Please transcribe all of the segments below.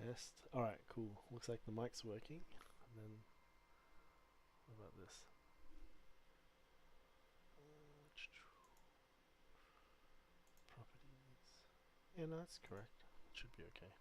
Test. Alright, cool. Looks like the mic's working. And then, what about this? Properties. Yeah, no, that's correct. It should be okay.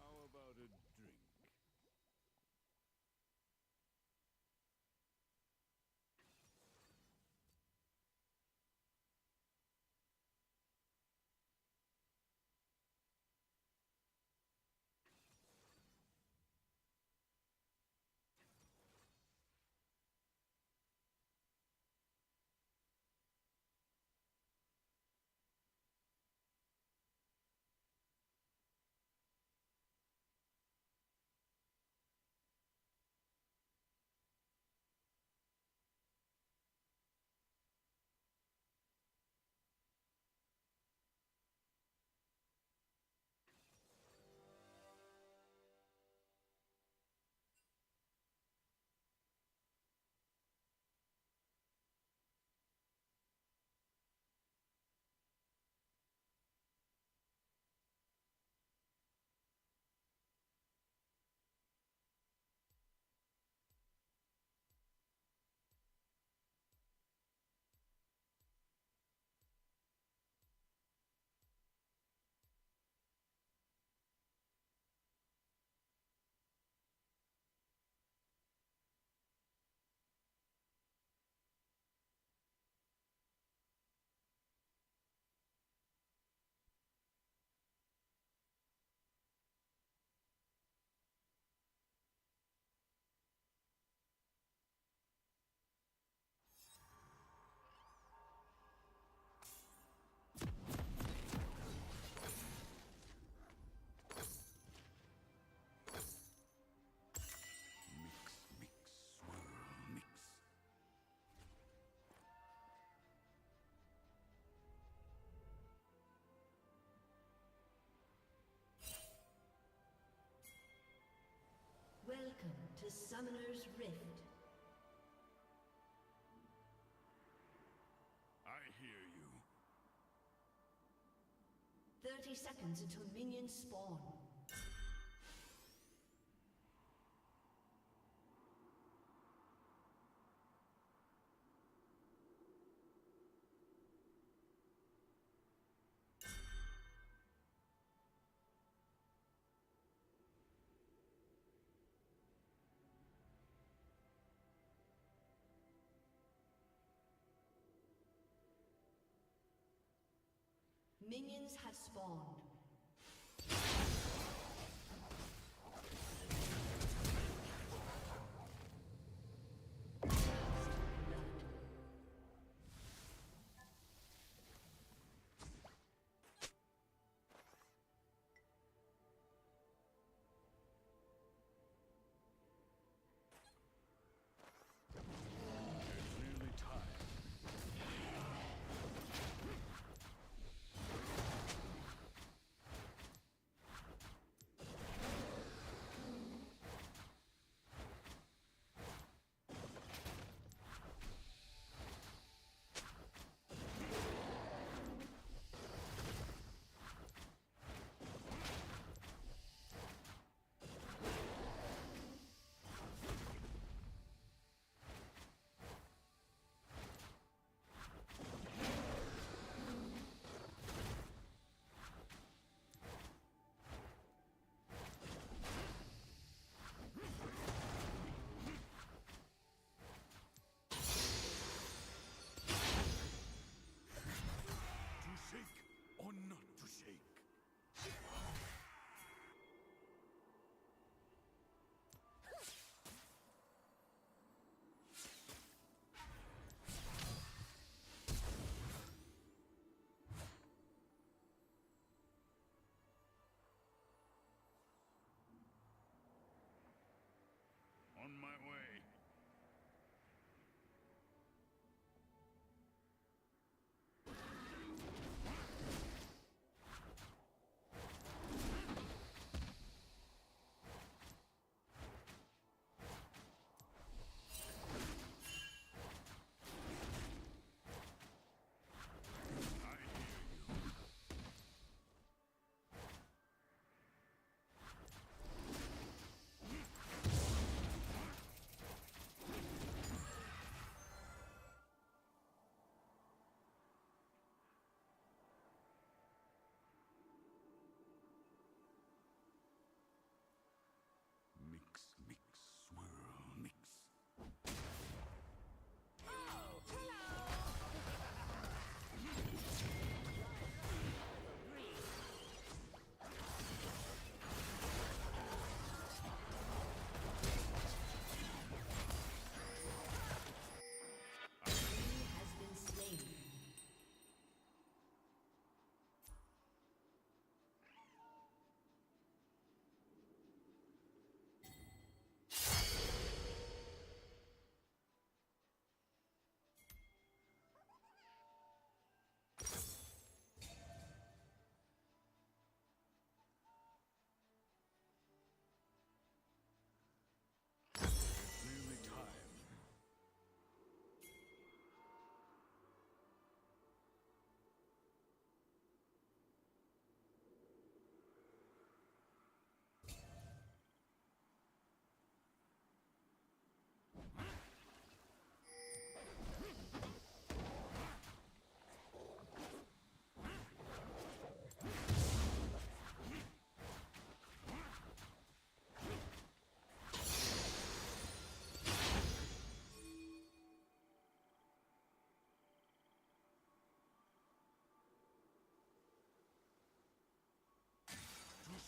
How about a drink? Mix, swirl, mix. Welcome to Summoner's Rift. I hear you. 30 seconds until minions spawn. Minions have spawned. On my way.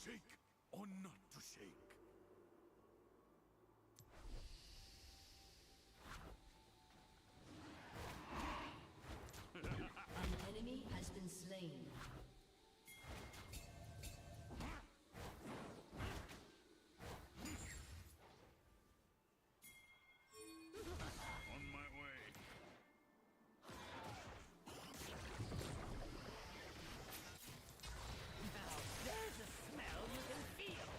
Shake or not to shake? An enemy has been slain. On my way. Now there's a smell you can feel.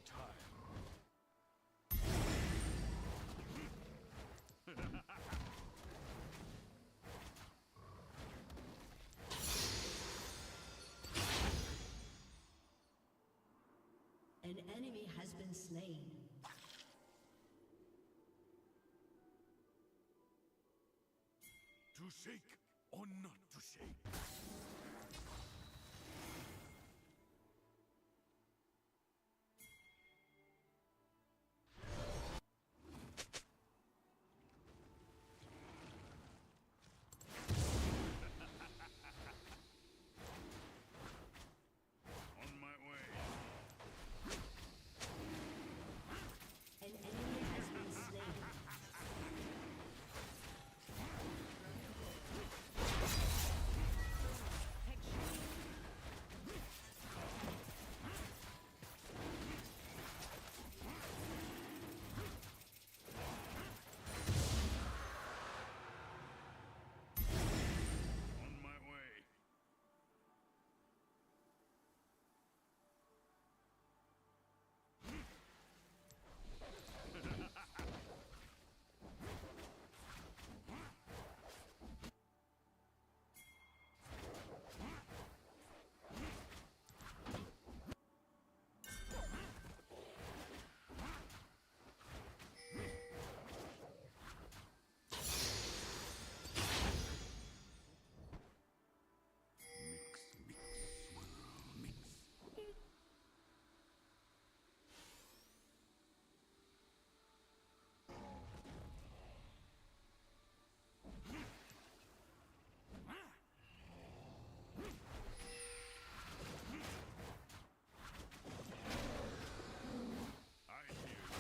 time. An enemy has been slain. To shake or not to shake? On my way. An enemy has been slain. On my way. I hear you.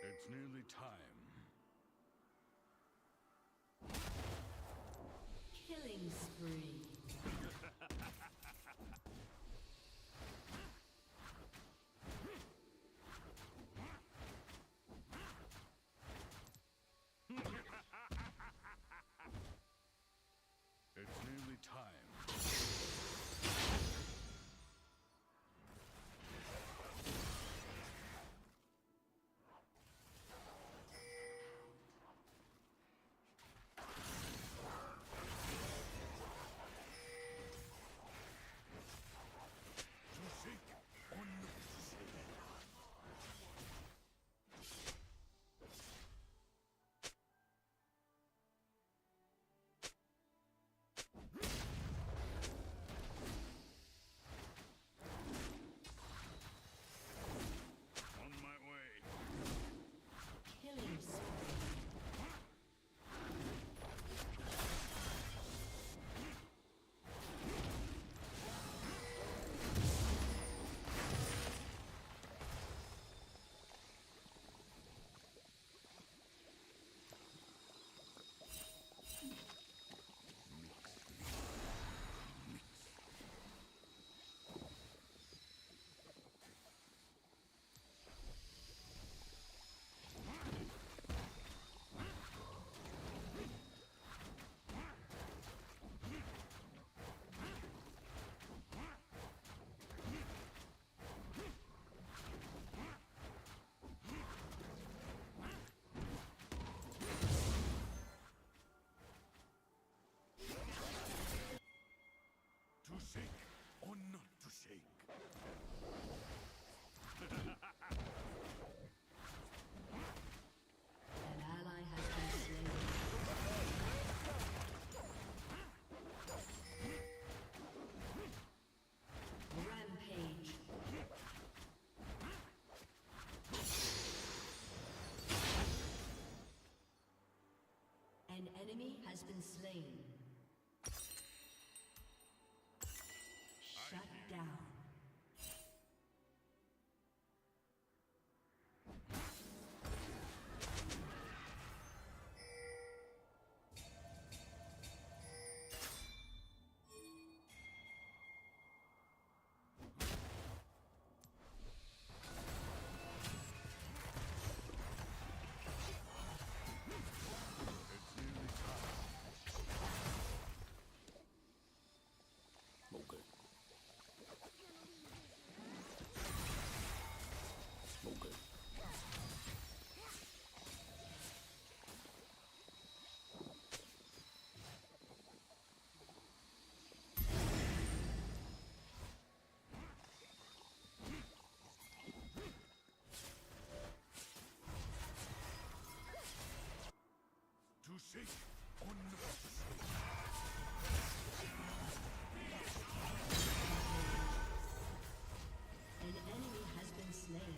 It's nearly time. Killing spree. It's nearly time. To shake or not to shake? On my way. Killing spree. To shake or not to shake? An ally has been slain. Rampage. An enemy has been slain. Shut down. shake or not to shake. An enemy has been slain.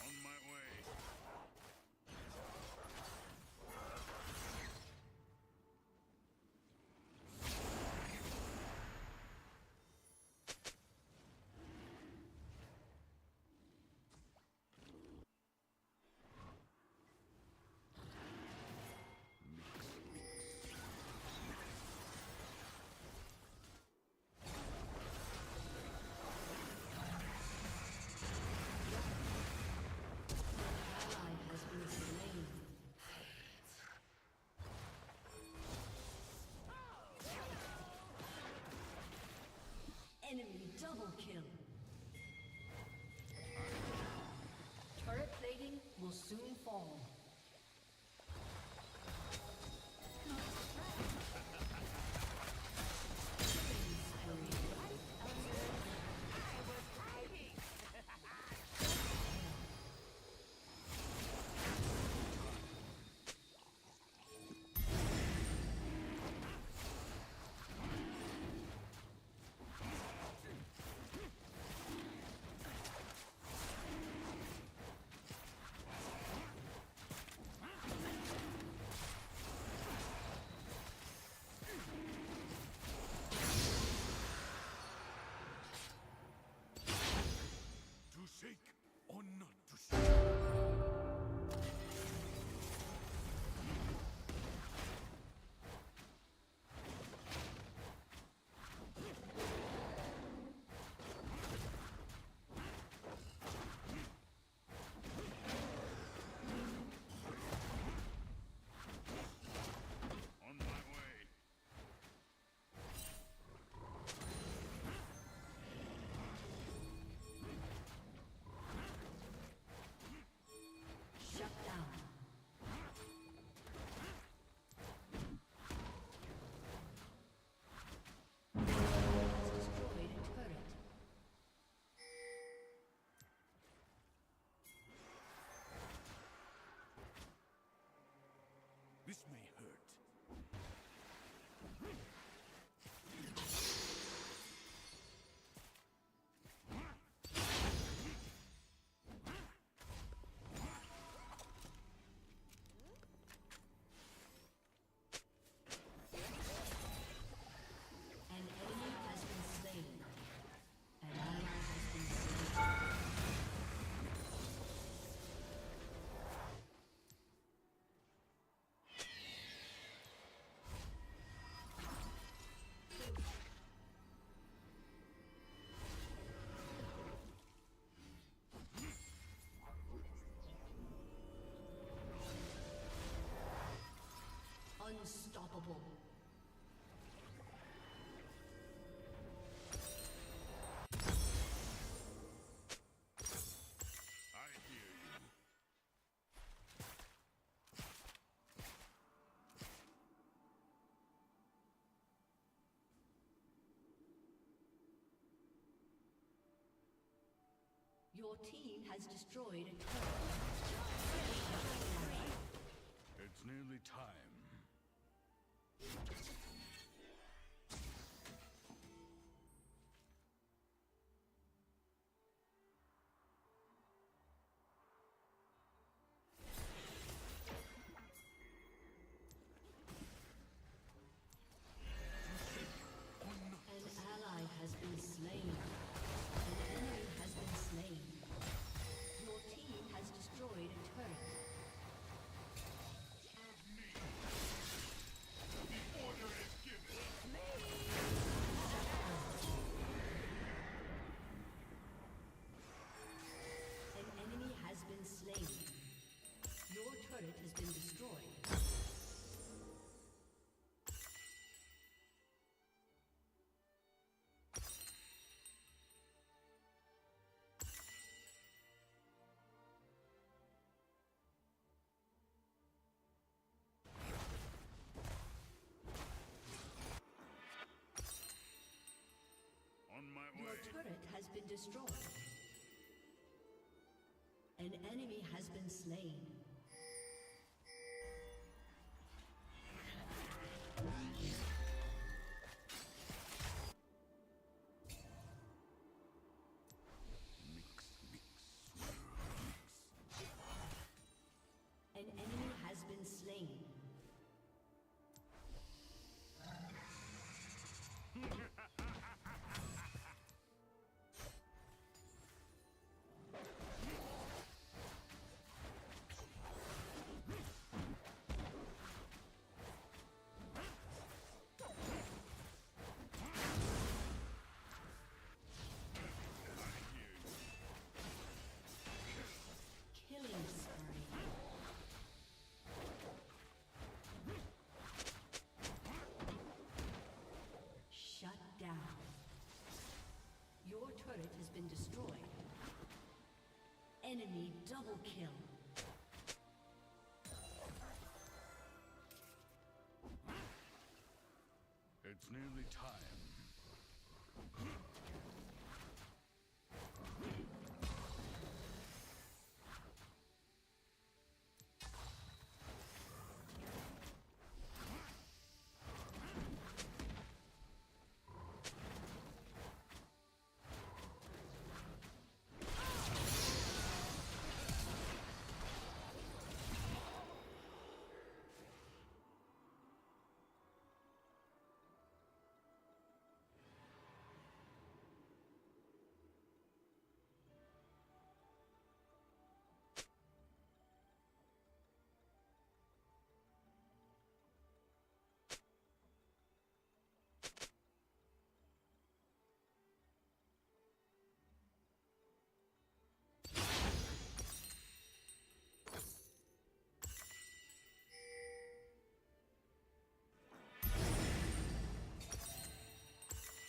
On my way. Ally has been slain. Enemy double kill. Turret plating will soon fall. Killing spree. To shake or not to shake. On my way. Shut down. Destroyed a turret. This may hurt. An enemy has been slain. An ally has been slain. Unstoppable. I hear you. Your team has destroyed a turret. It's nearly time. An ally has been slain. An enemy has been slain. Your team has destroyed a turret. The order is given. destroyed. An enemy has been slain. An enemy has been slain. Killing spree. Shut down. Your turret has been destroyed. Enemy double kill. It's nearly time.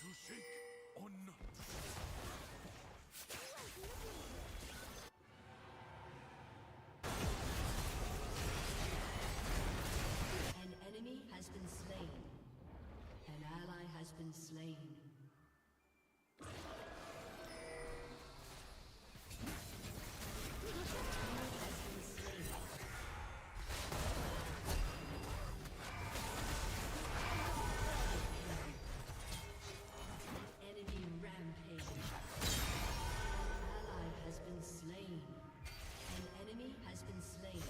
To shake or not to An enemy has been slain. An ally has been slain. Enemy rampage. An ally has been slain. An enemy has been slain.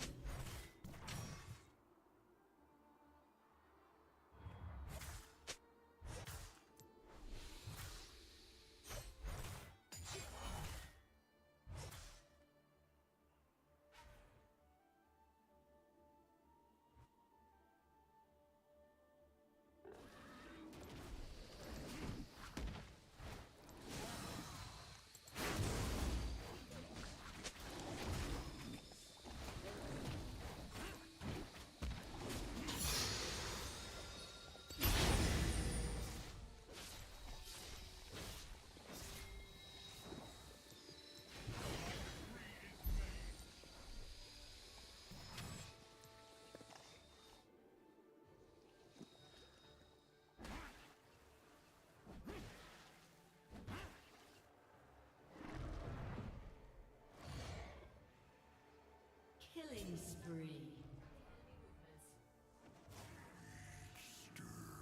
Killing spree.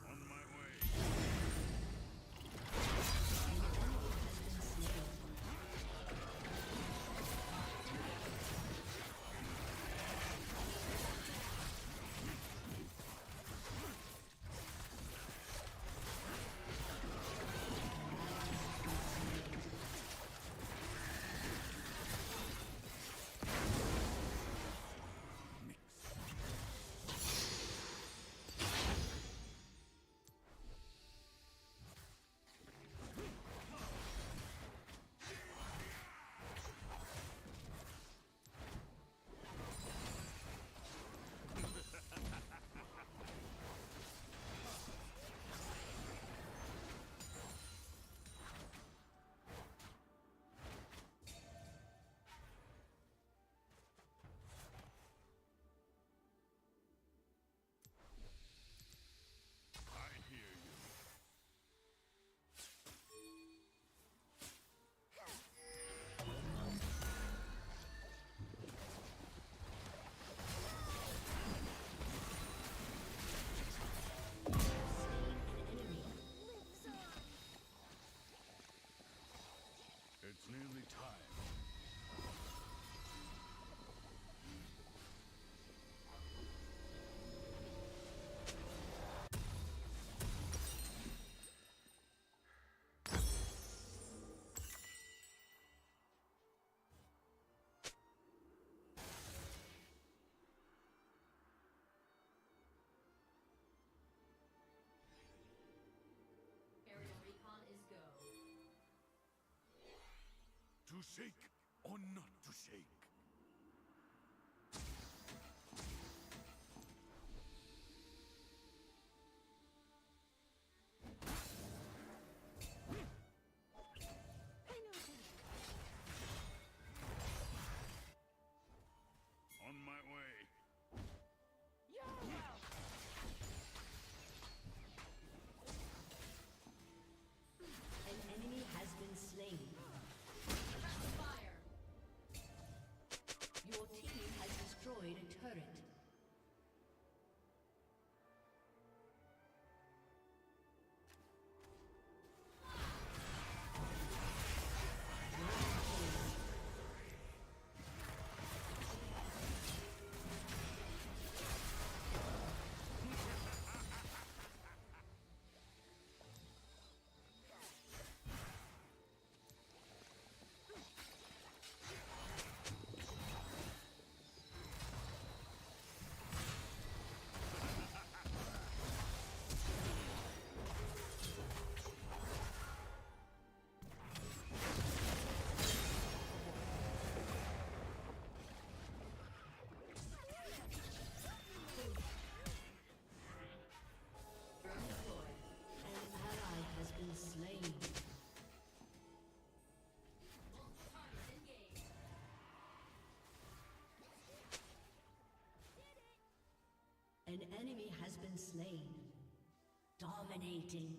on my way. An enemy has been slain. To shake or not to shake? On my way. An enemy has been slain. Your team has destroyed a turret. An enemy has been slain. Dominating.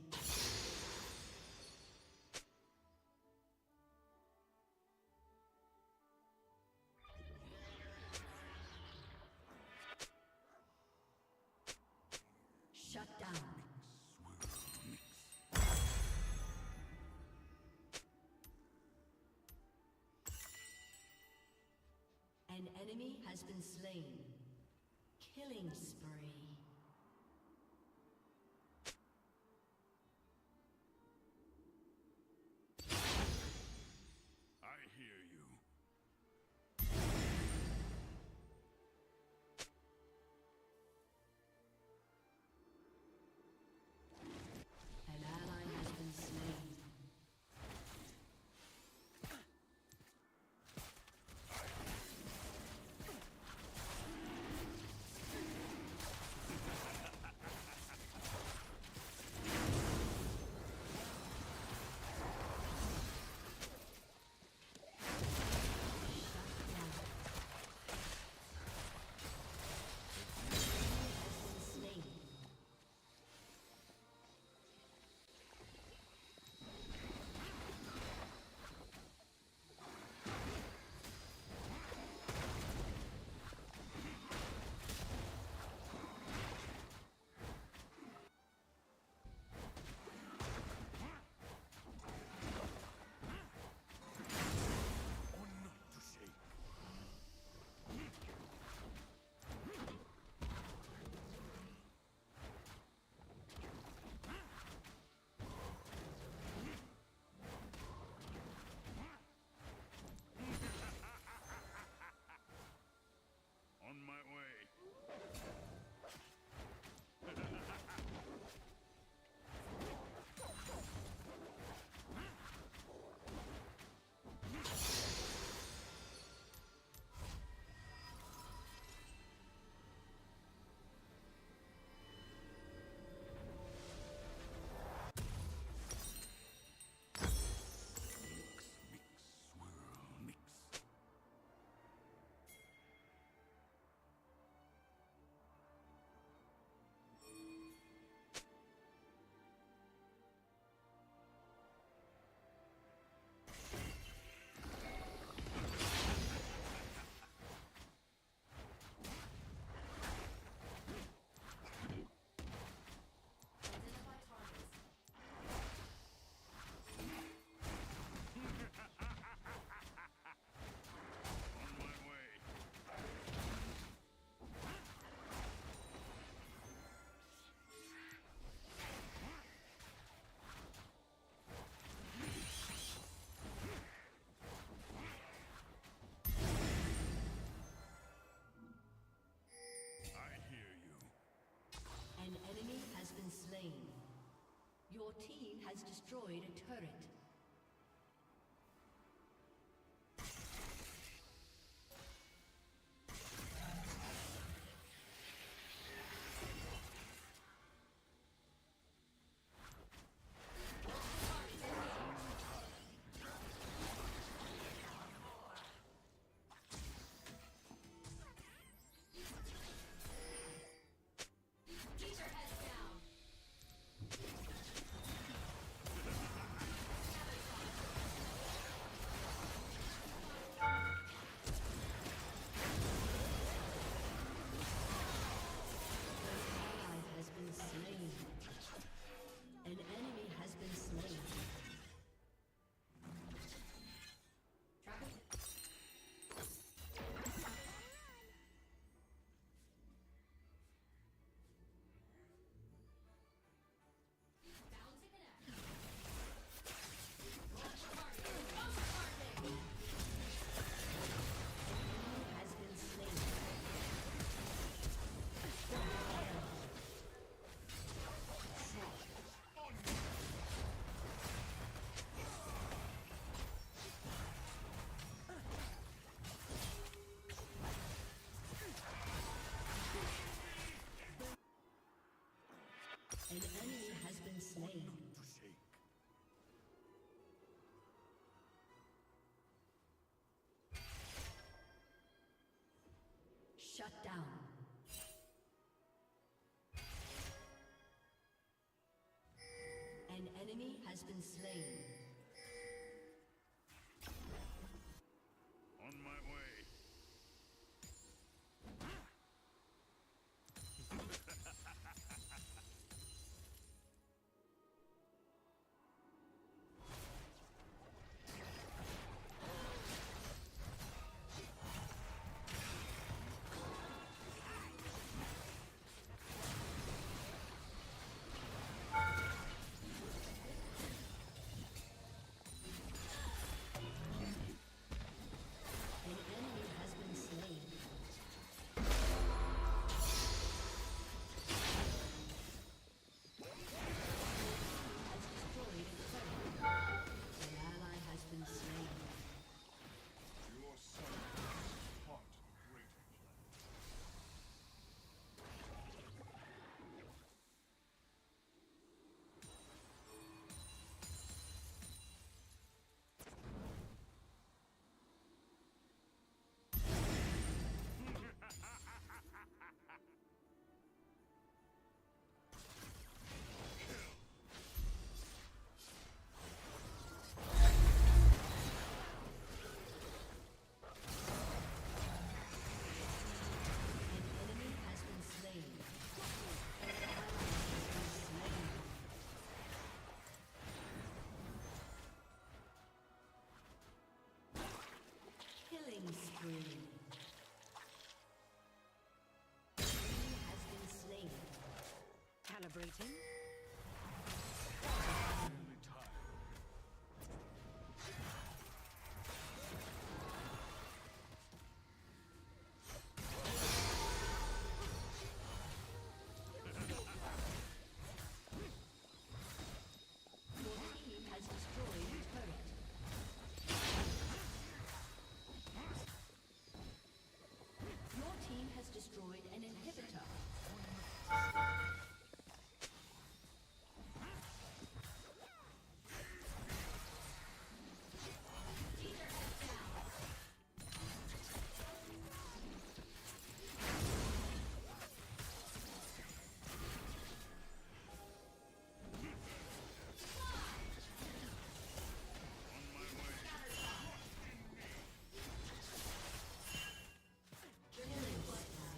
Shut down. An enemy has been slain. Killing spree. I hear you. An ally has been slain. On my way. An enemy has been slain. Your team has destroyed a turret. Shut down. An enemy has been slain. On my way. An enemy has been slain. Has destroyed a turret. An ally has been slain. Your son is part of a greater plan. An enemy has been slain. An ally has been slain. Killing spree. Enemy has been slain. Calibrating. Only time. Your team has destroyed a turret. Your team has destroyed an inhibitor. Killing spree.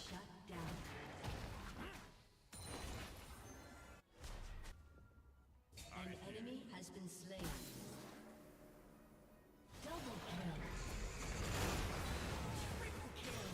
Shut down. An enemy has been slain. Double kill. Triple kill.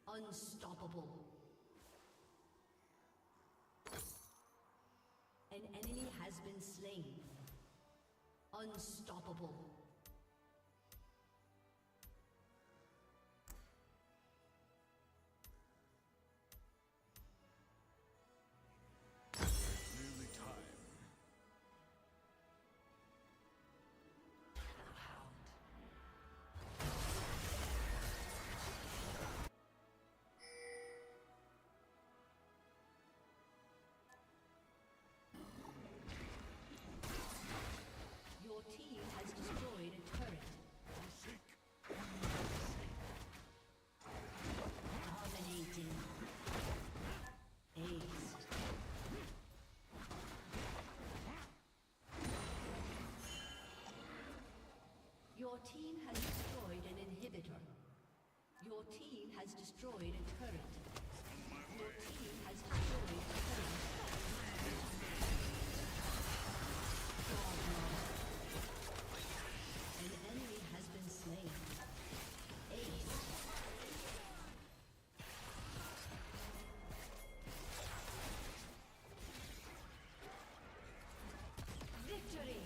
Unstoppable. An enemy has been slain. Unstoppable. Your team has destroyed an inhibitor. Your team has destroyed a turret. Your team has destroyed a turret. An enemy has been slain. Ace. Victory!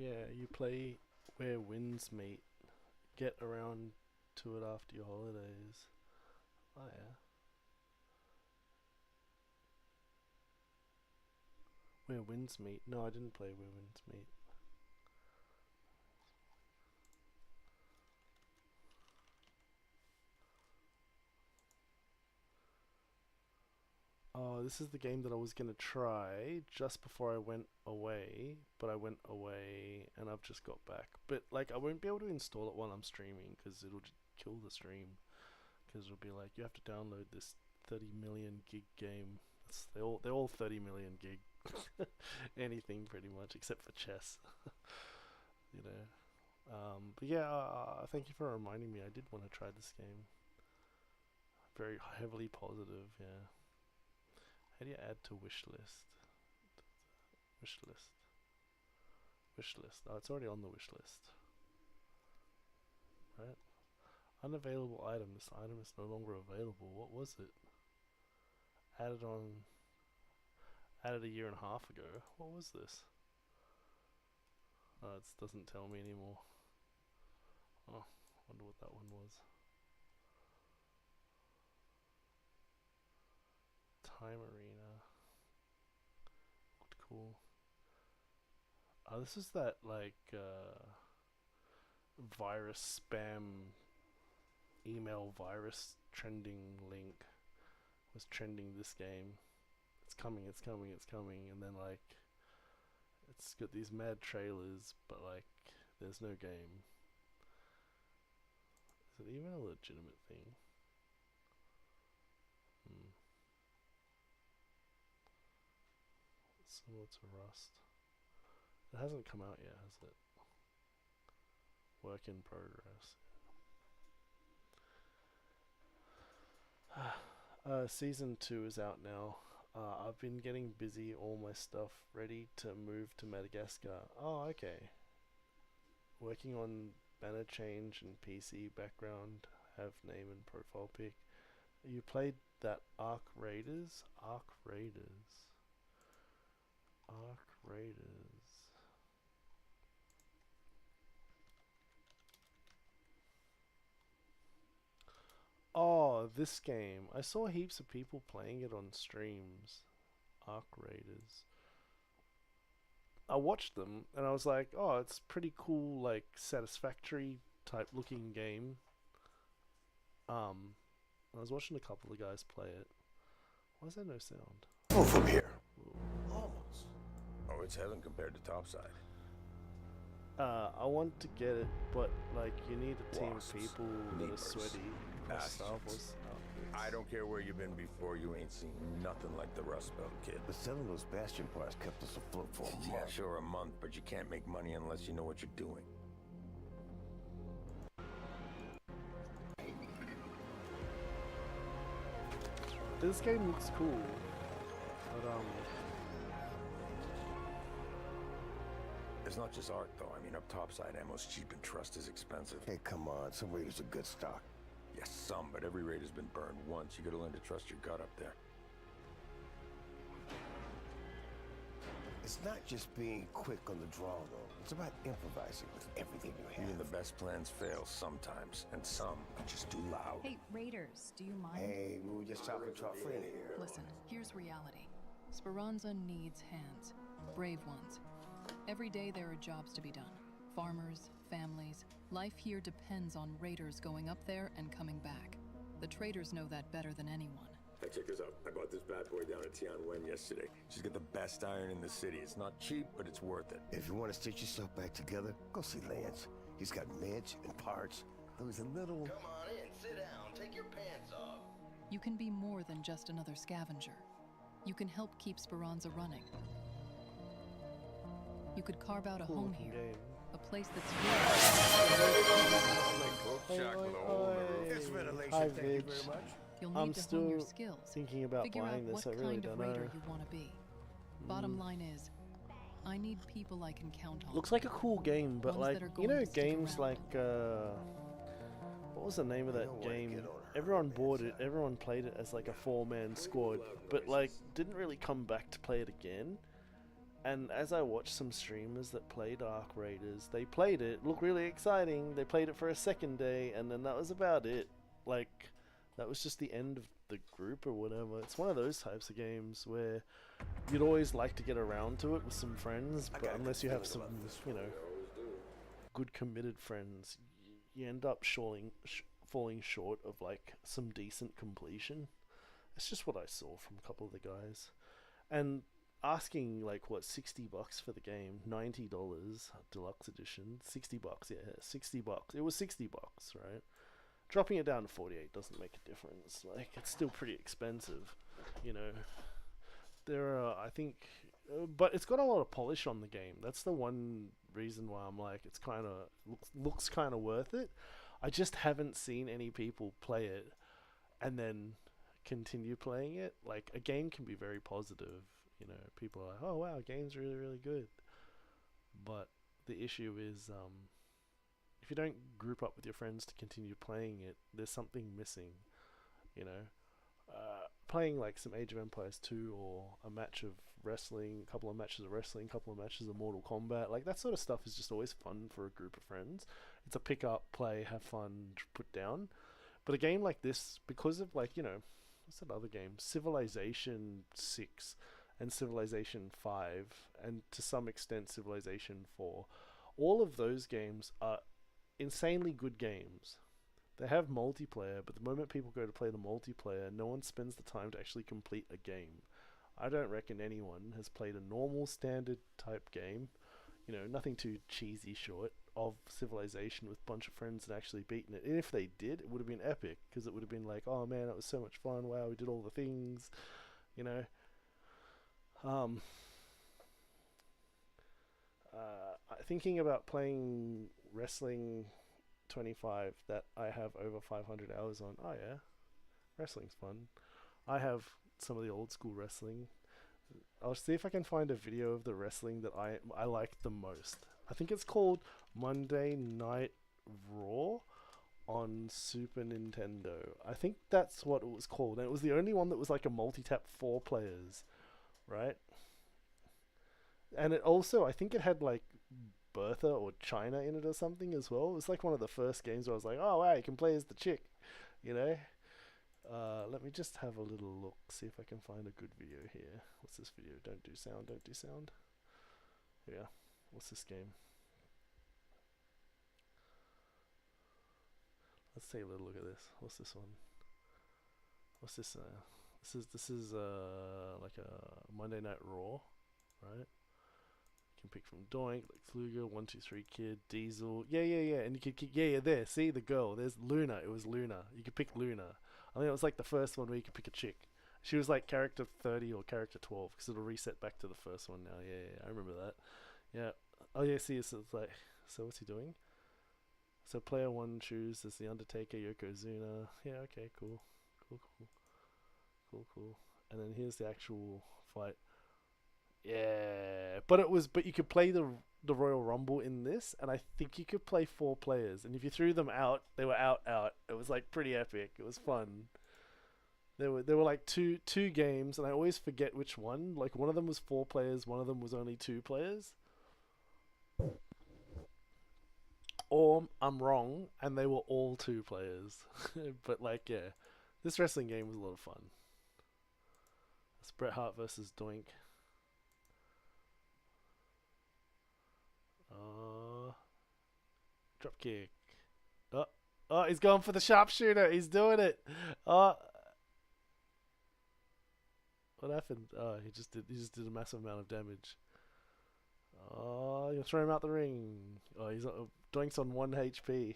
yeah, you play where winds meet. Get around to it after your holidays. Oh yeah. Where winds meet. No, I didn't play where winds meet. Oh, this is the game that I was gonna try just before I went away, but I went away and I've just got back. But like, I won't be able to install it while I'm streaming because it'll just kill the stream. Because it'll be like, you have to download this 30 million gig game. They're all 30 million gig. Anything pretty much except for chess. You know. But yeah, thank you for reminding me. I did want to try this game. Very heavily positive, yeah. How do you add to wish list? Wish list. Wish list. Oh, it's already on the wish list. Right? Unavailable item. This item is no longer available. What was it? Added a year and a half ago. What was this? Oh, it doesn't tell me anymore. Oh, wonder what that one was. Time Arena. Looked cool. Oh, this is that like virus spam email virus trending link was trending this game. It's coming, it's coming, it's coming, and then like it's got these mad trailers, but like there's no game. Is it even a legitimate thing? Similar to Rust. It hasn't come out yet, has it? Work in progress. Season 2 is out now. I've been getting busy, all my stuff ready to move to Madagascar. Oh, okay. Working on banner change and PC background, have name and profile pic. You played that Ark Raiders? Ark Raiders. Ark Raiders. Oh, this game. I saw heaps of people playing it on streams. Ark Raiders. I watched them and I was like, oh, it's pretty cool, like Satisfactory type looking game. I was watching a couple of guys play it. Why is there no sound? Oh, from here. Ooh. Almost. Oh, it's heaven compared to topside. I want to get it, but like you need a team Wasps, of people that are Neepers, sweaty. Star Wars outfits. I don't care where you've been before, you ain't seen nothing like the Rust Belt, kid. But selling those Bastion parts kept us afloat for a month. Yeah, sure, a month, but you can't make money unless you know what you're doing. This game looks cool, but It's not just art, though. I mean, up topside, ammo's cheap and trust is expensive. Hey, come on. Some Raiders are good stock. Yes, some, but every raid has been burned once. You gotta learn to trust your gut up there. It's not just being quick on the draw, though. It's about improvising with everything you have. Even the best plans fail sometimes, and some are just too loud. Hey, Raiders, do you mind? Hey, we were just talking to our friend here. Listen, here's reality. Speranza needs hands. Brave ones. Every day there are jobs to be done. Farmers, families. Life here depends on Raiders going up there and coming back. The traders know that better than anyone. Hey, check this out. I bought this bad boy down at Tianwen yesterday. She's got the best iron in the city. It's not cheap, but it's worth it. If you want to stitch yourself back together, go see Lance. He's got meds and parts. Though he's a little... Come on in, sit down, take your pants off. You can be more than just another scavenger. You can help keep Speranza running. You could carve out a cool home looking here. game. A place that's It's ventilation. Hi, Thank you Vidge. very much. You'll I'm need to hone your still skills. thinking about Figure out buying this. what I really kind of don't raider know. you want to be. Bottom line is, I need people I can count on. Looks like a cool game, but Ones like, that are you going know, to stick games around. like what was the name of You that know where to game? get on her. Everyone bought it. Everyone played it as like a 4-man squad, but like didn't really come back to play it again. And as I watched some streamers that played Arc Raiders, they played it, looked really exciting. They played it for a second day, and then that was about it. Like, that was just the end of the group or whatever. It's one of those types of games where you'd always like to get around to it with some friends, but unless you have some, you know, good committed friends, you end up falling short of like some decent completion. It's just what I saw from a couple of the guys. And asking like what, $60 for the game, $90 deluxe edition, $60, yeah, $60. It was $60, right? Dropping it down to 48 doesn't make a difference. Like, it's still pretty expensive, you know. There are, I think, but it's got a lot of polish on the game. That's the one reason why I'm like, it's kind of looks kind of worth it. I just haven't seen any people play it and then continue playing it. Like, a game can be very positive, you know. People are like, oh wow, game's really, really good. But the issue is, if you don't group up with your friends to continue playing it, there's something missing, you know. Playing like some Age of Empires 2 or a match of wrestling, a couple of matches of wrestling, a couple of matches of Mortal Kombat, like that sort of stuff is just always fun for a group of friends. It's a pick up, play, have fun, put down. But a game like this, because of like, you know, what's that other game? Civilization 6 and Civilization 5, and to some extent Civilization 4. All of those games are insanely good games. They have multiplayer, but the moment people go to play the multiplayer, no one spends the time to actually complete a game. I don't reckon anyone has played a normal standard type game, you know, nothing too cheesy short, of Civilization with a bunch of friends and actually beaten it. And if they did, it would have been epic, because it would have been like, oh man, that was so much fun, wow, we did all the things, you know. Thinking about playing Wrestling 25 that I have over 500 hours on. Oh yeah, wrestling's fun. I have some of the old school wrestling. I'll see if I can find a video of the wrestling that I like the most. I think it's called Monday Night Raw on Super Nintendo. I think that's what it was called, and it was the only one that was like a multi-tap 4 players, right? And it also, I think it had like Bertha or China in it or something as well. It was like one of the first games where I was like, oh wow, you can play as the chick, you know. Let me just have a little look, see if I can find a good video here. What's this video? Don't do sound, don't do sound. Yeah, what's this game? Let's take a little look at this. What's this one? What's this? This is like a Monday Night Raw, right? You can pick from Doink, Lex Luger, 123 Kid, Diesel. Yeah, and you could yeah, there. See the girl. There's Luna. It was Luna. You could pick Luna. I think it was like the first one where you could pick a chick. She was like character 30 or character 12, because it'll reset back to the first one now. Yeah, I remember that. Yeah. Oh yeah, see, so it's like, so what's he doing? So player 1 chooses the Undertaker, Yokozuna. Yeah, okay, cool. And then here's the actual fight. Yeah, but you could play the Royal Rumble in this, and I think you could play 4 players. And if you threw them out, they were out. It was like pretty epic. It was fun. There were like two games, and I always forget which one. Like one of them was 4 players, one of them was only 2 players. Or I'm wrong, and they were all 2 players. But like, yeah, this wrestling game was a lot of fun. It's Bret Hart versus Doink. Drop kick. Oh, he's going for the sharpshooter. He's doing it. What happened? Oh, he just did a massive amount of damage. Oh, you'll throw him out the ring. Oh, he's Doink's on 1 HP.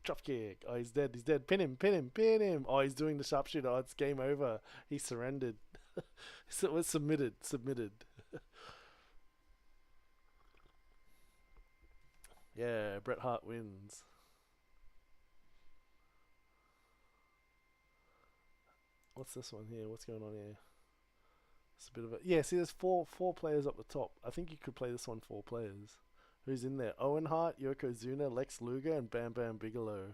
Drop kick. Oh, he's dead. Pin him. Oh, he's doing the sharpshooter. Oh, it's game over. He surrendered. So it was submitted. Yeah, Bret Hart wins. What's this one here? What's going on here? It's a bit of a... Yeah, see, there's four players up the top. I think you could play this one 4 players. Who's in there? Owen Hart, Yokozuna, Lex Luger, and Bam Bam Bigelow.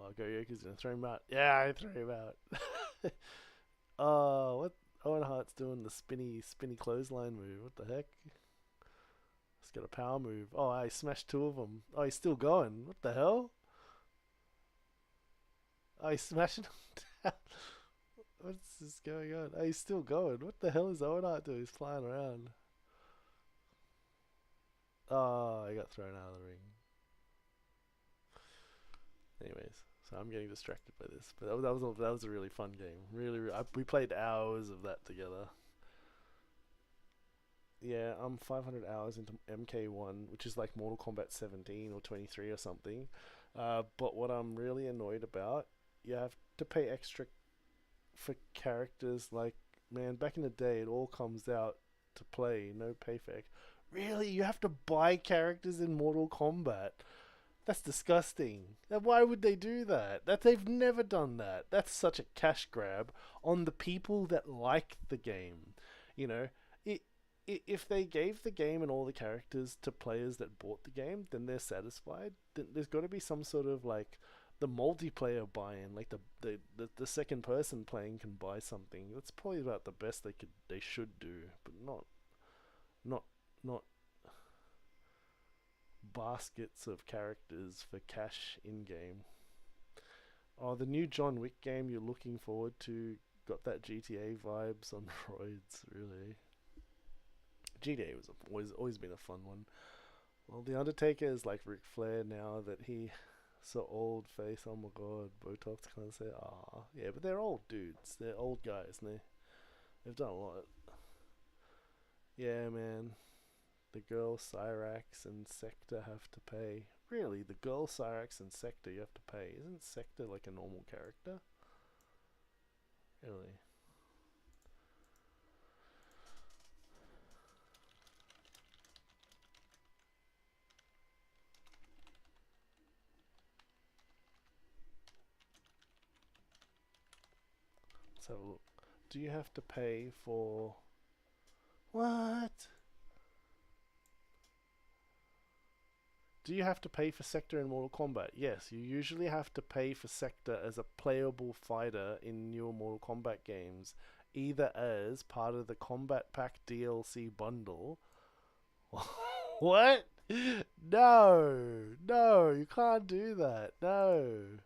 Oh, Goyoku's gonna throw him out. Yeah, I threw him out. Oh, what? Owen Hart's doing the spinny clothesline move. What the heck? He's got a power move. Oh, I smashed two of them. Oh, he's still going. What the hell? Oh, he's smashing them down. What's this going on? Oh, he's still going. What the hell is Owen Hart doing? He's flying around. Oh, I got thrown out of the ring. Anyways, so I'm getting distracted by this, but that was a really fun game. We played hours of that together. Yeah, I'm 500 hours into MK1, which is like Mortal Kombat 17 or 23 or something. But what I'm really annoyed about, you have to pay extra for characters. Like, man, back in the day, it all comes out to play, no pay for it. Really, you have to buy characters in Mortal Kombat? That's disgusting. Why would they do that? They've never done that. That's such a cash grab on the people that like the game. You know, if they gave the game and all the characters to players that bought the game, then they're satisfied. Then there's got to be some sort of like the multiplayer buy-in, like the second person playing can buy something. That's probably about the best they should do, but not baskets of characters for cash in game. Oh, the new John Wick game you're looking forward to got that GTA vibes on roids, really. GTA was always been a fun one. Well, the Undertaker is like Ric Flair now that he so old face. Oh my god, Botox can't say yeah, but they're old dudes. They're old guys, and they've done a lot. Yeah, man. The girl Cyrax and Sector have to pay. Really, the girl Cyrax and Sector you have to pay. Isn't Sector like a normal character? Really? Let's have a look. Do you have to pay for... What? Do you have to pay for Sector in Mortal Kombat? Yes, you usually have to pay for Sector as a playable fighter in newer Mortal Kombat games, either as part of the Combat Pack DLC bundle. What? No, you can't do that. No,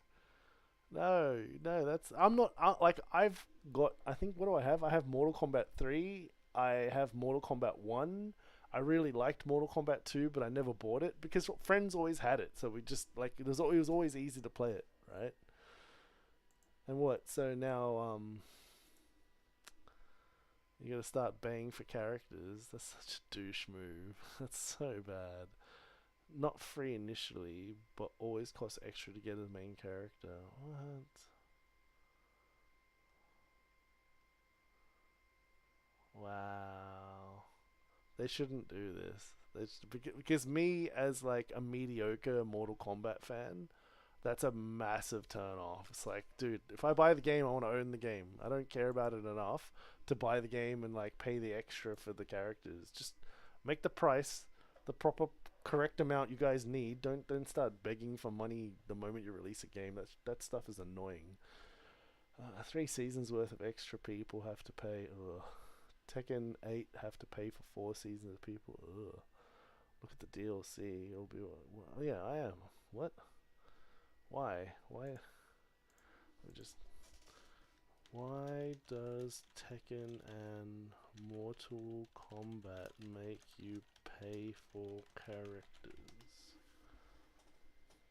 that's... I'm not... like, I've got... I think, what do I have? I have Mortal Kombat 3. I have Mortal Kombat 1. I really liked Mortal Kombat 2, but I never bought it because friends always had it. So we just, like, it was always easy to play it, right? And what? So now, you gotta start paying for characters. That's such a douche move. That's so bad. Not free initially, but always costs extra to get a main character. What? Wow. They shouldn't do this. Because me, as like a mediocre Mortal Kombat fan, that's a massive turn off. It's like, dude, if I buy the game, I want to own the game. I don't care about it enough to buy the game and like pay the extra for the characters. Just make the price the proper correct amount you guys need. Don't start begging for money the moment you release a game. That stuff is annoying. 3 seasons worth of extra people have to pay. Ugh. Tekken 8 have to pay for 4 seasons of people. Ugh. Look at the DLC. It'll be... Well, yeah, I am. What? Why? Why does Tekken and Mortal Kombat make you pay for characters?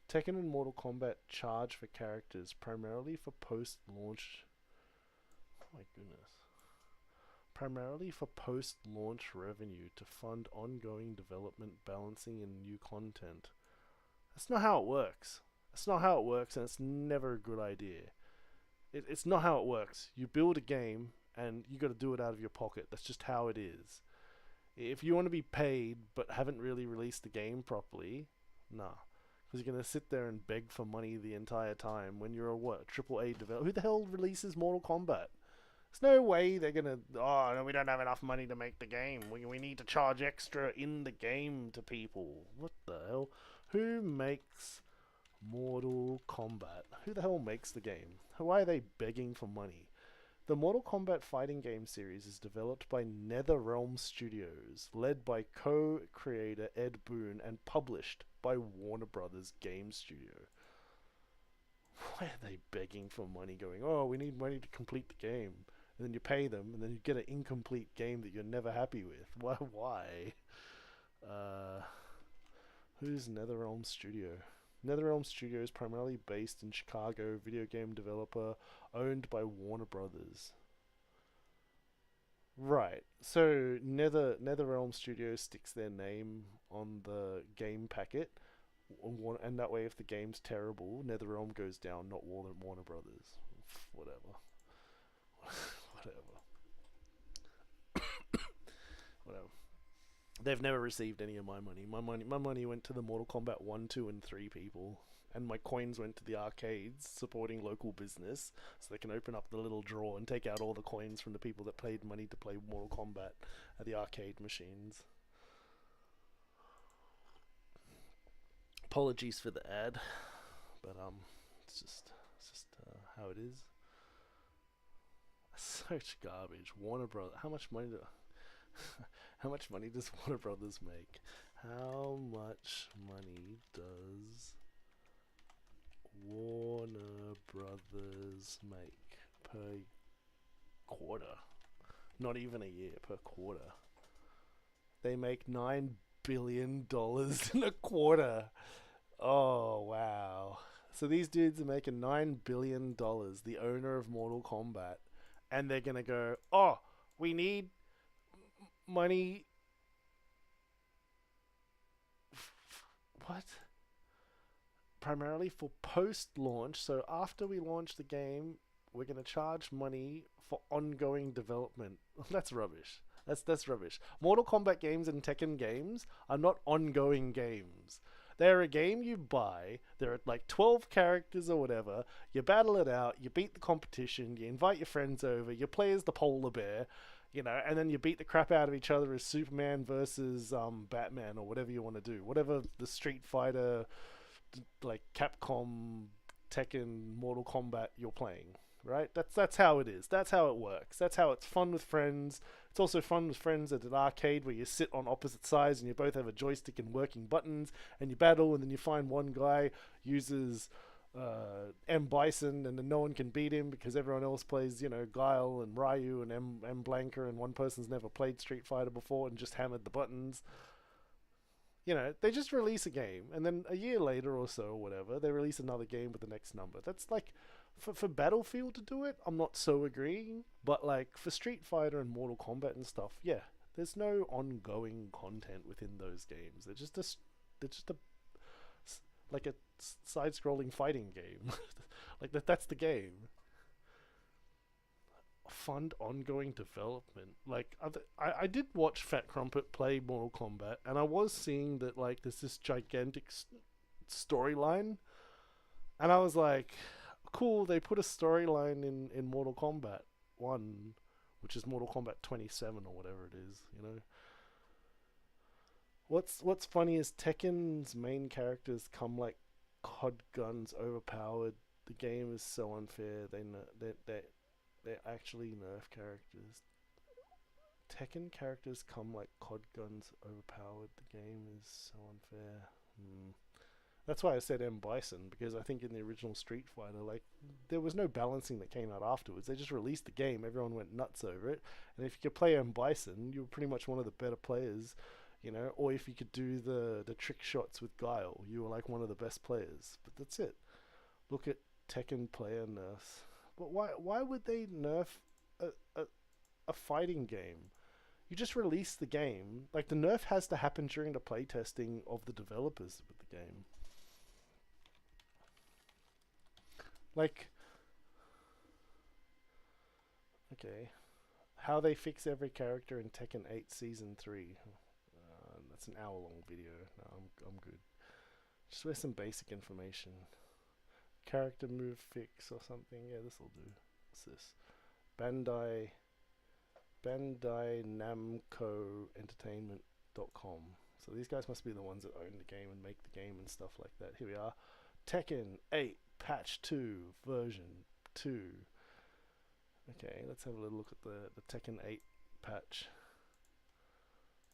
Tekken and Mortal Kombat charge for characters primarily for post-launch... Oh my goodness. Primarily for post-launch revenue to fund ongoing development, balancing, and new content. That's not how it works. That's not how it works, and it's never a good idea. It's not how it works. You build a game, and you got to do it out of your pocket. That's just how it is. If you want to be paid, but haven't really released the game properly, nah. Because you're going to sit there and beg for money the entire time when you're a, AAA developer. Who the hell releases Mortal Kombat? There's no way they're gonna, oh, no, we don't have enough money to make the game. We need to charge extra in the game to people. What the hell? Who makes Mortal Kombat. Who the hell makes the game? Why are they begging for money? The Mortal Kombat fighting game series is developed by NetherRealm Studios, led by co-creator Ed Boon and published by Warner Brothers Game Studio. Why are they begging for money going, oh, we need money to complete the game? And then you pay them, and then you get an incomplete game that you're never happy with. Why? Who's NetherRealm Studio? NetherRealm Studio is primarily based in Chicago, video game developer owned by Warner Brothers. Right. So NetherRealm Studios sticks their name on the game packet, and that way, if the game's terrible, NetherRealm goes down, not Warner Brothers. Whatever. Whatever. They've never received any of my money. My money went to the Mortal Kombat 1, 2, and 3 people. And my coins went to the arcades supporting local business so they can open up the little drawer and take out all the coins from the people that paid money to play Mortal Kombat at the arcade machines. Apologies for the ad, but it's just how it is. Such garbage. Warner Brothers. How much money does Warner Brothers make? How much money does Warner Brothers make per quarter? Not even a year, per quarter. They make $9 billion in a quarter. Oh, wow. So these dudes are making $9 billion, the owner of Mortal Kombat. And they're going to go, oh, we need money. What? Primarily for post-launch. So after we launch the game, we're going to charge money for ongoing development. That's rubbish. That's rubbish. Mortal Kombat games and Tekken games are not ongoing games. They're a game you buy, there are like 12 characters or whatever, you battle it out, you beat the competition, you invite your friends over, you play as the polar bear, you know, and then you beat the crap out of each other as Superman versus Batman or whatever you want to do. Whatever the Street Fighter, like Capcom, Tekken, Mortal Kombat you're playing, right? That's how it is. That's how it works. That's how it's fun with friends. It's also fun with friends at an arcade where you sit on opposite sides and you both have a joystick and working buttons and you battle, and then you find one guy uses M. Bison and then no one can beat him because everyone else plays, you know, Guile and Ryu and M. Blanca, and one person's never played Street Fighter before and just hammered the buttons. You know, they just release a game and then a year later or so or whatever, they release another game with the next number. That's like... For Battlefield to do it, I'm not so agreeing. But like for Street Fighter and Mortal Kombat and stuff, yeah, there's no ongoing content within those games. They're just like a side-scrolling fighting game. Like that's the game. Fund ongoing development. Like I did watch Fat Crumpet play Mortal Kombat, and I was seeing that like there's this gigantic storyline, and I was like, cool, they put a storyline in Mortal Kombat 1, which is Mortal Kombat 27 or whatever it is, you know. What's funny is Tekken's main characters come like COD guns overpowered. The game is so unfair. They actually nerf characters. Tekken characters come like COD guns overpowered. The game is so unfair. That's why I said M. Bison, because I think in the original Street Fighter, like, there was no balancing that came out afterwards. They just released the game, everyone went nuts over it, and if you could play M. Bison, you were pretty much one of the better players, you know, or if you could do the trick shots with Guile, you were like one of the best players. But that's it. Look at Tekken player nerfs. But why would they nerf a fighting game? You just release the game. Like, the nerf has to happen during the playtesting of the developers with the game. Like, okay, how they fix every character in Tekken 8 Season 3. That's an hour-long video. No, I'm good. Just with some basic information. Character move fix or something. Yeah, this will do. What's this? Bandai Namco Entertainment.com. So these guys must be the ones that own the game and make the game and stuff like that. Here we are. Tekken 8 Patch 2 version 2. Okay, let's have a little look at the Tekken 8 patch.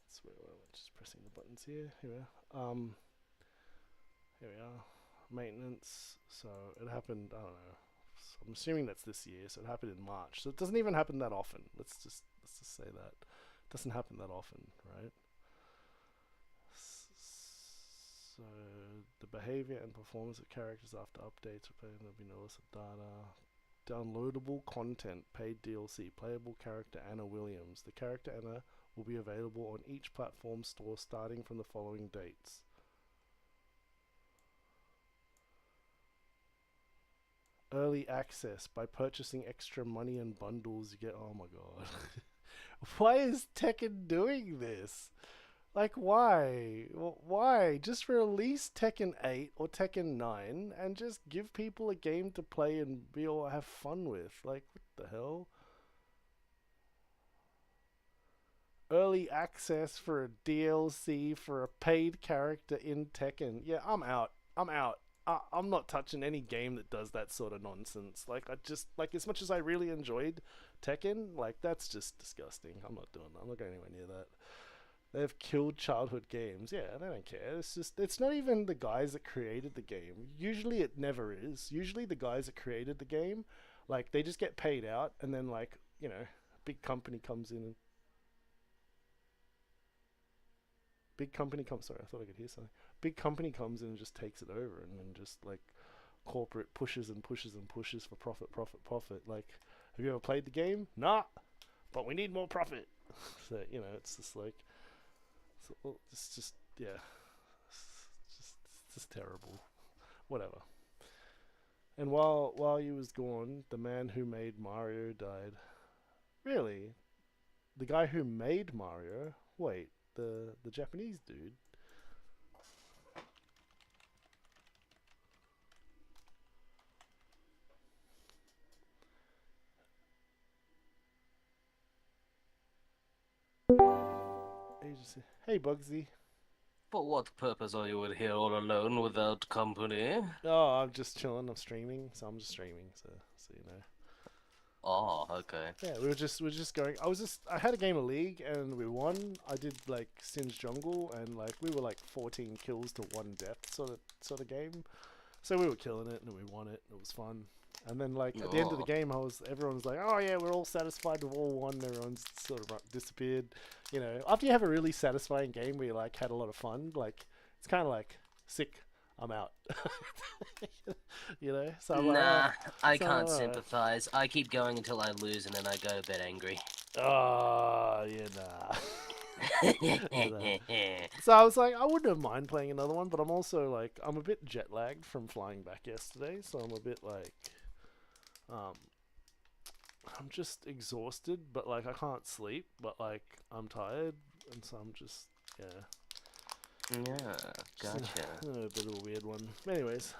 That's where we're just pressing the buttons here. Here we are. Here we are. Maintenance. So it happened, I don't know. So I'm assuming that's this year, so it happened in March. So it doesn't even happen that often. Let's just say that. It doesn't happen that often, right? So the behavior and performance of characters after updates, there'll be no loss of data. Downloadable content, paid DLC, playable character Anna Williams. The character Anna will be available on each platform store starting from the following dates. Early access. By purchasing extra money and bundles, you get... Oh my god. Why is Tekken doing this? Like, why? Why? Just release Tekken 8 or Tekken 9 and just give people a game to play and be all have fun with. Like, what the hell? Early access for a DLC for a paid character in Tekken. Yeah, I'm out. I'm out. I'm not touching any game that does that sort of nonsense. Like, I just, like, as much as I really enjoyed Tekken, like, that's just disgusting. I'm not doing that. I'm not going anywhere near that. They've killed childhood games. Yeah, they don't care. It's just, it's not even the guys that created the game. Usually it never is. Usually the guys that created the game, like, they just get paid out and then, like, you know, a big company comes in and... Sorry, I thought I could hear something. Big company comes in and just takes it over, and then just, like, corporate pushes and pushes and pushes for profit, profit, profit. Like, have you ever played the game? Nah, but we need more profit. So, you know, it's just like... It's just, yeah, it's just terrible. Whatever. And while he was gone, the man who made Mario died. Really? The guy who made Mario? Wait, the Japanese dude? Hey, Bugsy. For what purpose are you here all alone without company? Oh, I'm just chilling. I'm streaming, so I'm just streaming. So you know. Oh, okay. Yeah, we were just going. I had a game of League and we won. I did like Singe Jungle and like we were like 14 kills to 1 death sort of game. So we were killing it and we won it. It was fun. And then like at the end of the game, everyone's like, oh yeah, we're all satisfied with all one. Everyone's sort of disappeared. You know, after you have a really satisfying game where you like had a lot of fun, like it's kind of like sick. I'm out. You know, so I'm nah, like, I can't sympathize. I keep going until I lose and then I go to bed angry. Oh, yeah, nah. So I was like, I wouldn't have mind playing another one, but I'm also like, I'm a bit jet lagged from flying back yesterday, so I'm a bit like, I'm just exhausted, but like I can't sleep, but like I'm tired, and so I'm just, yeah. Yeah, gotcha. A bit of a weird one. Anyways,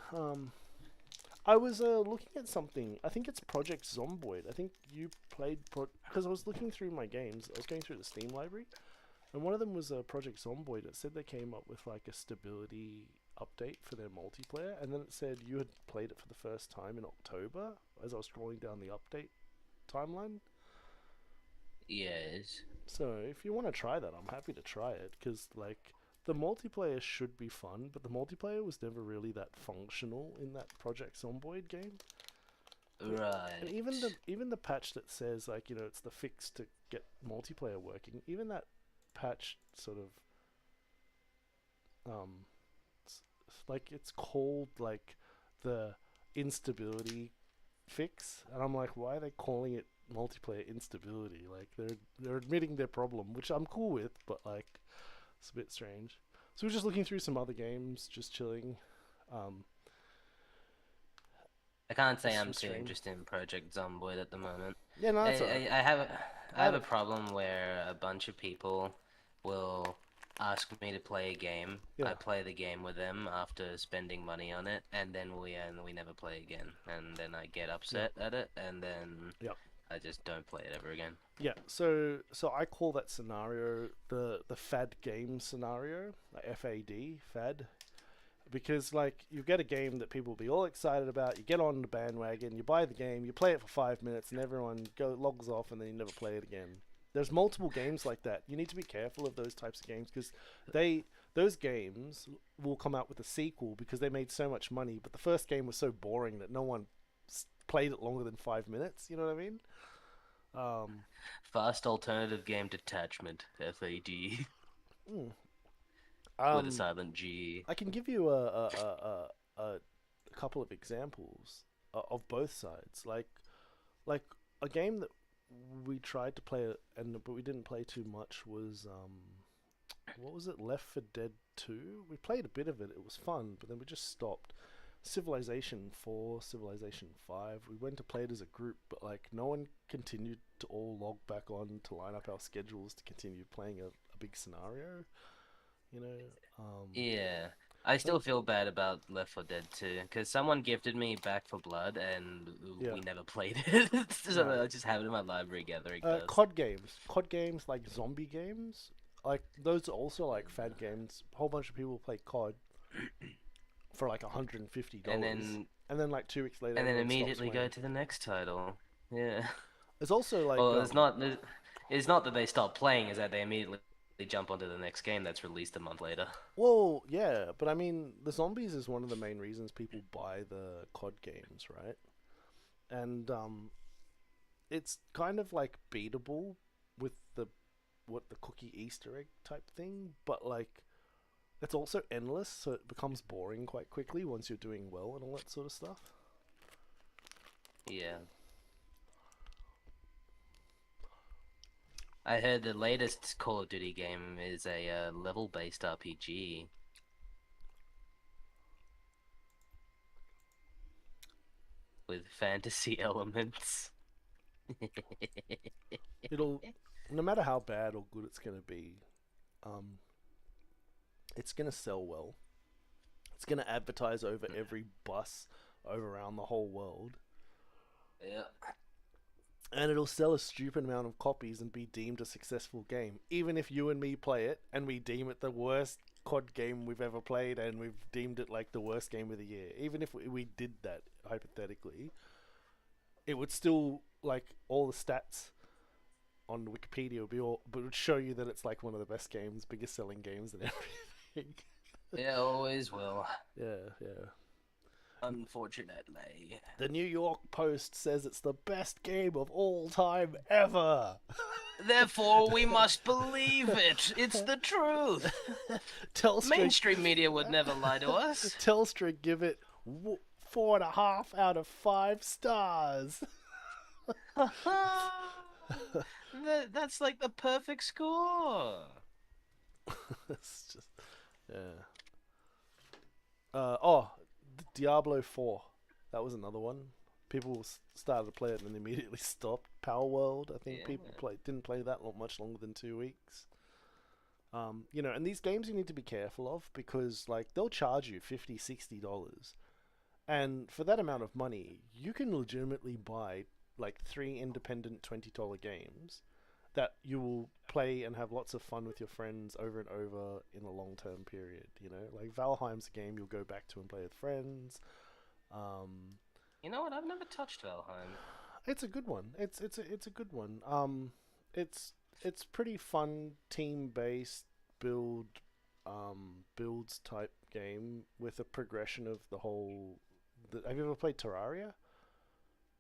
I was looking at something. I think it's Project Zomboid. I think you played because I was looking through my games. I was going through the Steam library, and one of them was Project Zomboid. It said they came up with like a stability update for their multiplayer, and then it said you had played it for the first time in October. As I was scrolling down the update timeline. Yes. So if you want to try that, I'm happy to try it because like. The multiplayer should be fun, but the multiplayer was never really that functional in that Project Zomboid game. Right. And even the patch that says like, you know, it's the fix to get multiplayer working, even that patch sort of like it's called like the instability fix, and I'm like, why are they calling it multiplayer instability? Like they're admitting their problem, which I'm cool with, but like it's a bit strange. So we're just looking through some other games, just chilling. I can't say I'm too interested in Project Zomboid at the moment. Yeah, no, that's alright. I have a problem where a bunch of people will ask me to play a game. Yeah. I play the game with them after spending money on it, and then we never play again. And then I get upset at it, and then I just don't play it ever again. Yeah, so I call that scenario the FAD game scenario, like FAD, FAD, because like you get a game that people will be all excited about, you get on the bandwagon, you buy the game, you play it for 5 minutes, and everyone logs off, and then you never play it again. There's multiple games like that. You need to be careful of those types of games because those games will come out with a sequel because they made so much money, but the first game was so boring that no one played it longer than 5 minutes. You know what I mean? Fast alternative game detachment, FAD. Mm. With a silent G. I can give you a couple of examples of both sides. Like a game that we tried to play but we didn't play too much was what was it? Left 4 Dead 2. We played a bit of it. It was fun, but then we just stopped. Civilization 4, Civilization 5. We went to play it as a group, but like no one continued to all log back on to line up our schedules to continue playing a big scenario. You know. Yeah. I still feel bad about Left 4 Dead 2 because someone gifted me Back for Blood and we never played it. So I just have it in my library gathering dust. COD games like zombie games, like those are also like fad games. A whole bunch of people play COD for like $150, and then like 2 weeks later, and then immediately go to the next title. Yeah. It's also like it's not that they stop playing; is that they immediately jump onto the next game that's released a month later. Well, yeah, but I mean, the zombies is one of the main reasons people buy the COD games, right? And it's kind of like beatable with the cookie Easter egg type thing, but like it's also endless, so it becomes boring quite quickly once you're doing well and all that sort of stuff. Yeah. I heard the latest Call of Duty game is a level-based RPG. With fantasy elements. No matter how bad or good it's gonna be, it's gonna sell well. It's gonna advertise over every bus around the whole world. Yeah. And it'll sell a stupid amount of copies and be deemed a successful game. Even if you and me play it and we deem it the worst COD game we've ever played and we've deemed it like the worst game of the year. Even if we did that, hypothetically, it would still, like, all the stats on Wikipedia would be but it would show you that it's like one of the best games, biggest selling games and everything. Yeah, always will. Yeah. Unfortunately. The New York Post says it's the best game of all time ever. Therefore, we must believe it. It's the truth. Mainstream media would never lie to us. Telstra give it 4.5 out of 5 stars. That's like the perfect score. It's just, yeah. Diablo 4. That was another one. People started to play it and then immediately stopped. Power World, I think people didn't play that much longer than 2 weeks. And these games you need to be careful of because like they'll charge you $50, $60. And for that amount of money, you can legitimately buy like 3 independent $20 games that you will play and have lots of fun with your friends over and over in a long-term period, Like Valheim's a game you'll go back to and play with friends. You know what? I've never touched Valheim. It's a good one. It's a good one. It's pretty fun, team-based builds type game with a progression of the whole. Have you ever played Terraria?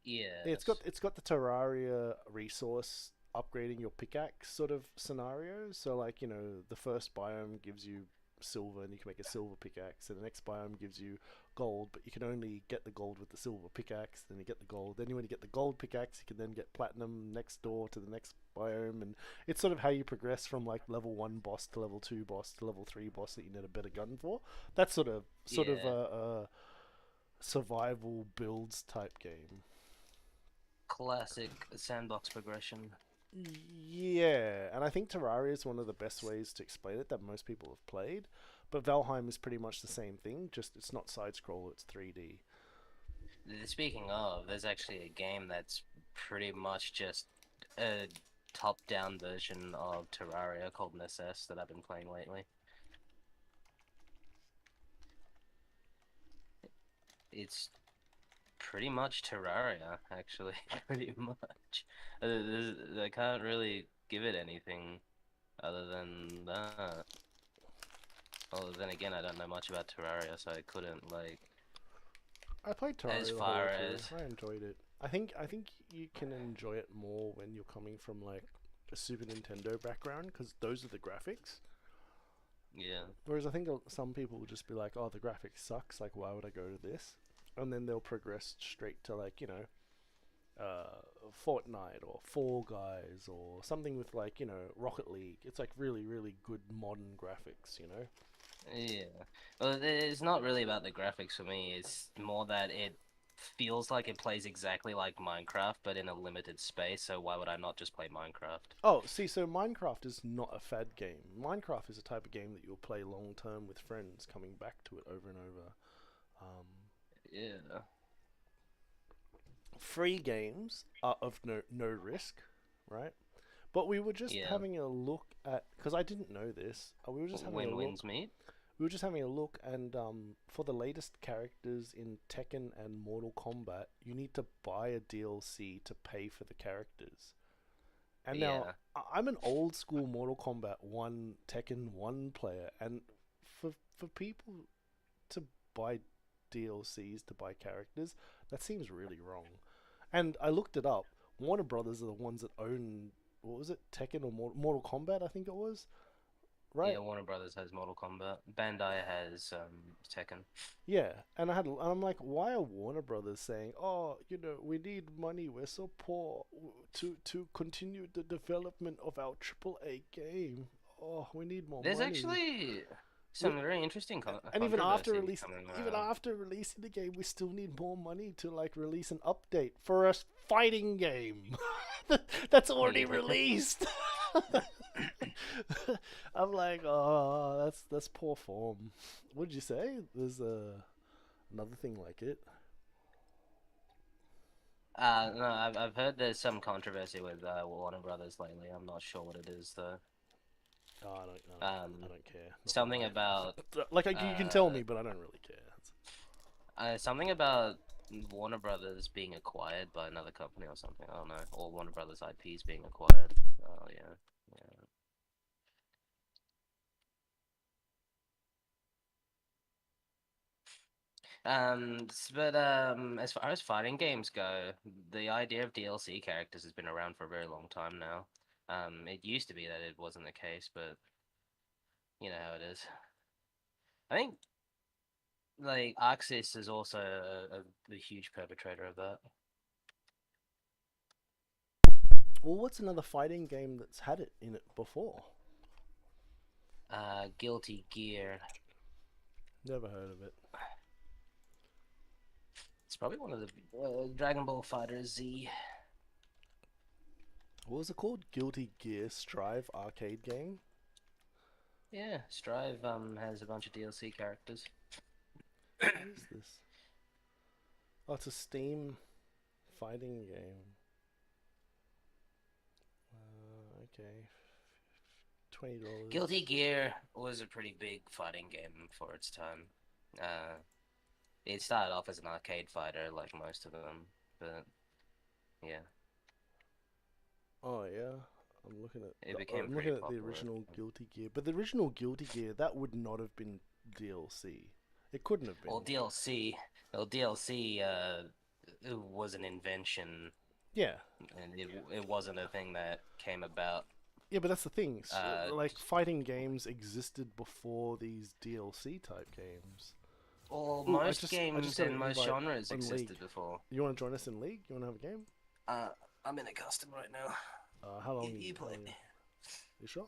Yeah. It's got the Terraria resource upgrading your pickaxe sort of scenario. So like, the first biome gives you silver and you can make a silver pickaxe, and the next biome gives you gold, but you can only get the gold with the silver pickaxe. Then you get the gold, then when you get the gold pickaxe you can then get platinum next door to the next biome, and it's sort of how you progress from like level 1 boss to level 2 boss to level 3 boss that you need a better gun for. That's sort of a survival builds type game. Classic sandbox progression. Yeah, and I think Terraria is one of the best ways to explain it that most people have played. But Valheim is pretty much the same thing, just it's not side-scroller, it's 3D. Speaking of, there's actually a game that's pretty much just a top-down version of Terraria called Nessus that I've been playing lately. It's pretty much Terraria, actually. Pretty much. I can't really give it anything other than that. Well, then again, I don't know much about Terraria, so I couldn't, like, I played as Terraria the whole far way through. as... I enjoyed it. I think you can enjoy it more when you're coming from like a Super Nintendo background because those are the graphics. Yeah. Whereas I think some people will just be like, "Oh, the graphics sucks. Like, why would I go to this?" And then they'll progress straight to like Fortnite or Fall Guys or something with like Rocket League. It's like really really good modern graphics. Yeah. Well, it's not really about the graphics for me. It's more that it feels like it plays exactly like Minecraft, but in a limited space. So why would I not just play Minecraft? Oh, see, so Minecraft is not a fad game. Minecraft is a type of game that you'll play long term with friends, coming back to it over and over. Um, Yeah. Free games are of no risk, right? But we were just Yeah. having a look at because I didn't know this. We were just having a When look. wins meet? We were just having a look, and for the latest characters in Tekken and Mortal Kombat, you need to buy a DLC to pay for the characters. And now Yeah. I'm an old school Mortal Kombat 1 Tekken 1 player, and for people to buy DLCs to buy characters, that seems really wrong. And I looked it up. Warner Brothers are the ones that own, what was it, Tekken or Mortal Kombat, I think it was, right? Yeah, Warner Brothers has Mortal Kombat. Bandai has Tekken. Yeah, and I'm like, why are Warner Brothers saying, "Oh, we need money. We're so poor to continue the development of our AAA game. Oh, we need more There's money." actually some very interesting And even after controversy coming around. releasing the game, we still need more money to like release an update for a fighting game that's already released. I'm like, oh, that's poor form. What did you say? There's another thing like it. No, I've heard there's some controversy with Warner Brothers lately. I'm not sure what it is though. Oh, I don't care. Not Something mine. about like you can tell me, but I don't really care. something about Warner Brothers being acquired by another company or something. I don't know. Or Warner Brothers IPs being acquired. Oh yeah, yeah. As far as fighting games go, the idea of DLC characters has been around for a very long time now. It used to be that it wasn't the case, but you know how it is. I think like Arxis is also a huge perpetrator of that. Well, what's another fighting game that's had it in it before? Guilty Gear. Never heard of it. It's probably one of the Dragon Ball Fighter Z. What was it called? Guilty Gear Strive arcade game? Yeah, Strive has a bunch of DLC characters. What is this? Oh, it's a Steam fighting game. Okay. $20. Guilty Gear was a pretty big fighting game for its time. It started off as an arcade fighter, like most of them, but yeah. Oh yeah, I'm looking at. It became I'm pretty looking at the popular. original Guilty Gear, but the original Guilty Gear that would not have been DLC. It couldn't have been. Well, DLC it was an invention. Yeah. And it wasn't a thing that came about. Yeah, but that's the thing. Like fighting games existed before these DLC type games. Well, most games and most genres existed before. You want to join us in League? You want to have a game? I'm in a custom right now. How long you play? You sure?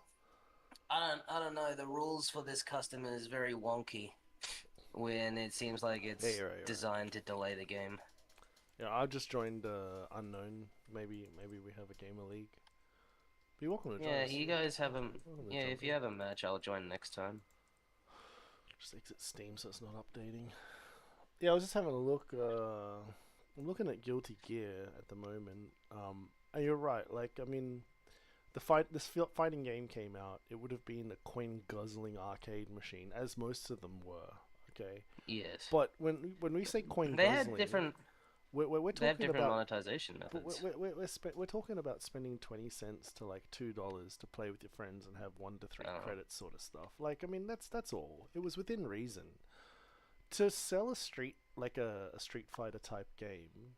I don't know. The rules for this custom is very wonky. When it seems like it's designed to delay the game. Yeah, I just joined Unknown. Maybe we have a game of League. Be welcome to join us. Yeah, you guys have a... Yeah, if you have a match, I'll join next time. Just exit Steam so it's not updating. Yeah, I was just having a look. I'm looking at Guilty Gear at the moment. And you're right. Like, I mean, this fighting game came out. It would have been a coin guzzling arcade machine, as most of them were. Okay, Yes. but when we say coin They had guzzling, different. we're They have talking different about. monetization But methods. we're talking about spending 20 cents to like $2 to play with your friends and have 1 to 3 Oh. credits sort of stuff. Like, I mean, that's all. It was within reason. To sell a Street Fighter type game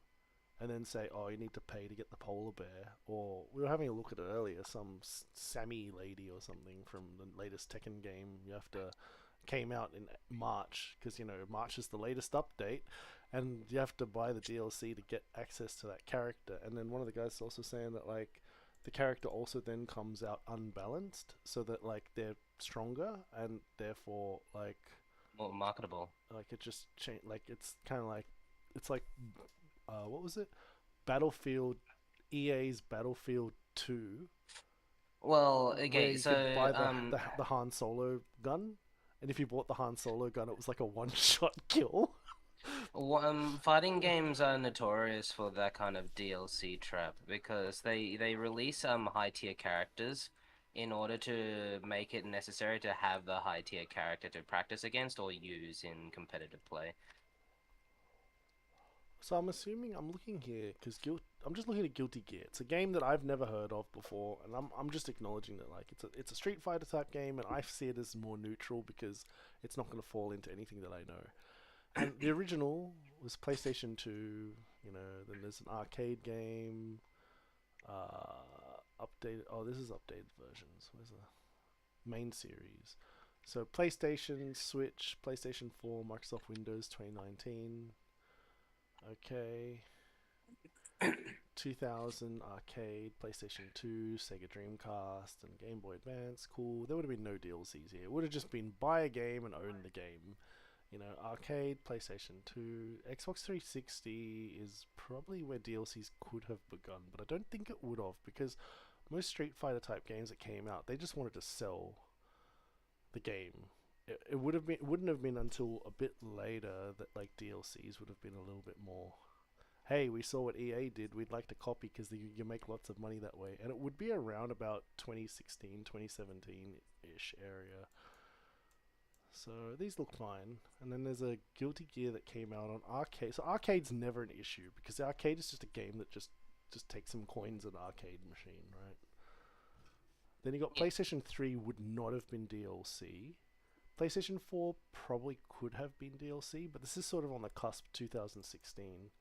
and then say, oh, you need to pay to get the polar bear, or we were having a look at it earlier, some Sammy lady or something from the latest Tekken game. You have to came out in March because March is the latest update, and you have to buy the DLC to get access to that character. And then one of the guys is also saying that like the character also then comes out unbalanced, so that like they're stronger and therefore like More marketable. it just like it's kind of like it's like what was it? Battlefield, EA's Battlefield 2, Well, where okay, you so could buy the Han Solo gun, and if you bought the Han Solo gun, it was like a one-shot kill. fighting games are notorious for that kind of DLC trap because they release high tier characters in order to make it necessary to have the high tier character to practice against or use in competitive play. So I'm assuming I'm looking here because I'm just looking at Guilty Gear. It's a game that I've never heard of before, and I'm just acknowledging that like it's a Street Fighter type game, and I see it as more neutral because it's not going to fall into anything that I know. And the original was PlayStation 2. Then there's an arcade game. Updated. Oh, this is updated versions. Where's the main series? So PlayStation, Switch, PlayStation 4, Microsoft Windows 2019. Okay. 2000 arcade, PlayStation 2, Sega Dreamcast, and Game Boy Advance. Cool. There would have been no DLCs here. It would have just been buy a game and own the game. Arcade, PlayStation 2, Xbox 360 is probably where DLCs could have begun, but I don't think it would have because most Street Fighter type games that came out, they just wanted to sell the game. It wouldn't have been until a bit later that like DLCs would have been a little bit more. Hey, we saw what EA did. We'd like to copy because you make lots of money that way, and it would be around about 2016, 2017-ish area. So these look fine. And then there's a Guilty Gear that came out on arcade. So arcade's never an issue because the arcade is just a game that just takes some coins in an arcade machine, right? Then you got PlayStation 3 would not have been DLC. PlayStation 4 probably could have been DLC, but this is sort of on the cusp 2016.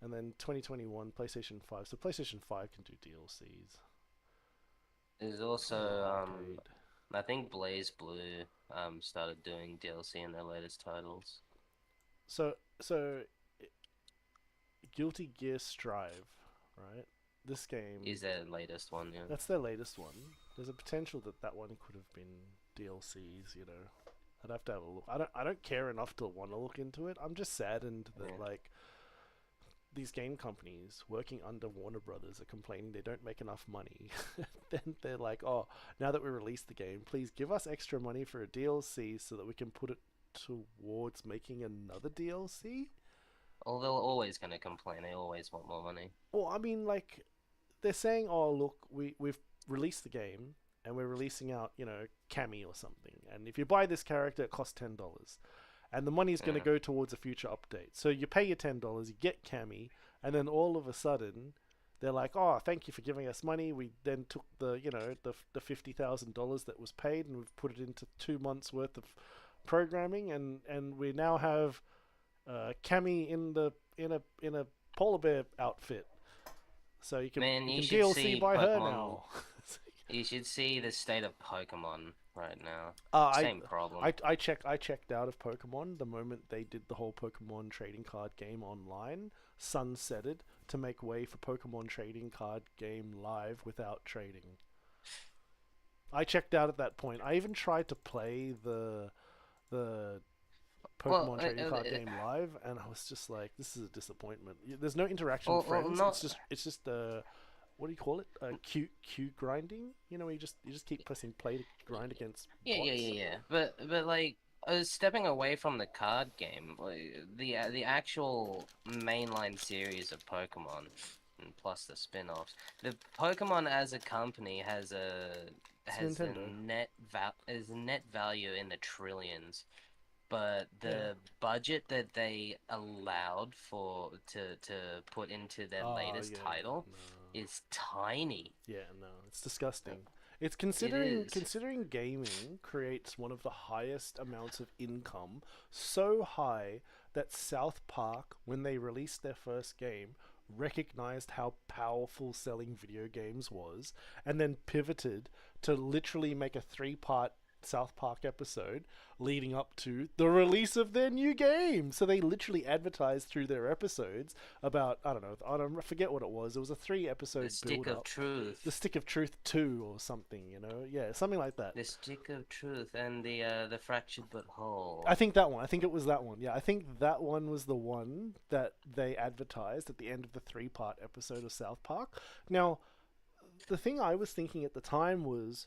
And then 2021, PlayStation 5. So PlayStation 5 can do DLCs. There's also Arcade. I think Blaze Blue started doing DLC in their latest titles. So Guilty Gear Strive, right? This game Is their latest one, yeah. That's their latest one. There's a potential that one could have been DLCs. I'd have to have a look. I don't care enough to want to look into it. I'm just saddened that like these game companies working under Warner Brothers are complaining they don't make enough money. Then they're like, oh, now that we released the game, please give us extra money for a DLC so that we can put it towards making another DLC. Well, they're always going to complain. They always want more money. Well, I mean, like, they're saying, oh, look, we've released the game, and we're releasing out, Cammy or something. And if you buy this character, it costs $10. And the money's going to go towards a future update. So you pay your $10, you get Cammy, and then all of a sudden, they're like, oh, thank you for giving us money. We then took the $50,000 that was paid, and we've put it into 2 months worth of programming, and we now have Cammy in a polar bear outfit. So you can, Man, you you can should DLC see by her Pokemon. now. You should see the state of Pokemon right now. Same problem. I checked out of Pokemon the moment they did the whole Pokemon trading card game online, sunsetted to make way for Pokemon trading card game live without trading. I checked out at that point. I even tried to play the Pokemon trading card game live, and I was just like, this is a disappointment. There's no interaction with friends. It's just what do you call it? Q grinding. Where you just keep pressing play to grind against. Yeah. But like, stepping away from the card game, like, the actual mainline series of Pokemon, and plus the spin-offs. The Pokemon as a company has a net value in the trillions. but the budget that they allowed to put into their Oh latest yeah, title no. is tiny. Yeah, no, it's disgusting. It's It is. considering gaming creates one of the highest amounts of income, so high that South Park, when they released their first game, recognized how powerful selling video games was, and then pivoted to literally make a three-part South Park episode leading up to the release of their new game. So they literally advertised through their episodes about, I forget what it was. It was a 3-episode The Stick build of up. Truth. The Stick of Truth 2 or something, Yeah, something like that. The Stick of Truth and the Fractured But Whole. I think that one. I think it was that one. Yeah, I think that one was the one that they advertised at the end of the 3-part episode of South Park. Now, the thing I was thinking at the time was,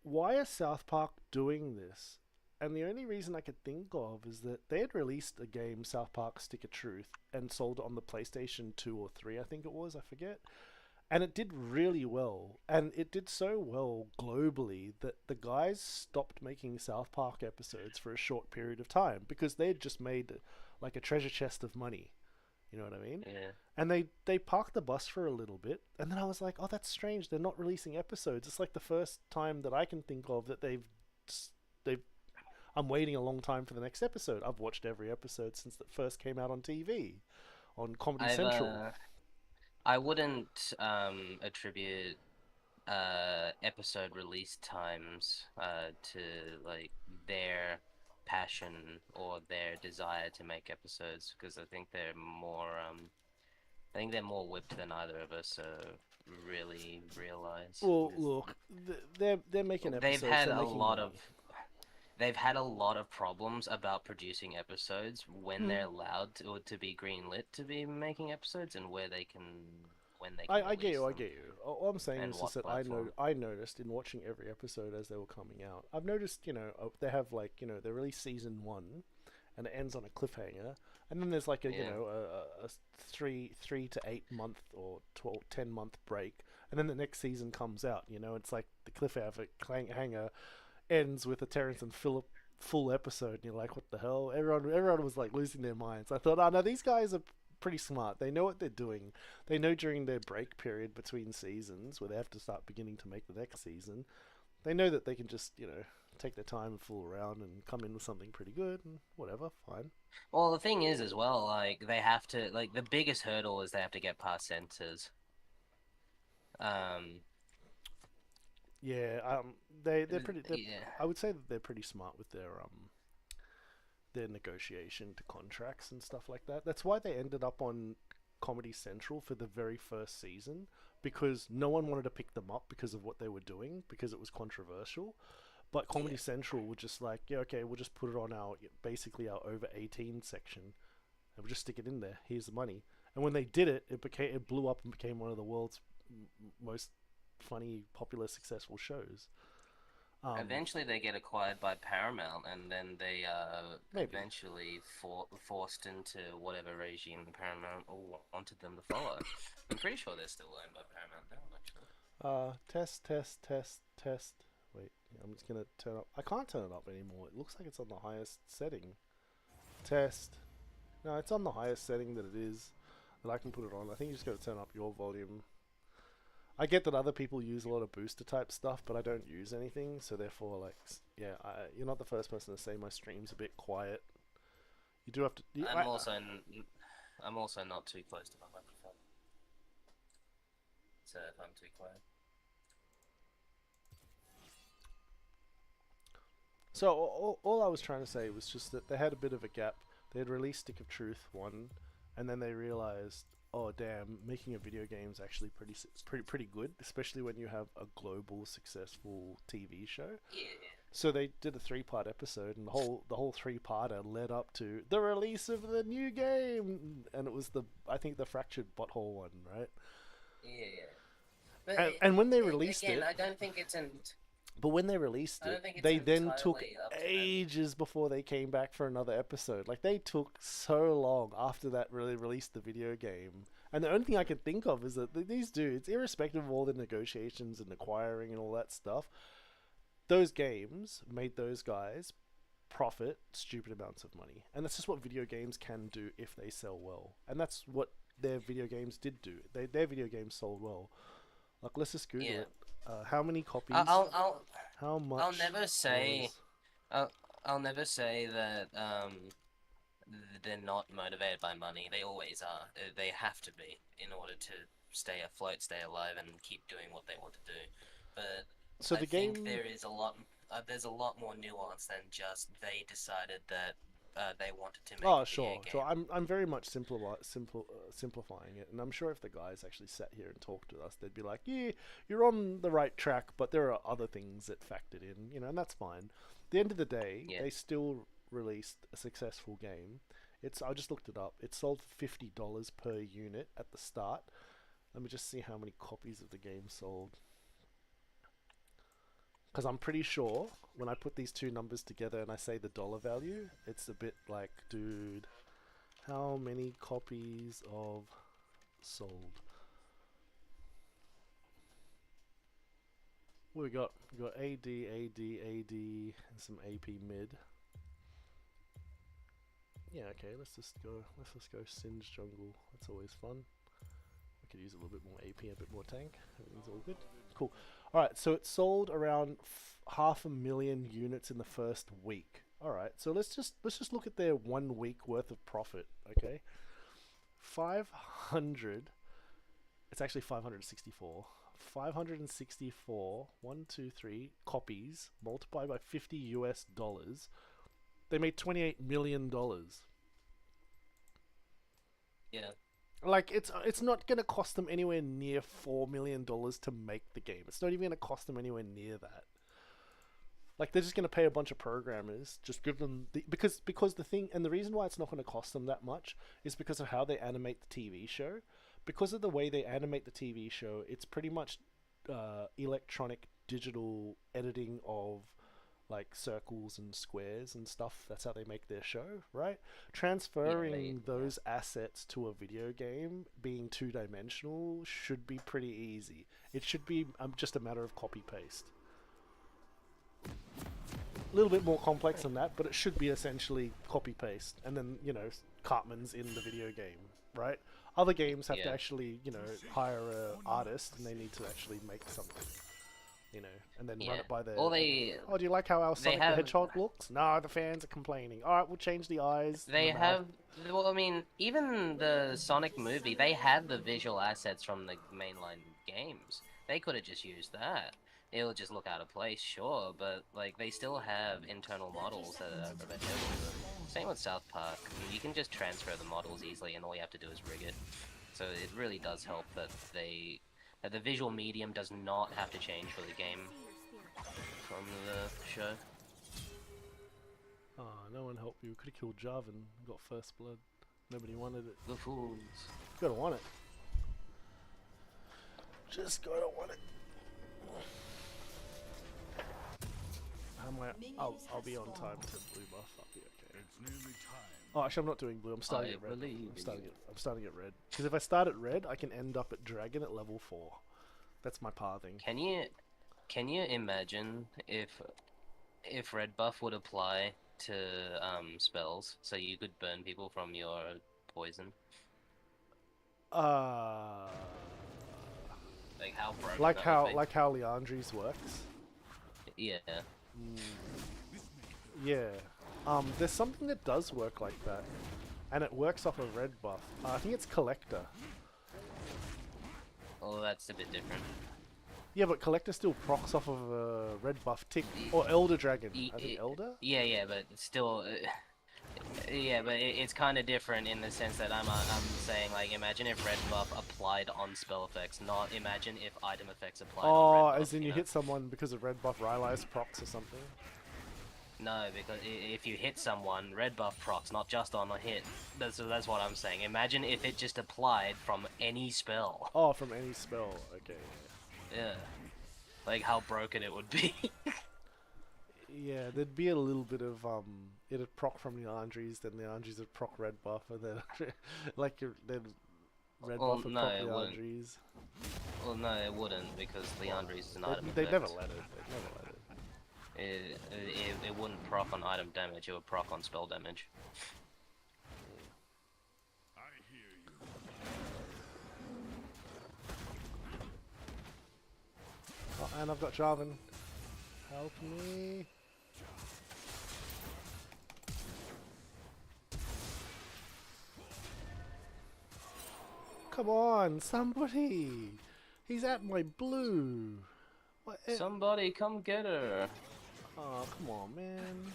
why is South Park doing this? And the only reason I could think of is that they had released a game, South Park Stick of Truth, and sold it on the PlayStation 2 or 3, I think it was, I forget. And it did really well. And it did so well globally that the guys stopped making South Park episodes for a short period of time because they had just made like a treasure chest of money. You know what I mean? Yeah. And they parked the bus for a little bit, and then I was like, oh, that's strange. They're not releasing episodes. It's like the first time that I can think of that they've. I'm waiting a long time for the next episode. I've watched every episode since it first came out on TV, on Comedy Central. I wouldn't attribute episode release times to like their passion or their desire to make episodes, because I think they're more whipped than either of us really realize. Well, look, they're making episodes. They've had a lot of problems about producing episodes when they're allowed to be greenlit to be making episodes, and when they can. I get you. All I'm saying is just that platform. I noticed in watching every episode as they were coming out. I've noticed, they have they release season 1, and it ends on a cliffhanger, and then there's like a a 3 to 8 month or 10 month break, and then the next season comes out. It's like the cliffhanger ends with a Terrence and Phillip full episode, and you're like, what the hell? Everyone was like losing their minds. I thought, oh no, these guys are pretty smart. They know what they're doing. They know during their break period between seasons, where they have to start beginning to make the next season, they know that they can just, take their time and fool around and come in with something pretty good and whatever, fine. Well, the thing is as well, like, they have to, like, the biggest hurdle is they have to get past censors. Yeah, they're pretty. Yeah. I would say that they're pretty smart with their negotiation to contracts and stuff like that. That's why they ended up on Comedy Central for the very first season, because no one wanted to pick them up because of what they were doing, because it was controversial. But Comedy Central were just like, yeah, okay, we'll just put it on our over 18 section, and we'll just stick it in there. Here's the money. And when they did it, it blew up and became one of the world's most funny, popular, successful shows. Eventually they get acquired by Paramount, and then they eventually forced into whatever regime Paramount wanted them to follow. I'm pretty sure they're still owned by Paramount now, actually. Test. Wait, I'm just gonna turn up. I can't turn it up anymore. It looks like it's on the highest setting. Test. No, it's on the highest setting that it is, that I can put it on. I think you just gotta turn up your volume. I get that other people use a lot of booster type stuff, but I don't use anything, so therefore, like, yeah, you're not the first person to say my stream's a bit quiet. You do have to. I'm also not too close to my microphone, so if I'm too quiet. So all I was trying to say was just that they had a bit of a gap. They had released Stick of Truth 1, and then they realized, oh damn, making a video game is actually pretty good, especially when you have a global successful TV show. Yeah. So they did a 3-part episode, and the whole 3-parter led up to the release of the new game, and it was I think the Fractured Butthole one, right? Yeah. But and when they released again, it, I don't think it's an. But when they released it, they then took ages before they came back for another episode. Like, they took so long after that really released the video game. And the only thing I can think of is that these dudes, irrespective of all the negotiations and acquiring and all that stuff, those games made those guys profit stupid amounts of money, and that's just what video games can do if they sell well, and that's what their video games did do. Their video games sold well. Like, let's just Google Yeah. it. How many copies? How much? I'll never say. was- I'll never say that they're not motivated by money. They always are. They have to be in order to stay afloat, stay alive, and keep doing what they want to do. But So I the think game. there is a lot. There's a lot more nuance than just they decided that they wanted to make Oh, a video sure, game. sure. I'm very much simplifying it, and I'm sure if the guys actually sat here and talked to us, they'd be like, "Yeah, you're on the right track, but there are other things that factored in, you know, and that's fine." At the end of the day, Yeah. they still released a successful game. I just looked it up. It sold for $50 per unit at the start. Let me just see how many copies of the game sold. Because I'm pretty sure when I put these two numbers together and I say the dollar value, it's a bit like, dude, how many copies of sold? What we got? We got AD, and some AP mid. Yeah, okay, let's just go Singe jungle. That's always fun. We could use a little bit more AP, a bit more tank. Everything's all good. Cool. Alright, so it sold around 500,000 units in the first week. Alright, so let's just look at their 1 week worth of profit, okay? 500, it's actually 564. 564, 1, 2, 3 copies multiplied by $50. They made $28 million. Yeah. Like, it's not going to cost them anywhere near $4 million to make the game. It's not even going to cost them anywhere near that. Like, they're just going to pay a bunch of programmers, just give them because the thing, and the reason why it's not going to cost them that much is because of how they animate the TV show. Because of the way they animate the TV show, it's pretty much electronic digital editing of like circles and squares and stuff. That's how they make their show, right? Transferring those assets to a video game, being two-dimensional, should be pretty easy. It should be just a matter of copy-paste. A little bit more complex than that, but it should be essentially copy-paste. And then, you know, Cartman's in the video game, right? Other games have to actually, you know, hire an artist, and they need to actually make something. You know, and then run it by their... Or they... Oh, do you like how our Sonic the Hedgehog looks? No, the fans are complaining. Alright, we'll change the eyes. They have... Well, I mean, even the Sonic movie, they have the visual assets from the mainline games. They could have just used that. It'll just look out of place, sure, but, like, they still have internal models that are available. Same with South Park. You can just transfer the models easily, and all you have to do is rig it. So it really does help that they... that the visual medium does not have to change for the game from the show. Oh, no one helped you. Could have killed Jarvan. Got first blood. Nobody wanted it. The fools. Gotta want it. Just gotta want it. How am I? I'll be on time to blue buff. I'll be okay. It's nearly time. Oh, actually, I'm not doing blue. I'm starting at red. I'm starting at red. Because if I start at red, I can end up at dragon at level 4. That's my pathing. Can you imagine if red buff would apply to spells, so you could burn people from your poison? Like how broken like that how would be. like how Leandri's works. Yeah. Yeah. There's something that does work like that, and it works off a red buff. I think it's Collector. Oh, that's a bit different. Yeah, but Collector still procs off of a red buff tick, or Elder Dragon. I think Elder? Yeah, but still, yeah, but it's kind of different in the sense that I'm saying, like, imagine if red buff applied on spell effects, not imagine if item effects applied on red buff. As in you know? hit someone because of red buff Rylai's procs or something? No, because if you hit someone, red buff procs, not just on a hit. That's what I'm saying. Imagine if it just applied from any spell. Oh, from any spell. Okay. Yeah. Like how broken it would be. Yeah, there'd be a little bit of it'd proc from Leandri's, then Leandri's would proc red buff, and then then red buff would proc Leandri's. Well, no, it wouldn't because Leandri's is an item They effect. never let it. They never let it. it wouldn't proc on item damage, it would proc on spell damage. I hear you. Oh, and I've got Jarvan. Help me. Come on, somebody! He's at my blue. What? Somebody come get her. Oh, come on, man.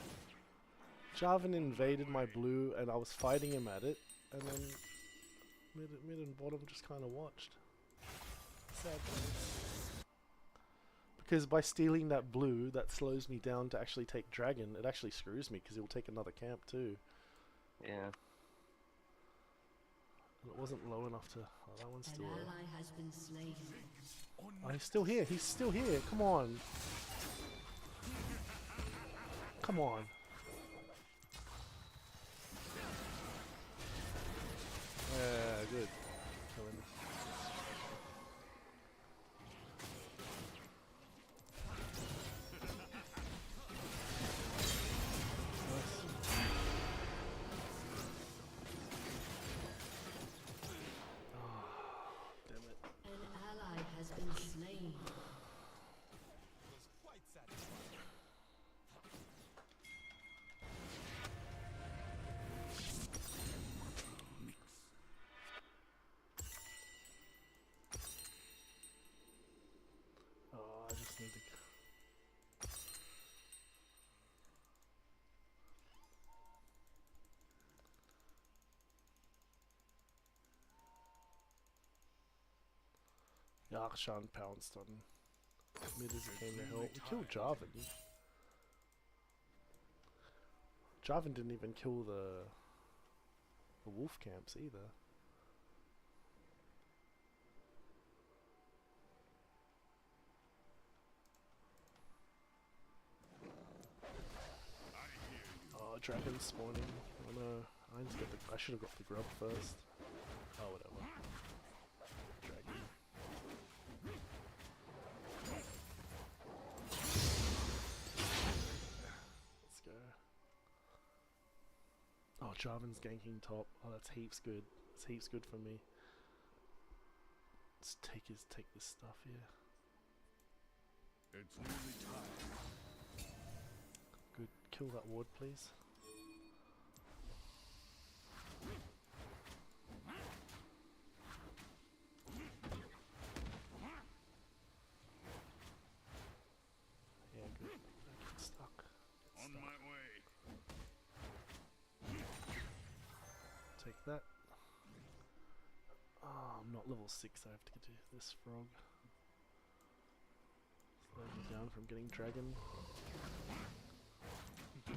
Jarvan invaded my blue, and I was fighting him at it, and then mid and bottom just kind of watched. Sad face. Because by stealing that blue, that slows me down to actually take dragon. It actually screws me because it will take another camp too. Yeah. And it wasn't low enough to. Oh, that one's An still. ally has been slain. Oh, he's still here. He's still here. Come on. Come on. Yeah, good. Killing. Damn it. An ally has been slain. Oh, I just need to. Yakshan pounced on mid as it came to help. We killed Jarvan. Jarvan didn't even kill the wolf camps either. Oh, dragon spawning. Oh no, I should have got the grub first. Oh, whatever. Dragon. Let's go. Oh, Jarvan's ganking top. Oh, that's heaps good. That's heaps good for me. Let's take this stuff here. It's nearly time. Good. Kill that ward, please. Yeah, good. Don't get stuck. Get On stuck. my way. Take that. Oh, I'm not level 6. I have to get to this frog. Slow me down from getting dragon. An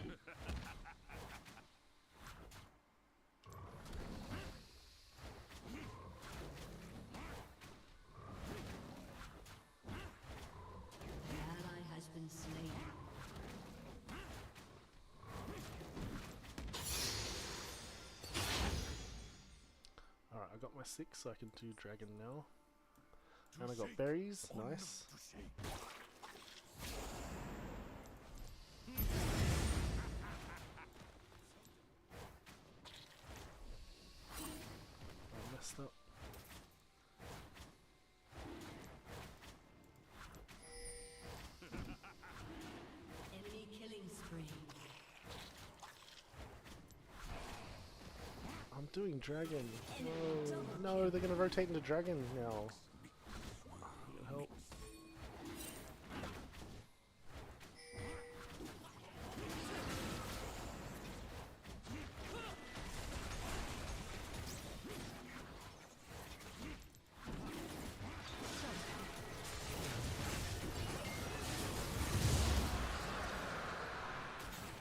ally has been slain. Alright, I got my 6, so I can do dragon now. And I got berries. Nice. I messed up. Enemy killing spree. I'm doing dragon. No, no, they're gonna rotate into dragon now. Get help.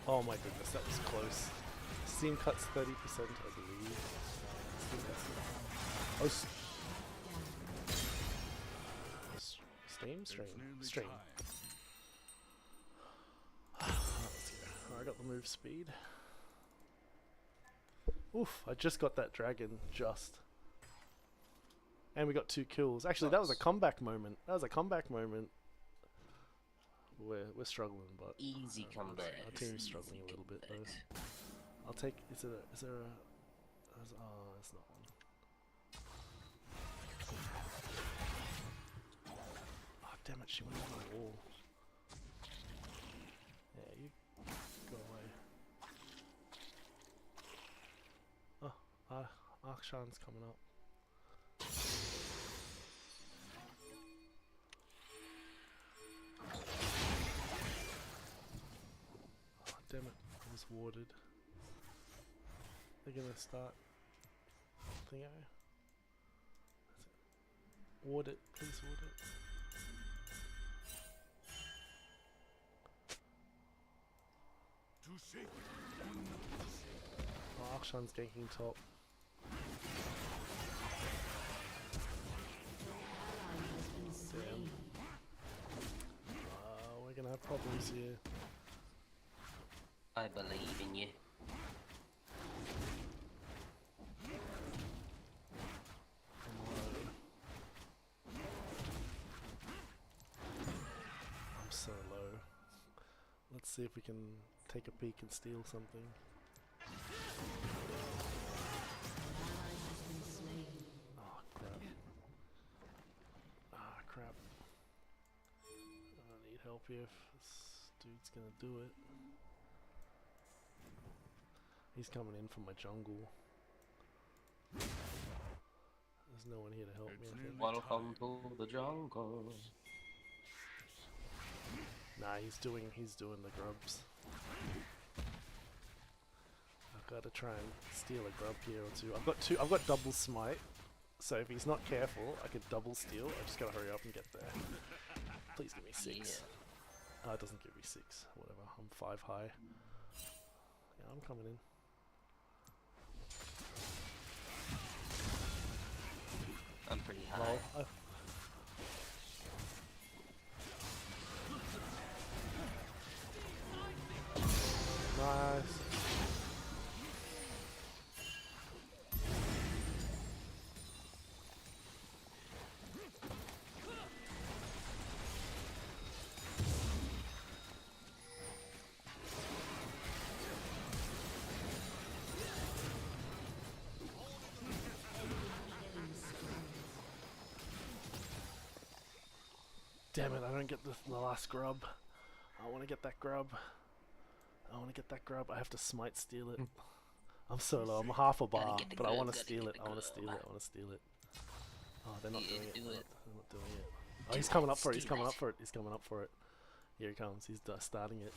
Oh my goodness, that was close. Steam cuts 30%, I believe. Steam cuts. Oh, Steam? Stream? Stream. Let's go. I got the move speed. Oof, I just got that dragon, just. And we got 2 kills. Actually, that was a comeback moment. That was a comeback moment. We're struggling, but Easy comeback. our team's struggling a little bit though. I'll take. Is there a? Oh, it's not one. Oh damn it! She went over the wall. Yeah, you go away. Oh, Akshan's coming up. Oh, damn it, I was warded. They're gonna start thingo. Ward it, please ward it. To shake or not to shake. Oh, Akshan's ganking top. Damn. We're gonna have problems here. I believe in you. I'm so low. Let's see if we can take a peek and steal something. Oh crap. Ah crap. I need help here if this dude's gonna do it. He's coming in from my jungle. There's no one here to help me, I think. Welcome to the jungle. Nah, he's doing the grubs. I've got to try and steal a grub here or two. I've got double smite, so if he's not careful, I could double steal. I just gotta hurry up and get there. Please give me 6. It doesn't give me 6. Whatever. I'm 5 high. Yeah, I'm coming in. I'm pretty high. Lol. Nice. Damn it, I don't get the last grub. I want to get that grub. I have to smite steal it. I'm so low. I'm half a bar, but I want to steal it. I want to steal it. Oh, they're not doing it. They're not doing it. Oh, he's coming up for it. He's coming up for it. Here he comes. He's starting it.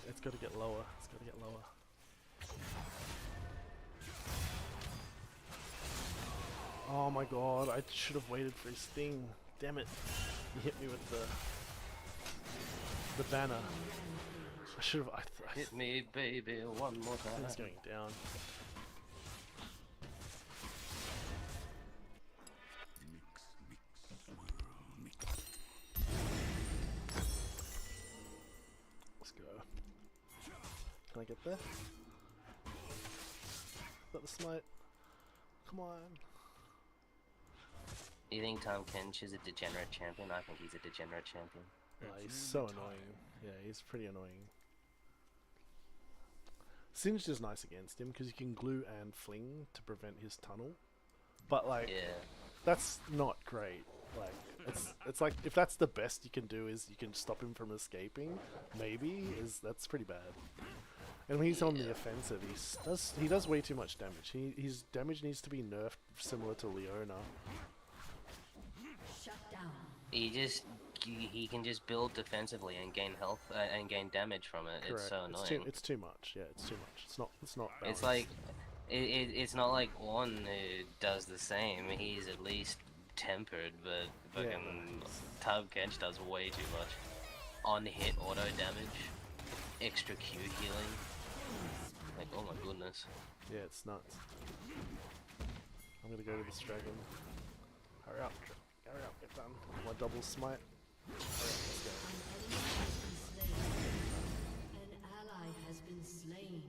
It's got to get lower. Oh my god, I should have waited for his thing. Damn it. He hit me with the banner. I should have. Hit me, baby, one more time. It's going down. Let's go. Can I get there? Got the smite. Come on. You think Tom Kench is a degenerate champion? I think he's a degenerate champion. He's so annoying. Yeah, he's pretty annoying. Singed is nice against him because you can glue and fling to prevent his tunnel. But like, that's not great. Like, it's like if that's the best you can do is you can stop him from escaping. Maybe that's pretty bad. And when he's on the offensive, he does way too much damage. His damage needs to be nerfed similar to Leona. He can just build defensively and gain health and gain damage from it. Correct. It's so annoying. It's too much. Yeah, it's too much. It's not. Balanced. It's like it's not like one who does the same. He's at least tempered, but fucking Tom Kench does way too much. On hit auto damage, extra Q healing. Like, oh my goodness. Yeah, it's nuts. I'm gonna go to this dragon. Hurry up, get done. My double smite. Hurry up, let's go. An ally has been slain.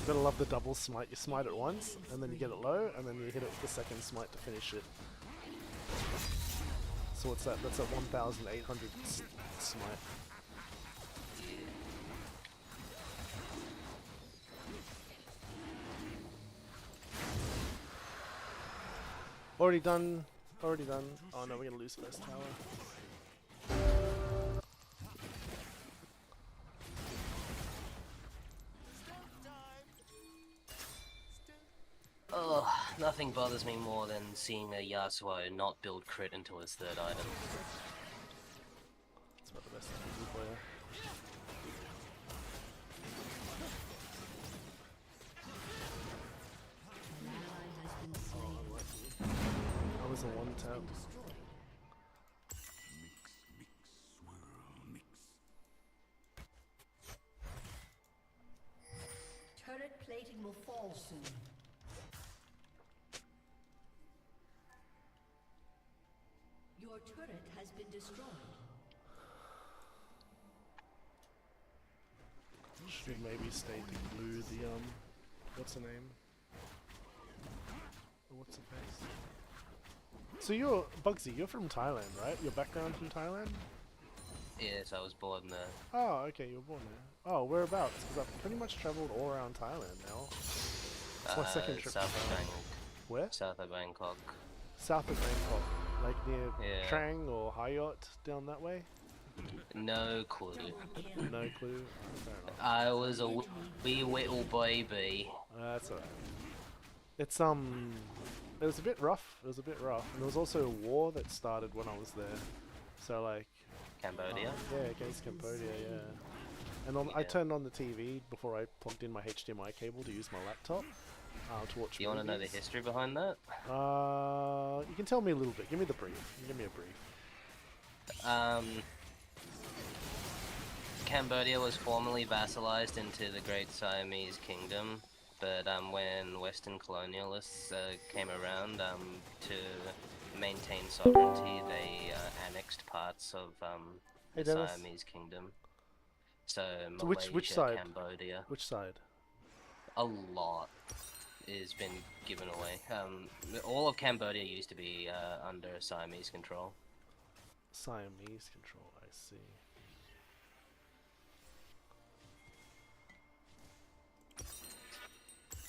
Gotta love the double smite. You smite it once, and then you get it low, and then you hit it with the second smite to finish it. So what's that? That's a 1,800 smite. Already done. Already done. Oh no, we're gonna lose first tower. Oh, nothing bothers me more than seeing a Yasuo not build crit until his third item. That's about the best I can do for you. An ally has been slain. I was a one tap. Turret plating will fall soon. Your turret has been destroyed. Should maybe stay to glue the what's the name? What's the face? So you're Bugsy, you're from Thailand, right? Your background from Thailand? Yes, I was born there. Oh, okay, you were born there. Oh, whereabouts? Because I've pretty much travelled all around Thailand now. It's my second trip. South of Bangkok. Where? South of Bangkok. South of Bangkok. Like near Yeah. Trang or Hayot down that way? No clue. No clue. Fair enough. I was a wee little baby. That's alright. It's it was a bit rough. It was a bit rough. And there was also a war that started when I was there. So like Cambodia. yeah, against Cambodia, yeah. And I Yeah. turned on the TV before I plugged in my HDMI cable to use my laptop to watch. Do you want to know the movies. history behind that? You can tell me a little bit. Give me the brief. Give me a brief. Cambodia was formerly vassalized into the Great Siamese Kingdom, but when Western colonialists came around to maintain sovereignty, they annexed parts of Hey, the Dennis. Siamese Kingdom. So So Malaysia, which side? Cambodia, Which side? a lot has been given away. All of Cambodia used to be under Siamese control. Siamese control. I see.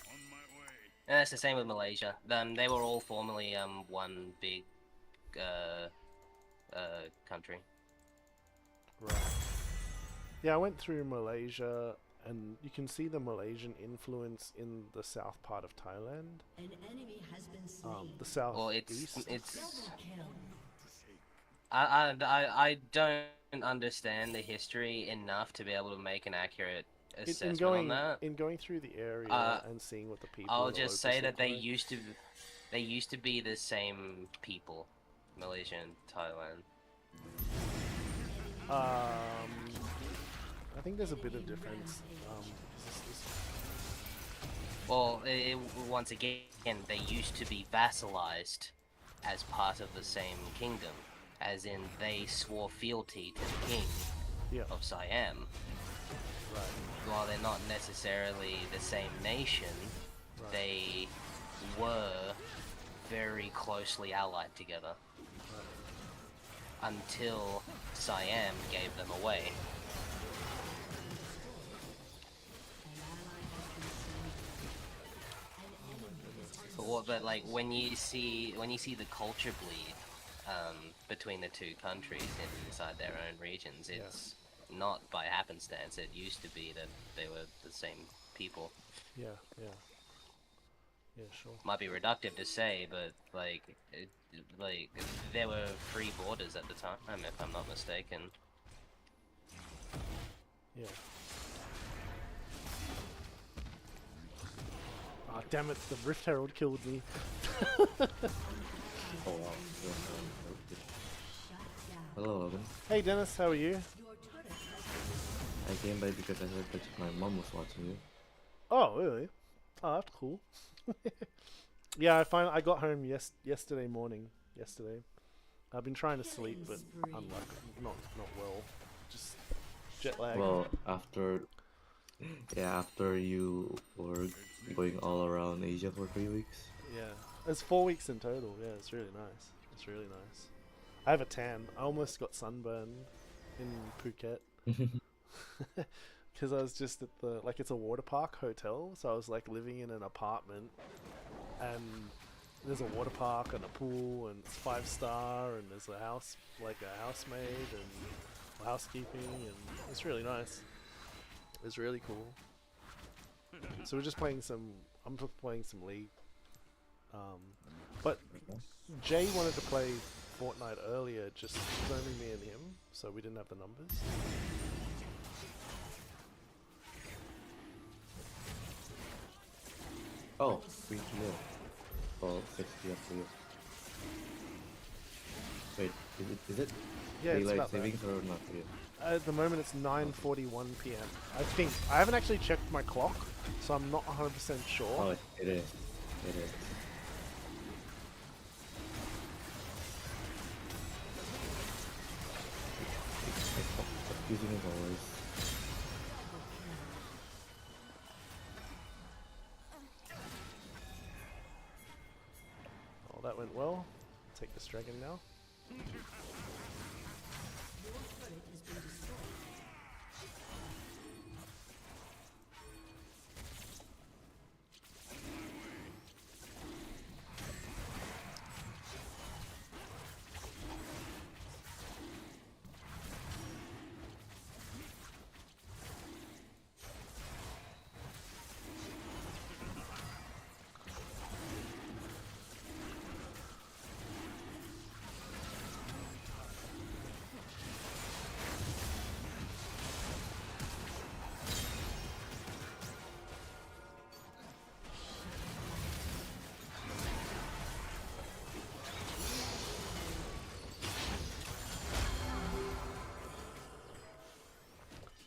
On my way. And that's the same with Malaysia. They were all formerly one big country. Right. Yeah, I went through Malaysia, and you can see the Malaysian influence in the south part of Thailand. An enemy has been slain. The south Well, east. it's Double kill. I don't understand the history enough to be able to make an accurate assessment on that. in going through the area and seeing what the people. I'll and the just say locals that look like. they used to be the same people, Malaysia and Thailand. I think there's a bit of difference. Well, once again, they used to be vassalized as part of the same kingdom, as in they swore fealty to the king Yeah. of Siam. Right. While they're not necessarily the same nation, Right. they were very closely allied together. Until Siam gave them away. But like when you see the culture bleed between the two countries inside their own regions, it's not by happenstance. It used to be that they were the same people. Yeah. Yeah, sure. Might be reductive to say, but like there were free borders at the time, if I'm not mistaken. Yeah. Ah, damn it! The Rift Herald killed me. Oh wow. Hello, Logan. Hey, Dennis, how are you? Your turret has been I came by because I heard that my mom was watching you. Oh, really? Oh, that's cool. Yeah, I got home yesterday morning. Yesterday, I've been trying to sleep, but I'm like not well. Just jet lag. Well, after Yeah, after you were going all around Asia for 3 weeks. Yeah, it's 4 weeks in total. Yeah, it's really nice. It's really nice. I have a tan. I almost got sunburned in Phuket because I was just at the like it's a water park hotel, so I was like living in an apartment, and there's a water park and a pool, and it's 5-star, and there's a house like a housemaid and housekeeping, and it's really nice. It's really cool. So we're just playing some. I'm just playing some League. But Jay wanted to play Fortnite earlier, just it was only me and him, so we didn't have the numbers. Oh, 3 p.m. Well, 6 p.m. for you. Wait, is it Yeah, it's daylight about that. savings or not for you? At the moment it's 9:41 p.m. I think. I haven't actually checked my clock, so I'm not 100% sure. Oh, it is. It is. Confusing as always. Oh, that went well. Take this dragon now.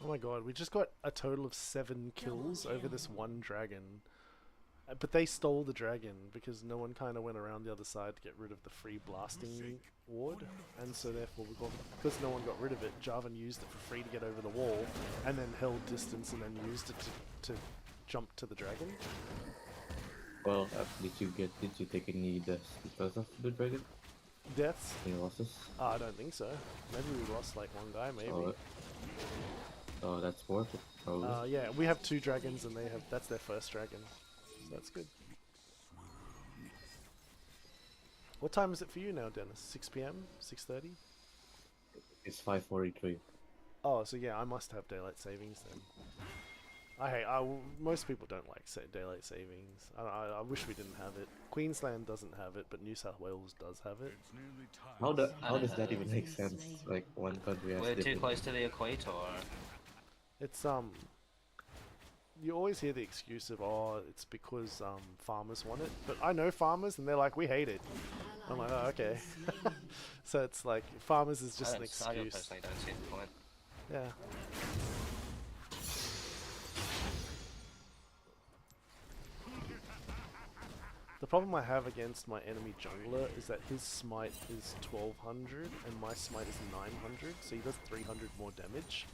Oh my god, we just got a total of 7 kills over this one dragon. But they stole the dragon because no one kind of went around the other side to get rid of the free blasting ward. And so therefore, because no one got rid of it, Jarvan used it for free to get over the wall and then held distance and then used it to jump to the dragon. Well, did you take any deaths because of the dragon? Deaths? Any losses? I don't think so. Maybe we lost like one guy, maybe. Oh, that's worth it, probably. Yeah, we have 2 dragons and that's their first dragon. So that's good. What time is it for you now, Dennis? 6 p.m? 6:30? It's 5:43. Oh, so yeah, I must have daylight savings then. Most people don't like daylight savings. I wish we didn't have it. Queensland doesn't have it, but New South Wales does have it. How does that even make sense? Like one country has We're too different. close to the equator. It's you always hear the excuse of, oh, it's because farmers want it, but I know farmers and they're like, we hate it. I'm like, oh, okay. So it's like farmers is just an I excuse. personally don't see the point. Yeah. The problem I have against my enemy jungler is that his smite is 1200 and my smite is 900, so he does 300 more damage.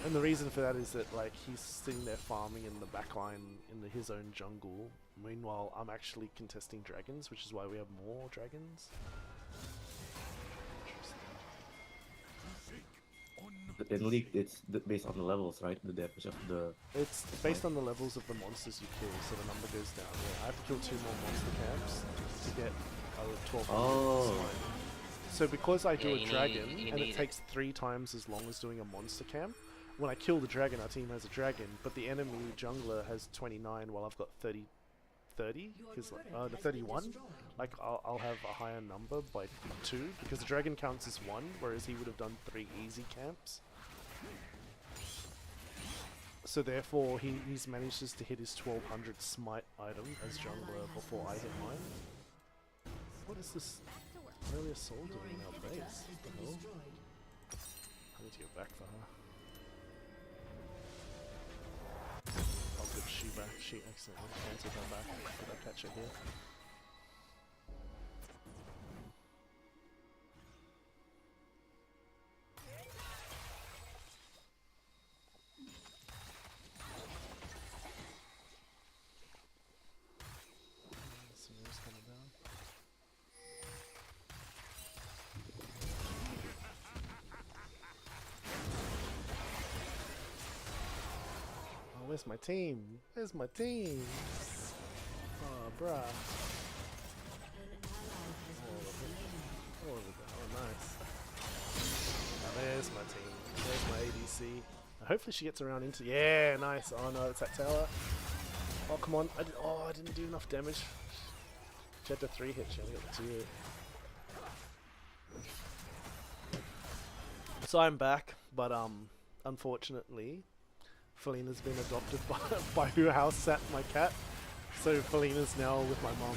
And the reason for that is that like he's sitting there farming in the backline in his own jungle. Meanwhile, I'm actually contesting dragons, which is why we have more dragons. In League, it's based on the levels, right? The damage of the... It's based on the levels of the monsters you kill, so the number goes down. Yeah, I have to kill 2 more monster camps to get a 1200 smite. So because I do a dragon, and it takes 3 times as long as doing a monster camp, when I kill the dragon, our team has a dragon, but the enemy jungler has 29 while I've got 30, because the 31, like I'll have a higher number by 2, because the dragon counts as 1, whereas he would have done 3 easy camps. So therefore, he's managed to hit his 1200 smite item as jungler before I hit mine. What is this earlier soul doing in our base? What the hell? I need to go back for her. Oh good, she back. She accidentally cancelled her back. Did I catch her here? Where's my team? Where's my team? Oh, bruh. An ally has been slain. Oh, nice. Oh, there's my team. There's my ADC. Hopefully she gets around into... Yeah, nice. Oh no, it's that tower. Oh, come on. I didn't do enough damage. She had the 3 hit. She only got the 2 hit. So I'm back, but unfortunately, Felina's been adopted by who house sat my cat. So Felina's now with my mum.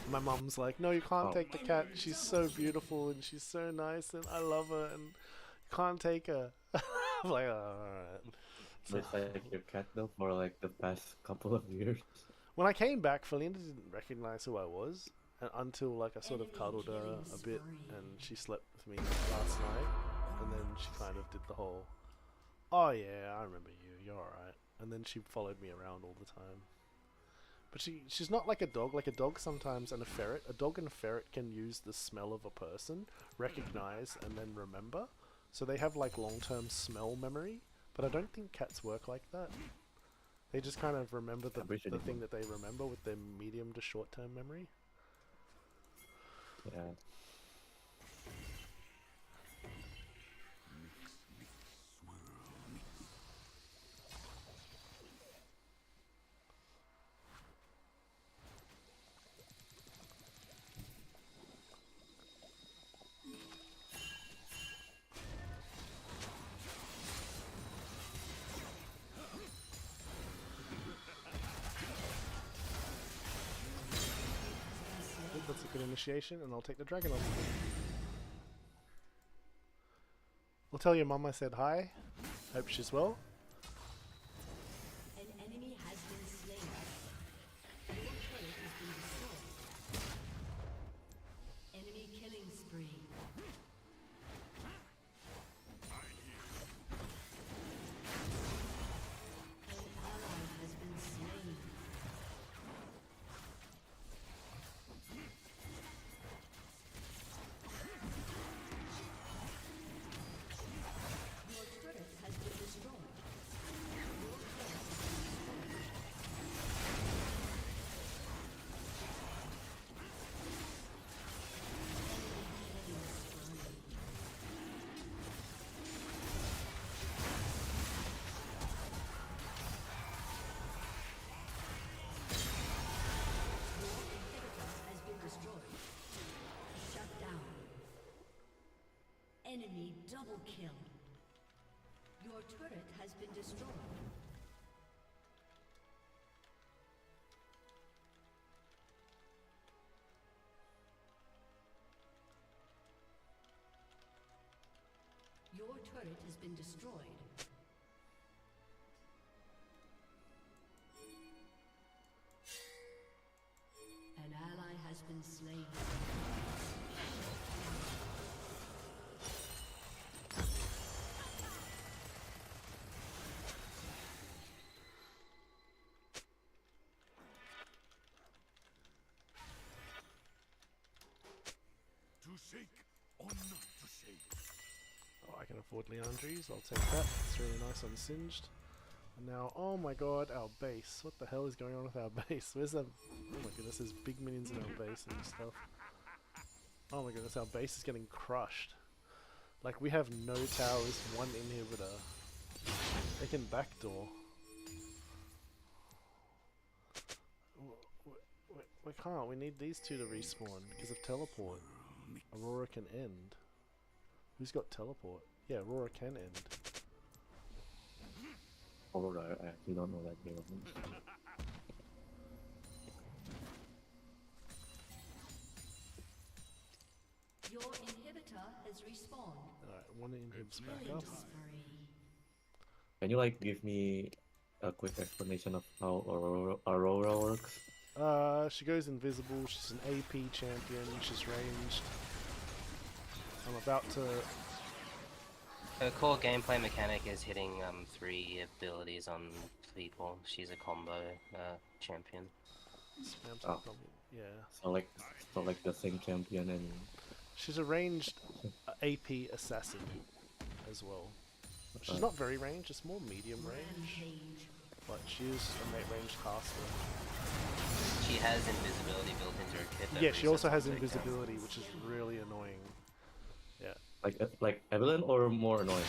My mum's like, no, you can't take the cat. She's so beautiful and she's so nice and I love her and you can't take her. I'm like, oh, alright. It's like your cat though for like the past couple of years. When I came back, Felina didn't recognize who I was until like I sort of cuddled her a bit and she slept with me last night. And then she kind of did the whole, oh yeah, I remember you, you're alright. And then she followed me around all the time. But she's not like a dog. Like a dog sometimes and a ferret. A dog and a ferret can use the smell of a person, recognize, and then remember. So they have like long-term smell memory. But I don't think cats work like that. They just kind of remember the thing that they remember with their medium to short-term memory. Yeah. That's a good initiation, and I'll take the dragon off. I'll tell your mum I said hi. Hope she's well. An enemy has been slain. Your turret has been destroyed. Enemy killing spree. An ally has been slain. Your turret has been destroyed. Has been destroyed. Shut down. Enemy double kill. Your turret has been destroyed. Your turret has been destroyed. An ally has been slain. To shake or not to shake. Oh, I can afford Leandries. I'll take that. It's really nice unsinged. And now, oh my god, our base. What the hell is going on with our base? Where's that? Oh my goodness, there's big minions in our base and stuff. Oh my goodness, our base is getting crushed. Like, we have no towers, one inhibitor. They can backdoor. We can't. We need these two to respawn because of teleport. Aurora can end. Who's got teleport? Yeah, Aurora can end. Aurora, I actually don't know that game. Your inhibitor has respawned. Alright, one inhib's back Killing up. spree. Can you like give me a quick explanation of how Aurora works? She goes invisible. She's an AP champion. She's ranged. I'm about to... Her core gameplay mechanic is hitting 3 abilities on people. She's a combo champion. Spam Oh. Yeah. So like the same champion and She's a ranged AP assassin as well. She's not very range, just more medium range. Rampage. But she is a mate range caster. She has invisibility built into her kit. that Yeah, she also resets has on takedown. invisibility, which is really annoying. Yeah. Like Evelyn or more annoying?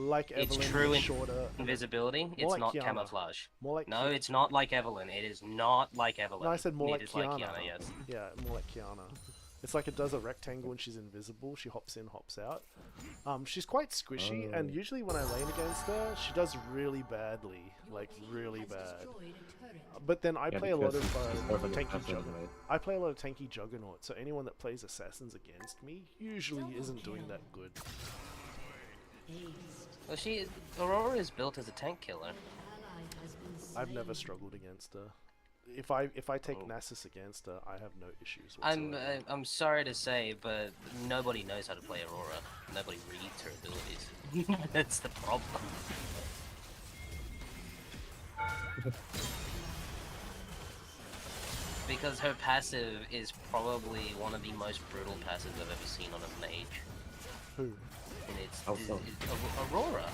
Like It's Evelyn, true but shorter. Invisibility. It's like not Kiana. camouflage. More like No, it's not like Evelyn. It is not like Evelyn. No, I said more It like is Kiana. Kiana, yes. Yeah, more like Kiana. It's like it does a rectangle and she's invisible. She hops in, hops out. She's quite squishy, and usually when I lane against her, she does really badly, like really bad. Destroyed a turret. But then I Yeah, play a lot because of it's more of an tanky assassin, juggernaut. right? I play a lot of tanky juggernaut, so anyone that plays assassins against me usually isn't doing that good. Well, Aurora is built as a tank killer. Ally has been slain. I've never struggled against her. If I take Nasus against her, I have no issues I'm whatsoever. I'm sorry to say, but nobody knows how to play Aurora. Nobody reads her abilities. That's the problem. Because her passive is probably one of the most brutal passives I've ever seen on a mage. Who? And it's How so? Aurora.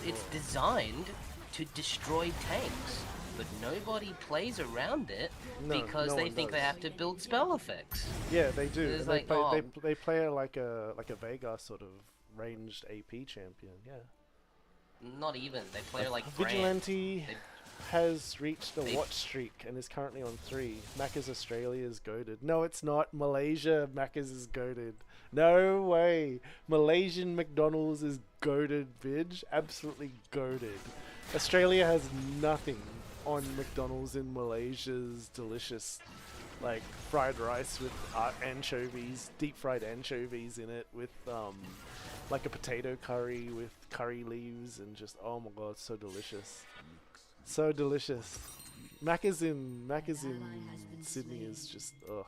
It's designed to destroy tanks, but nobody plays around it No, because no they one think they does. have to build spell effects. Yeah, they do. It's And like, they play her like a Veigar sort of ranged AP champion. Yeah. Not even. They play her like Brand. Vigilante They- has reached a they- watch streak and is currently on 3. Macca's Australia's goaded. No, it's not. Malaysia Macca's is goaded. No way. Malaysian McDonald's is goaded, Vidge. Absolutely goaded. Australia has nothing on McDonald's in Malaysia's delicious, like, fried rice with anchovies, deep fried anchovies in it with like a potato curry with curry leaves and just, oh my god, so delicious. So delicious. Macca's in Sydney is just ugh.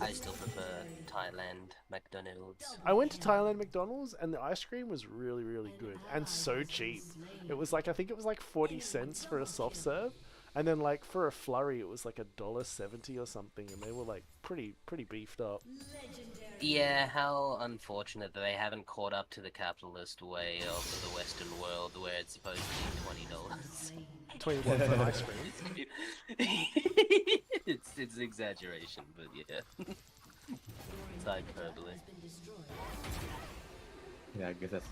I still prefer Thailand McDonald's. I went to Thailand McDonald's and the ice cream was really really good and so cheap. It was like, I think it was like 40 cents for a soft serve, and then like for a flurry it was like $1.70 or something, and they were like pretty beefed up. Yeah, how unfortunate that they haven't caught up to the capitalist way of the Western world, where it's supposed to be $20. 21 for an ice cream. It's exaggeration, but yeah, it's hyperbole. Yeah, I guess that's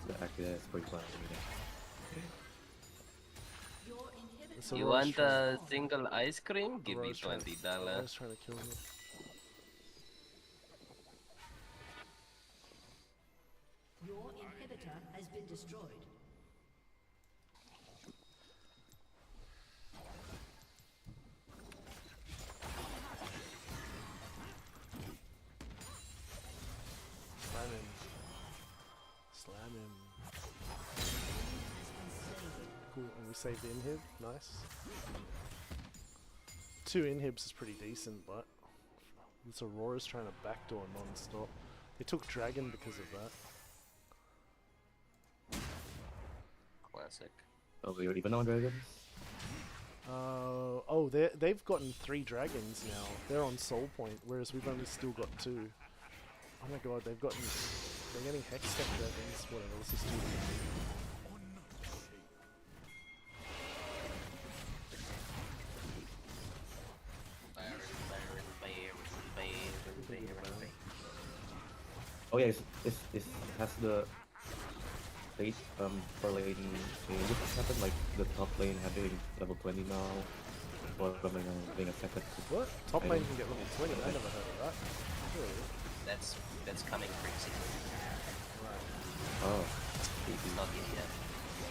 pretty funny. So You Roy's want trying- a single ice cream? Give me Roy's trying- $20. Roy's trying to kill me. Your inhibitor has been destroyed. Slam him. Slam him. Cool, and we saved the inhib. Nice. 2 inhibs is pretty decent, but this Aurora's trying to backdoor non-stop. They took Dragon because of that. Classic. Oh, we're even on dragons? Oh, they've gotten 3 dragons now. They're on Soul Point, whereas we've only still got 2. Oh my god, they're getting Hex Step dragons. Whatever, let's just do Oh yeah, it has the late for lane changes happen, like the top lane having level 20 now, or being affected. What? Top I lane don't- can get level 20? I never heard of that. Really? That's coming pretty soon. Oh, It's not here yet.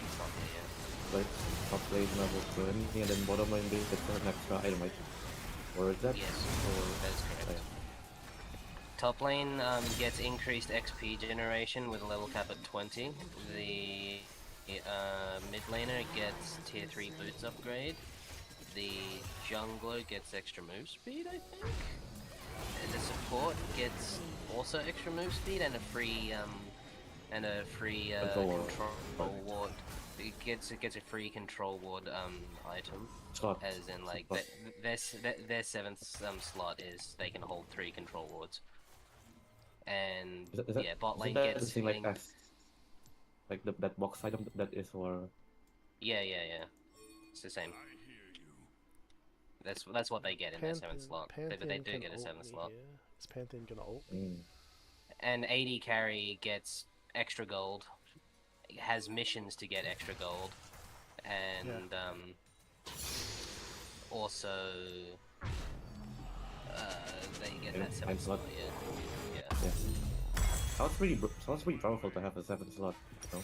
It's not here yet. like top lane level 20 and then bottom lane being an extra item, right? Or is that? Yes, Or, that is correct. Top lane gets increased XP generation with a level cap at 20. The mid laner gets tier 3 boots upgrade. The jungler gets extra move speed, I think. And the support gets also extra move speed and a free Control control ward. It gets a free control ward item. slot. As in, like, Slot. their 7th slot is they can hold 3 control wards. And Is that, yeah, bot lane isn't that gets the same like linked. Like that box item that is for. Yeah. It's the same. I hear you. That's what they get in their 7th slot. But they Pantheon do can get a ult 7th me slot. here. Is Pantheon gonna ult me? Mm. And AD carry gets extra gold. Has missions to get extra gold. And also they get Yeah, that 7th 9th slot. slot. Yeah. Yeah. Sounds pretty powerful to have a 7th slot. You know?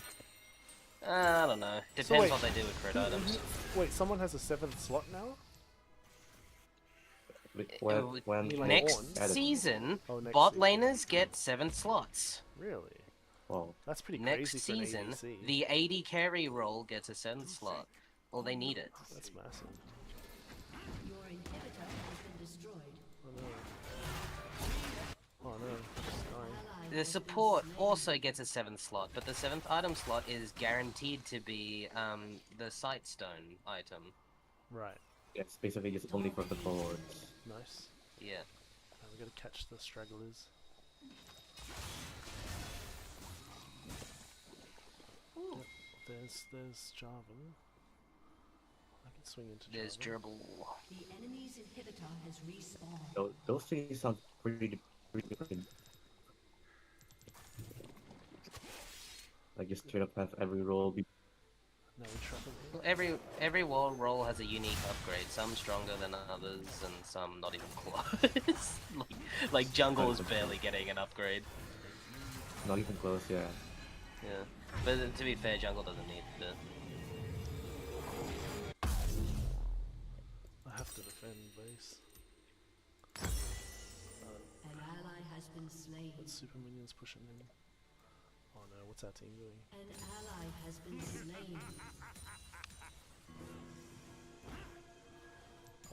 I don't know. So Depends wait, what they do with crit items. Wait, someone has a 7th slot now? When like next Ornn? added. season, Oh, next bot season. laners get 7 slots. Really? Wow. That's pretty Next crazy for an season, ADC. the AD carry role gets a 7th slot. Well, they need it. That's massive. Your inhibitor has been destroyed. Oh no. Just dying. Ally The has support been slain. also gets a 7th slot, but the 7th item slot is guaranteed to be the Sightstone item. Right. Yeah, it's basically just only for the forwards. Nice. Yeah. Now we gotta catch the stragglers. Ooh. Yep. There's Jarvan. I can swing into There's Jarvan. Gerbil. The enemy's inhibitor has respawned. Those things sound pretty good. Like just straight up have every role be. Now we trap him. Every wall roll has a unique upgrade. Some stronger than others, and some not even close. like jungle is barely getting an upgrade. Not even close, yeah. Yeah, but to be fair, jungle doesn't need it. I have to defend base. An ally has been slain. But super minions pushing in. Oh no, what's our team doing? An ally has been slain.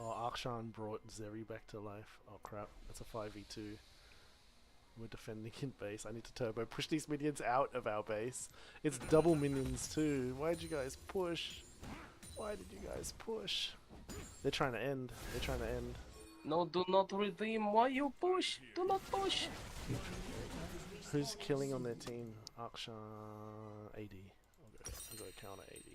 Oh, Akshan brought Zeri back to life. Oh crap, that's a 5v2. We're defending in base. I need to turbo push these minions out of our base. It's double minions too. Why'd you guys push? Why did you guys push? They're trying to end. They're trying to end. No, do not redeem. Why you push? Do not push. Who's killing on their team? Akshan AD. I'll go counter AD.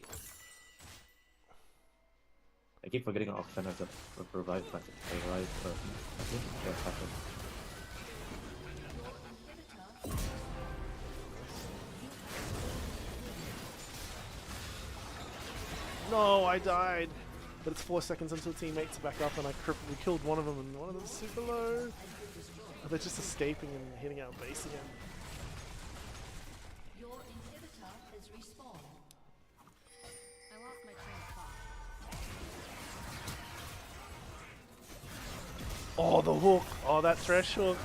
I keep forgetting Oxen has a revive passive. Right? I think yeah, passive. No, I died. But it's 4 seconds until teammates are back up, and we killed one of them, and one of them's super low. Oh, they're just escaping and hitting our base again. Your inhibitor has respawned. I lost my train of thought. Oh, the hook. Oh, that thresh hook.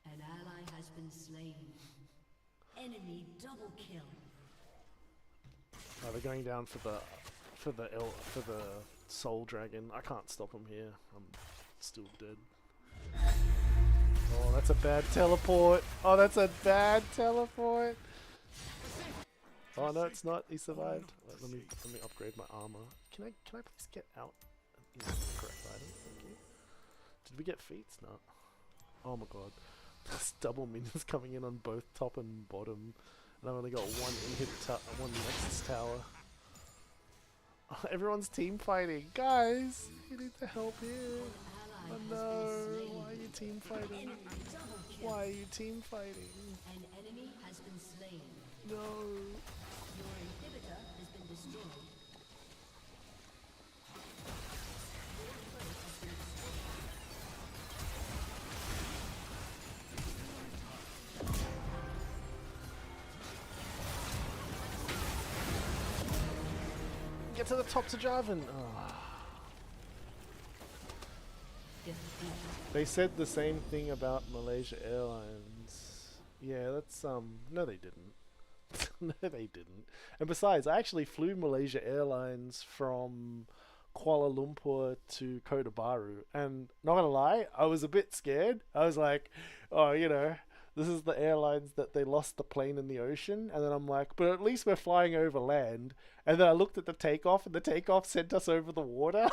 An ally has been slain. Enemy double kill. Oh, they're going down for the soul dragon. I can't stop them here. I'm still dead. Oh, that's a bad teleport. Oh, that's a bad teleport. Oh no, it's not. He survived. Wait, let me upgrade my armor. Can I please get out and use the correct item? Thank you. Did we get feats? No. Oh my god. There's double minions coming in on both top and bottom. And I've only got one Nexus tower. Oh, everyone's team fighting. Guys, you need to help here. Oh no, why are you team fighting? Why are you team fighting? An enemy has been slain. No. Your inhibitor has been destroyed. Get to the top to Jarvan. Oh. They said the same thing about Malaysia Airlines. Yeah, that's no they didn't. No they didn't. And besides, I actually flew Malaysia Airlines from Kuala Lumpur to Kota Baru, and not gonna lie, I was a bit scared. I was like, oh, you know, this is the airlines that they lost the plane in the ocean. And then I'm like, but at least we're flying over land. And then I looked at the takeoff, and the takeoff sent us over the water.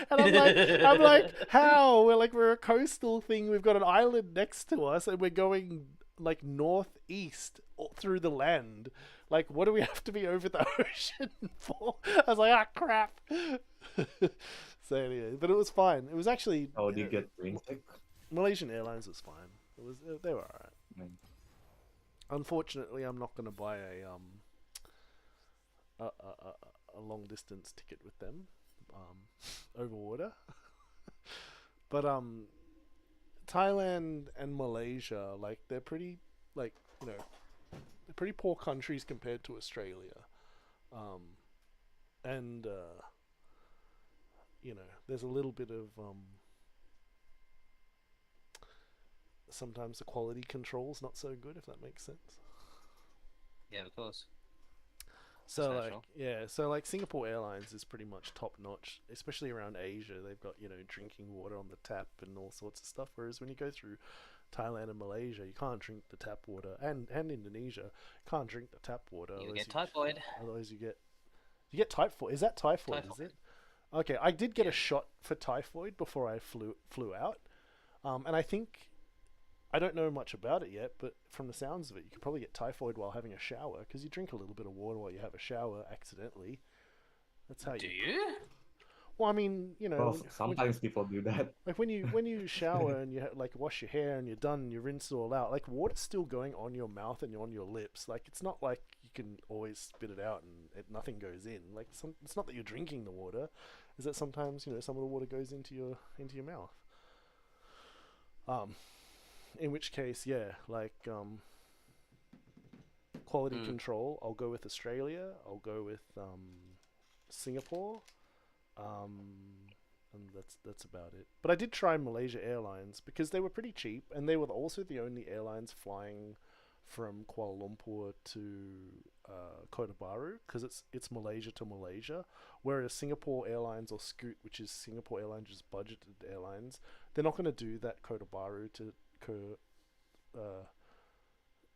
And I'm like, how? We're a coastal thing. We've got an island next to us, and we're going like northeast through the land. Like, what do we have to be over the ocean for? I was like, ah, crap. So anyway, but it was fine. It was actually. Oh, do you get brain sick? Malaysian Airlines was fine. They were alright. Mm. Unfortunately, I'm not going to buy a long distance ticket with them over water. But Thailand and Malaysia, like, they're pretty, like, they're pretty poor countries compared to Australia. And there's a little bit of sometimes the quality control's not so good, if that makes sense. Yeah, of course. So like Singapore Airlines is pretty much top notch, especially around Asia. They've got drinking water on the tap and all sorts of stuff. Whereas when you go through Thailand and Malaysia, you can't drink the tap water, and Indonesia, you can't drink the tap water. You get typhoid. Otherwise, you get typhoid. Is that typhoid? Is it? Okay, I did get a shot for typhoid before I flew out, and I don't know much about it yet, but from the sounds of it, you could probably get typhoid while having a shower, because you drink a little bit of water while you have a shower accidentally. That's how Do you? Well, I mean, Well, sometimes people do that. like when you shower and you like wash your hair and you're done, and you rinse it all out. Like, water's still going on your mouth and on your lips. Like, it's not like you can always spit it out and nothing goes in. Like, it's not that you're drinking the water. Is that sometimes some of the water goes into your mouth. In which case, yeah, like quality control, I'll go with Australia. I'll go with Singapore. And that's about it. But I did try Malaysia Airlines because they were pretty cheap, and they were also the only airlines flying from Kuala Lumpur to Kota Baru, because it's Malaysia to Malaysia, whereas Singapore Airlines, or Scoot, which is Singapore Airlines' budgeted airlines, they're not going to do that Kota Baru to Kuala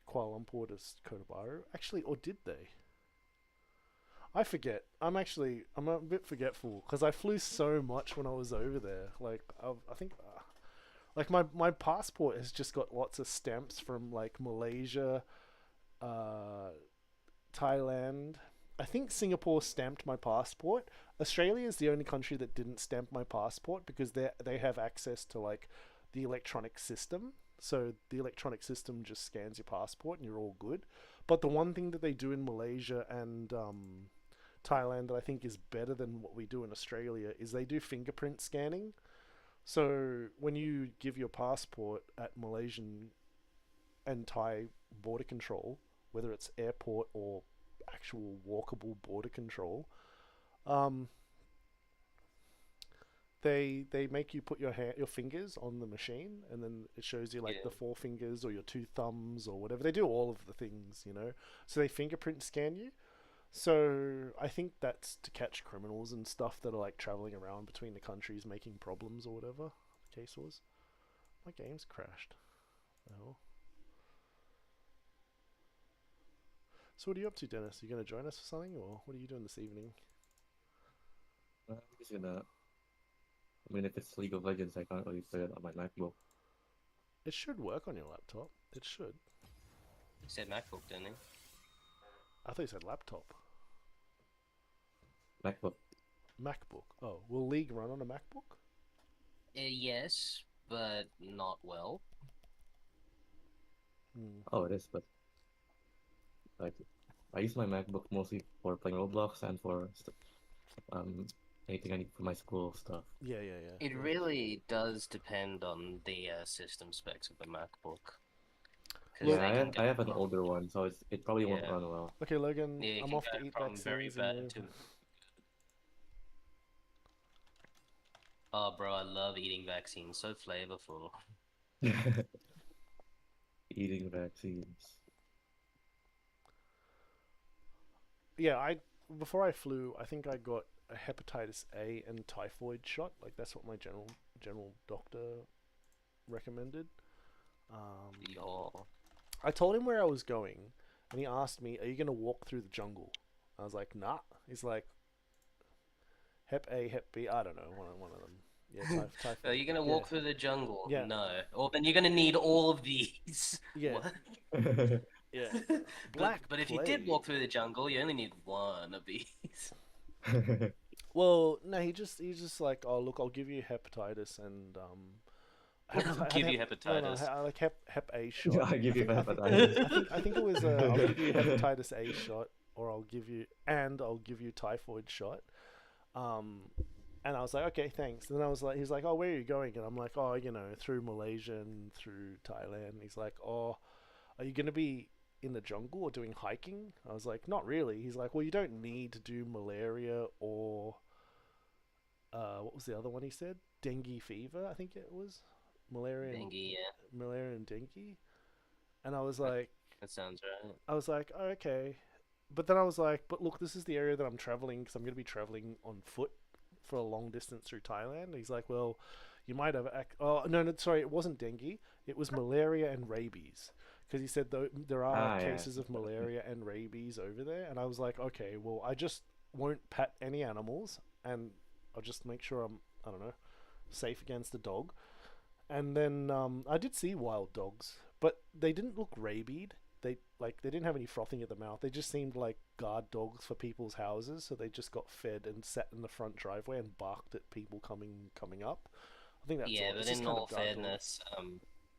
Lumpur to Kota Baru. Actually, or did they? I forget. I'm a bit forgetful because I flew so much when I was over there. Like, I think, like my passport has just got lots of stamps from like Malaysia, Thailand. I think Singapore stamped my passport. Australia is the only country that didn't stamp my passport because they have access to like the electronic system. So the electronic system just scans your passport and you're all good. But the one thing that they do in Malaysia and Thailand that I think is better than what we do in Australia is they do fingerprint scanning. So when you give your passport at Malaysian and Thai border control, whether it's airport or actual walkable border control, they make you put your fingers on the machine, and then it shows you like the 4 fingers or your 2 thumbs or whatever. They do all of the things, So they fingerprint scan you. So I think that's to catch criminals and stuff that are like traveling around between the countries making problems or whatever the case was. My game's crashed. Oh. So what are you up to, Dennis? Are you going to join us for something, or what are you doing this evening? I'm just gonna. I mean, if it's League of Legends, I can't really play it on my MacBook. It should work on your laptop. It should. He said MacBook, didn't he? I thought you said laptop. MacBook. MacBook. Oh, will League run on a MacBook? Yes, but not well. Oh, it is, but like I use my MacBook mostly for playing Roblox and for anything I need for my school stuff. Yeah. It really does depend on the system specs of the MacBook. Yeah, I have an older one, so it probably won't run well. Okay, Logan, Yeah, I'm off to eat vaccines. Oh, bro, I love eating vaccines. So flavorful. Eating vaccines. Yeah, before I flew, I think I got a hepatitis A and typhoid shot. Like, that's what my general doctor recommended. Yo. I told him where I was going, and he asked me, "Are you gonna walk through the jungle?" I was like, "Nah." He's like, "Hep A, Hep B, I don't know, one of them." Yeah, Are typhoid. you gonna Yeah, walk through the jungle? yeah, No. Or then you're gonna need all of these. yeah, What? yeah. But Black but if you did walk plague. through the jungle, you only need one of these. Well, no, he's just like, "Oh, look, I'll give you hepatitis and I'll give you hepatitis. like hep A shot." I give you I think hepatitis. I think it was I'll give you hepatitis A shot, or I'll give you typhoid shot. And I was like, okay, thanks. And then he's like, "Oh, where are you going?" And I'm like, "Oh, through Malaysia and through Thailand." He's like, "Oh, are you gonna be in the jungle or doing hiking?" I was like, "Not really." He's like, "Well, you don't need to do malaria or what was the other one he said? Dengue fever, I think it was. Dengue, yeah. Malaria and dengue." And I was That, like, that sounds right. "Oh, okay." But then I was like, "But look, this is the area that I'm traveling because I'm going to be traveling on foot for a long distance through Thailand." And he's like, "Well, you might have oh no, sorry, it wasn't dengue. It was malaria and rabies." Because he said there are Ah, yeah. cases of malaria and rabies over there. And I was like, "Okay, well, I just won't pet any animals, and I'll just make sure I don't know, safe against the dog." And then I did see wild dogs, but they didn't look rabied. They didn't have any frothing at the mouth. They just seemed like guard dogs for people's houses. So they just got fed and sat in the front driveway and barked at people coming up. I think that's Yeah, all. but It's just in kind all of guard dog. fairness,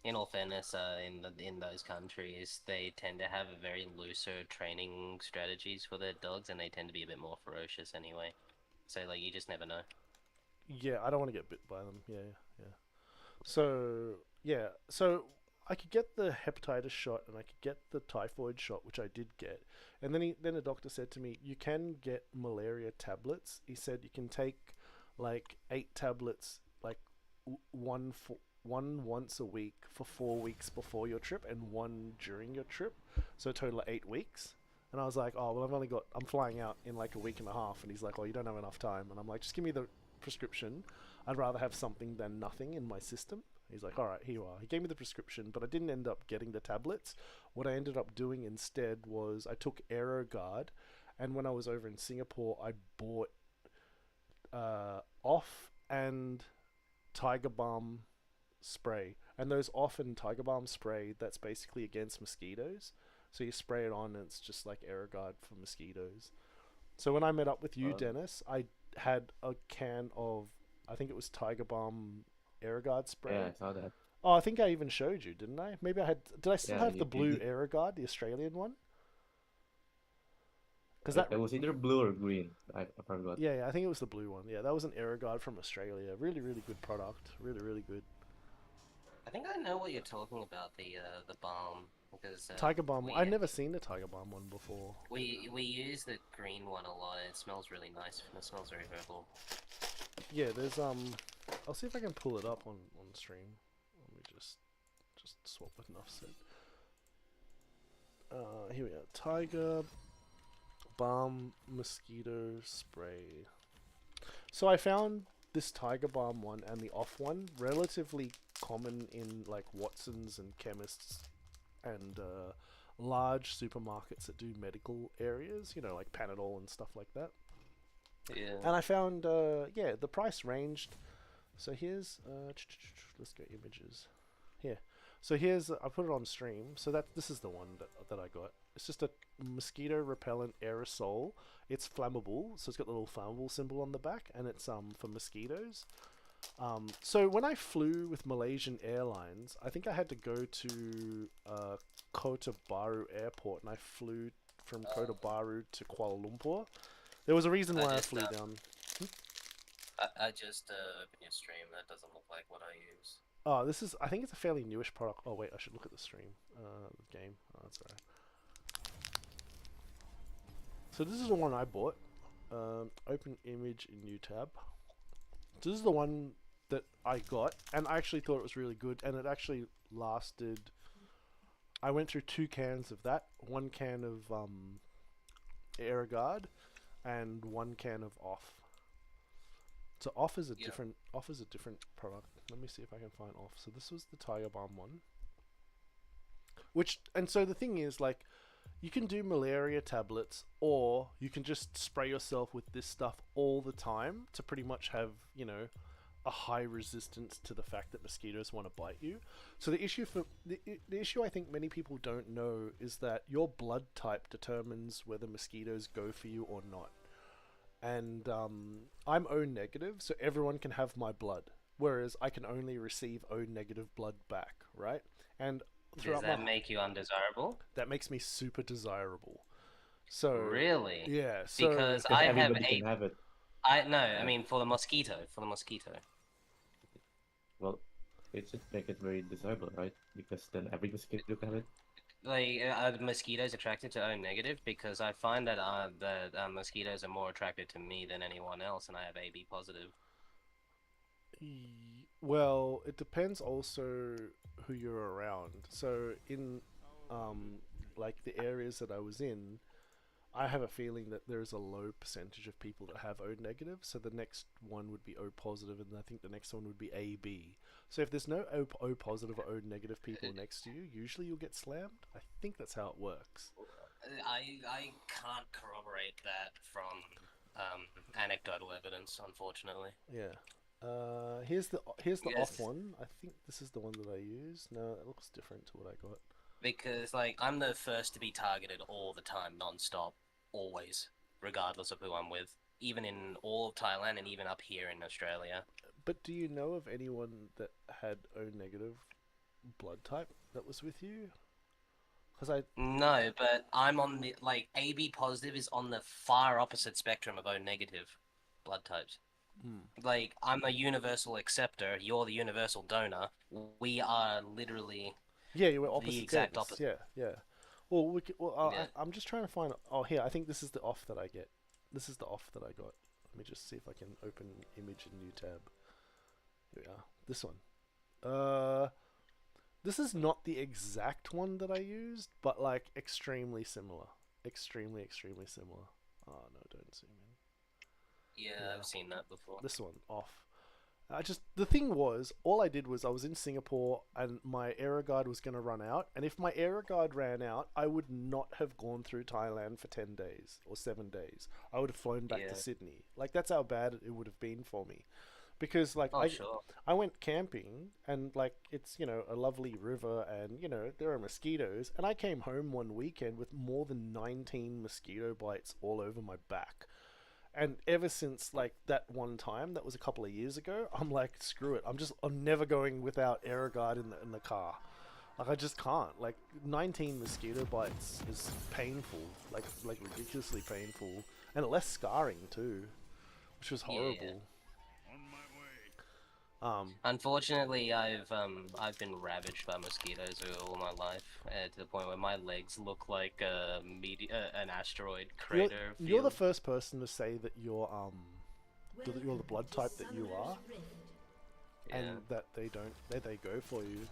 in those countries, they tend to have very looser training strategies for their dogs, and they tend to be a bit more ferocious anyway. So like, you just never know. Yeah, I don't want to get bit by them. Yeah, yeah. So yeah, so I could get the hepatitis shot and I could get the typhoid shot, which I did get. And then the doctor said to me, "You can get malaria tablets." He said you can take like 8 tablets, like one once a week for 4 weeks before your trip and one during your trip, so a total of 8 weeks. And I was like, "Oh well, I'm flying out in like a week and a half." And he's like, "Oh, you don't have enough time." And I'm like, "Just give me the prescription. I'd rather have something than nothing in my system." He's like, "All right, here you are." He gave me the prescription, but I didn't end up getting the tablets. What I ended up doing instead was I took AeroGuard, and when I was over in Singapore, I bought off and Tiger Balm spray. And those off and Tiger Balm spray, that's basically against mosquitoes. So you spray it on, and it's just like AeroGuard for mosquitoes. So when I met up with you, Dennis, I had a can of, I think it was Tiger Balm AeroGuard spray. Yeah, I saw that. Oh, I think I even showed you, didn't I? Maybe I had. Did I still Yeah, have the you blue did. AeroGuard, the Australian one? Because that. It was either blue or green. I forgot. Yeah, yeah, I think it was the blue one. Yeah, that was an AeroGuard from Australia. Really, really good product. Really, really good. I think I know what you're talking about, the balm, because Tiger Balm. we I'd never seen the Tiger Balm one before. we use the green one a lot. It smells really nice. It smells very herbal. Yeah, there's I'll see if I can pull it up on stream. Let me just swap with enough said. Here we go. Tiger Balm mosquito spray. So I found this Tiger Balm one and the off one relatively common in like Watsons and chemists and large supermarkets that do medical areas, like Panadol and stuff like that. Yeah. And I found the price ranged. So here's let's go images here. So here's I put it on stream. So this is the one that I got. It's just a mosquito repellent aerosol. It's flammable, so it's got the little flammable symbol on the back, and it's for mosquitoes. So when I flew with Malaysian Airlines, I think I had to go to Kota Baru Airport, and I flew from Kota Baru to Kuala Lumpur. There was a reason why I flew down. I just opened your stream. That doesn't look like what I use. Oh, I think it's a fairly newish product. Oh wait, I should look at the stream, the game. Oh, that's alright. So this is the one I bought. Open image in new tab. So this is the one that I got, and I actually thought it was really good, and it actually lasted. I went through 2 cans of that, 1 can of AeroGuard, and 1 can of Off. So Off is a different product. Let me see if I can find Off. So this was the Tiger Balm one. And so the thing is, like, you can do malaria tablets, or you can just spray yourself with this stuff all the time to pretty much have, a high resistance to the fact that mosquitoes want to bite you. So the issue I think many people don't know is that your blood type determines whether mosquitoes go for you or not. And I'm O negative, so everyone can have my blood, whereas I can only receive O negative blood back, right? And does that make you undesirable? That makes me super desirable. So really, yeah. So because I have can have it. I mean for the mosquito. Well, it should make it very desirable, right? Because then every mosquito can have it. Like, are the mosquitoes attracted to O negative? Because I find that mosquitoes are more attracted to me than anyone else, and I have AB positive. Well, it depends also who you're around. So in like the areas that I was in, I have a feeling that there is a low percentage of people that have O negative. So the next one would be O positive, and I think the next one would be AB. So if there's no O positive or O negative people next to you, usually you'll get slammed. I think that's how it works. I can't corroborate that from anecdotal evidence, unfortunately. Yeah. Here's the Yes. off one. I think this is the one that I use. No, it looks different to what I got. Because, like, I'm the first to be targeted all the time, non-stop, always, regardless of who I'm with. Even in all of Thailand and even up here in Australia. But do you know of anyone that had O negative blood type that was with you? No, but I'm on the, like, AB positive is on the far opposite spectrum of O negative blood types. Like, I'm a universal acceptor, you're the universal donor. We are literally... Yeah, you were opposite. The exact opposite. Yeah. Well, Yeah. I'm just trying to find... Oh, here, I think this is the off that I get. This is the off that I got. Let me just see if I can open image in new tab. Here we are. This one. This is not the exact one that I used, but, like, extremely similar. Extremely similar. Oh, no, don't zoom in. Yeah, I've seen that before. This one, off. The thing was, all I did was I was in Singapore and my error guard was going to run out. And if my error guard ran out, I would not have gone through Thailand for 10 days or 7 days. I would have flown back to Sydney. Like, that's how bad it would have been for me. Because, like, I went camping and, like, it's, a lovely river and, there are mosquitoes. And I came home one weekend with more than 19 mosquito bites all over my back. And ever since, like, that one time, that was a couple of years ago, I'm like, screw it. I'm never going without error guard in the car. Like, I just can't. Like, 19 mosquito bites is painful. Like ridiculously painful. And less scarring, too. Which was horrible. Yeah. Unfortunately, I've been ravaged by mosquitoes all my life, to the point where my legs look like an asteroid crater. You're the first person to say that you're the blood type that you are, and that they go for you.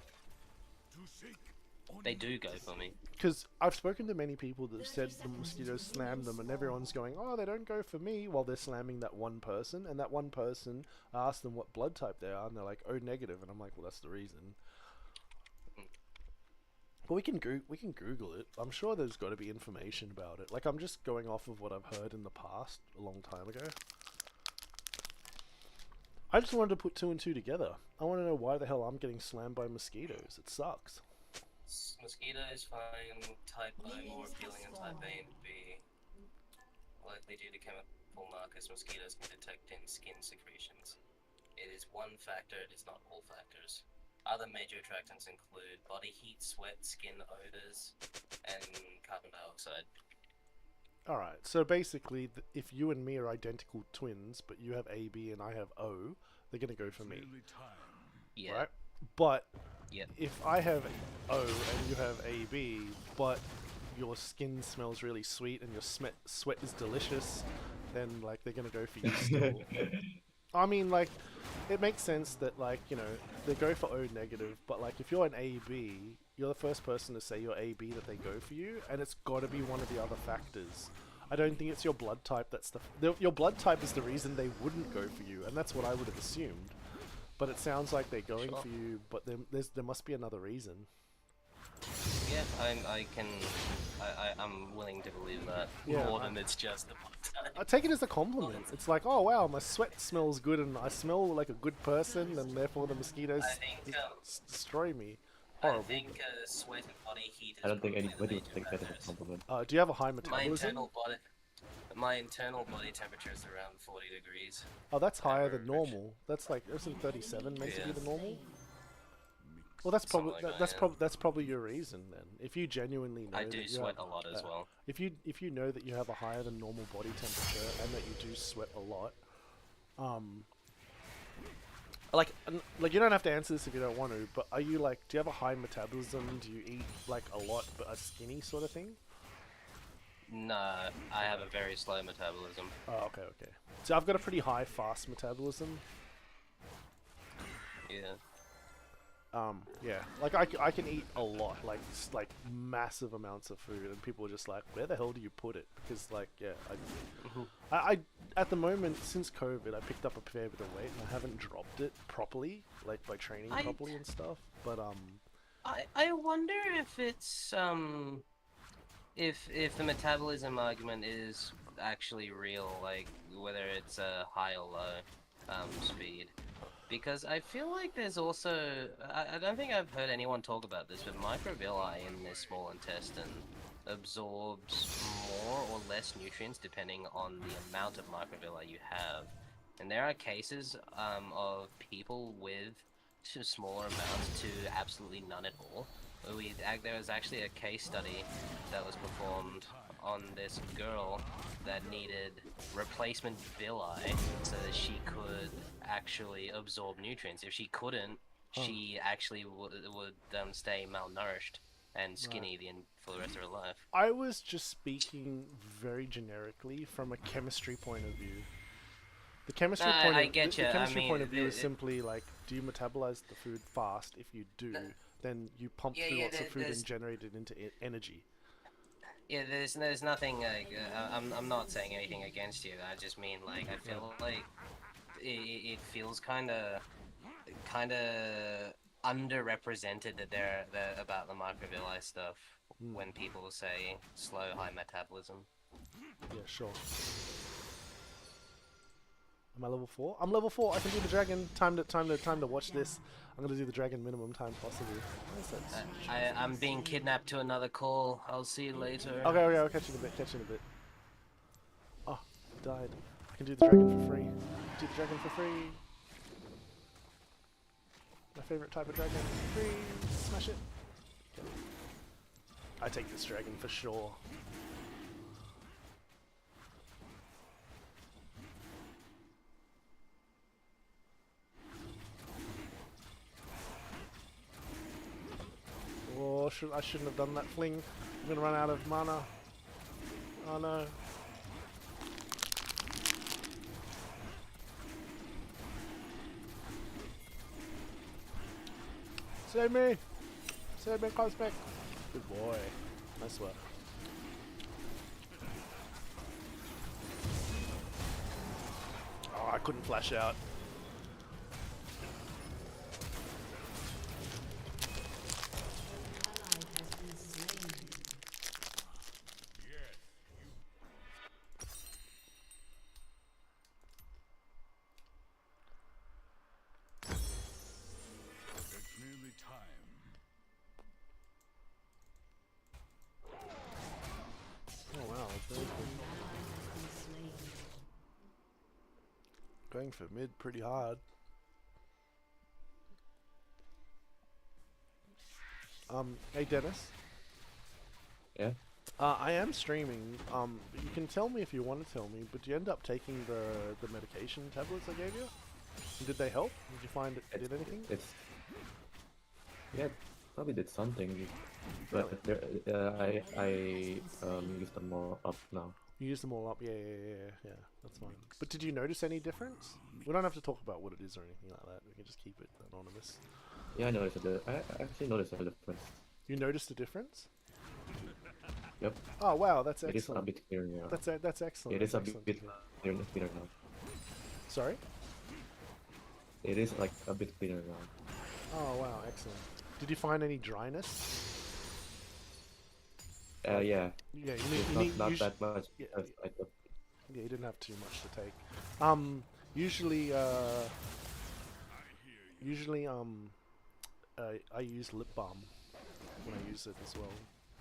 They do go for me. Because I've spoken to many people that have said the mosquitoes slam them, and everyone's going, "Oh, they don't go for me," while they're slamming that one person, and that one person asks them what blood type they are, and they're like, "O negative," and I'm like, "Well, that's the reason." But we can Google it. I'm sure there's got to be information about it. Like, I'm just going off of what I've heard in the past, a long time ago. I just wanted to put 2 and 2 together. I want to know why the hell I'm getting slammed by mosquitoes. It sucks. Mosquitoes find type O more appealing than type A and B, likely due to chemical markers mosquitoes can detect in skin secretions. It is one factor, it is not all factors. Other major attractants include body heat, sweat, skin odors, and carbon dioxide. Alright, so basically, if you and me are identical twins, but you have AB and I have O, they're going to go for me. Yeah. Right? But Yep. if I have O and you have AB, but your skin smells really sweet and your sweat is delicious, then, like, they're going to go for you still. I mean, like, it makes sense that, like, they go for O negative, but, like, if you're an AB, you're the first person to say you're AB that they go for you, and it's got to be one of the other factors. I don't think it's your blood type that's your blood type is the reason they wouldn't go for you, and that's what I would have assumed. But it sounds like they're going for you, but there must be another reason. Yeah, I'm willing to believe that. Yeah, More than it's just the body type. I take it as a compliment. It's like, oh wow, my sweat smells good and I smell like a good person, and therefore the mosquitoes I think, destroy me. I Horrible. think sweat and body heat is I don't think probably the anybody would major take that as a factors. compliment. Do you have a high My metabolism? internal body temperature is around 40 degrees. Oh, that's higher than average. normal. That's like, isn't 37 meant to be Yeah. the normal? Well, that's Something probably like that, yeah. that's probably your reason then. If you genuinely know I that do you sweat have, a lot as well. if you know that you have a higher than normal body temperature and that you do sweat a lot, like you don't have to answer this if you don't want to, but are you like, do you have a high metabolism? Do you eat like a lot but are skinny sort of thing? Nah, I have a very slow metabolism. Oh, okay. So I've got a pretty high fast metabolism. Yeah. Yeah, like I can eat a lot, like massive amounts of food, and people are just like, where the hell do you put it? Because like, yeah, I at the moment since COVID, I picked up a fair bit of weight, and I haven't dropped it properly, like by training properly and stuff. But I wonder if it's if the metabolism argument is actually real, like whether it's a high or low speed. Because I feel like there's also, I don't think I've heard anyone talk about this, but microvilli in the small intestine absorbs more or less nutrients depending on the amount of microvilli you have. And there are cases of people with smaller amounts to absolutely none at all. There was actually a case study that was performed on this girl that needed replacement villi so that she could actually absorb nutrients. If she couldn't, she actually would stay malnourished and skinny for the rest of her life. I was just speaking very generically from a chemistry point of view. The chemistry point of view is simply like, do you metabolize the food fast? If you do, then you pump through lots of food and generate it into energy. Yeah, there's nothing like I'm not saying anything against you. I just mean like I feel like it feels kind of underrepresented that they're about the microvilli stuff when people say slow high metabolism. Yeah, sure. Am I level 4? I'm level 4. I can do the dragon. Time to watch this. I'm gonna do the dragon minimum time possible. I'm being kidnapped to another call. I'll see you later. Okay, I'll catch you in a bit. Oh, died. I can do the dragon for free. Do the dragon for free. My favorite type of dragon. Free. Smash it. Okay. I take this dragon for sure. Oh, I shouldn't have done that fling. I'm gonna run out of mana. Oh no. Save me! Save me, Cosmic! Good boy. Nice work. Oh, I couldn't flash out. It's nearly time. Oh wow, very good. Going for mid pretty hard. Hey Dennis. Yeah? I am streaming. You can tell me if you want to tell me, but do you end up taking the medication tablets I gave you? Did they help? Did you find it did anything? Yeah, probably did something, but I use them more up now. You use them all up? Yeah, that's fine. But did you notice any difference? We don't have to talk about what it is or anything like that. We can just keep it anonymous. Yeah, I noticed I actually noticed a difference. You noticed a difference? Yep. Oh wow, that's excellent. It is a bit clearer now. That's excellent. It is a Excellent bit to hear. clearer now. Sorry? It is like a bit clearer now. Oh wow, excellent. Did you find any dryness? Like, Yeah. Yeah, It's not that much. Yeah, Because I thought, yeah, you didn't have too much to take. Usually, usually, I use lip balm when I use it as well,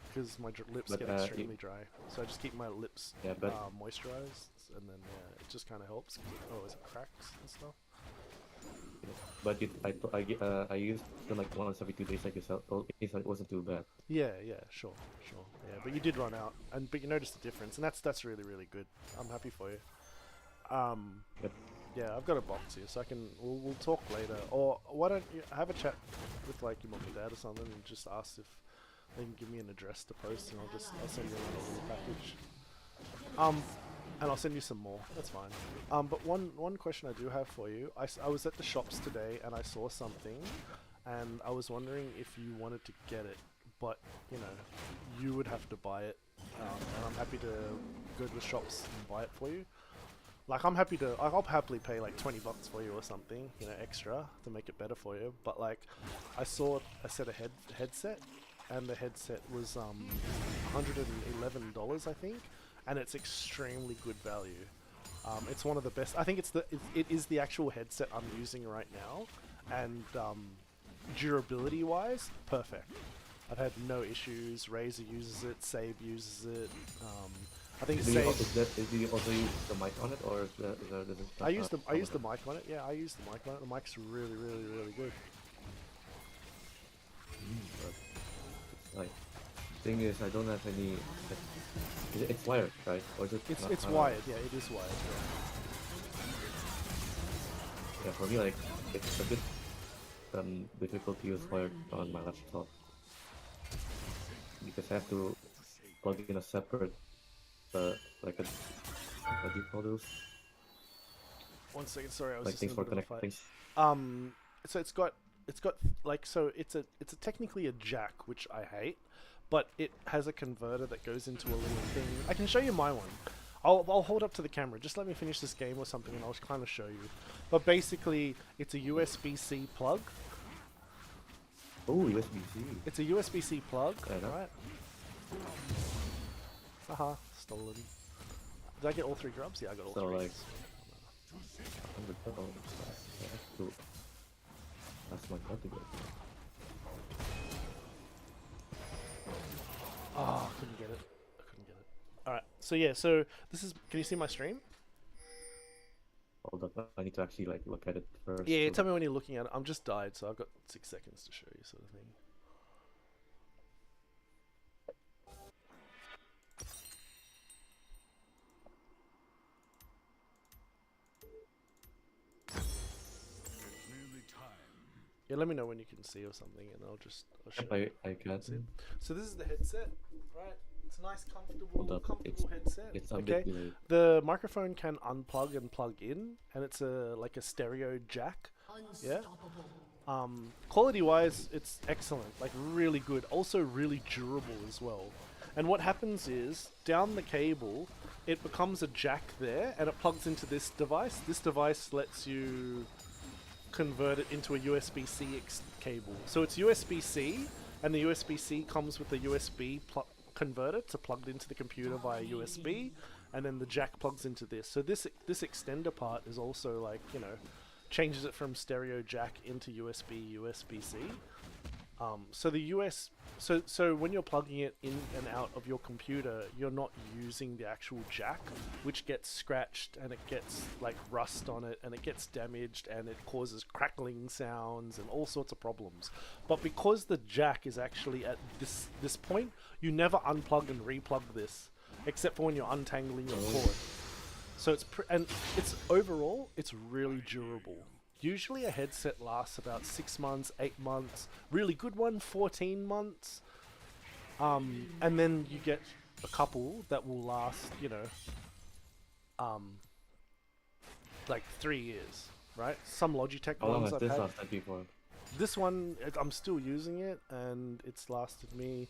because my lips but get extremely dry. So I just keep my lips yeah, but moisturized, and then it just kind of helps. 'Cause it cracks and stuff. but I used them like once every 2 days, like yourself. Oh, it wasn't too bad. Yeah, sure. Yeah, but you did run out, but you noticed the difference, and that's really really good. I'm happy for you. Yep. Yeah, I've got a box here, so we'll talk later. Or why don't you have a chat with like your mom and dad or something, and just ask if they can give me an address to post, and I'll send you a little package. And I'll send you some more. That's fine. But one question I do have for you. I was at the shops today and I saw something, and I was wondering if you wanted to get it, but you know, you would have to buy it. And I'm happy to go to the shops and buy it for you. Like I'll happily pay like $20 for you or something, you know, extra to make it better for you. But like, I saw a set of headset, and the headset was $111, I think, and it's extremely good value. It's one of the best. I think it is the actual headset I'm using right now, and durability wise, perfect. I've had no issues. Razer uses it, Sabe uses it. I think Do you, Sabe. do you also use the mic on it, or is there I use the mic on it. Yeah, I use the mic on it. The mic's really, really, really good. But it's like, thing is, I don't have any. It's wired, right? Or is it? It's wired. Yeah, it is wired. Yeah, for me, like it's a bit difficult to use wired on my laptop because I have to plug in a separate, like a what do you call those? 1 second, sorry, I was Like just things in a for bit of a fight. connecting. So it's got like, so it's technically a jack, which I hate, but it has a converter that goes into a little thing. I can show you my one. I'll hold up to the camera. Just let me finish this game or something, and I'll kind of show you. But basically, it's a USB-C plug. Oh, USB-C. It's a USB-C plug, right? Haha, stolen. Did I get all 3 grubs? Yeah, I got all 3. So like, $100. That's my cultivator. Oh, I couldn't get it. Alright, so yeah, so this is... Can you see my stream? Hold up, I need to actually like look at it first. Yeah, tell me when you're looking at it. I'm just died, so I've got 6 seconds to show you, sort of thing. It's nearly time. Yeah, let me know when you can see or something, and I'll show Yep, you. I can. So this is the headset, right? It's a nice, comfortable headset. It's a okay. bit delayed. The microphone can unplug and plug in, and it's like a stereo jack. Yeah. Quality-wise, it's excellent. Like really good. Also really durable as well. And what happens is, down the cable, it becomes a jack there, and it plugs into this device. This device lets you convert it into a USB-C cable. So it's USB-C, and the USB-C comes with a USB converter to plug into the computer via USB, and then the jack plugs into this. So this extender part is also like, you know, changes it from stereo jack into USB-C. So when you're plugging it in and out of your computer, you're not using the actual jack, which gets scratched and it gets like rust on it and it gets damaged and it causes crackling sounds and all sorts of problems. But because the jack is actually at this point, you never unplug and replug this, except for when you're untangling your cord. So it's overall, it's really durable. Usually a headset lasts about 6 months, 8 months. Really good one, 14 months. And then you get a couple that will last, you know, like 3 years, right? Some Logitech How long ones has I've this had. lasted before? This one, I'm still using it, and it's lasted me.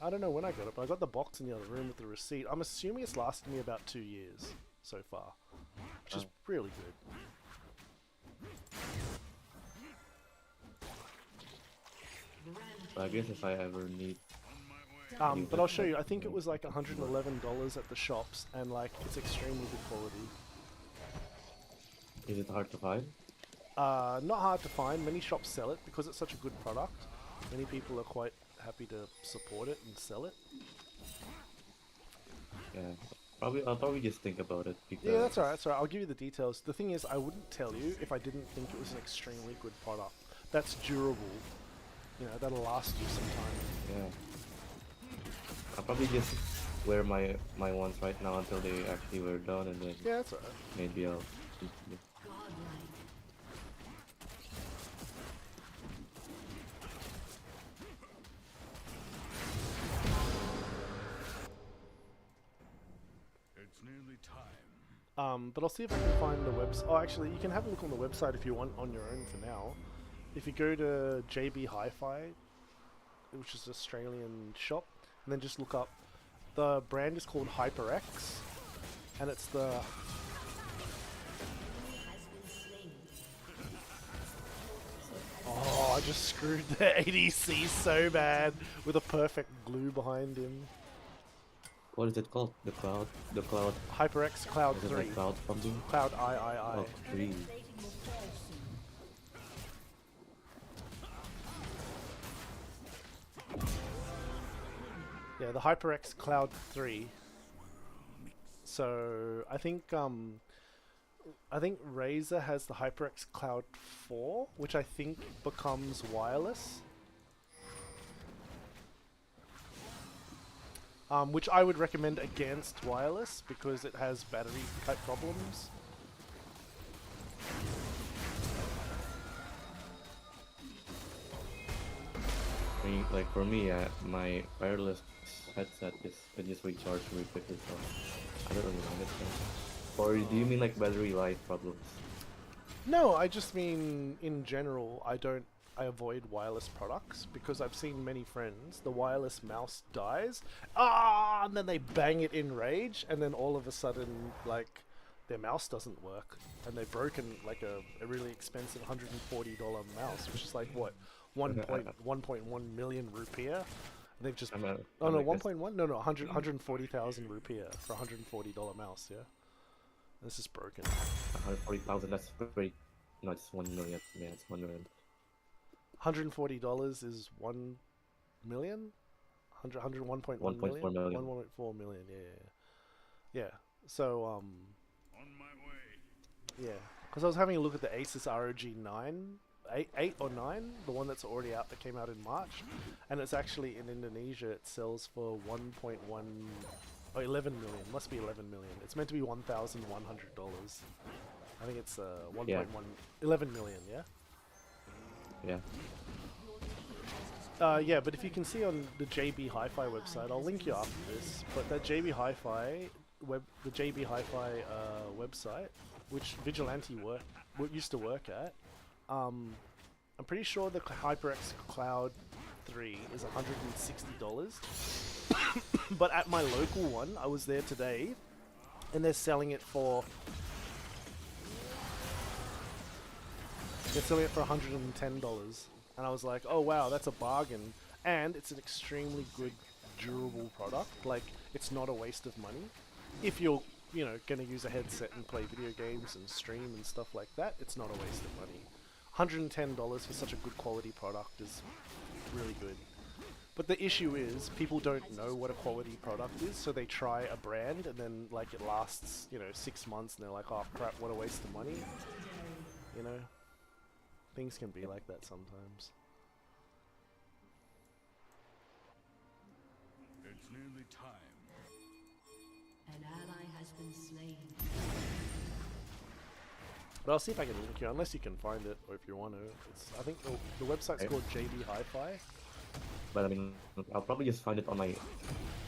I don't know when I got it, but I got the box in the other room with the receipt. I'm assuming it's lasted me about 2 years so far, which is really good. But I guess if I ever need, But I'll show you. I think it was like $111 at the shops, and like it's extremely good quality. is it hard to find? Not hard to find. Many shops sell it because it's such a good product. Many people are quite happy to support it and sell it. Yeah, I'll probably just think about it because Yeah, that's alright. That's alright. I'll give you the details. The thing is, I wouldn't tell you if I didn't think it was an extremely good product. That's durable. You know, that'll last you some time. yeah, I'll probably just wear my ones right now until they actually wear done, and then Yeah, that's alright. maybe I'll. It's nearly time. But I'll see if I can find the website. Oh, actually, you can have a look on the website if you want on your own for now. If you go to JB Hi-Fi, which is an Australian shop, and then just look up, the brand is called HyperX, and it's the... Oh, I just screwed the ADC so bad with a perfect glue behind him. What is it called? The cloud. HyperX Cloud Is it 3. like cloud something? Cloud III. Oh, 3. Yeah, the HyperX Cloud 3. So I think Razer has the HyperX Cloud 4, which I think becomes wireless. Which I would recommend against wireless because it has battery type problems. Like for me, my wireless headset can just recharge really quickly, so I don't really mind it. So. Or do you mean like battery life problems? No, I just mean in general, I avoid wireless products because I've seen many friends, the wireless mouse dies, and then they bang it in rage, and then all of a sudden, like, their mouse doesn't work, and they've broken like a really expensive $140 mouse, which is like what, 1.1 million rupiah. They've just 1.1 no 140,000 rupiah for $140 mouse. Yeah, this is broken. 140,000. That's very. No, it's 1 million. Yeah, it's 1 million. $140 is 1 million. 101.1 million. 1.4 million. 1.4 million. Yeah. So On my way. yeah, because I was having a look at the Asus ROG 9. 8 or 9, the one that's already out, that came out in March, and it's actually in Indonesia. It sells for 1.1 or 11 million. Must be 11 million. It's meant to be $1,100. I think it's 1.1 Yeah. 11 million. Yeah. Yeah. Yeah, but if you can see on the JB Hi-Fi website, I'll link you after this. But that JB Hi-Fi the JB Hi-Fi website, which Vigilante used to work at. I'm pretty sure the HyperX Cloud 3 is $160. But at my local one, I was there today, and they're selling it for $110. And I was like, oh wow, that's a bargain. And it's an extremely good, durable product. Like, it's not a waste of money. If you're, gonna use a headset and play video games and stream and stuff like that, it's not a waste of money. $110 for such a good quality product is really good. But the issue is, people don't know what a quality product is, so they try a brand and then like it lasts, 6 months and they're like, oh crap, what a waste of money. Things can be like that sometimes. It's nearly time. An ally has been slain. But I'll see if I can link you, unless you can find it, or if you want to. I think the website's called JB Hi-Fi. But I mean, I'll probably just find it on my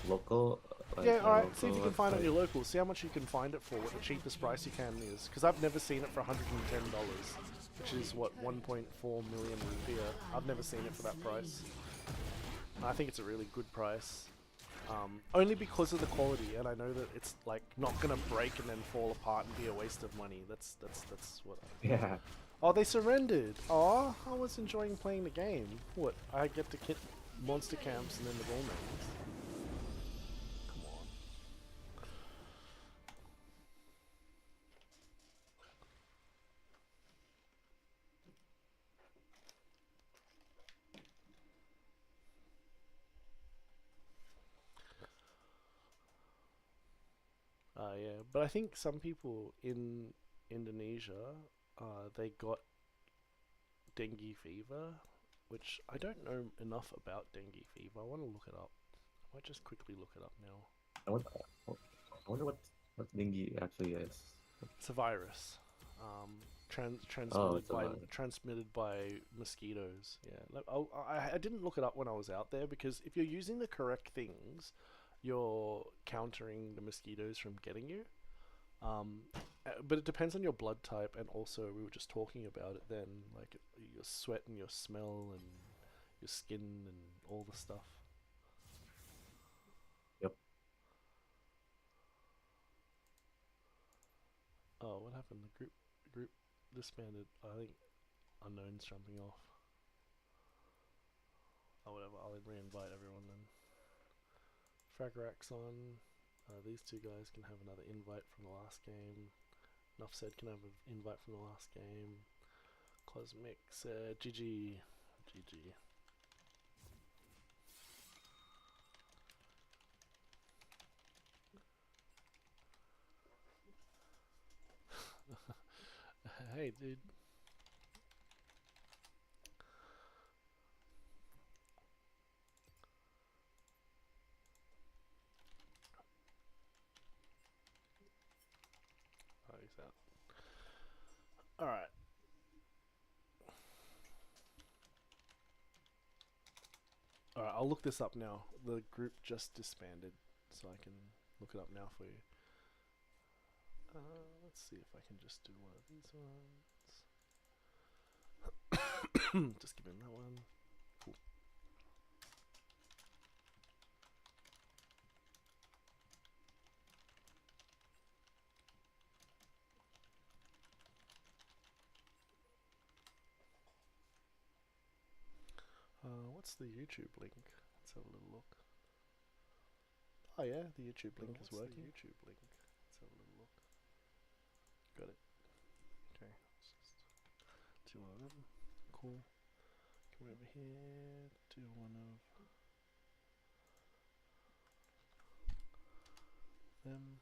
local. Yeah, alright, see if you can find it on your local. See how much you can find it for, what the cheapest price you can is. Because I've never seen it for $110, which is, what, 1.4 million rupiah. I've never seen it for that price. I think it's a really good price. Only because of the quality, and I know that it's like not gonna break and then fall apart and be a waste of money. That's what. Yeah. Oh, they surrendered. Oh, I was enjoying playing the game. What? I get to hit monster camps and then the bullmains. Come on. Yeah, but I think some people in Indonesia, they got dengue fever, which I don't know enough about dengue fever. I want to look it up. I might just quickly look it up now. I wonder what dengue actually is. It's a virus, Oh, transmitted it's a by virus. mosquitoes. Yeah, like, I didn't look it up when I was out there because if you're using the correct things, you're countering the mosquitoes from getting you. But it depends on your blood type, and also we were just talking about it then, like your sweat and your smell and your skin and all the stuff. Yep. Oh, what happened? The group disbanded. I think unknown's jumping off. Oh, whatever. I'll re-invite everyone then. Fragrax on. These two guys can have another invite from the last game. Enough said can have an invite from the last game. Cosmics, GG. GG. Hey, dude. Oh, he's out. Alright. Alright, I'll look this up now. The group just disbanded, so I can look it up now for you. Let's see if I can just do one of these ones. Just give him that one. Cool. What's the YouTube link? Let's have a little look. Oh yeah, the YouTube link is working. The YouTube link. Let's have a little look. Got it. Okay. Let's just do one of them. Cool. Come over here. Do one of them.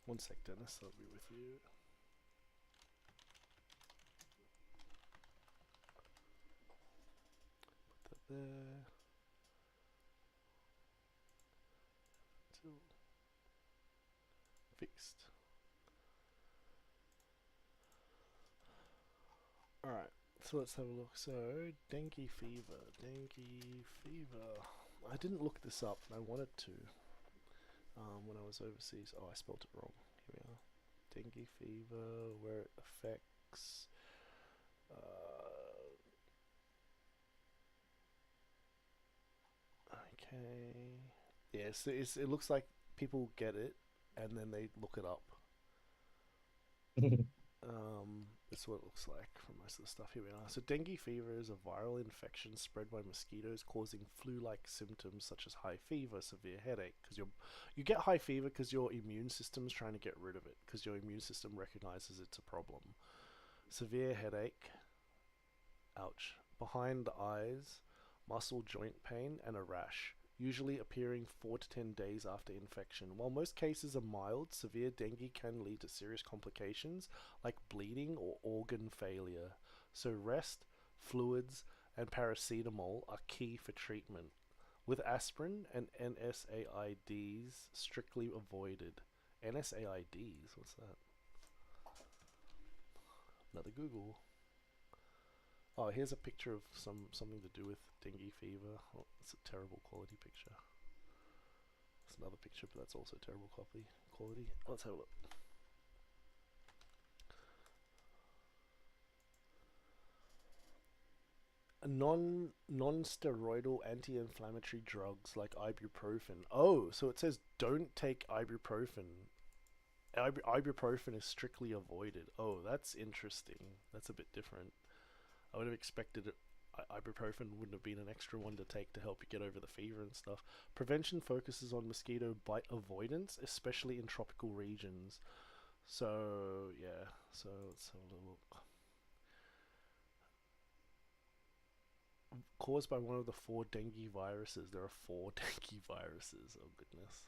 One sec, Dennis. I'll be with you. Put that there. Till fixed. Alright, so let's have a look. So, dengue fever. Dengue fever. I didn't look this up, and I wanted to when I was overseas. Oh, I spelled it wrong. Here we are. Dengue fever, where it affects. Okay. Yes, it looks like people get it and then they look it up. That's what it looks like for most of the stuff. Here we are. So dengue fever is a viral infection spread by mosquitoes causing flu-like symptoms such as high fever, severe headache. Because you get high fever because your immune system's trying to get rid of it, because your immune system recognizes it's a problem. Severe headache, ouch, behind the eyes, muscle joint pain, and a rash, usually appearing 4 to 10 days after infection. While most cases are mild, severe dengue can lead to serious complications like bleeding or organ failure. So rest, fluids, and paracetamol are key for treatment, with aspirin and NSAIDs strictly avoided. NSAIDs? What's that? Another Google. Oh, here's a picture of something to do with dengue fever. Oh, it's a terrible quality picture. It's another picture, but that's also terrible quality. Let's have a look. A non-steroidal anti-inflammatory drugs like ibuprofen. Oh, so it says don't take ibuprofen Ibuprofen is strictly avoided. Oh, that's interesting. That's a bit different. I would have expected it. Ibuprofen wouldn't have been an extra one to take to help you get over the fever and stuff. Prevention focuses on mosquito bite avoidance, especially in tropical regions. So, yeah. So, let's have a look. Caused by one of the 4 dengue viruses. There are 4 dengue viruses. Oh, goodness.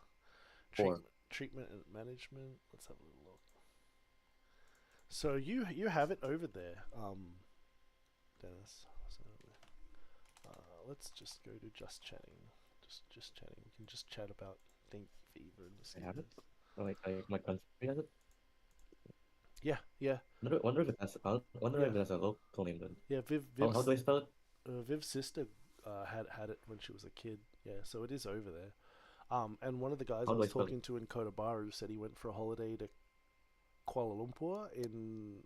4. Treatment and management. Let's have a little look. So, you have it over there, Dennis. So, let's just go to just chatting. Just chatting. We can just chat about dengue fever and I have it. mosquitoes. Like my country has it. Yeah, yeah, Wonder if it has. I wonder yeah, if it has a local name then. yeah. How do I spell it? Viv's sister had it when she was a kid. Yeah, so it is over there. And one of the guys I How do I was spell it? talking to in Kotabaru said he went for a holiday to Kuala Lumpur in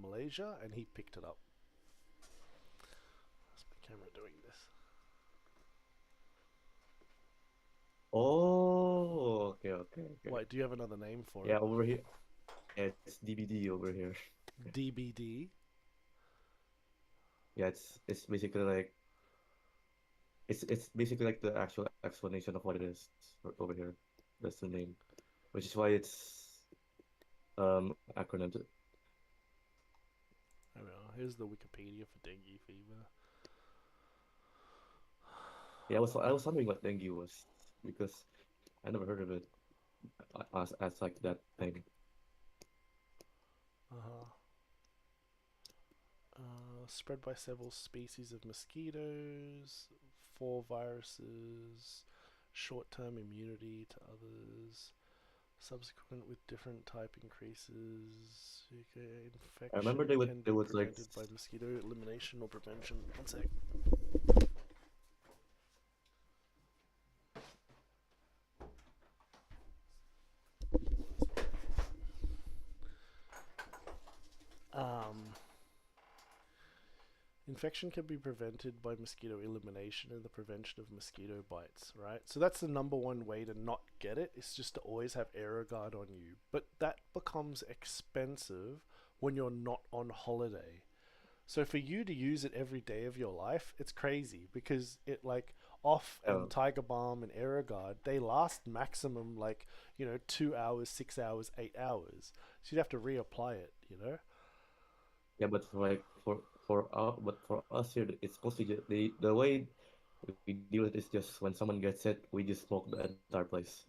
Malaysia, and he picked it up. What's my camera doing this? Oh, okay. Wait, do you have another name for Yeah, it? over here. Yeah, it's DBD over here. DBD. Yeah, it's basically like it's basically like the actual explanation of what it is over here. That's the name, which is why it's acronym. I don't know. Here's the Wikipedia for dengue fever. Yeah, I was wondering what dengue was because I never heard of it as like that thing. Uh-huh. Spread by several species of mosquitoes, 4 viruses, short-term immunity to others, subsequent with different type increases. Okay, I remember infection can they be would like. prevented by mosquito elimination or prevention. One sec. Um, Infection can be prevented by mosquito elimination and the prevention of mosquito bites, right? So that's the number one way to not get it. It's just to always have AeroGuard on you. But that becomes expensive when you're not on holiday. So for you to use it every day of your life, it's crazy because it like off and Tiger Balm and AeroGuard, they last maximum 2 hours, 6 hours, 8 hours. So you'd have to reapply it, Yeah, but for us here, it's supposed to get the way we deal with it is just when someone gets it, we just smoke the entire place.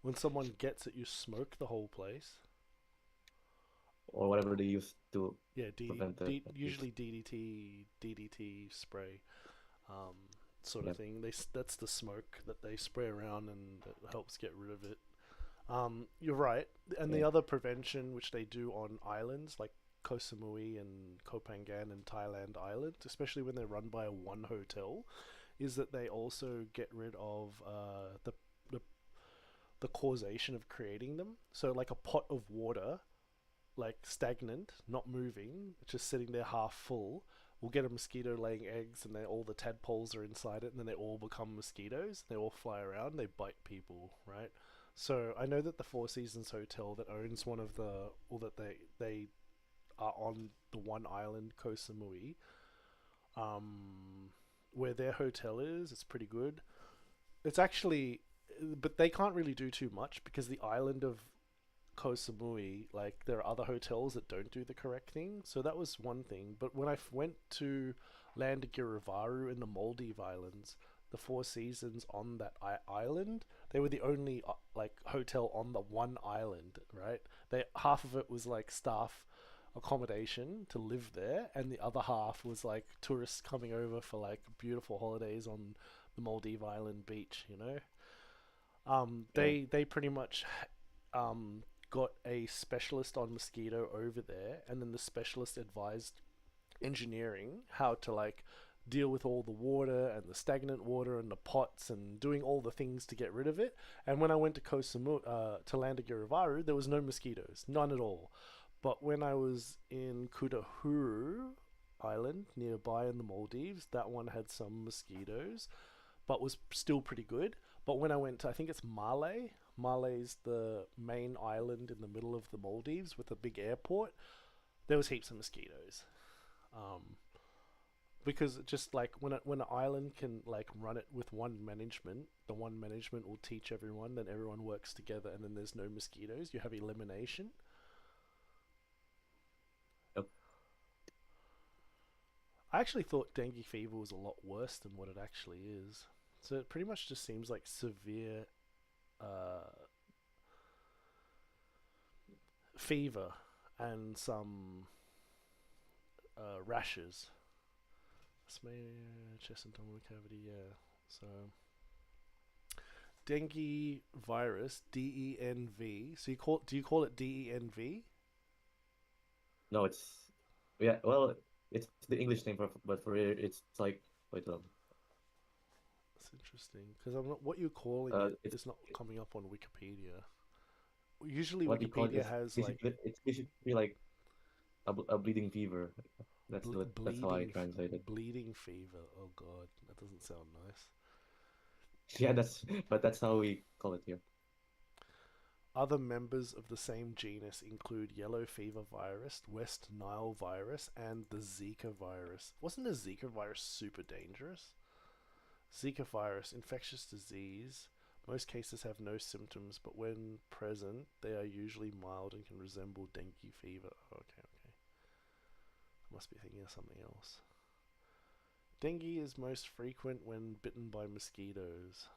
When someone gets it, you smoke the whole place. Or whatever they use to Yeah, prevent it. usually DDT spray, sort of thing. That's the smoke that they spray around and it helps get rid of it. You're right. And the other prevention, which they do on islands like Koh Samui and Koh Phangan and Thailand Island, especially when they're run by one hotel, is that they also get rid of the causation of creating them. So like a pot of water, like stagnant, not moving, just sitting there half full, will get a mosquito laying eggs, and then all the tadpoles are inside it, and then they all become mosquitoes. They all fly around, they bite people, right? So I know that the Four Seasons Hotel that owns one of the, or that they are on the one island, Koh Samui, where their hotel is, it's pretty good. It's actually, but they can't really do too much because the island of Koh Samui, like there are other hotels that don't do the correct thing. So that was one thing. But when I went to Land Girivaru in the Maldive Islands, the Four Seasons on that island, they were the only hotel on the one island, right? Half of it was like staff accommodation to live there, and the other half was like tourists coming over for like beautiful holidays on the Maldive Island beach, They pretty much got a specialist on mosquito over there, and then the specialist advised engineering how to deal with all the water and the stagnant water and the pots and doing all the things to get rid of it. And when I went to Koh Samui, to Land Girivaru, there was no mosquitoes, none at all. But when I was in Kudahuru Island nearby in the Maldives, that one had some mosquitoes, but was still pretty good. But when I went to, I think it's Malay's the main island in the middle of the Maldives with a big airport. There was heaps of mosquitoes. Because just like when an island can like run it with one management, the one management will teach everyone, then everyone works together, and then there's no mosquitoes. You have elimination. Yep. I actually thought dengue fever was a lot worse than what it actually is. So it pretty much just seems like severe fever and some rashes. Chest and abdominal cavity, yeah. So dengue virus, DENV. So do you call it DENV? No, it's yeah. Well, it's the English name but for it, it's like wait That's interesting because I'm not. What you're calling it it's is not coming up on Wikipedia. Usually what you call it Wikipedia is has like basically it's basically like a bleeding fever. That's how I translate it. bleeding fever. Oh god, that doesn't sound nice. Yeah, that's how we call it here. Other members of the same genus include yellow fever virus, West Nile virus, and the Zika virus. Wasn't the Zika virus super dangerous? Zika virus, infectious disease. Most cases have no symptoms, but when present, they are usually mild and can resemble dengue fever. Okay. I must be thinking of something else. Dengue is most frequent when bitten by mosquitoes.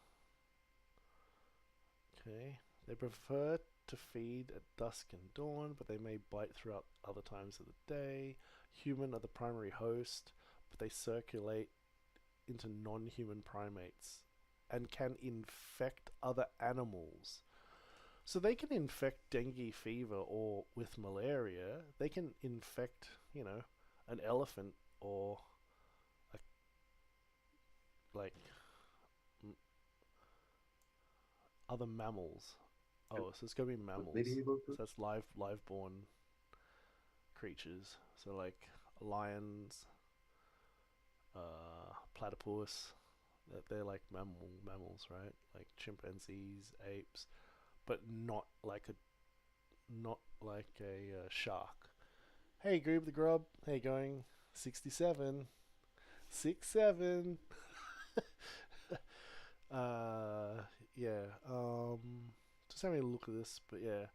Okay. They prefer to feed at dusk and dawn, but they may bite throughout other times of the day. Human are the primary host, but they circulate into non-human primates and can infect other animals. So they can infect dengue fever or with malaria, they can infect, an elephant or like other mammals. Oh, so it's gonna be mammals. So that's live born creatures. So like lions, platypus. They're like mammals, right? Like chimpanzees, apes, but not like a shark. Hey, Groob the Grub. How you going? 67. 6-7. Yeah. Just having a look at this, but yeah.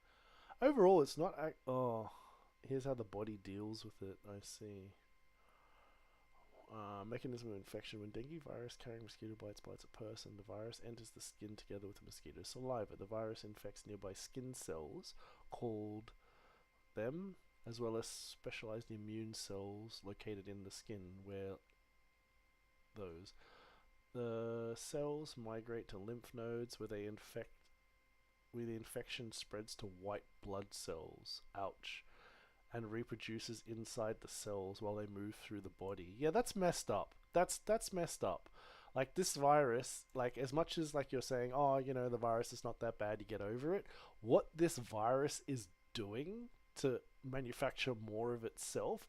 Overall, it's not. Oh, here's how the body deals with it. I see. Mechanism of infection. When dengue virus carrying mosquito bites a person, the virus enters the skin together with the mosquito's saliva. The virus infects nearby skin cells, called them, as well as specialized immune cells located in the skin, where the cells migrate to lymph nodes where the infection spreads to white blood cells. Ouch. And reproduces inside the cells while they move through the body. Yeah, that's messed up. That's messed up. Like this virus, like as much as like you're saying, oh, the virus is not that bad, you get over it. What this virus is doing to manufacture more of itself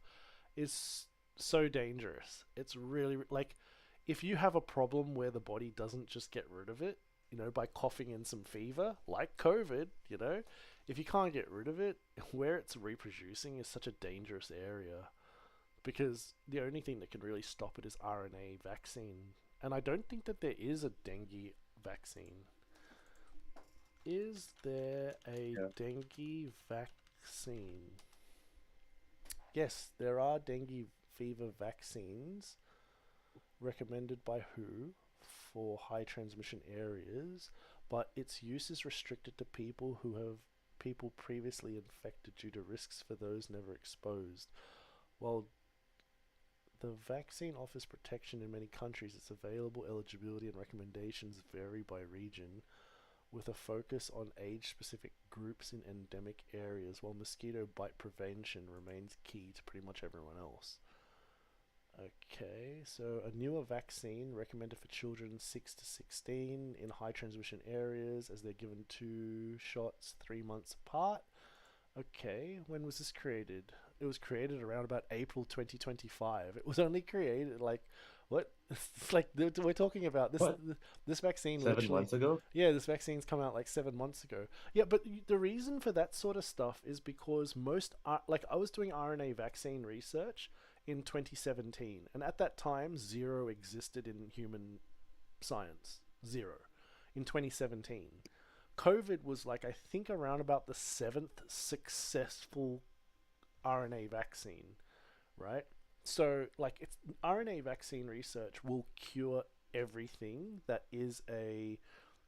is so dangerous. It's really like if you have a problem where the body doesn't just get rid of it, by coughing in some fever, like COVID, if you can't get rid of it, where it's reproducing is such a dangerous area because the only thing that can really stop it is RNA vaccine. And I don't think that there is a dengue vaccine. Is there a dengue vaccine? Yes, there are dengue fever vaccines recommended by WHO for high transmission areas, but its use is restricted to people who have previously infected due to risks for those never exposed. While the vaccine offers protection in many countries, its available eligibility and recommendations vary by region, with a focus on age-specific groups in endemic areas, while mosquito bite prevention remains key to pretty much everyone else. Okay, so a newer vaccine recommended for children 6 to 16 in high transmission areas as they're given 2 shots 3 months apart. Okay, when was this created? It was created around about April 2025. It was only created like What? It's like we're talking about this. What? This vaccine 7 months ago? yeah, this vaccine's come out like 7 months ago. Yeah, but the reason for that sort of stuff is because like I was doing RNA vaccine research in 2017, and at that time, zero existed in human science. Zero. In 2017. COVID was like, I think, around about the seventh successful RNA vaccine, right? So, like, it's RNA vaccine research will cure everything that is a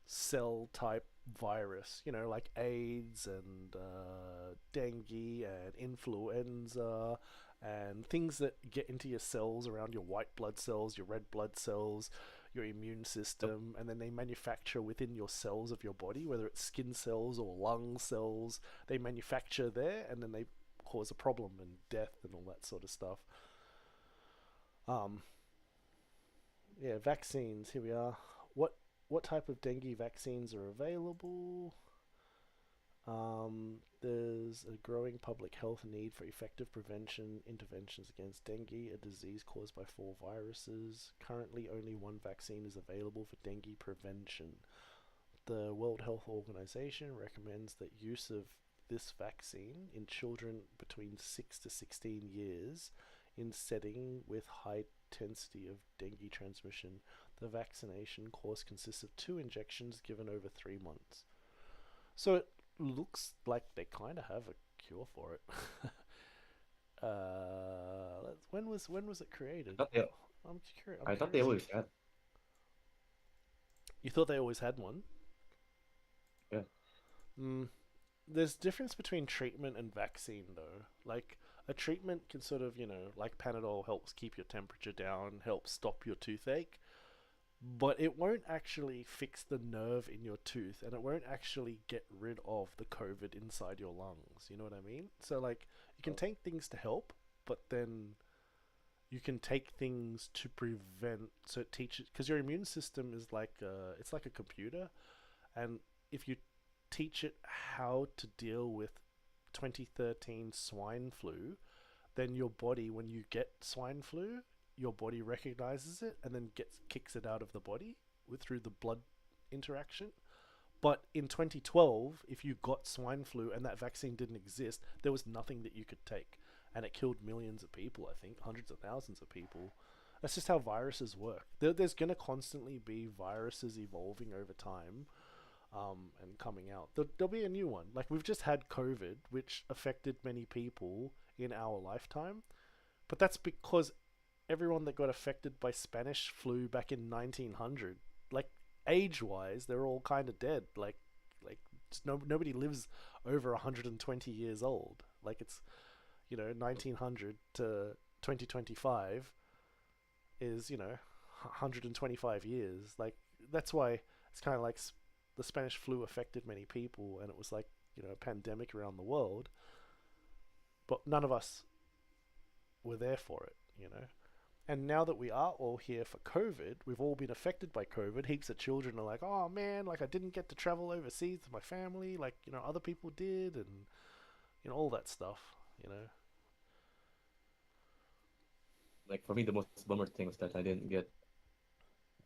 cell type virus, like AIDS and dengue and influenza and things that get into your cells around your white blood cells, your red blood cells, your immune system, and then they manufacture within your cells of your body, whether it's skin cells or lung cells, they manufacture there and then they cause a problem and death and all that sort of stuff. Um, yeah, vaccines. Here we are. What type of dengue vaccines are available? There's a growing public health need for effective prevention interventions against dengue, a disease caused by 4 viruses. Currently, only one vaccine is available for dengue prevention. The World Health Organization recommends that use of this vaccine in children between 6 to 16 years in setting with high intensity of dengue transmission. The vaccination course consists of 2 injections given over 3 months. So it looks like they kind of have a cure for it. When was it created? I'm curious. I thought they always had. You thought they always had one? Yeah. There's difference between treatment and vaccine, though. Like, a treatment can sort of, like Panadol helps keep your temperature down, helps stop your toothache, but it won't actually fix the nerve in your tooth, and it won't actually get rid of the COVID inside your lungs. You know what I mean? So, like, you can take things to help, but then you can take things to prevent. So it teaches, because your immune system is like it's like a computer, and if you teach it how to deal with 2013 swine flu, then your body, when you get swine flu, your body recognizes it and then kicks it out of the body through the blood interaction. But in 2012, if you got swine flu and that vaccine didn't exist, there was nothing that you could take, and it killed millions of people. I think hundreds of thousands of people. That's just how viruses work. There's going to constantly be viruses evolving over time. And coming out. There'll be a new one. Like, we've just had COVID, which affected many people in our lifetime. But that's because everyone that got affected by Spanish flu back in 1900, like, age-wise, they're all kind of dead. Like nobody lives over 120 years old. Like, it's, 1900 to 2025 is, 125 years. Like, that's why it's kind of like the Spanish flu affected many people, and it was like, a pandemic around the world, but none of us were there for it, And now that we are all here for COVID, we've all been affected by COVID. Heaps of children are like, oh man, like, I didn't get to travel overseas with my family, like, other people did, and, all that stuff, Like, for me, the most bummer thing was that I didn't get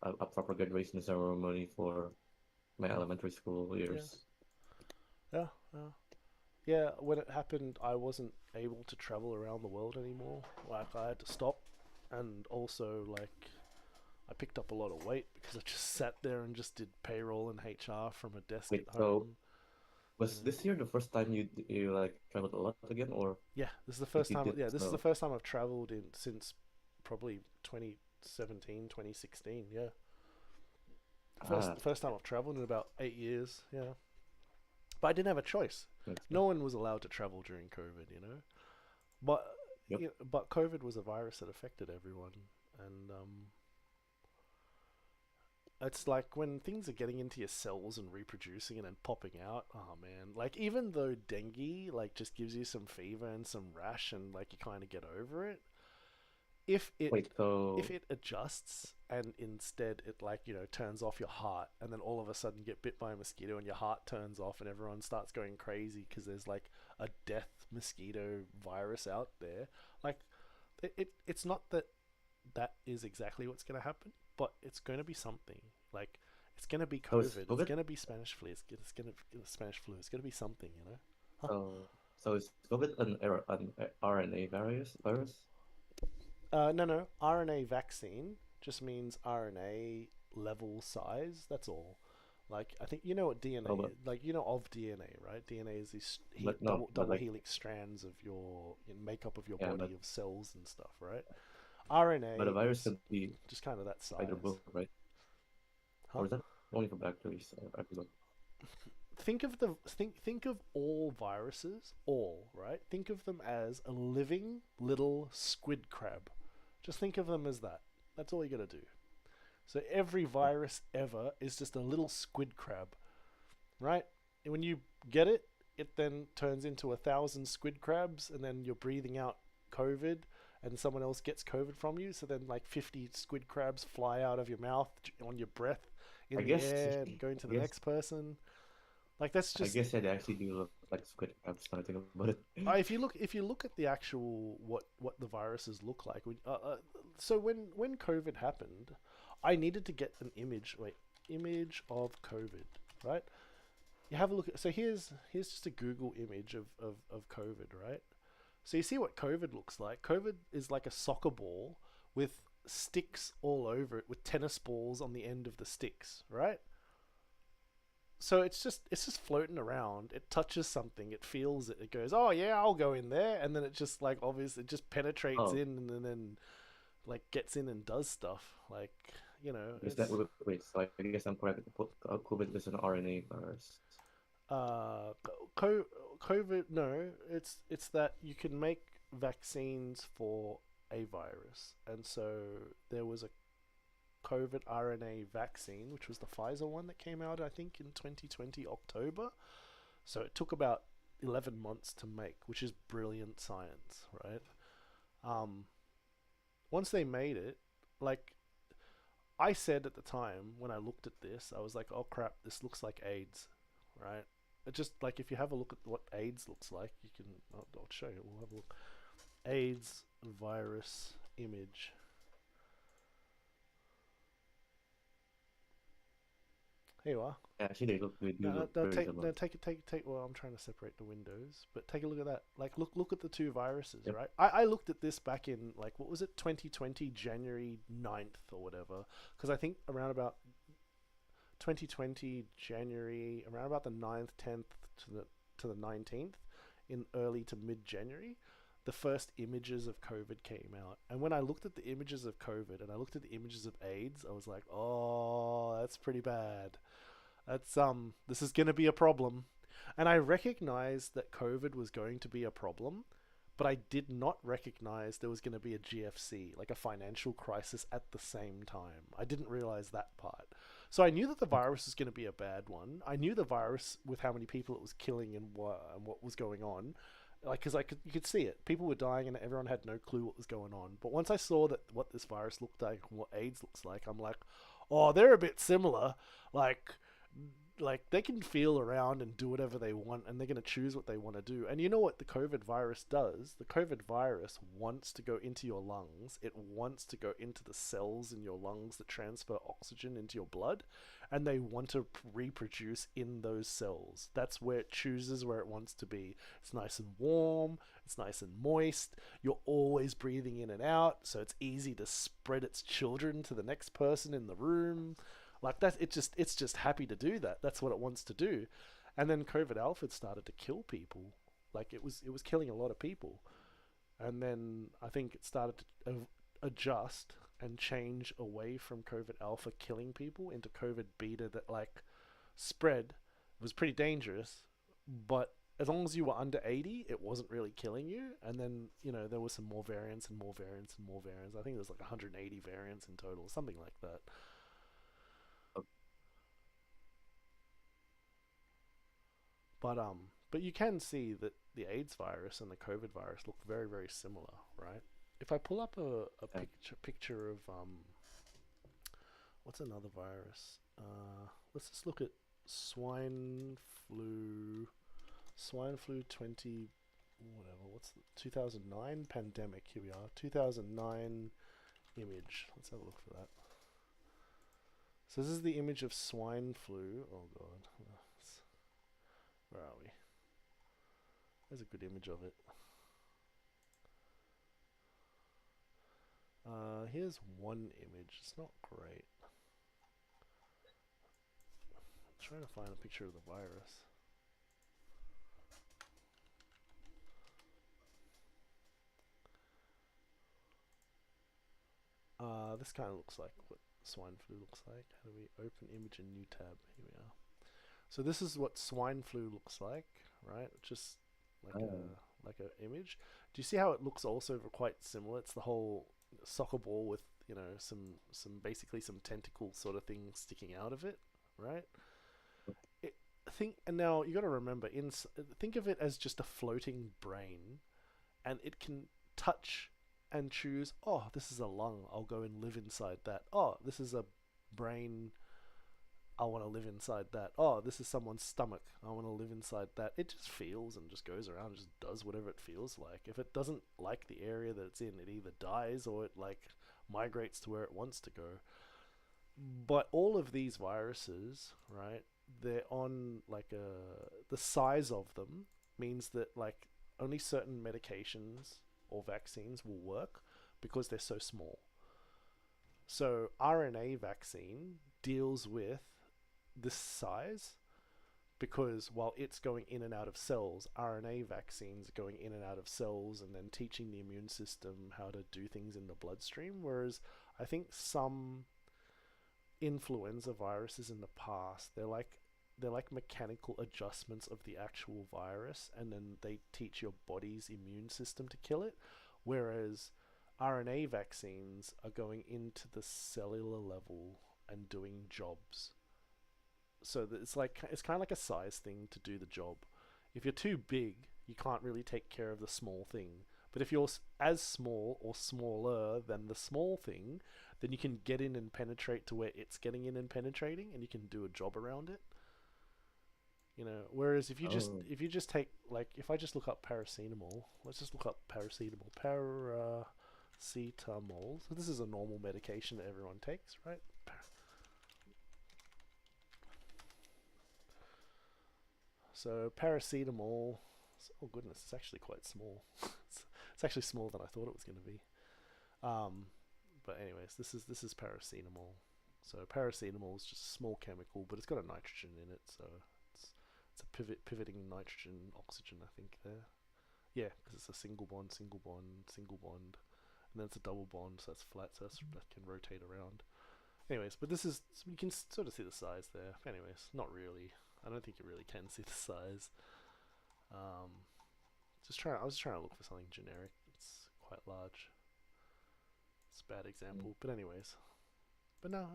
a proper graduation ceremony for my elementary school years. Yeah, when it happened, I wasn't able to travel around the world anymore. Like, I had to stop, and also, like, I picked up a lot of weight because I just sat there and just did payroll and HR from a desk Wait, at so home. was this year the first time you like traveled a lot again, or Yeah, this is the first you time. did Yeah, this is so? the first time I've traveled since probably 2017, 2016. Yeah, first time I've traveled in about 8 years. Yeah, but I didn't have a choice. No one was allowed to travel during COVID, But Yep. but COVID was a virus that affected everyone, and it's like when things are getting into your cells and reproducing and then popping out. Oh man, like, even though dengue like just gives you some fever and some rash and like you kind of get over it, if it Wait, so if it adjusts and instead it, like, turns off your heart, and then all of a sudden you get bit by a mosquito and your heart turns off and everyone starts going crazy because there's like a death mosquito virus out there, like, it's not that that is exactly what's going to happen, but it's going to be something. Like, it's going to be So it's COVID. It's COVID? going to be Spanish flu. It's going to Spanish flu. It's going to be something, you know? Huh? So is COVID an RNA virus? No. RNA vaccine just means RNA level size. That's all. Like, I think you know what Oh, DNA is. Like, you know of DNA, right? DNA is these but no, but double like helix strands of your makeup of your yeah, body of cells and stuff, right? RNA but a virus is can be just kind of that either size, both, right? huh? Or is that only for bacteria? I forgot. Think of all viruses, all right. Think of them as a living little squid crab. Just think of them as that. That's all you gotta do. So every virus ever is just a little squid crab, right? And when you get it, it then turns into 1,000 squid crabs, and then you're breathing out COVID, and someone else gets COVID from you. So then, like 50 squid crabs fly out of your mouth on your breath I in the guess air and go into I the guess next person. Like that's I just guess yeah, they actually do look like squid crabs now I think about it. if you look at the actual what the viruses look like. So when COVID happened, I needed to get an image. Wait, image of COVID, right? You have a look at. So here's just a Google image of COVID, right? So you see what COVID looks like. COVID is like a soccer ball with sticks all over it, with tennis balls on the end of the sticks, right? So it's just floating around. It touches something, it feels it, it goes, oh yeah, I'll go in there, and then it just like obviously it just penetrates Oh, in and then like gets in and does stuff. Like, you know, is that it's wait? So I guess I'm correct. COVID is an RNA virus. uh co- COVID. No, it's that you can make vaccines for a virus, and so there was a COVID RNA vaccine, which was the Pfizer one that came out, I think, in 2020 October. So it took about 11 months to make, which is brilliant science, right? Um, Once they made it, like I said at the time when I looked at this, I was like, oh crap, this looks like AIDS, right? It just like if you have a look at what AIDS looks like, you can. I'll show you. We'll have a look. AIDS virus image. Here you are. Actually, they do No, look very take similar. take. Well, I'm trying to separate the windows, but take a look at that. Like, look at the two viruses, Yep. right? I looked at this back in like what was it, 2020 January 9th or whatever, because I think around about 2020 January, around about the 9th, 10th to the 19th, in early to mid January, the first images of COVID came out. And when I looked at the images of COVID and I looked at the images of AIDS, I was like, oh, that's pretty bad. That's this is going to be a problem. And I recognized that COVID was going to be a problem, but I did not recognize there was going to be a GFC, like a financial crisis at the same time. I didn't realize that part. So I knew that the virus was going to be a bad one. I knew the virus with how many people it was killing and what was going on. Like, because you could see it. People were dying and everyone had no clue what was going on. But once I saw that what this virus looked like and what AIDS looks like, I'm like, oh, they're a bit similar. Like they can feel around and do whatever they want, and they're going to choose what they want to do. And you know what the COVID virus does? The COVID virus wants to go into your lungs. It wants to go into the cells in your lungs that transfer oxygen into your blood, and they want to reproduce in those cells. That's where it chooses where it wants to be. It's nice and warm. It's nice and moist. You're always breathing in and out, so it's easy to spread its children to the next person in the room. Like that, it's just happy to do that. That's what it wants to do. And then COVID Alpha started to kill people. Like it was killing a lot of people. And then I think it started to adjust and change away from COVID Alpha killing people into COVID Beta that like spread. It was pretty dangerous, but as long as you were under 80, it wasn't really killing you. And then, you know, there was some more variants and more variants and more variants. I think there was like 180 variants in total, something like that. But you can see that the AIDS virus and the COVID virus look very, very similar, right? If I pull up a picture of what's another virus? Let's just look at swine flu. Swine flu 20 whatever. What's the 2009 pandemic? Here we are. 2009 image. Let's have a look for that. So this is the image of swine flu. Oh god. Where are we? There's a good image of it. Here's one image. It's not great. I'm trying to find a picture of the virus. This kind of looks like what swine flu looks like. How do we open image in new tab? Here we are. So this is what swine flu looks like, right? Just like a image. Do you see how it looks also quite similar? It's the whole soccer ball with, you know, some basically some tentacle sort of thing sticking out of it, right? And now you got to remember, think of it as just a floating brain, and it can touch and choose, oh, this is a lung, I'll go and live inside that. Oh, this is a brain, I want to live inside that. Oh, this is someone's stomach, I want to live inside that. It just feels and just goes around and just does whatever it feels like. If it doesn't like the area that it's in, it either dies or it like migrates to where it wants to go. But all of these viruses, right, they're on like the size of them means that like only certain medications or vaccines will work because they're so small. So RNA vaccine deals with this size because while it's going in and out of cells, RNA vaccines are going in and out of cells and then teaching the immune system how to do things in the bloodstream. Whereas I think some influenza viruses in the past, they're like mechanical adjustments of the actual virus, and then they teach your body's immune system to kill it, whereas RNA vaccines are going into the cellular level and doing jobs. So it's kind of like a size thing to do the job. If you're too big, you can't really take care of the small thing. But if you're as small or smaller than the small thing, then you can get in and penetrate to where it's getting in and penetrating, and you can do a job around it. You know, whereas if you just take, like, if I just look up paracetamol, let's just look up paracetamol. Paracetamol. So this is a normal medication that everyone takes, right? So paracetamol. Oh goodness, it's actually quite small. It's actually smaller than I thought it was going to be. But anyways, this is paracetamol. So paracetamol is just a small chemical, but it's got a nitrogen in it, so it's a pivoting nitrogen oxygen, I think there. Yeah, because it's a single bond, single bond, single bond, and then it's a double bond, so that's flat, so that can rotate around. Anyways, but this is, you can sort of see the size there. Anyways, not really. I don't think you really can see the size. I was just trying to look for something generic. It's quite large. It's a bad example, but anyways. But no,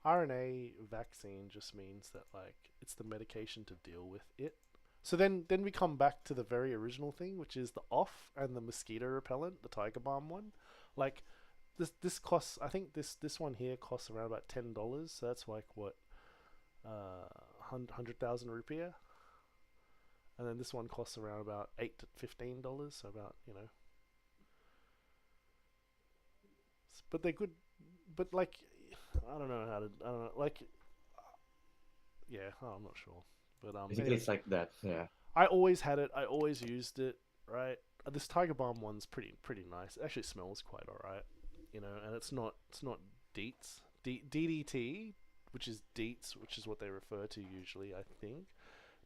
RNA vaccine just means that like it's the medication to deal with it. So then we come back to the very original thing, which is the off and the mosquito repellent, the Tiger Balm one. Like this costs, I think this one here costs around about $10. So that's like what, 100,000 rupiah. And then this one costs around about $8 to $15. So about, you know. But they're good. But like, I don't know, like, yeah, I'm not sure. But basically it's like that, yeah. I always had it. I always used it, right? This Tiger Balm one's pretty nice. It actually smells quite alright, you know, and it's not DEETs. DDT, which is DEETs, which is what they refer to usually, I think.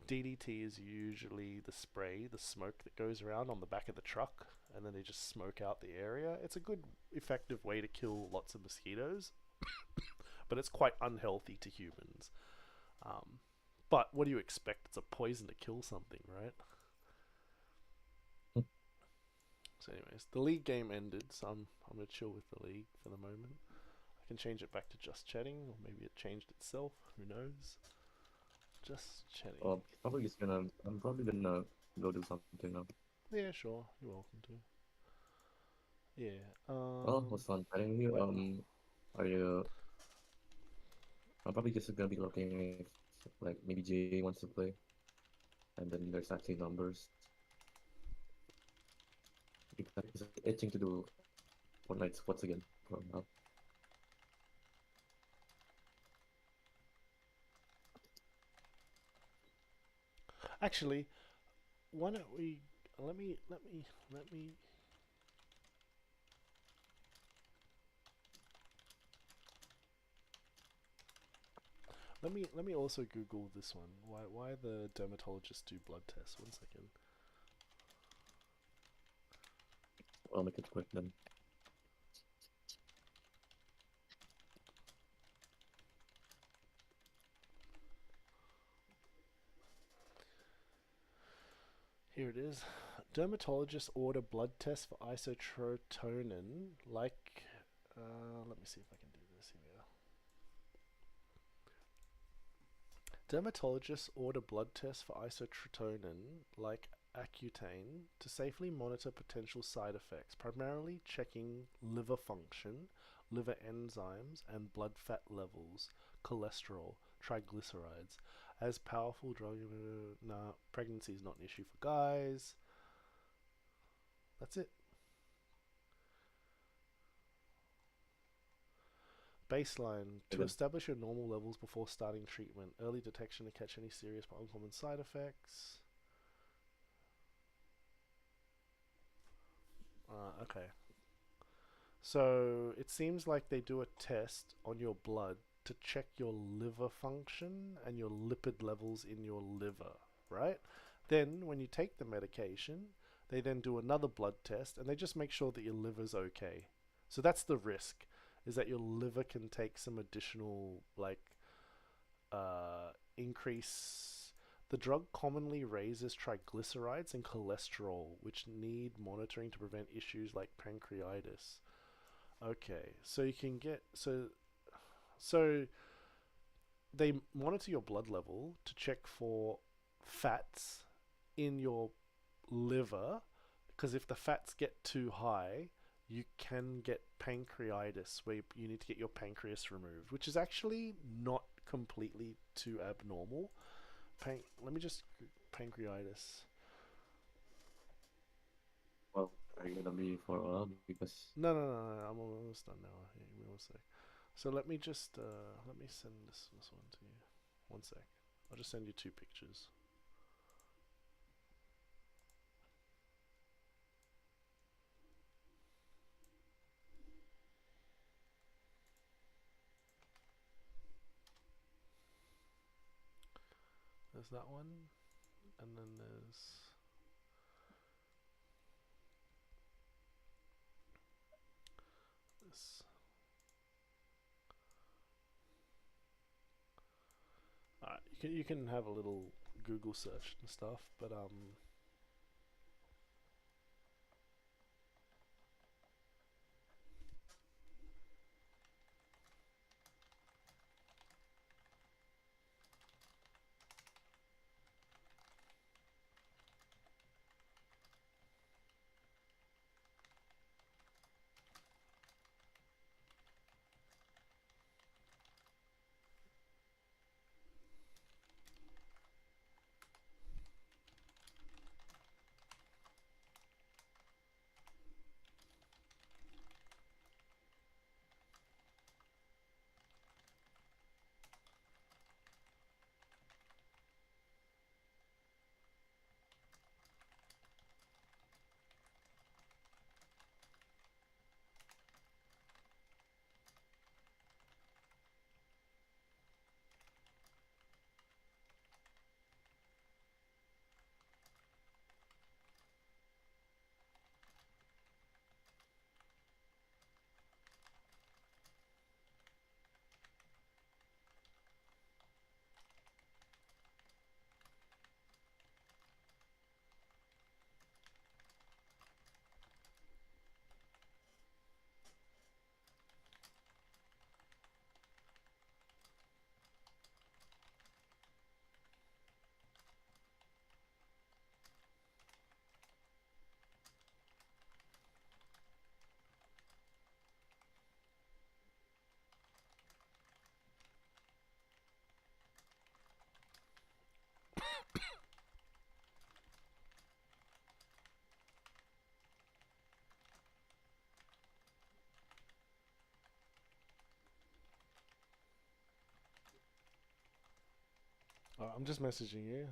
DDT is usually the spray, the smoke that goes around on the back of the truck, and then they just smoke out the area. It's a good, effective way to kill lots of mosquitoes, but it's quite unhealthy to humans. But what do you expect? It's a poison to kill something, right? So anyways, the league game ended, so I'm going to chill with the league for the moment. I can change it back to just chatting, or maybe it changed itself, who knows. Just chatting. I'm probably gonna go do something now. Yeah, sure. You're welcome to. Yeah. Well, it was fun chatting with you. Are you? I'm probably just gonna be looking if like maybe Jay wants to play, and then there's actually numbers. It's itching to do Fortnite spots again for now. Actually, why don't we? Let me. Let me also Google this one. Why the dermatologists do blood tests? 1 second. I'll make it quick then. Here it is. Dermatologists order blood tests for isotrotonin, like. Let me see if I can do this. Here we go. Dermatologists order blood tests for isotrotonin, like Accutane, to safely monitor potential side effects, primarily checking liver function, liver enzymes, and blood fat levels, cholesterol, triglycerides. As powerful drug, nah, pregnancy is not an issue for guys. That's it. Baseline. To establish your normal levels before starting treatment. Early detection to catch any serious but uncommon side effects. Okay. So it seems like they do a test on your blood to check your liver function and your lipid levels in your liver, right? Then when you take the medication, they then do another blood test and they just make sure that your liver's okay. So that's the risk, is that your liver can take some additional increase. The drug commonly raises triglycerides and cholesterol, which need monitoring to prevent issues like pancreatitis. Okay, so you can get so they monitor your blood level to check for fats in your liver, because if the fats get too high, you can get pancreatitis, where you need to get your pancreas removed, which is actually not completely too abnormal. Let me just pancreatitis. Well, are you gonna be for a while because No, I'm almost done now. Give me 1 sec. So let me just let me send this one to you. 1 sec. I'll just send you 2 pictures. There's that one, and then there's this. Alright, you can have a little Google search and stuff, but I'm just messaging you.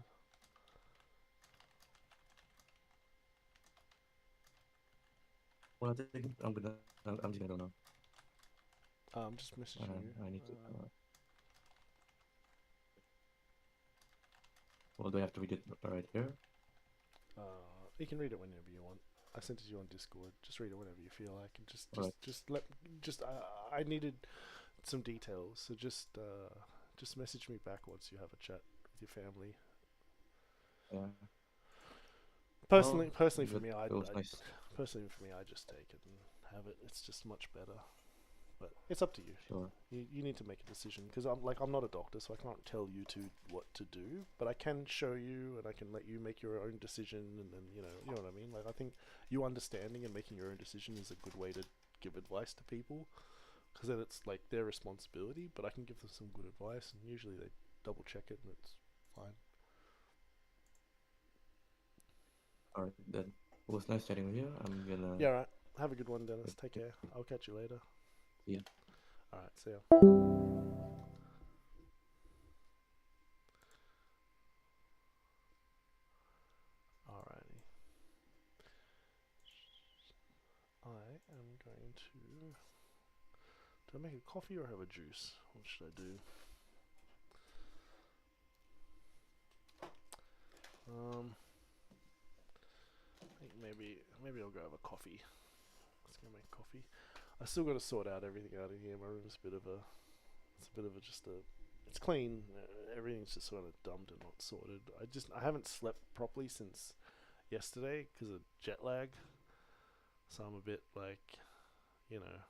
Well, I think I'm just gonna go now. I'm just messaging you. I need to. Well, do I have to read it right here? You can read it whenever you want. I sent it to you on Discord. Just read it whenever you feel like, and Alright. I needed some details, so just message me back once you have a chat with your family. Yeah. Personally, Well, for good. me, It was nice. personally for me, I just take it and have it. It's just much better. But it's up to you. Sure. You need to make a decision because I'm not a doctor, so I can't tell you what to do. But I can show you, and I can let you make your own decision, and then you know what I mean. Like I think you understanding and making your own decision is a good way to give advice to people, because then it's like their responsibility. But I can give them some good advice, and usually they double check it, and it's fine. Alright, then. It was nice chatting with you. I'm gonna. Yeah, right. Have a good one, Dennis. Take care. I'll catch you later. See ya. All right. See ya. Alrighty. I am going to. Do I make a coffee or have a juice? What should I do? I think maybe I'll go have a coffee. Let's go make coffee. I still got to sort out everything out in here. My room's a bit of a. It's a bit of a just a. It's clean. Everything's just sort of dumped and not sorted. I haven't slept properly since yesterday because of jet lag. So I'm a bit like, you know,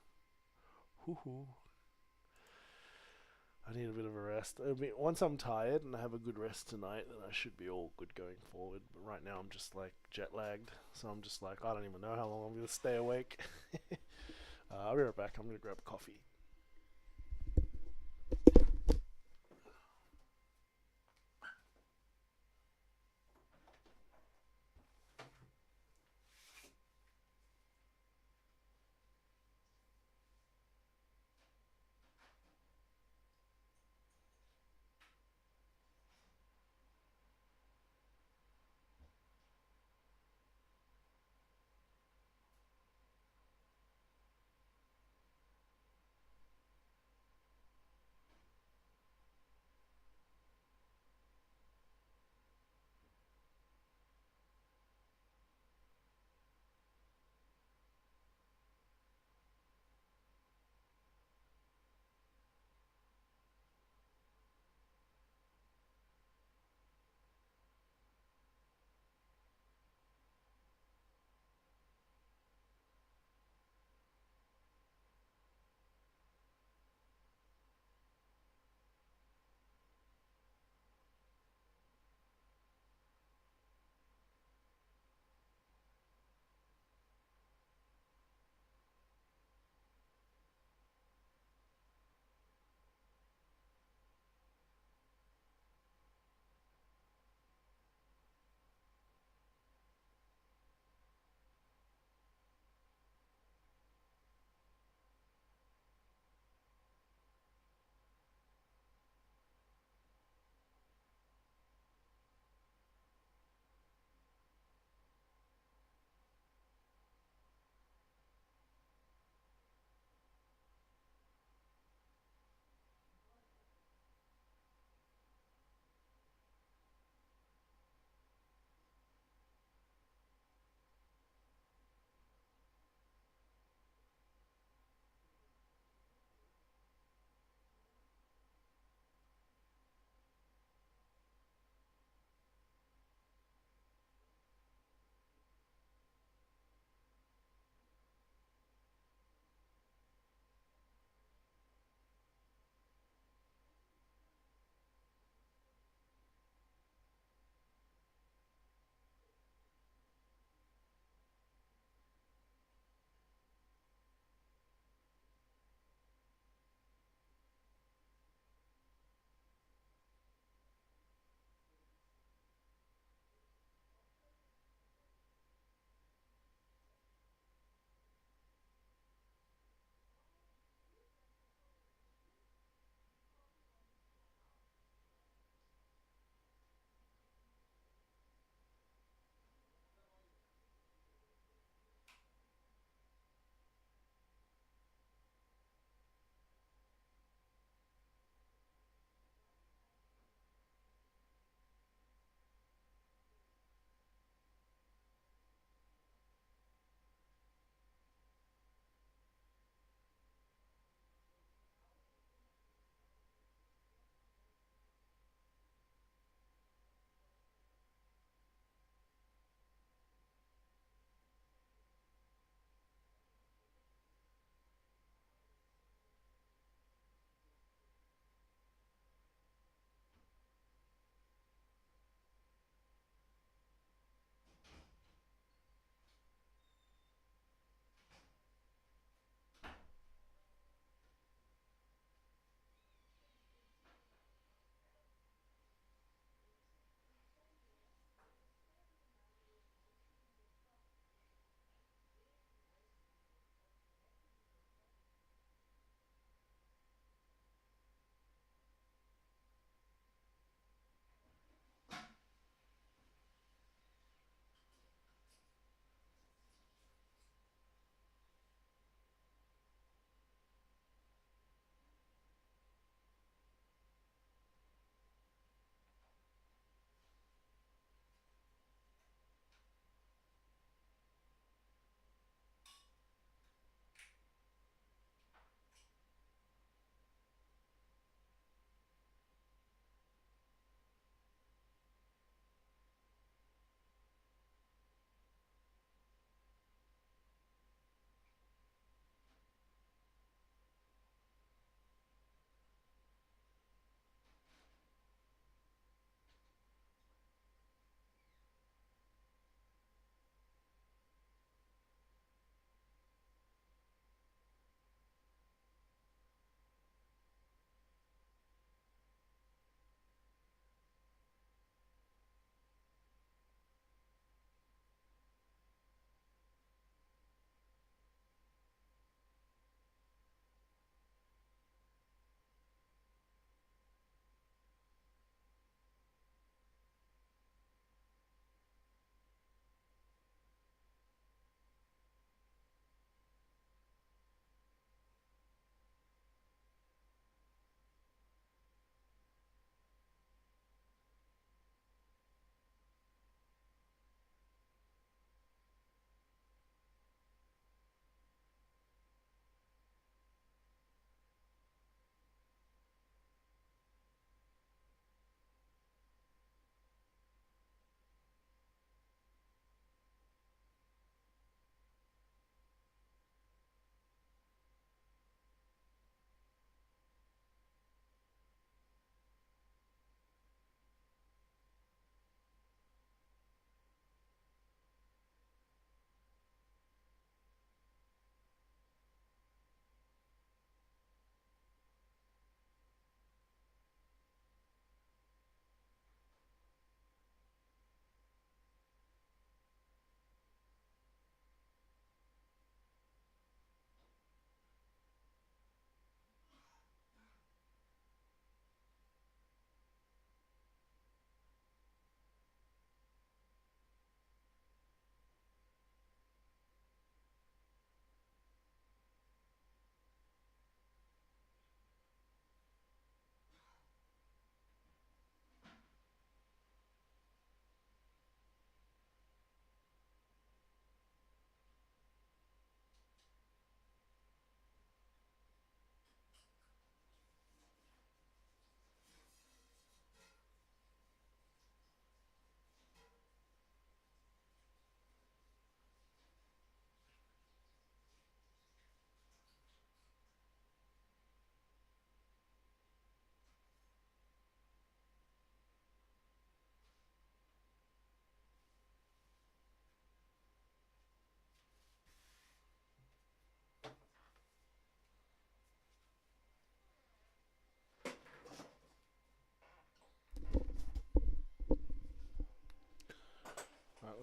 hoo. I need a bit of a rest. I mean, once I'm tired and I have a good rest tonight, then I should be all good going forward. But right now I'm just like jet lagged, so I'm just like I don't even know how long I'm gonna stay awake. I'll be right back. I'm gonna grab a coffee.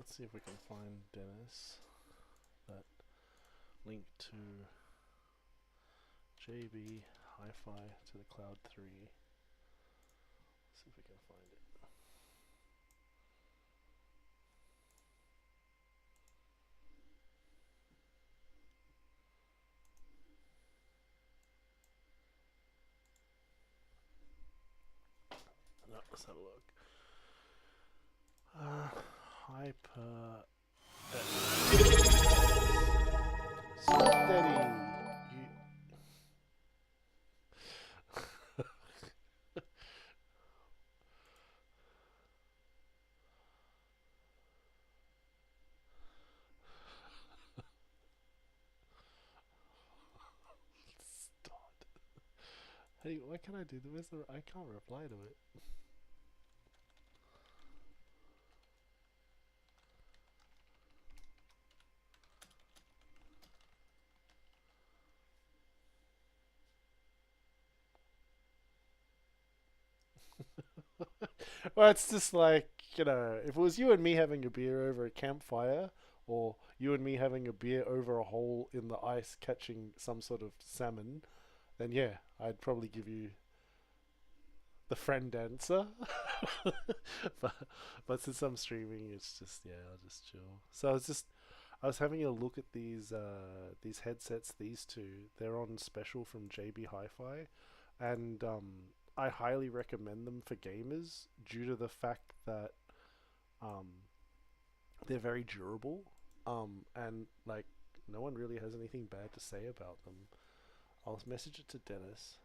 Let's see if we can find Dennis. That link to JB Hi-Fi to the Cloud 3. Let's see if we can find it. No, let's have a look. Hyper. Steady. Stop. Hey, why can't I do this? I can't reply to it. Well, it's just like, if it was you and me having a beer over a campfire, or you and me having a beer over a hole in the ice catching some sort of salmon, then yeah, I'd probably give you the friend answer. but, but since I'm streaming, it's just, yeah, I'll just chill. So I was having a look at these headsets, these two. They're on special from JB Hi-Fi, and I highly recommend them for gamers due to the fact that um, they're very durable, and like no one really has anything bad to say about them. I'll message it to Dennis.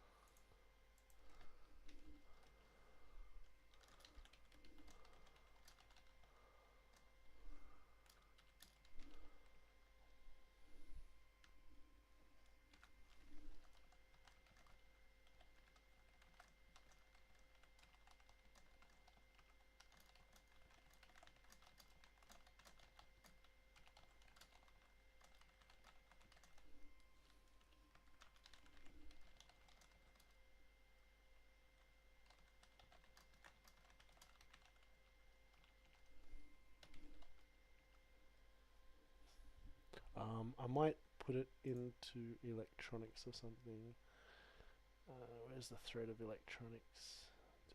I might put it into electronics or something. Where's the thread of electronics?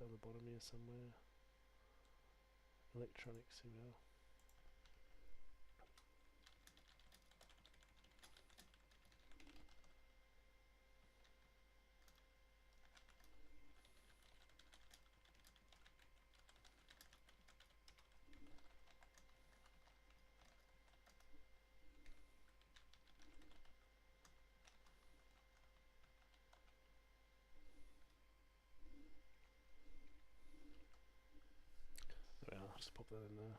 Down the bottom here somewhere. Electronics, here we are. Yeah, I'll just pop that in there.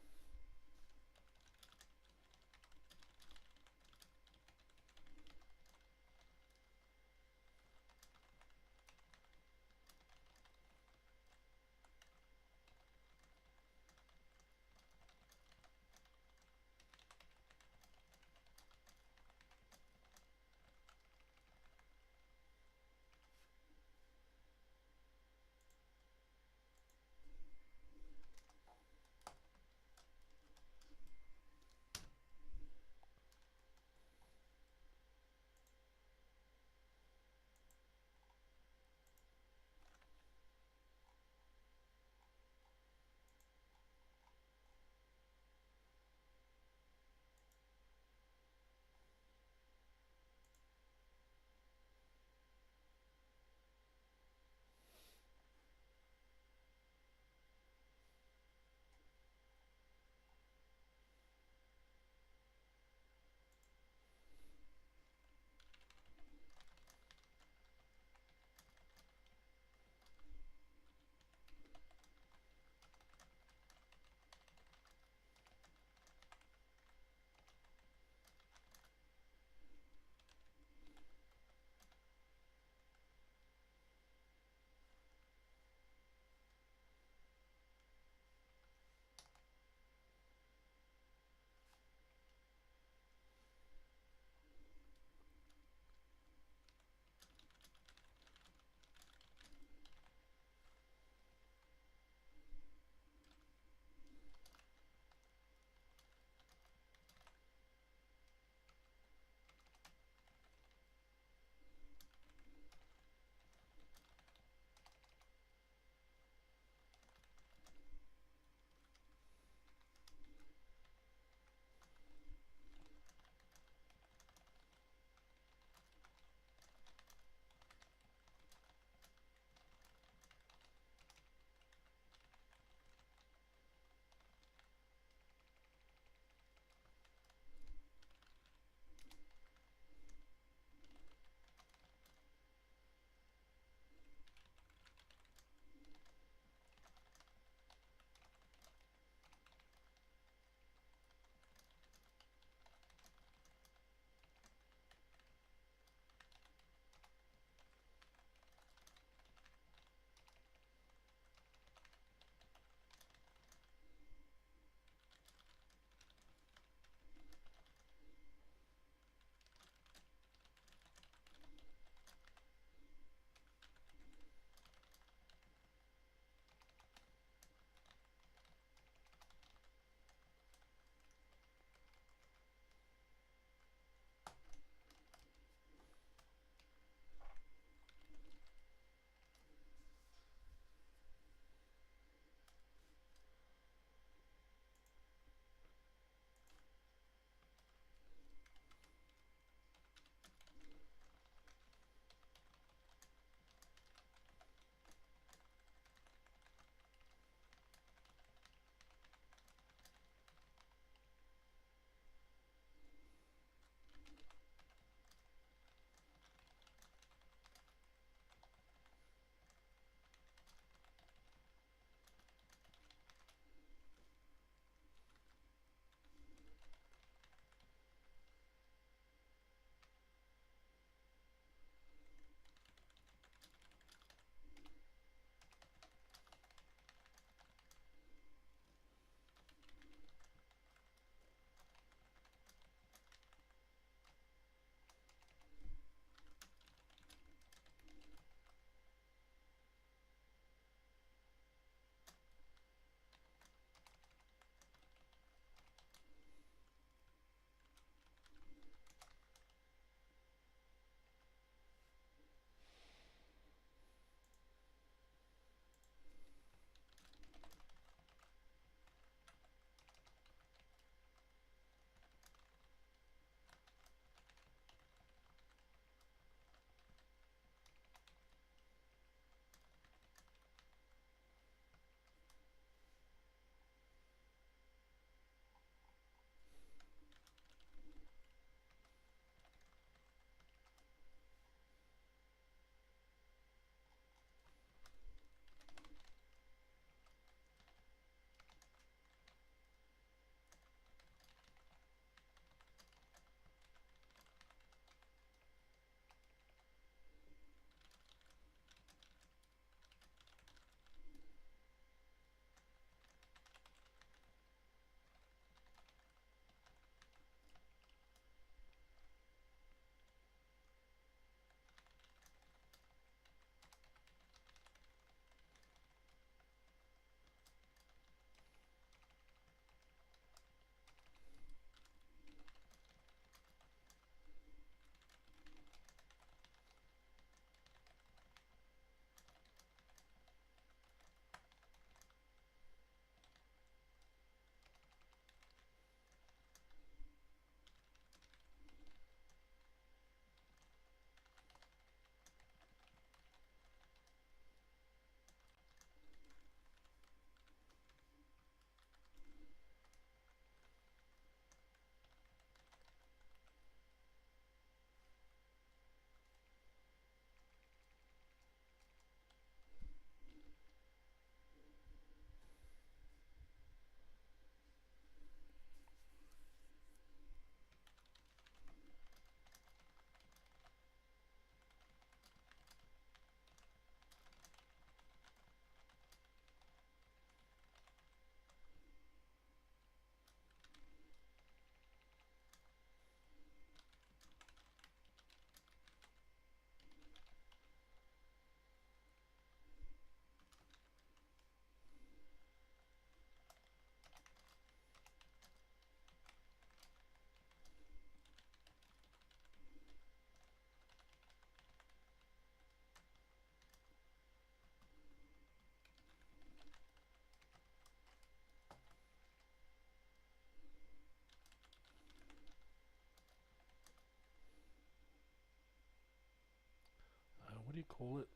do you call it?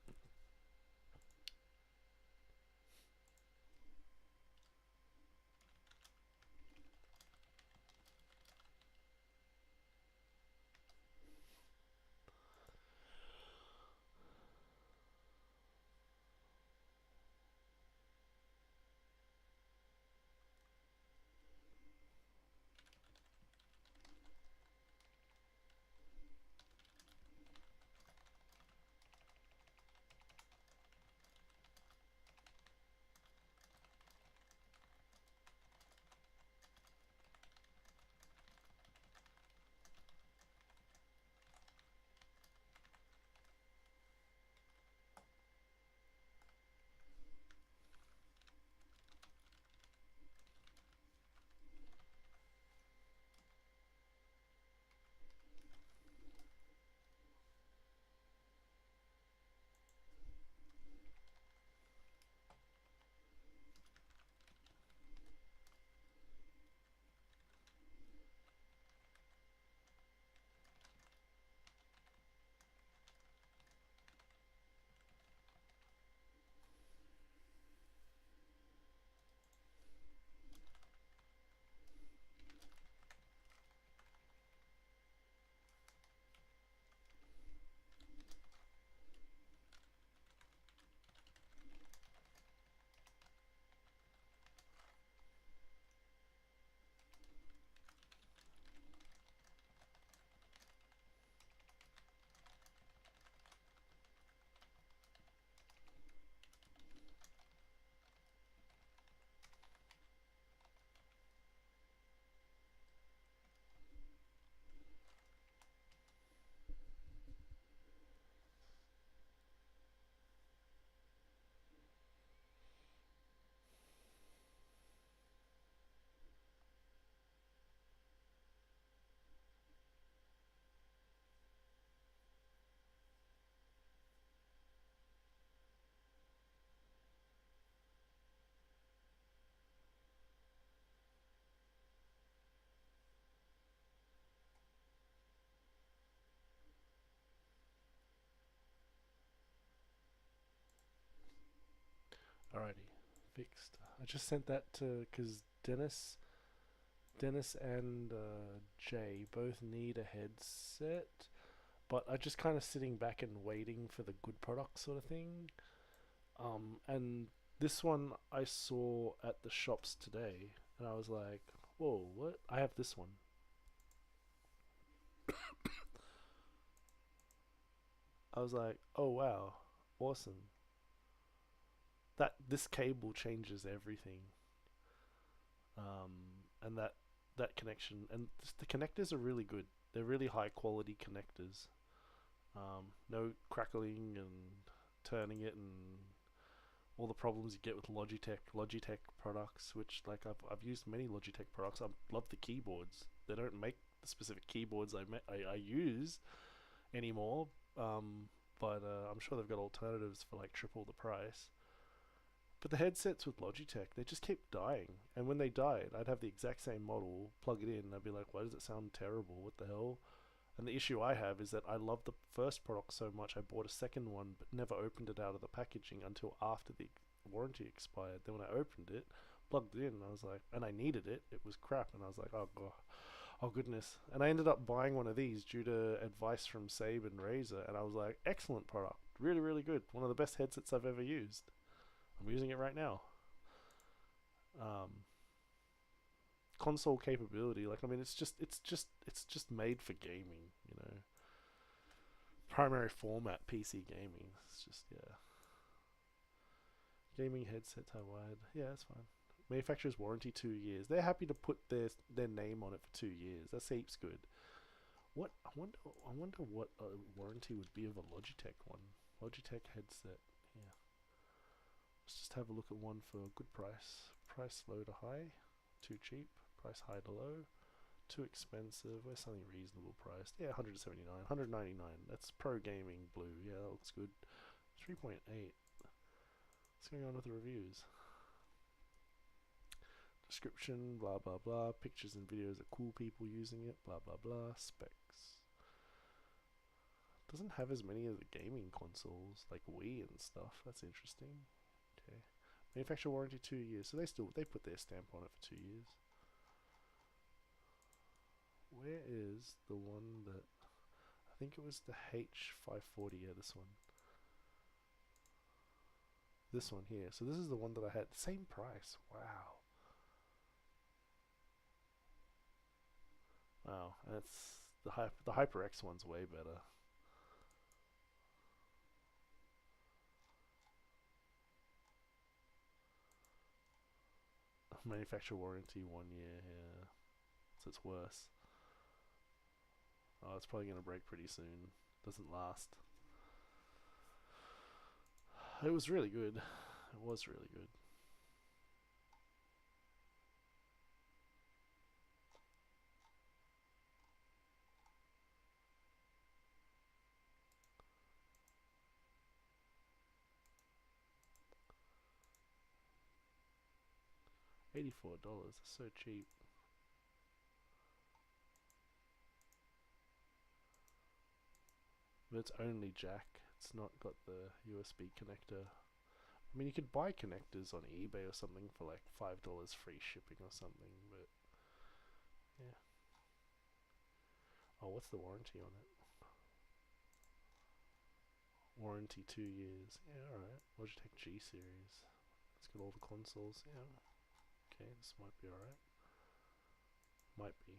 Alrighty, fixed. I just sent that to because Dennis and Jay both need a headset, but I just kind of sitting back and waiting for the good product sort of thing. And this one I saw at the shops today, and I was like, "Whoa, what? I have this one." I was like, "Oh wow, awesome!" That this cable changes everything. And that connection and the connectors are really good. They're really high quality connectors. No crackling and turning it and all the problems you get with Logitech products, which like I've used many Logitech products. I love the keyboards. They don't make the specific keyboards I use anymore. But I'm sure they've got alternatives for like triple the price. But the headsets with Logitech, they just keep dying. And when they died, I'd have the exact same model, plug it in, and I'd be like, why does it sound terrible? What the hell? And the issue I have is that I love the first product so much, I bought a second one, but never opened it out of the packaging until after the warranty expired. Then when I opened it, plugged it in, and I was like, and I needed it, it was crap. And I was like, oh, God. Oh, goodness. And I ended up buying one of these due to advice from Sabe and Razer, and I was like, excellent product. Really, really good. One of the best headsets I've ever used. I'm using it right now. Console capability, like I mean, it's just made for gaming, you know. Primary format PC gaming. It's just yeah. Gaming headset tie wide. Yeah, that's fine. Manufacturer's warranty 2 years. They're happy to put their name on it for 2 years. That's heaps good. What I wonder what a warranty would be of a Logitech one. Logitech headset. Yeah. Let's just have a look at one for a good price. Price low to high, too cheap. Price high to low, too expensive. Where's something reasonable priced? Yeah, 179, 199. That's pro gaming blue. Yeah, that looks good. 3.8. What's going on with the reviews? Description, blah blah blah. Pictures and videos of cool people using it, blah blah blah. Specs. Doesn't have as many of the gaming consoles like Wii and stuff. That's interesting. Okay. Manufacturer warranty 2 years. So they put their stamp on it for 2 years. Where is the one that I think it was the H540? Yeah, this one. This one here. So this is the one that I had. Same price. Wow. Wow. That's the HyperX one's way better. Manufacturer warranty 1 year. Yeah. So it's worse. Oh, it's probably gonna break pretty soon. Doesn't last. It was really good. It was really good. $84 is so cheap. But it's only jack. It's not got the USB connector. I mean, you could buy connectors on eBay or something for like $5 free shipping or something, but yeah. Oh, what's the warranty on it? Warranty 2 years. Yeah, alright. Why'd you take G series? It's got all the consoles. Yeah. Okay, this might be alright. Might be.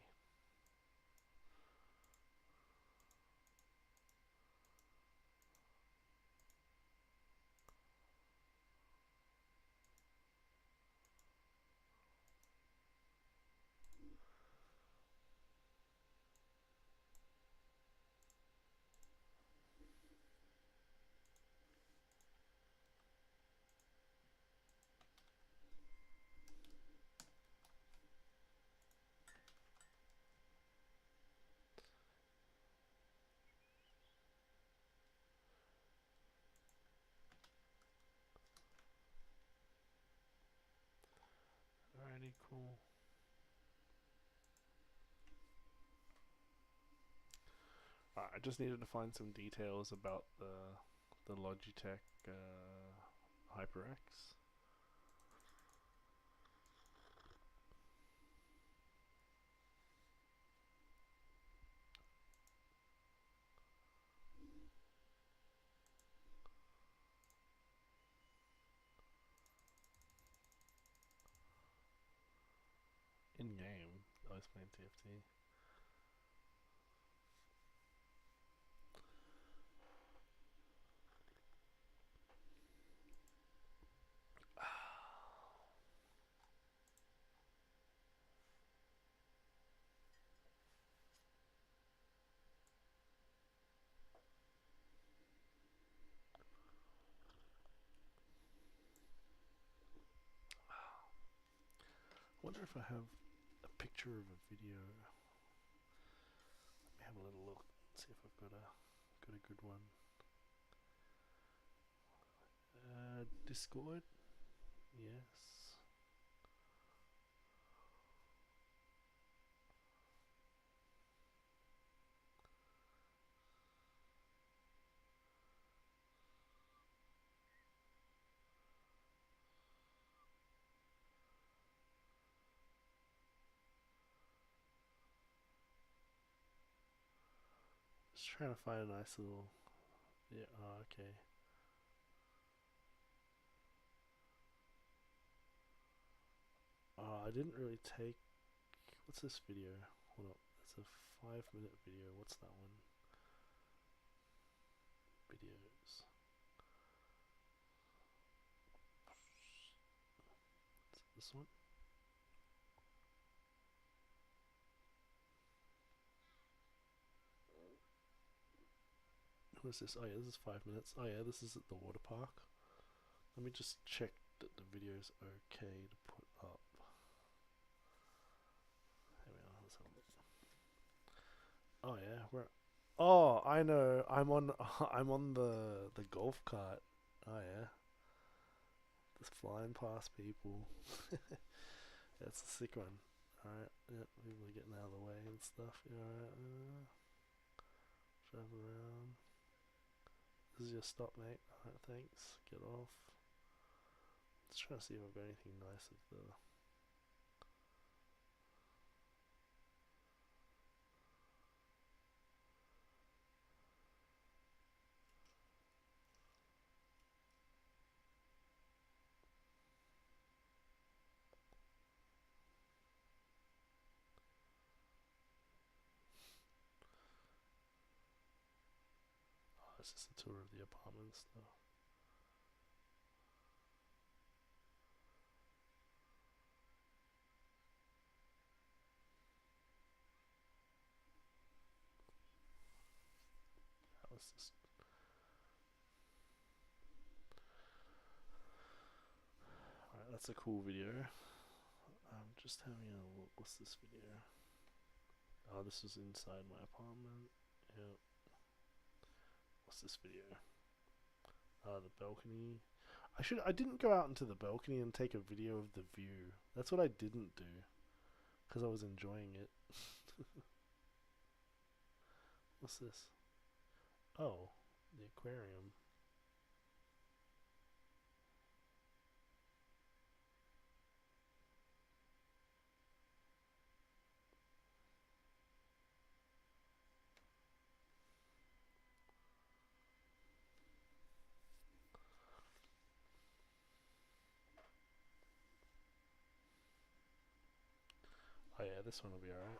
Alrighty, cool. I just needed to find some details about the Logitech HyperX. In game, I was playing TFT. I wonder if I have a picture of a video. Let me have a little look. See if I've got a good one. Discord. Yes. Just trying to find a nice little. Yeah. Oh, okay. I didn't really take. What's this video? Hold up. It's a 5-minute video. What's that one? Videos. This one? What is this? Oh yeah, this is 5 minutes. Oh yeah, this is at the water park. Let me just check that the video's okay to put up. There we are. Let's have a look. Oh yeah, where? Oh, I know. I'm on. I'm on the golf cart. Oh yeah, just flying past people. That's a sick one. Alright, yeah, people are getting out of the way and stuff. Yeah, alright. Drive around. This is your stop, mate. Alright, thanks. Get off. Let's try to see if I've got anything nice of the. Oh, it's just a tour of the apartments though. That was just. Alright, that's a cool video. I'm just having a look. What's this video? Oh, this was inside my apartment. Yep. What's this video? The balcony. I didn't go out into the balcony and take a video of the view. That's what I didn't do. Because I was enjoying it. What's this? Oh, the aquarium. Oh yeah, this one will be alright.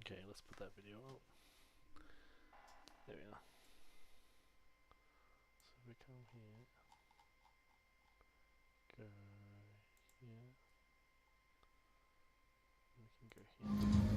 Okay, let's put that video up. There we are. So we come here, go here, we can go here.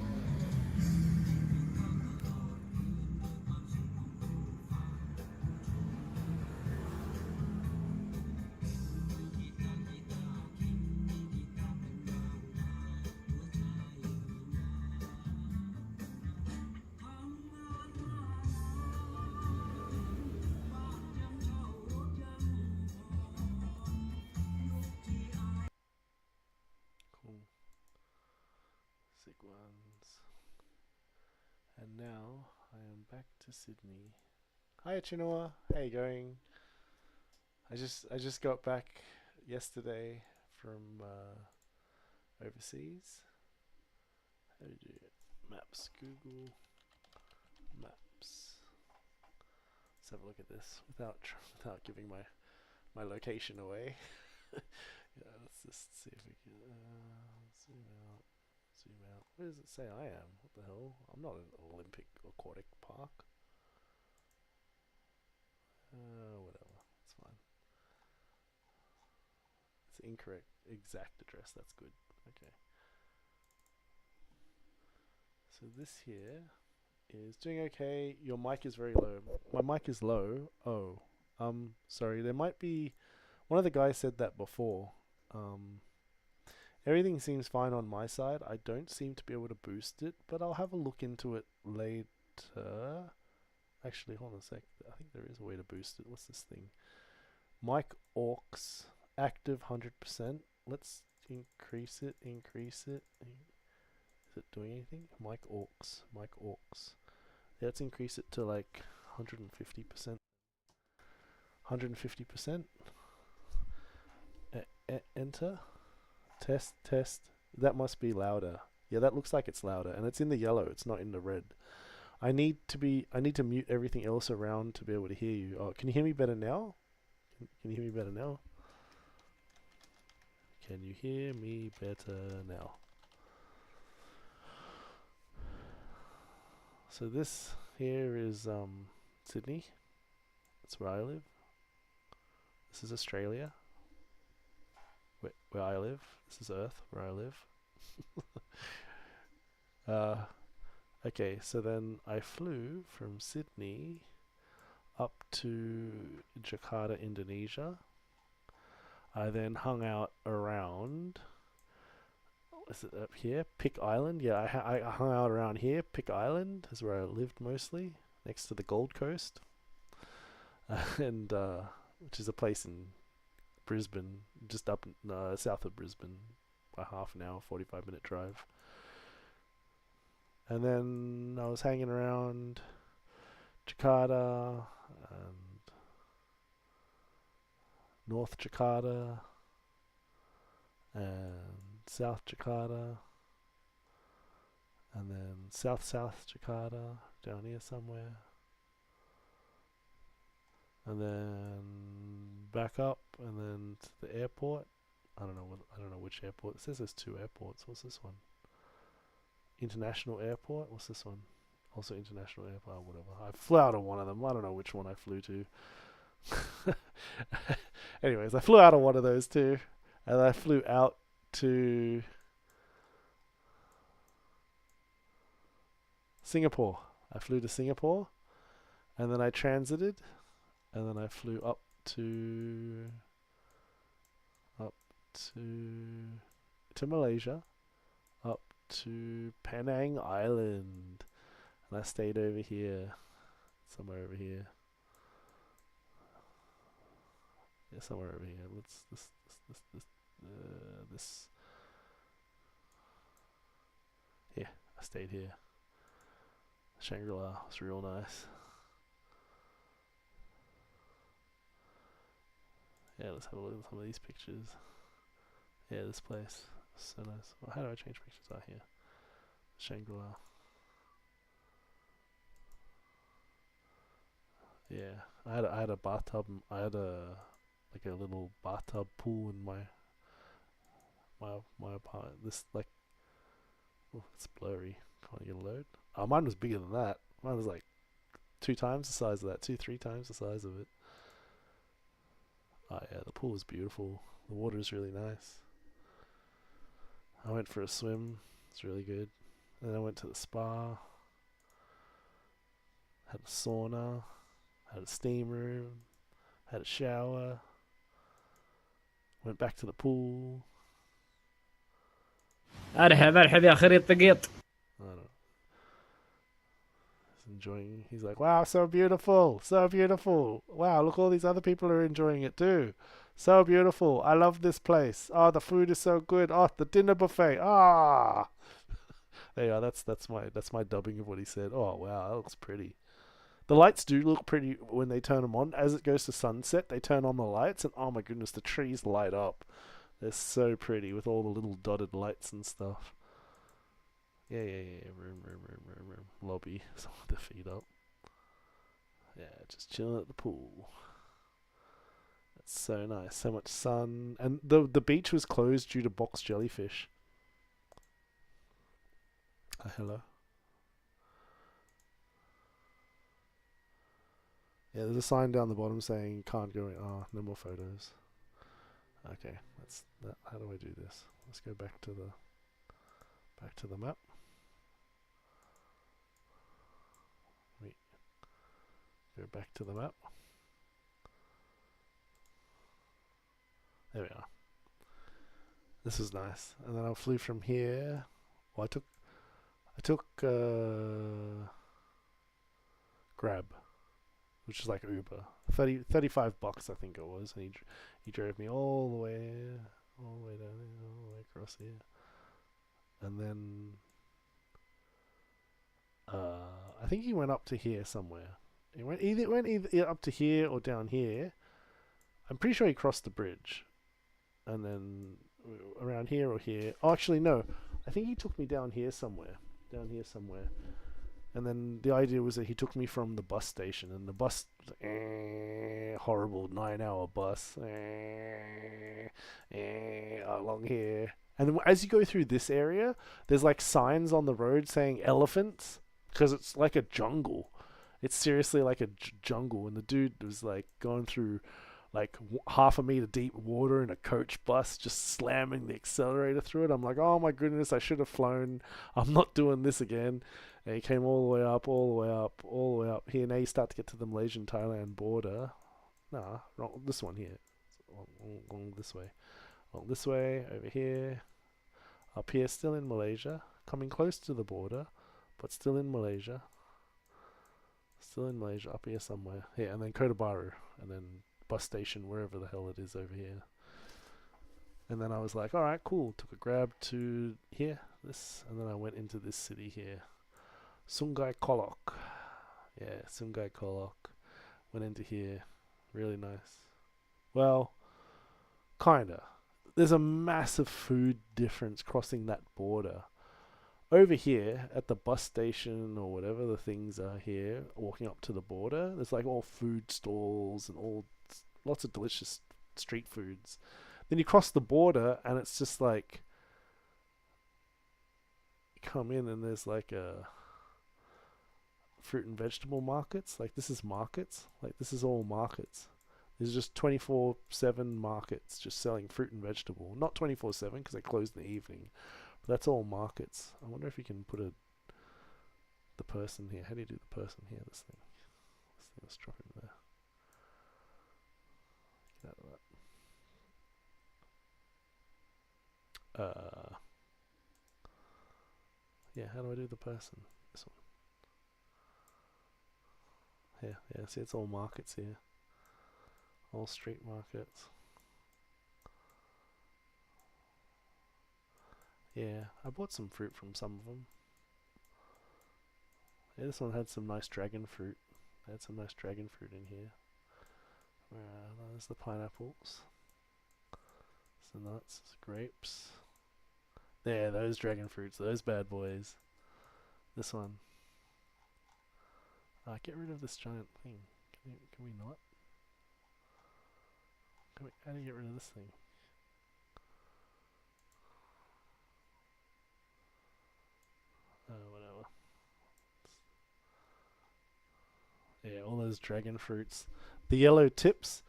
Cool. Sick ones. And now I am back to Sydney. Hi Chinoa, how you going? I just got back yesterday from overseas. How do you do it? Maps, Google Maps. Let's have a look at this without giving my location away. Yeah, let's just see if we can zoom out. Zoom out. Where does it say I am? What the hell? I'm not an Olympic aquatic park. Whatever. It's fine. It's incorrect. Exact address. That's good. Okay. So this here is doing okay. Your mic is very low. My mic is low. Oh. Sorry. There might be... One of the guys said that before. Everything seems fine on my side. I don't seem to be able to boost it, but I'll have a look into it later. Actually, hold on a sec. I think there is a way to boost it. What's this thing? Mic aux active 100%. Let's increase it. Increase it. Is it doing anything? Mic aux. Mic aux. Yeah, let's increase it to like 150%. 150%. enter. Test, test. That must be louder. Yeah, that looks like it's louder, and it's in the yellow. It's not in the red. I need to mute everything else around to be able to hear you. Oh, can you hear me better now? Can you hear me better now? Can you hear me better now? So this here is Sydney. That's where I live. This is Australia, where I live. This is Earth, where I live. Okay, so then I flew from Sydney up to Jakarta, Indonesia. I then hung out around, is it up here? Pick Island? Yeah, I hung out around here. Pick Island is where I lived mostly, next to the Gold Coast. And which is a place in Brisbane, just up south of Brisbane, a half an hour, 45-minute drive. And then I was hanging around Jakarta and North Jakarta and South Jakarta and then South Jakarta down here somewhere. And then back up, and then to the airport. I don't know which airport. It says there's 2 airports. What's this one? International Airport. What's this one? Also International Airport. Whatever. I flew out of one of them. I don't know which one I flew to. Anyways, I flew out of one of those 2, and I flew out to Singapore. I flew to Singapore, and then I transited. And then I flew up to Malaysia, up to Penang Island, and I stayed over here, somewhere over here. Yeah, somewhere over here. This. Yeah, I stayed here. Shangri-La was real nice. Yeah, let's have a look at some of these pictures. Yeah, this place. So nice. Well, how do I change pictures? Ah, here. Shangri-La. Yeah, I had a bathtub. I had a little bathtub pool in my apartment. This like, oh, it's blurry. Can't get a load. Oh, mine was bigger than that. Mine was like 2 times the size of that. 3 times the size of it. Oh yeah, the pool was beautiful. The water is really nice. I went for a swim. It's really good. And then I went to the spa. Had a sauna. Had a steam room. Had a shower. Went back to the pool. ارحب ارحب يا خريط طقيط. I don't know. He's enjoying. He's like, wow, so beautiful, so beautiful. Wow, look, all these other people are enjoying it too. So beautiful. I love this place. Oh, the food is so good. Oh, the dinner buffet. Ah. There you are. That's my dubbing of what he said. Oh wow, that looks pretty. The lights do look pretty when they turn them on. As it goes to sunset, they turn on the lights, and oh my goodness, the trees light up. They're so pretty with all the little dotted lights and stuff. Yeah. Room. Lobby. Someone with their feet up. Yeah, just chilling at the pool. That's so nice. So much sun. And the beach was closed due to box jellyfish. Hello. Yeah, there's a sign down the bottom saying can't go in. Oh, no more photos. Okay, that's that. How do I do this? Let's go back to the map. Wait. Go back to the map. There we are. This is nice. And then I flew from here. Well, I took Grab, which is like Uber. 35 bucks I think it was, and he drove me all the way down here, all the way across here. And then I think he went up to here somewhere. He went either up to here or down here. I'm pretty sure he crossed the bridge. and then around here or here. Oh, actually, no. I think he took me down here somewhere. Down here somewhere. And then the idea was that he took me from the bus station, and the bus, horrible 9-hour bus, along here. And as you go through this area, there's like signs on the road saying elephants, because it's like a jungle. It's seriously like a jungle, and the dude was like going through like half a meter deep water in a coach bus, just slamming the accelerator through it. I'm like, oh my goodness, I should have flown. I'm not doing this again. And he came all the way up, all the way up, all the way up. Here, now you start to get to the Malaysian-Thailand border. Nah, wrong, this one here. Along this way. Along this way, over here. Up here, still in Malaysia. Coming close to the border, but still in Malaysia. Still in Malaysia, up here somewhere. Here, and then Kota Baru. And then bus station, wherever the hell it is over here. And then I was like, alright, cool. Took a grab to here, this. And then I went into this city here. Sungai Kolok. Yeah, Sungai Kolok. Went into here. Really nice. Well, kinda. There's a massive food difference crossing that border. Over here, at the bus station or whatever the things are here, walking up to the border, there's like all food stalls and all lots of delicious street foods. Then you cross the border and it's just like, you come in and there's like a fruit and vegetable markets. Like this is markets. Like this is all markets. There's just 24/7 markets just selling fruit and vegetable. Not 24/7 because they close in the evening. But that's all markets. I wonder if you can put the person here. How do you do the person here? This thing. Let's drop in there. Get out of that. Yeah, how do I do the person? This one. Yeah, see it's all markets here. All street markets. Yeah, I bought some fruit from some of them. Yeah, this one had some nice dragon fruit. They had some nice dragon fruit in here. There's the pineapples. The nuts, grapes. There, those dragon fruits, those bad boys. This one. Get rid of this giant thing. Can we not? How do you get rid of this thing? Whatever. Yeah, all those dragon fruits. The yellow tips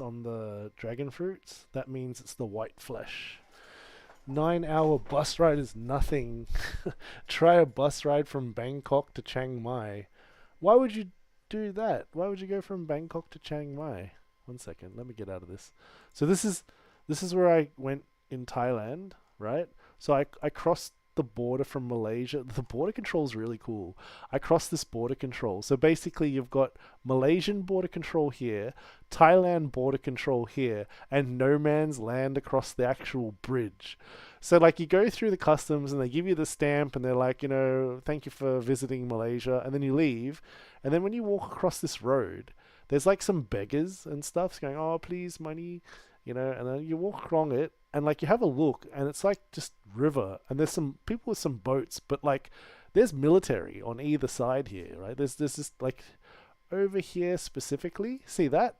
on the dragon fruits, that means it's the white flesh. 9-hour bus ride is nothing. Try a bus ride from Bangkok to Chiang Mai. Why would you do that? Why would you go from Bangkok to Chiang Mai? 1 second, let me get out of this. So this is where I went in Thailand, right? So I crossed the border from Malaysia. The border control is really cool. I crossed this border control. So basically you've got Malaysian border control here, Thailand border control here, and no man's land across the actual bridge. So like you go through the customs and they give you the stamp and they're like, you know, thank you for visiting Malaysia, and then you leave. And then when you walk across this road, there's like some beggars and stuff going, oh, please, money, you know, and then you walk along it and like you have a look and it's like just river and there's some people with some boats, but like there's military on either side here, right? There's this like over here specifically, see that?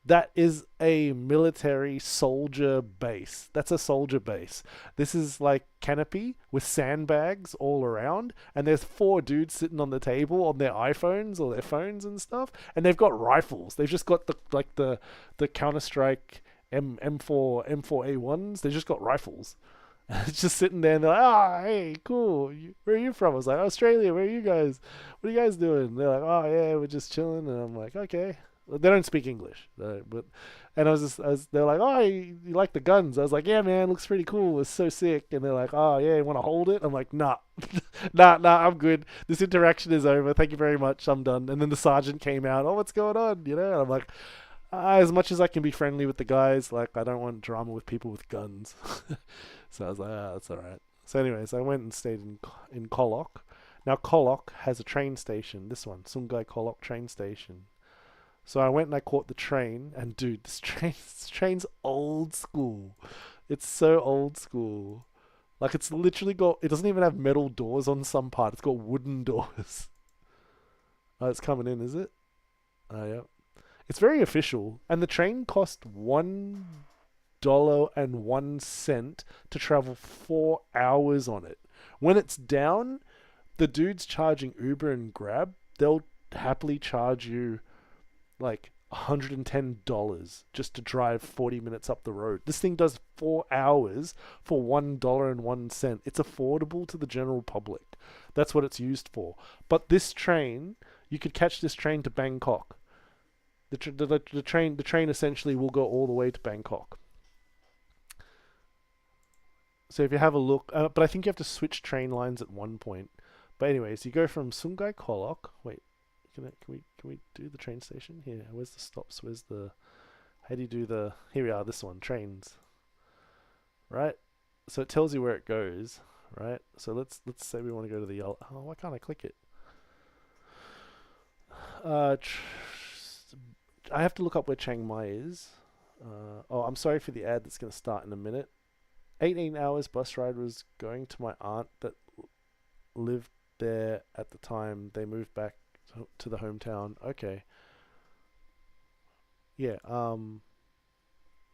That is a military soldier base. That's a soldier base. This is like canopy with sandbags all around, and there's 4 dudes sitting on the table on their iPhones or their phones and stuff, and they've got rifles. They've just got the Counter-Strike M4A1s. They've just got rifles. And it's just sitting there and they're like, hey, cool. Where are you from? I was like, Australia. Where are you guys? What are you guys doing? And they're like, oh yeah, we're just chilling. And I'm like, okay. They don't speak English, but and they're like, oh, you like the guns? I was like, yeah, man, looks pretty cool. It's so sick. And they're like, oh yeah, you want to hold it? I'm like, nah, nah, I'm good. This interaction is over. Thank you very much. I'm done. And then the sergeant came out. Oh, what's going on? You know? And I'm like, as much as I can be friendly with the guys, like I don't want drama with people with guns. So I was like, that's all right. So anyways, I went and stayed in Kolok. Now Kolok has a train station. This one, Sungai Kolok train station. So I went and I caught the train, and dude, this train's old school. It's so old school. Like it's literally got. It doesn't even have metal doors on some part. It's got wooden doors. Oh, it's coming in, is it? Oh yeah. It's very official, and the train cost $1.01 to travel 4 hours on it. When it's down, the dudes charging Uber and Grab, they'll happily charge you like $110 just to drive 40 minutes up the road. This thing does 4 hours for $1.01. It's affordable to the general public. That's what it's used for. But this train, you could catch this train to Bangkok. The train essentially will go all the way to Bangkok. So if you have a look, but I think you have to switch train lines at one point. But anyways, you go from Sungai Kolok. Wait, can we do the train station here? Where's the stops? Where's the? How do you do the? Here we are. This one, trains. Right. So it tells you where it goes. Right. So let's say we want to go to the. Oh, why can't I click it? I have to look up where Chiang Mai is. Oh, I'm sorry for the ad that's going to start in a minute. 18 hours bus ride was going to my aunt that lived there at the time. They moved back to the hometown. Okay. Yeah,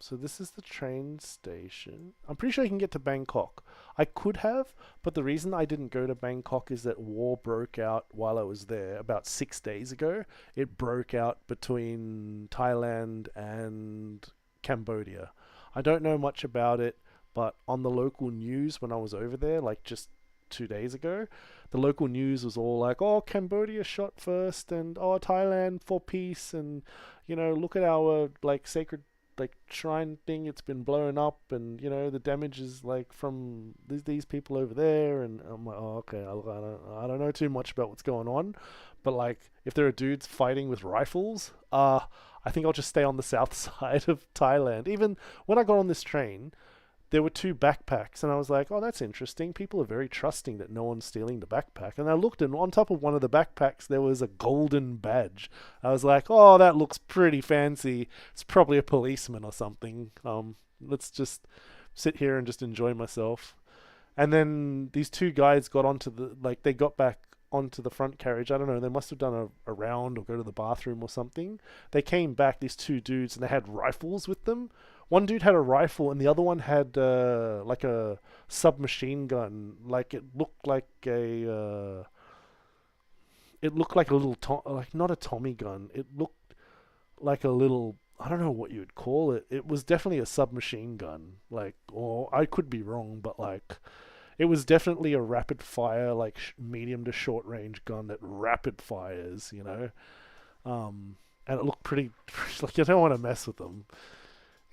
so this is the train station. I'm pretty sure you can get to Bangkok. I could have, but the reason I didn't go to Bangkok is that war broke out while I was there about 6 days ago. It broke out between Thailand and Cambodia. I don't know much about it, but on the local news when I was over there, like just 2 days ago, the local news was all like, oh, Cambodia shot first, and oh, Thailand for peace, and you know, look at our like sacred like shrine thing, it's been blown up, and you know the damage is like from these people over there. And I'm like, oh, okay, I don't know too much about what's going on, but like if there are dudes fighting with rifles, I think I'll just stay on the south side of Thailand. Even when I got on this train, there were 2 backpacks, and I was like, oh, that's interesting. People are very trusting that no one's stealing the backpack. And I looked, and on top of one of the backpacks, there was a golden badge. I was like, oh, that looks pretty fancy. It's probably a policeman or something. Let's just sit here and just enjoy myself. And then these 2 guys got onto they got back onto the front carriage. I don't know, they must have done a round or go to the bathroom or something. They came back, these 2 dudes, and they had rifles with them. One dude had a rifle, and the other one had like a submachine gun. Like it looked like a little like not a Tommy gun. It looked like a little, I don't know what you would call it. It was definitely a submachine gun. Like, or I could be wrong, but like it was definitely a rapid fire, like medium to short range gun that rapid fires. You know, and it looked pretty like you don't want to mess with them.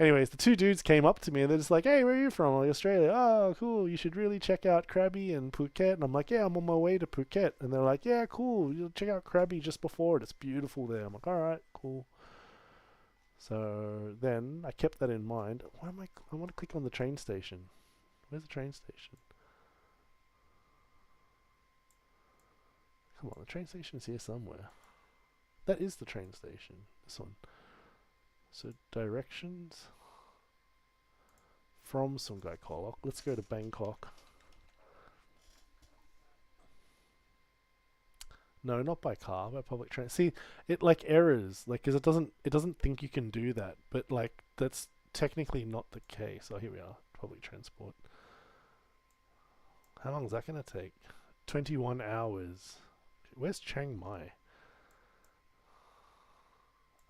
Anyways, the 2 dudes came up to me and they're just like, hey, where are you from? I'm like, Australia. Oh, cool. You should really check out Krabi and Phuket. And I'm like, yeah, I'm on my way to Phuket. And they're like, yeah, cool. You'll check out Krabi just before it. It's beautiful there. I'm like, all right, cool. So then I kept that in mind. I want to click on the train station. Where's the train station? Come on, the train station's here somewhere. That is the train station. This one. So directions from Sungai Kolok. Let's go to Bangkok. No, not by car, by public transport. See, it like errors, like because it doesn't think you can do that, but like that's technically not the case. Oh, here we are, public transport. How long is that gonna take? 21 hours. Where's Chiang Mai?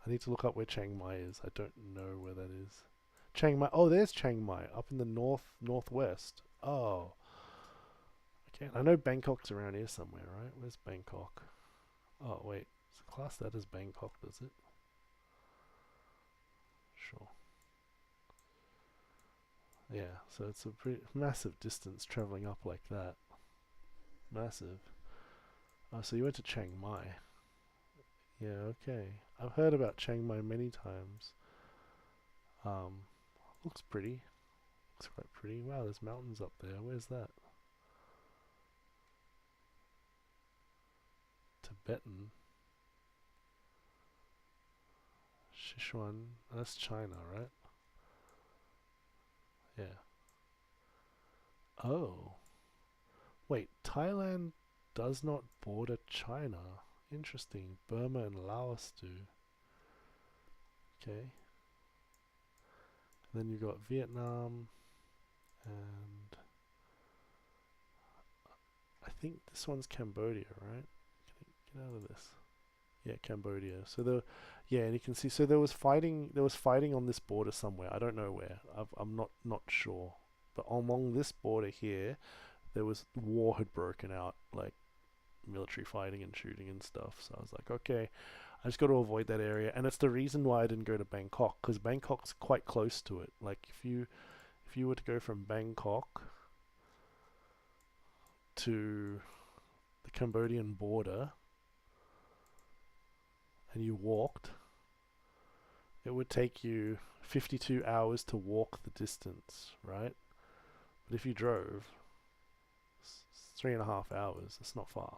I need to look up where Chiang Mai is. I don't know where that is. Chiang Mai. Oh, there's Chiang Mai up in the northwest. Oh. Okay. I know Bangkok's around here somewhere, right? Where's Bangkok? Oh, wait. It's classed that as Bangkok, does it? Sure. Yeah, so it's a pretty massive distance traveling up like that. Massive. Oh, so you went to Chiang Mai. Yeah, okay. I've heard about Chiang Mai many times. Looks pretty. Looks quite pretty. Wow, there's mountains up there. Where's that? Tibetan. Sichuan. That's China, right? Yeah. Oh. Wait, Thailand does not border China. Interesting. Burma and Laos do. Okay. Then you got Vietnam and I think this one's Cambodia, right? Get out of this. Yeah, Cambodia. So yeah, and you can see. So there was fighting. There was fighting on this border somewhere. I don't know where. I'm not sure. But along this border here, there was war had broken out, like military fighting and shooting and stuff. So I was like, okay, I just got to avoid that area. And it's the reason why I didn't go to Bangkok, because Bangkok's quite close to it. Like if you were to go from Bangkok to the Cambodian border and you walked, it would take you 52 hours to walk the distance, right? But if you drove, it's 3.5 hours. That's not far.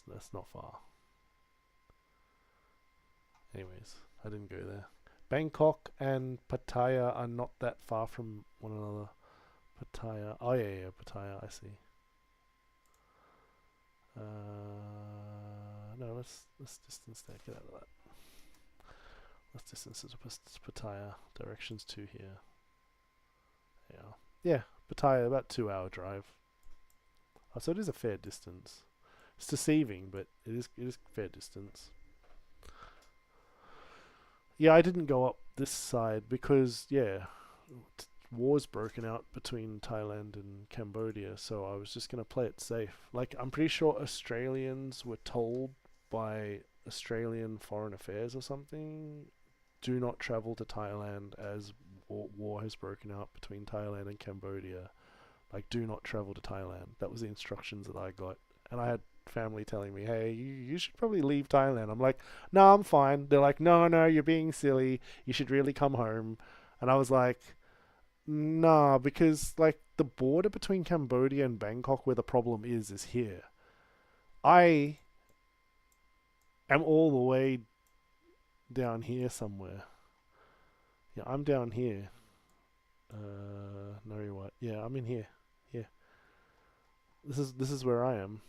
That's not far. Anyways, I didn't go there. Bangkok and Pattaya are not that far from one another. Pattaya. Oh yeah, Pattaya. I see. No, let's distance that. Get out of that. Let's distance it to Pattaya. Directions to here. Yeah, Pattaya, about 2-hour drive. Oh, so it is a fair distance. It's deceiving, but it is fair distance. Yeah, I didn't go up this side because war's broken out between Thailand and Cambodia, so I was just gonna play it safe. Like I'm pretty sure Australians were told by Australian Foreign Affairs or something, do not travel to Thailand as war has broken out between Thailand and Cambodia. Like, do not travel to Thailand. That was the instructions that I got. And I had family telling me, hey, you should probably leave Thailand. I'm like, no, I'm fine. They're like, no, you're being silly. You should really come home. And I was like, nah, because, like, the border between Cambodia and Bangkok where the problem is here. I am all the way down here somewhere. Yeah, I'm down here. No, you're what? Yeah, I'm in here. Yeah. This is where I am.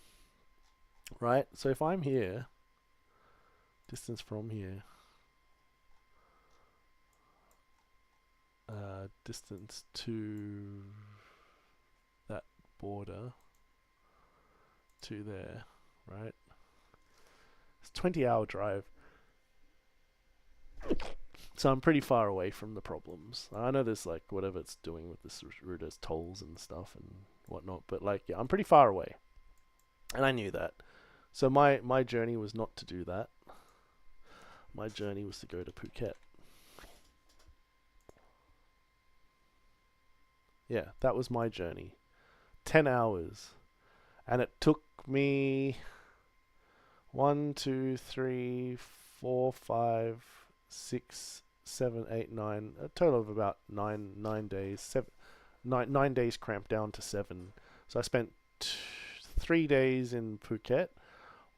Right? So if I'm here, distance from here, distance to that border to there, right? It's a 20-hour drive. So I'm pretty far away from the problems. I know there's like whatever it's doing with this route, there's tolls and stuff and whatnot, but like yeah, I'm pretty far away, and I knew that. So my journey was not to do that. My journey was to go to Phuket. Yeah, that was my journey. 10 hours, and it took me 1, 2, 3, 4, 5, 6, 7, 8, 9, a total of about 9 days. 9 days cramped down to 7. So I spent 3 days in Phuket,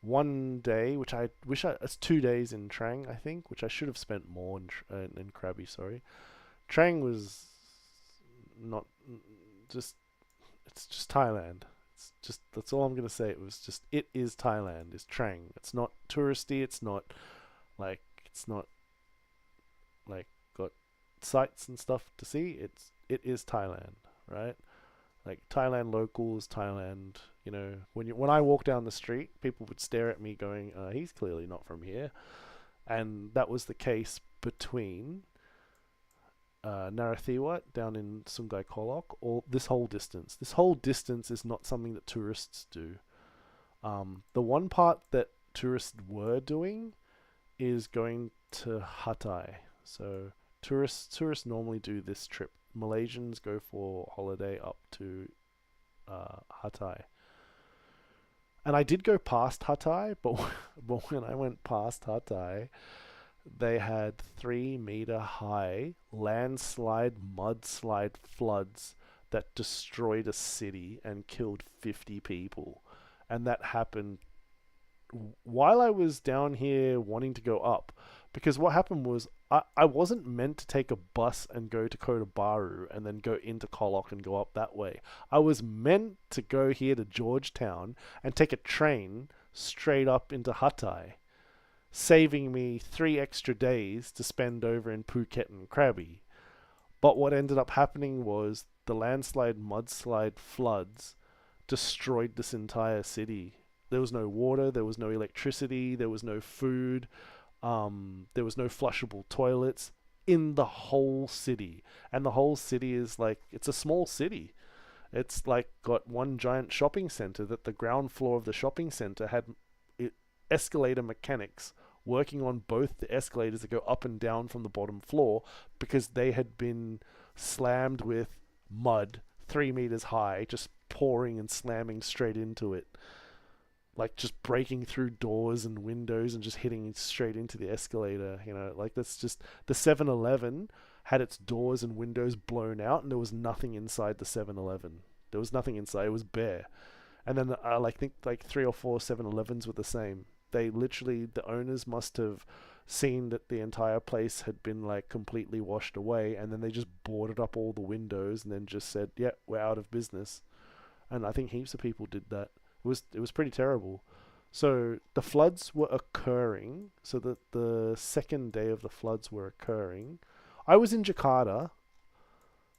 1 day, which I wish it's 2 days in Trang, I think, which I should have spent more in Krabi. Sorry, Trang was not just. It's just Thailand. It's just that's all I'm gonna say. It is Thailand. It's Trang. It's not touristy. It's not like got sights and stuff to see. It is Thailand, right? Like Thailand locals, Thailand. You know, when I walk down the street, people would stare at me, going, "He's clearly not from here," and that was the case between Narathiwat down in Sungai Kolok, or this whole distance. This whole distance is not something that tourists do. The one part that tourists were doing is going to Hatay. So tourists normally do this trip. Malaysians go for holiday up to Hatay. And I did go past Hatay, but when I went past Hatay, they had 3-meter high mudslide floods that destroyed a city and killed 50 people. And that happened while I was down here wanting to go up, because what happened was I wasn't meant to take a bus and go to Kota Baru and then go into Kolok and go up that way. I was meant to go here to Georgetown and take a train straight up into Hatay, saving me 3 extra days to spend over in Phuket and Krabi. But what ended up happening was the landslide, mudslide, floods destroyed this entire city. There was no water, there was no electricity, there was no food, there was no flushable toilets in the whole city. And the whole city is like, it's a small city. It's like got one giant shopping center that the ground floor of the shopping center had escalator mechanics working on both the escalators that go up and down from the bottom floor because they had been slammed with mud 3 meters high, just pouring and slamming straight into it. Like just breaking through doors and windows and just hitting straight into the escalator. Like that's just the 7-Eleven had its doors and windows blown out and there was nothing inside the 7-Eleven. There was nothing inside. It was bare. And then I think like 3 or 4 7-Elevens were the same. They literally, the owners must have seen that the entire place had been like completely washed away, and then they just boarded up all the windows and then just said, "Yeah, we're out of business." And I think heaps of people did that. It was pretty terrible. So the floods were occurring. So that the second day of the floods were occurring, I was in Jakarta.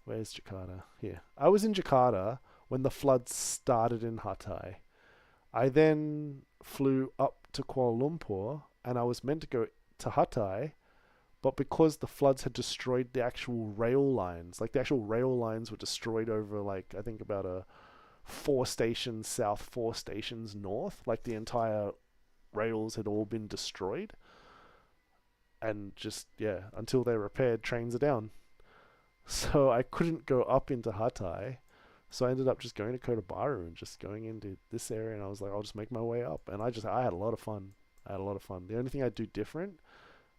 Where's Jakarta? Here. I was in Jakarta when the floods started in Hatay. I then flew up to Kuala Lumpur and I was meant to go to Hatay, but because the floods had destroyed the actual rail lines, like the actual rail lines were destroyed over like, I think about a 4 stations south, 4 stations north, like the entire rails had all been destroyed. And just, yeah, until they're repaired, trains are down. So I couldn't go up into Hatay. So I ended up just going to Kota Baru and just going into this area, and I was like, I'll just make my way up. And I had a lot of fun. The only thing I do different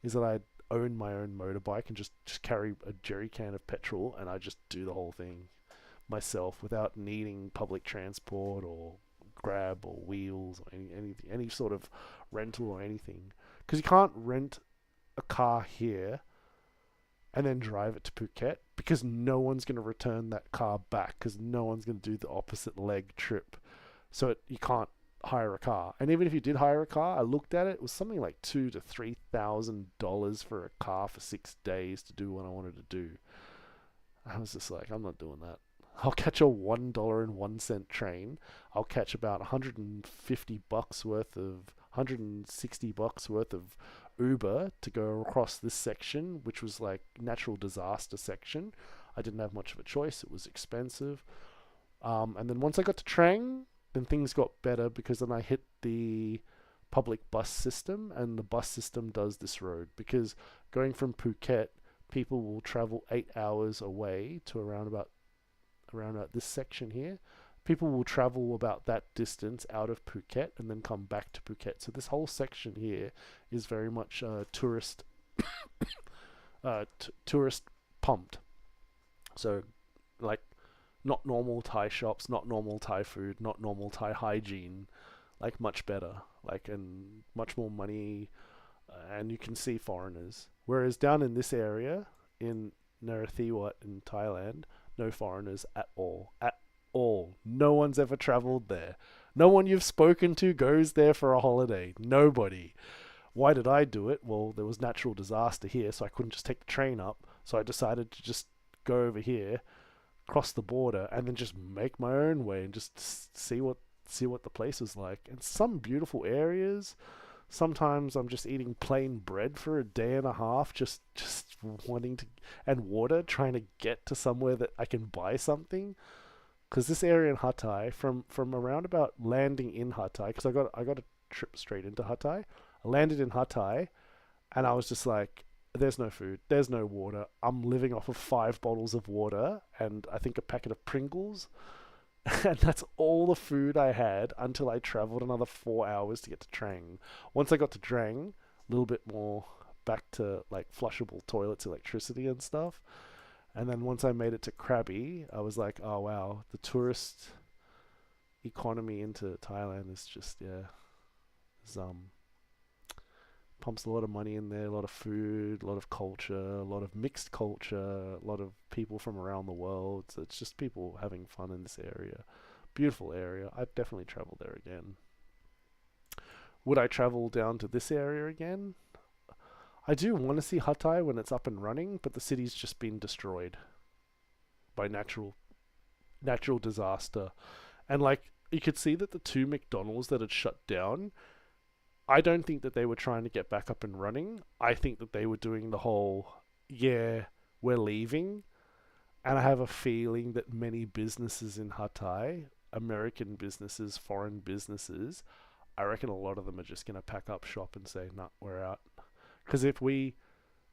is that I own my own motorbike and just carry a jerry can of petrol, and I just do the whole thing myself without needing public transport or Grab or Wheels or any sort of rental or anything. Because you can't rent a car here and then drive it to Phuket, because no one's going to return that car back, because no one's going to do the opposite leg trip. So you can't hire a car. And even if you did hire a car, I looked at it, it was something like $2,000 to $3,000 for a car for 6 days to do what I wanted to do. I was just like, I'm not doing that. I'll catch a $1.01 train. I'll catch about $150 worth of $160 worth of Uber to go across this section, which was like natural disaster section. I didn't have much of a choice. It was expensive. And then once I got to Trang, then things got better, because then I hit the public bus system, and the bus system does this road, because going from Phuket, people will travel 8 hours away to around about this section here. People will travel about that distance out of Phuket and then come back to Phuket. So this whole section here is very much tourist tourist pumped. So like not normal Thai shops, not normal Thai food, not normal Thai hygiene, like much better, like, and much more money, and you can see foreigners. Whereas down in this area in Narathiwat in Thailand, no foreigners at all. At all. No one's ever traveled there. No one you've spoken to goes there for a holiday. Nobody. Why did I do it? Well, there was natural disaster here, so I couldn't just take the train up. So I decided to just go over here, cross the border, and then just make my own way and just see what the place is like. And some beautiful areas. Sometimes I'm just eating plain bread for a day and a half, just wanting to, and water, trying to get to somewhere that I can buy something. Because this area in Hatay, from around about landing in Hatay, because I got a trip straight into Hatay. I landed in Hatay, and I was just like, there's no food, there's no water. I'm living off of 5 bottles of water and I think a packet of Pringles. And that's all the food I had until I traveled another 4 hours to get to Trang. Once I got to Trang, a little bit more back to like flushable toilets, electricity and stuff. And then once I made it to Krabi, I was like, oh wow, the tourist economy into Thailand is just, yeah, There's, pumps a lot of money in there, a lot of food, a lot of culture, a lot of mixed culture, a lot of people from around the world. So it's just people having fun in this area. Beautiful area. I'd definitely travel there again. Would I travel down to this area again? I do want to see Hatay when it's up and running, but the city's just been destroyed by natural disaster. And like, you could see that the two McDonald's that had shut down, I don't think that they were trying to get back up and running. I think that they were doing the whole, yeah, we're leaving. And I have a feeling that many businesses in Hatay, American businesses, foreign businesses, I reckon a lot of them are just going to pack up shop and say, nah, we're out. Because if we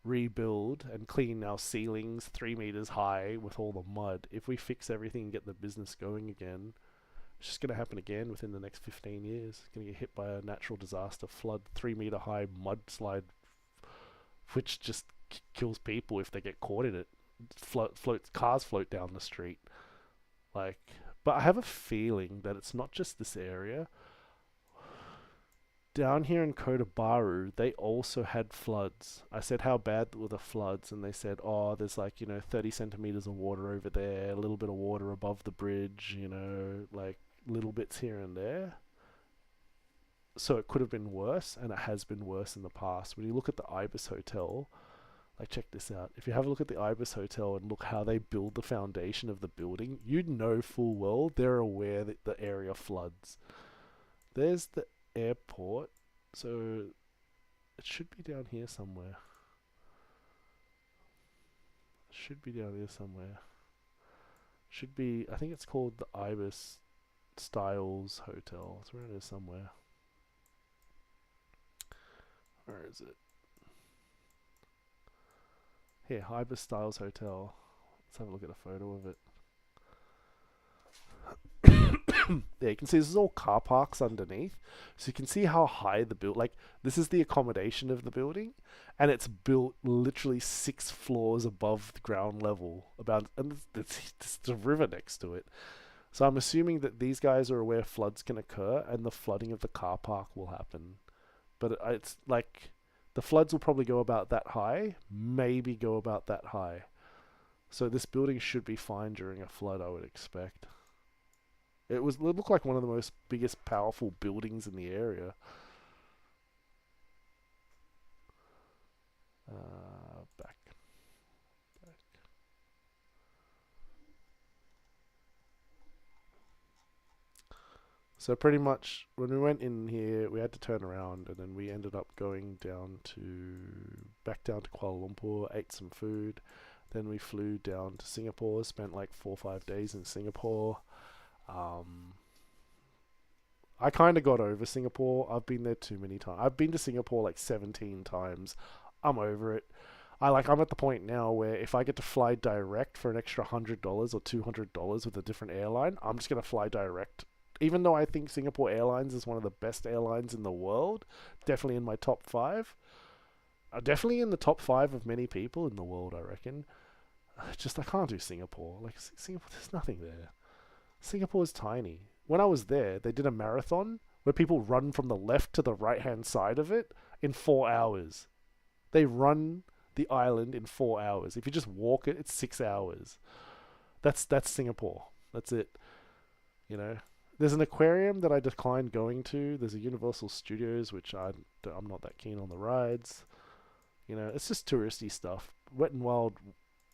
rebuild and clean our ceilings 3 meters high with all the mud, if we fix everything and get the business going again, it's just going to happen again within the next 15 years. It's going to get hit by a natural disaster, flood, 3 meter high mudslide, which just kills people if they get caught in it. Cars float down the street. Like, but I have a feeling that it's not just this area. Down here in Kota Baru, they also had floods. I said, how bad were the floods? And they said, oh, there's like, 30 centimeters of water over there, a little bit of water above the bridge, like little bits here and there. So it could have been worse, and it has been worse in the past. When you look at the Ibis Hotel, like, check this out. If you have a look at the Ibis Hotel and look how they build the foundation of the building, you'd know full well they're aware that the area floods. There's the airport, so it should be down here somewhere. Should be, I think it's called the Ibis Styles Hotel. It's around here somewhere. Where is it? Here, Ibis Styles Hotel. Let's have a look at a photo of it. There, you can see this is all car parks underneath. So you can see how high the build, like, this is the accommodation of the building, and it's built literally 6 floors above the ground level. And it's the river next to it. So I'm assuming that these guys are aware floods can occur, and the flooding of the car park will happen. But it's like, the floods will probably go about that high, maybe go about that high. So this building should be fine during a flood, I would expect. It looked like one of the most biggest, powerful buildings in the area. Back. So pretty much, when we went in here, we had to turn around, and then we ended up going back down to Kuala Lumpur, ate some food. Then we flew down to Singapore, spent like 4 or 5 days in Singapore. I kind of got over Singapore. I've been there too many times. I've been to Singapore like 17 times. I'm over it. I'm at the point now where if I get to fly direct for an extra $100 or $200 with a different airline, I'm just going to fly direct. Even though I think Singapore Airlines is one of the best airlines in the world, definitely in my top 5. Definitely in the top 5 of many people in the world, I reckon. I can't do Singapore. Like, Singapore, there's nothing there. Singapore is tiny. When I was there, they did a marathon where people run from the left to the right-hand side of it in 4 hours. They run the island in 4 hours. If you just walk it, it's 6 hours. That's Singapore. That's it. There's an aquarium that I declined going to. There's a Universal Studios, which I'm not that keen on the rides. It's just touristy stuff. Wet and Wild.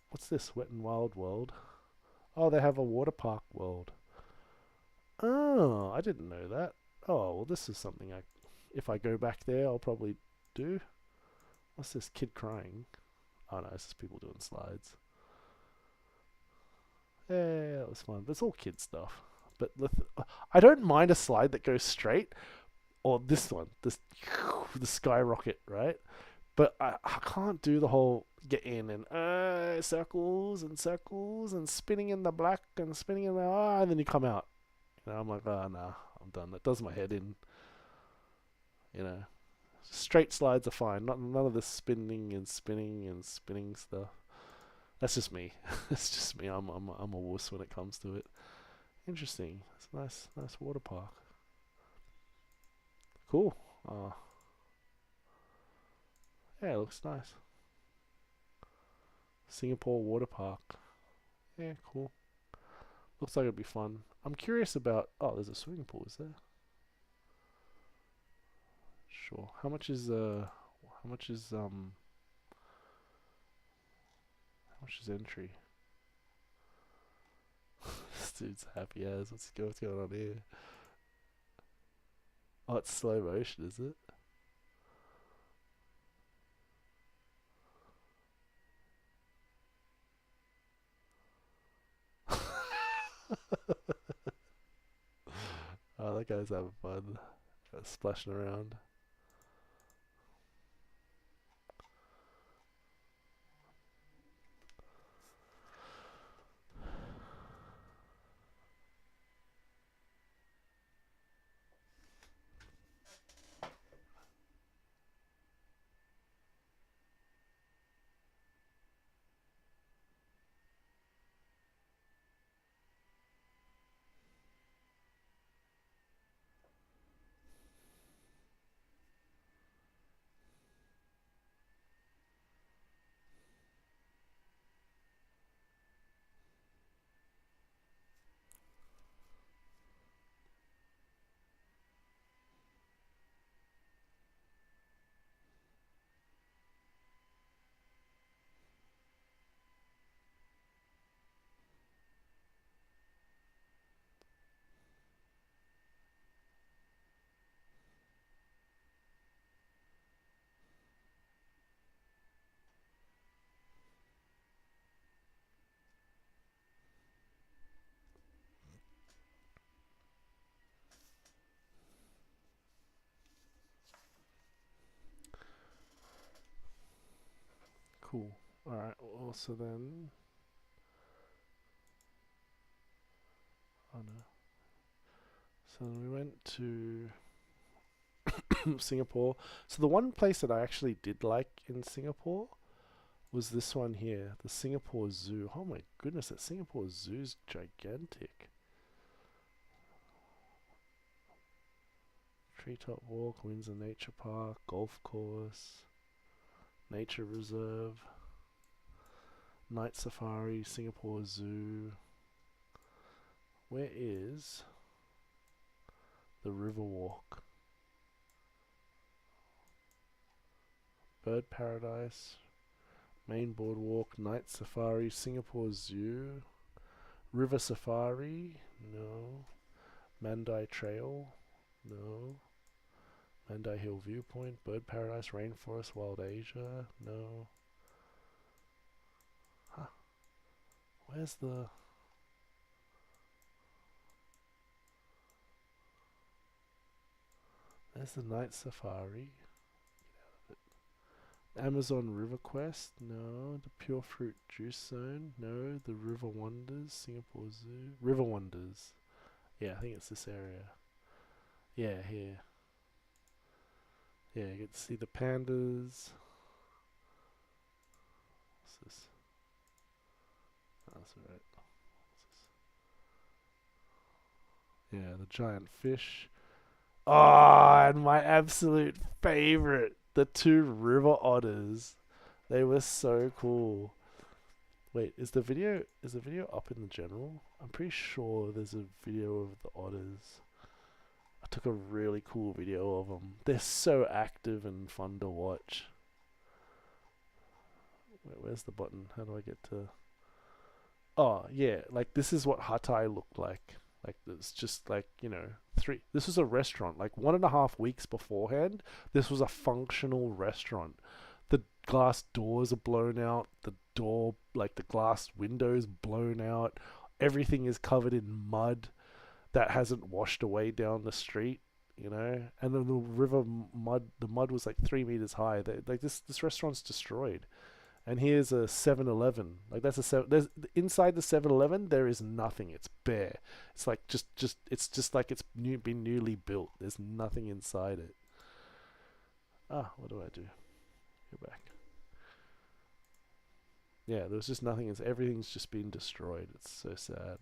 What's this? Wet and Wild World. Oh, they have a water park world. Oh, I didn't know that. Oh, well, this is something if I go back there, I'll probably do. What's this? Kid crying. Oh no, it's just people doing slides. Yeah, that was fun. But it's all kid stuff. But I don't mind a slide that goes straight, or this one, the skyrocket, right? But I can't do the whole get in and circles and circles and spinning in the black and spinning in the and then you come out. I'm like, nah, I'm done. That does my head in. Straight slides are fine. None of this spinning and spinning and spinning stuff. That's just me. It's just me. I'm a wuss when it comes to it. Interesting. It's a nice water park. Cool. Oh. Yeah, it looks nice. Singapore water park. Yeah, cool. Looks like it'd be fun. I'm curious about. Oh, there's a swimming pool. Is there? Sure. How much is How much is How much is entry? This dude's happy as. What's going on here? Oh, it's slow motion, is it? Oh, that guy's having fun. Splashing around. Cool. Alright, also then. Oh no. So we went to Singapore. So the one place that I actually did like in Singapore was this one here, the Singapore Zoo. Oh my goodness, that Singapore Zoo's gigantic. Treetop Walk, Windsor Nature Park, Golf Course, Nature Reserve, Night Safari, Singapore Zoo. Where is the River Walk? Bird Paradise, Main Boardwalk, Night Safari, Singapore Zoo, River Safari, no. Mandai Trail, no. Mandai Hill Viewpoint, Bird Paradise, Rainforest, Wild Asia, no. Huh. Where's the... There's the Night Safari. Amazon River Quest, no. The Pure Fruit Juice Zone, no. The River Wonders, Singapore Zoo. River Wonders. Yeah, I think it's this area. Yeah, here. Yeah, you get to see the pandas. What's this? Oh, that's alright. Yeah, the giant fish. Oh, and my absolute favorite, the two river otters. They were so cool. Wait, is the video up in the general? I'm pretty sure there's a video of the otters. I took a really cool video of them. They're so active and fun to watch. Wait, where's the button? How do I get to... Oh, yeah, like this is what Hatay looked like. Like it's just like, you know, this was a restaurant. Like 1.5 weeks beforehand, this was a functional restaurant. The glass doors are blown out, the glass windows blown out, everything is covered in mud that hasn't washed away down the street, you know, and then the mud was like 3 meters high. This restaurant's destroyed. And here's a 7-Eleven. Like there's inside the 7-Eleven there is nothing. It's bare. It's like it's just like it's been newly built. There's nothing inside it. Ah, what do I do? Go back. Yeah, there's just nothing. Everything's just been destroyed. It's so sad.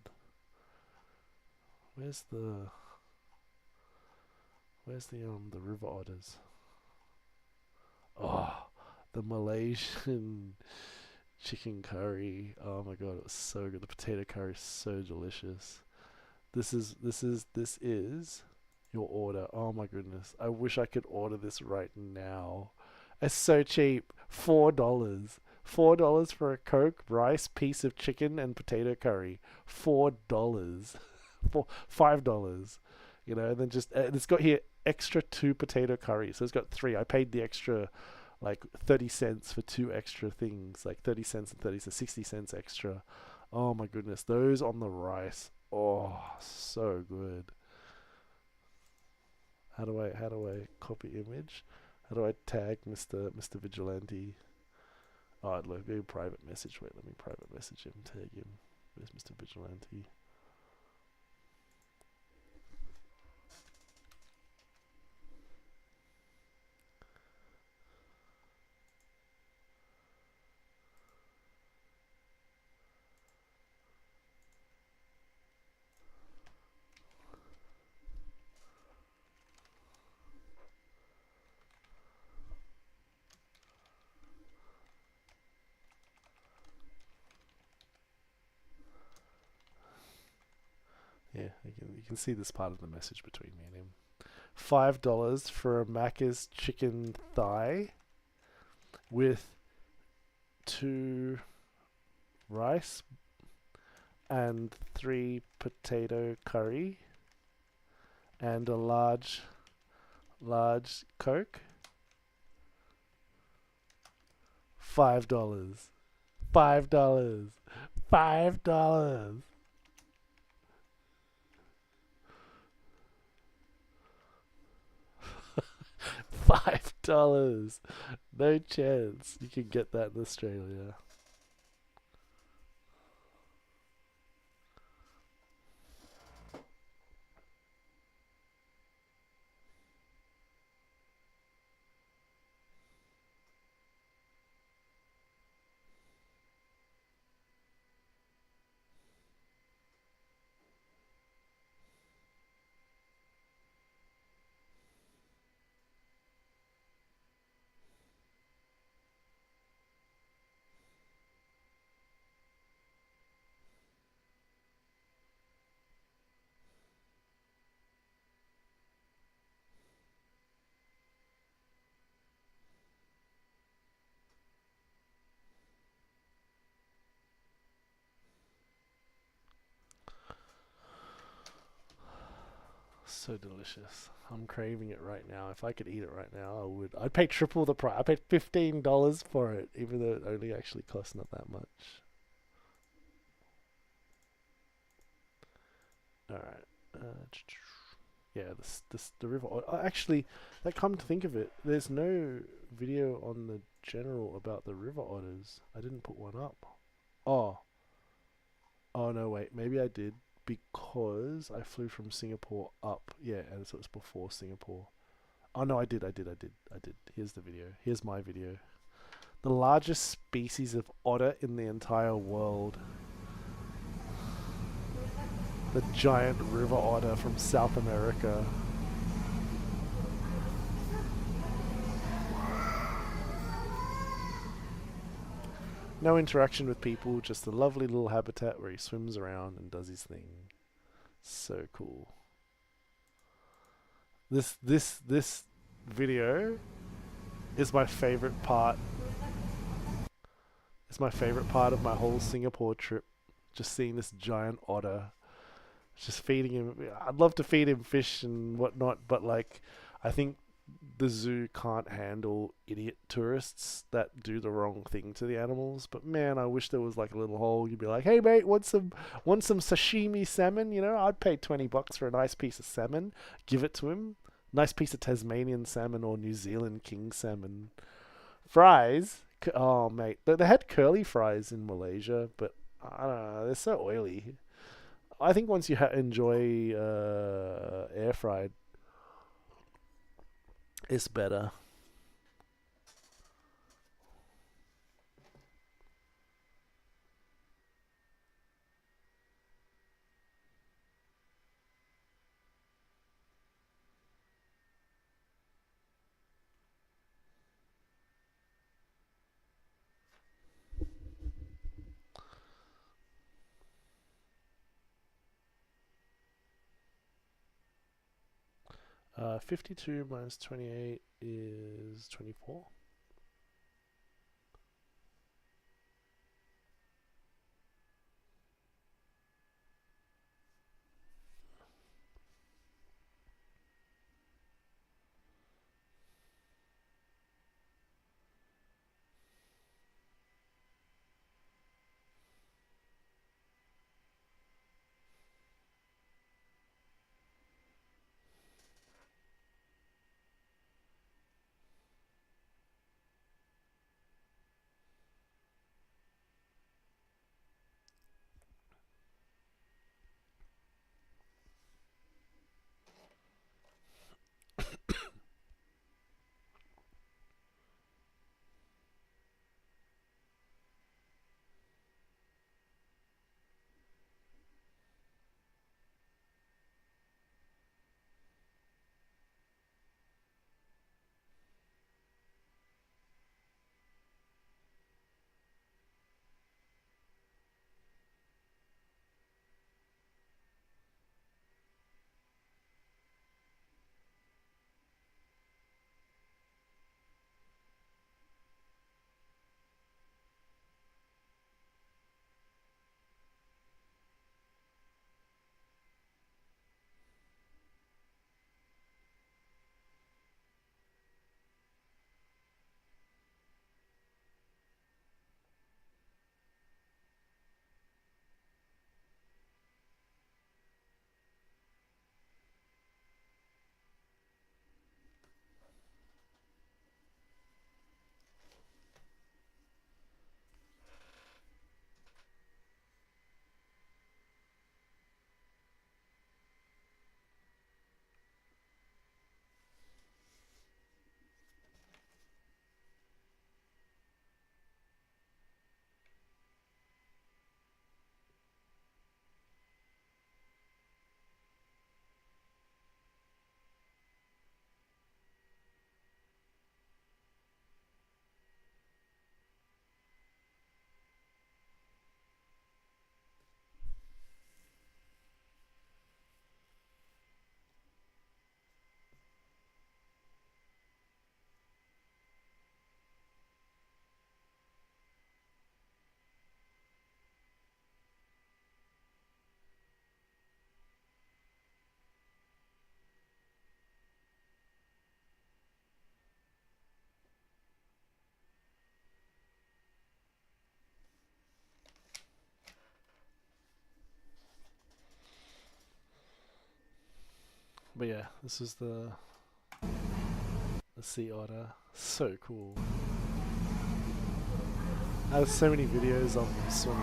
Where's Where's the river otters? Oh, the Malaysian chicken curry. Oh my god, it was so good. The potato curry is so delicious. This is your order. Oh my goodness. I wish I could order this right now. It's so cheap. $4. $4 for a Coke, rice, piece of chicken, and potato curry. $4. $5. You know, and then just it's got here extra 2 potato curry. So it's got 3. I paid the extra like 30 cents for 2 extra things, like 30 cents and 30 cents, 60 cents extra. Oh my goodness, those on the rice. Oh, so good. How do I copy image? How do I tag Mr. Vigilante? Oh, look, maybe private message. Wait, let me private message him, tag him. Where's Mr. Vigilante? Yeah, you can see this part of the message between me and him. $5 for a Macca's chicken thigh with 2 rice and 3 potato curry and a large Coke. $5. $5. $5. $5. No chance you can get that in Australia. So delicious. I'm craving it right now. If I could eat it right now, I would. I'd pay triple the price. I paid $15 for it, even though it only actually cost not that much. Alright. Yeah, the river. Actually, come to think of it, there's no video on the general about the river otters. I didn't put one up. Oh. Oh no, wait. Maybe I did because I flew from Singapore up. Yeah, and so it's before Singapore. Oh no, I did. Here's the video. Here's my video. The largest species of otter in the entire world. The giant river otter from South America. No interaction with people, just a lovely little habitat where he swims around and does his thing. So cool. This video is my favorite part. It's my favorite part of my whole Singapore trip. Just seeing this giant otter. Just feeding him. I'd love to feed him fish and whatnot, but like, I think the zoo can't handle idiot tourists that do the wrong thing to the animals. But man, I wish there was like a little hole. You'd be like, "Hey mate, want some sashimi salmon? You know, I'd pay $20 for a nice piece of salmon. Give it to him. Nice piece of Tasmanian salmon or New Zealand king salmon. Fries. Oh mate, they had curly fries in Malaysia, but I don't know. They're so oily. I think once you enjoy air fried, it's better. 52 minus 28 is 24. But yeah, this is the sea otter. So cool. I have so many videos of them swimming.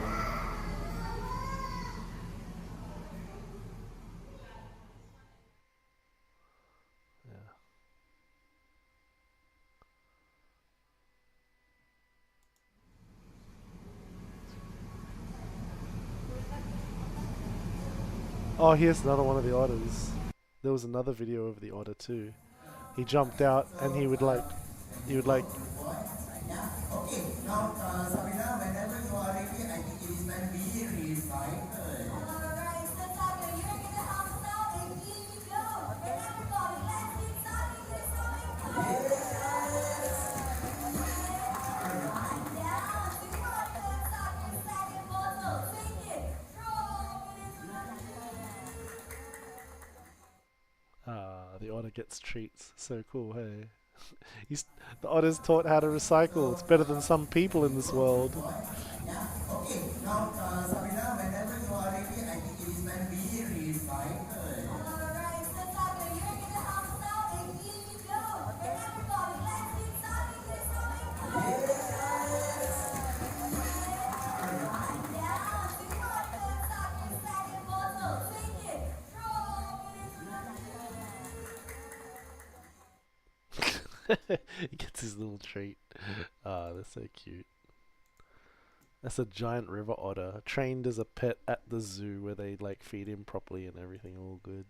Yeah. Oh, here's another one of the otters. There was another video of the otter too. He jumped out and he would like Okay, now Sabrina, whenever you are ready, I think it is time we refight. Alright, so Sabrina, you're in the house now and here we go. And everybody, let's get started this song. the otter gets treats. So cool, hey. The otter's taught how to recycle. It's better than some people in this world. Okay, now Sabrina, whenever you are ready, I think it is time we refight. Alright, so Sabrina, you're in the house now and here we go. And everybody, let's get started this song. He gets his little treat. Ah, they're so cute. That's a giant river otter, trained as a pet at the zoo where they like feed him properly and everything all good.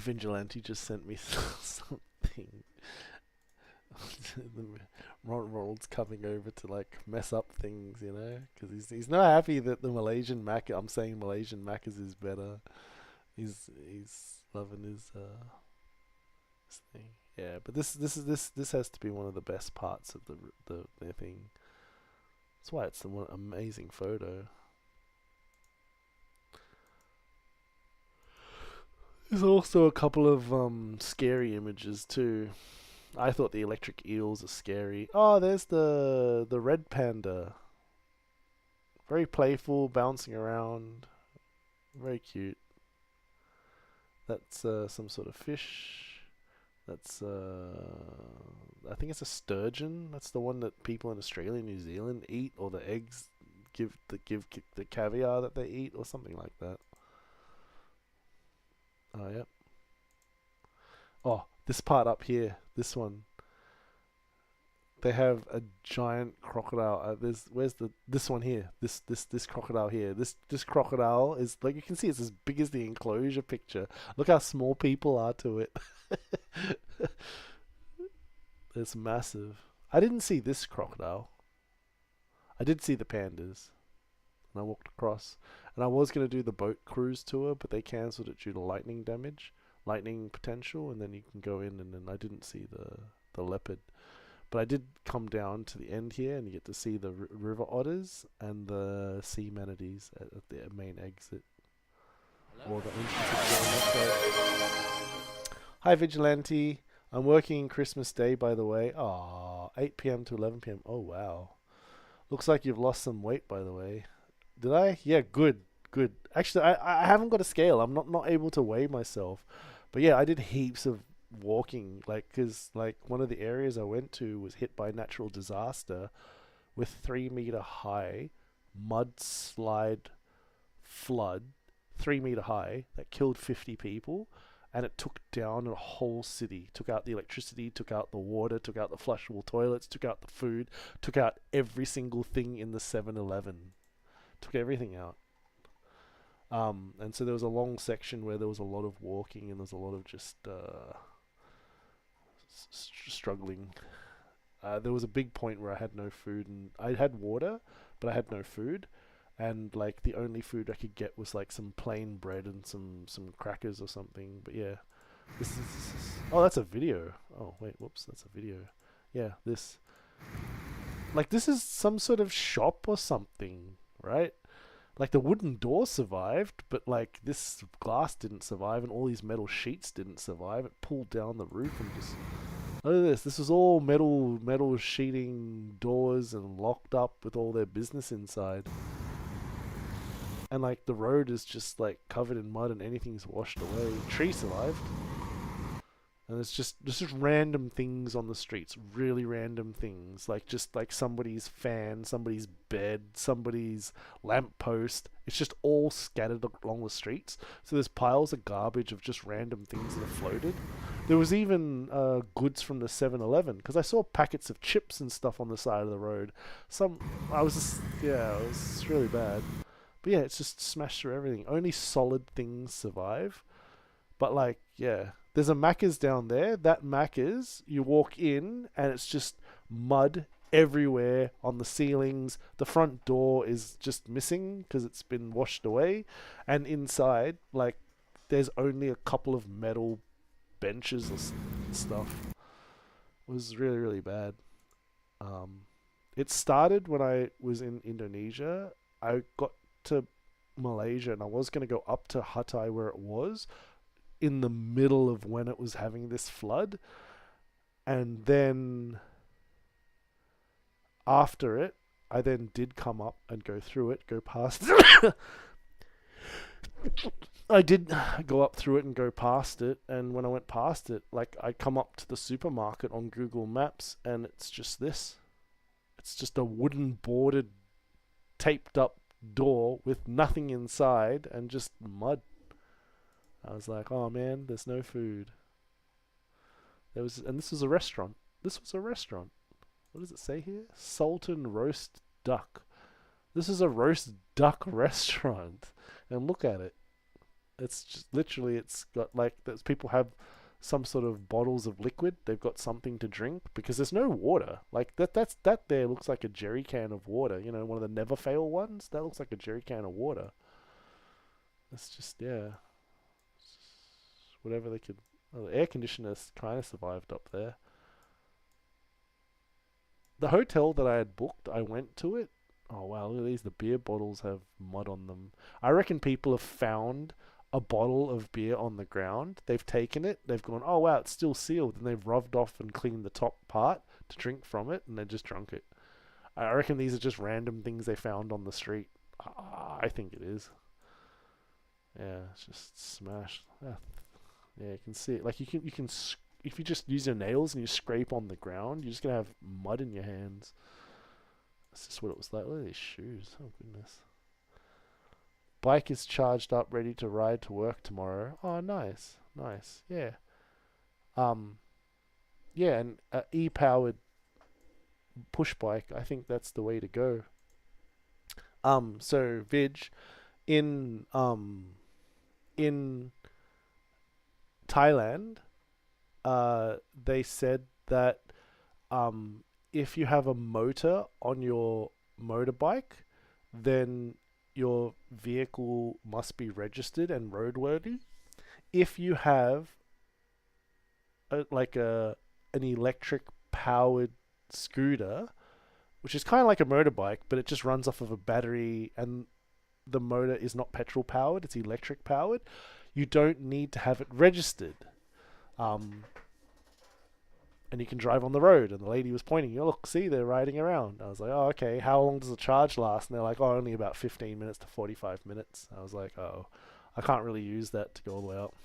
Vigilante just sent me something. Ronald's coming over to like mess up things, you know, because he's not happy that the Malaysian Mac. I'm saying Malaysian Macca's is better. He's loving his thing. Yeah, but this has to be one of the best parts of the thing. That's why it's an amazing photo. There's also a couple of scary images too. I thought the electric eels are scary. Oh, there's the red panda. Very playful, bouncing around. Very cute. That's some sort of fish. That's I think it's a sturgeon. That's the one that people in Australia and New Zealand eat, or the eggs give the caviar that they eat, or something like that. Oh, yep. Oh, this part up here, this one. They have a giant crocodile. This one here. This crocodile here. This crocodile is, like, you can see it's as big as the enclosure picture. Look how small people are to it. It's massive. I didn't see this crocodile. I did see the pandas. And I walked across. And I was going to do the boat cruise tour, but they cancelled it due to lightning potential, and then you can go in, and then I didn't see the leopard. But I did come down to the end here, and you get to see the river otters and the sea manatees at the main exit. Or the entrance. Hi, Vigilante. I'm working Christmas Day, by the way. Ah, 8 p.m. to 11 p.m. Oh, wow. Looks like you've lost some weight, by the way. Did I? Yeah, good. Actually, I haven't got a scale. I'm not able to weigh myself. But yeah, I did heaps of walking, like, because like one of the areas I went to was hit by natural disaster with 3-meter high mudslide flood, 3-meter high, that killed 50 people, and it took down a whole city. Took out the electricity, took out the water, took out the flushable toilets, took out the food, took out every single thing in the 7-Eleven. Took everything out. And so there was a long section where there was a lot of walking, and there was a lot of just struggling. There was a big point where I had no food, and I had water, but I had no food, and like the only food I could get was like some plain bread and some crackers or something. But yeah, this is oh, that's a video. Oh wait, whoops, that's a video. Yeah, this is some sort of shop or something, right? Like the wooden door survived, but like this glass didn't survive, and all these metal sheets didn't survive. It pulled down the roof and just look at this. This was all metal sheeting doors and locked up with all their business inside. And like the road is just like covered in mud, and anything's washed away. Tree survived. And there's just random things on the streets, really random things, like just like somebody's fan, somebody's bed, somebody's lamppost. It's just all scattered along the streets. So there's piles of garbage of just random things that have floated. There was even goods from the 7-Eleven, because I saw packets of chips and stuff on the side of the road. It was really bad. But yeah, it's just smashed through everything. Only solid things survive. But like, yeah. There's a Macca's down there. That Macca's, you walk in and it's just mud everywhere on the ceilings. The front door is just missing because it's been washed away. And inside, like, there's only a couple of metal benches or stuff. It was really, really bad. It started when I was in Indonesia. I got to Malaysia and I was going to go up to Hatay where it was, in the middle of when it was having this flood, and then after it I then did come up and go through it, go past I did go up through it and go past it, and when I went past it, like, I come up to the supermarket on Google Maps and it's just a wooden boarded taped up door with nothing inside and just mud. I was like, oh man, there's no food. And this was a restaurant. What does it say here? Sultan Roast Duck. This is a roast duck restaurant. And look at it. It's just literally, it's got like there's people have some sort of bottles of liquid. They've got something to drink because there's no water. Like that there looks like a jerry can of water. You know, one of the never fail ones. That looks like a jerry can of water. It's just yeah, whatever they could. Well, the air conditioners kind of survived up there. The hotel that I had booked, I went to it. Oh wow, look at these. The beer bottles have mud on them. I reckon people have found a bottle of beer on the ground. They've taken it. They've gone, oh wow, it's still sealed, and they've rubbed off and cleaned the top part to drink from it, and they just drunk it. I reckon these are just random things they found on the street. I think it is. Yeah, it's just smashed. Yeah, you can see it. Like you can if you just use your nails and you scrape on the ground, you're just gonna have mud in your hands. That's just what it was like. Look at these shoes. Oh goodness. Bike is charged up, ready to ride to work tomorrow. Oh, nice, nice. Yeah. Yeah, and e-powered push bike. I think that's the way to go. So Vidge, in Thailand, they said that if you have a motor on your motorbike, then your vehicle must be registered and roadworthy. If you have an electric powered scooter, which is kind of like a motorbike, but it just runs off of a battery and the motor is not petrol powered, it's electric powered, you don't need to have it registered. And you can drive on the road. And the lady was pointing, oh, look, see, they're riding around. I was like, oh, okay, how long does the charge last? And they're like, oh, only about 15 minutes to 45 minutes. I was like, oh, I can't really use that to go all the way up.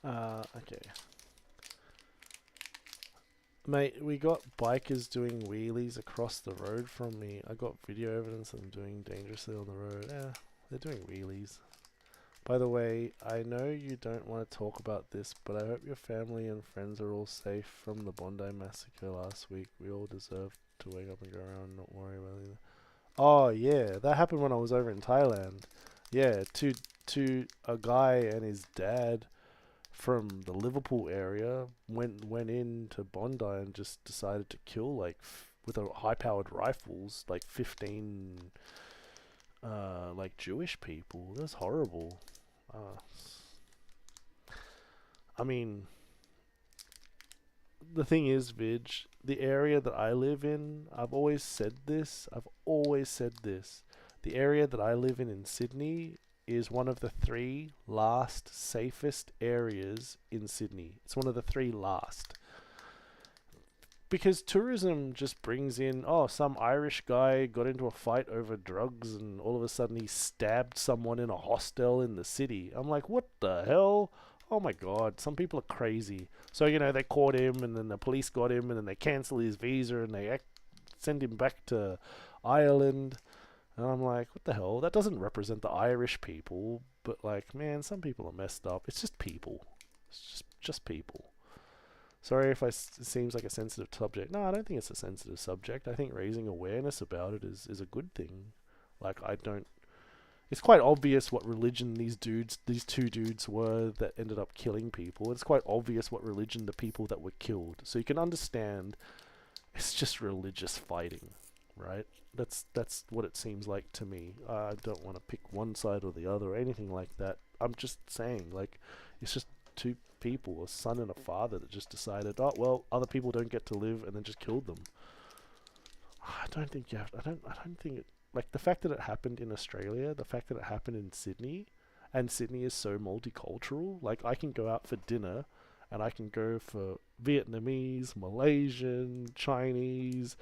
Okay. Mate, we got bikers doing wheelies across the road from me. I got video evidence of them doing dangerously on the road. Yeah, they're doing wheelies. By the way, I know you don't want to talk about this, but I hope your family and friends are all safe from the Bondi massacre last week. We all deserve to wake up and go around and not worry about it. Oh yeah, that happened when I was over in Thailand. Yeah, to a guy and his dad from the Liverpool area went into Bondi and just decided to kill with a high-powered rifles like 15 like Jewish people. That's horrible. I mean, the thing is, Vig, the area that I live in, I've always said this. The area that I live in Sydney is one of the 3 last safest areas in Sydney. It's one of the 3 last. Because tourism just brings in, oh, some Irish guy got into a fight over drugs and all of a sudden he stabbed someone in a hostel in the city. I'm like, what the hell? Oh my god, some people are crazy. So, they caught him and then the police got him and then they cancelled his visa and they sent him back to Ireland. And I'm like, what the hell? That doesn't represent the Irish people. But man, some people are messed up. It's just people. It's just people. Sorry if it seems like a sensitive subject. No, I don't think it's a sensitive subject. I think raising awareness about it is a good thing. It's quite obvious what religion these 2 dudes were that ended up killing people. It's quite obvious what religion the people that were killed. So you can understand it's just religious fighting, right? That's what it seems like to me. I don't want to pick one side or the other or anything like that. I'm just saying, it's just 2 people, a son and a father, that just decided, oh well, other people don't get to live, and then just killed them. I don't think it, the fact that it happened in Australia, the fact that it happened in Sydney, and Sydney is so multicultural. I can go out for dinner and I can go for Vietnamese, Malaysian, Chinese,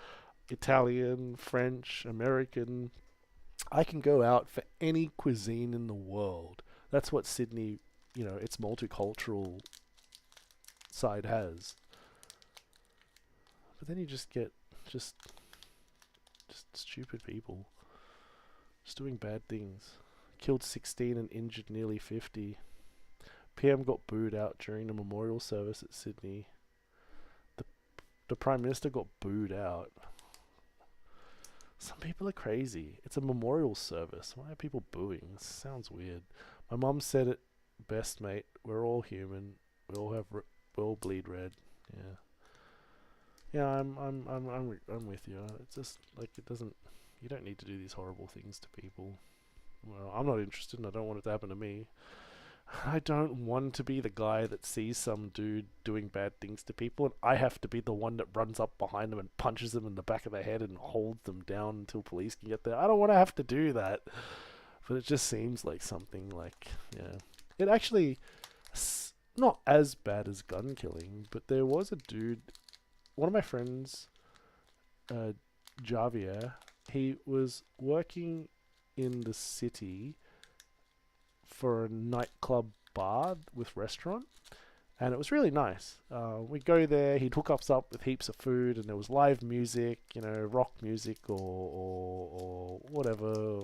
Italian, French, American. I can go out for any cuisine in the world. That's what Sydney, its multicultural side has. But then you just get just stupid people just doing bad things. Killed 16 and injured nearly 50. PM got booed out during the memorial service at Sydney. The Prime Minister got booed out. Some people are crazy. It's a memorial service. Why are people booing? This sounds weird. My mum said it best, mate. We're all human. We all bleed red. Yeah. Yeah, I'm with you. It's just it doesn't. You don't need to do these horrible things to people. Well, I'm not interested, and I don't want it to happen to me. I don't want to be the guy that sees some dude doing bad things to people, and I have to be the one that runs up behind them and punches them in the back of the head and holds them down until police can get there. I don't want to have to do that. But it just seems like something yeah. It actually, not as bad as gun killing, but there was a dude, one of my friends, Javier, he was working in the city for a nightclub bar with restaurant, and it was really nice. We'd go there, he'd hook us up with heaps of food, and there was live music, rock music or whatever,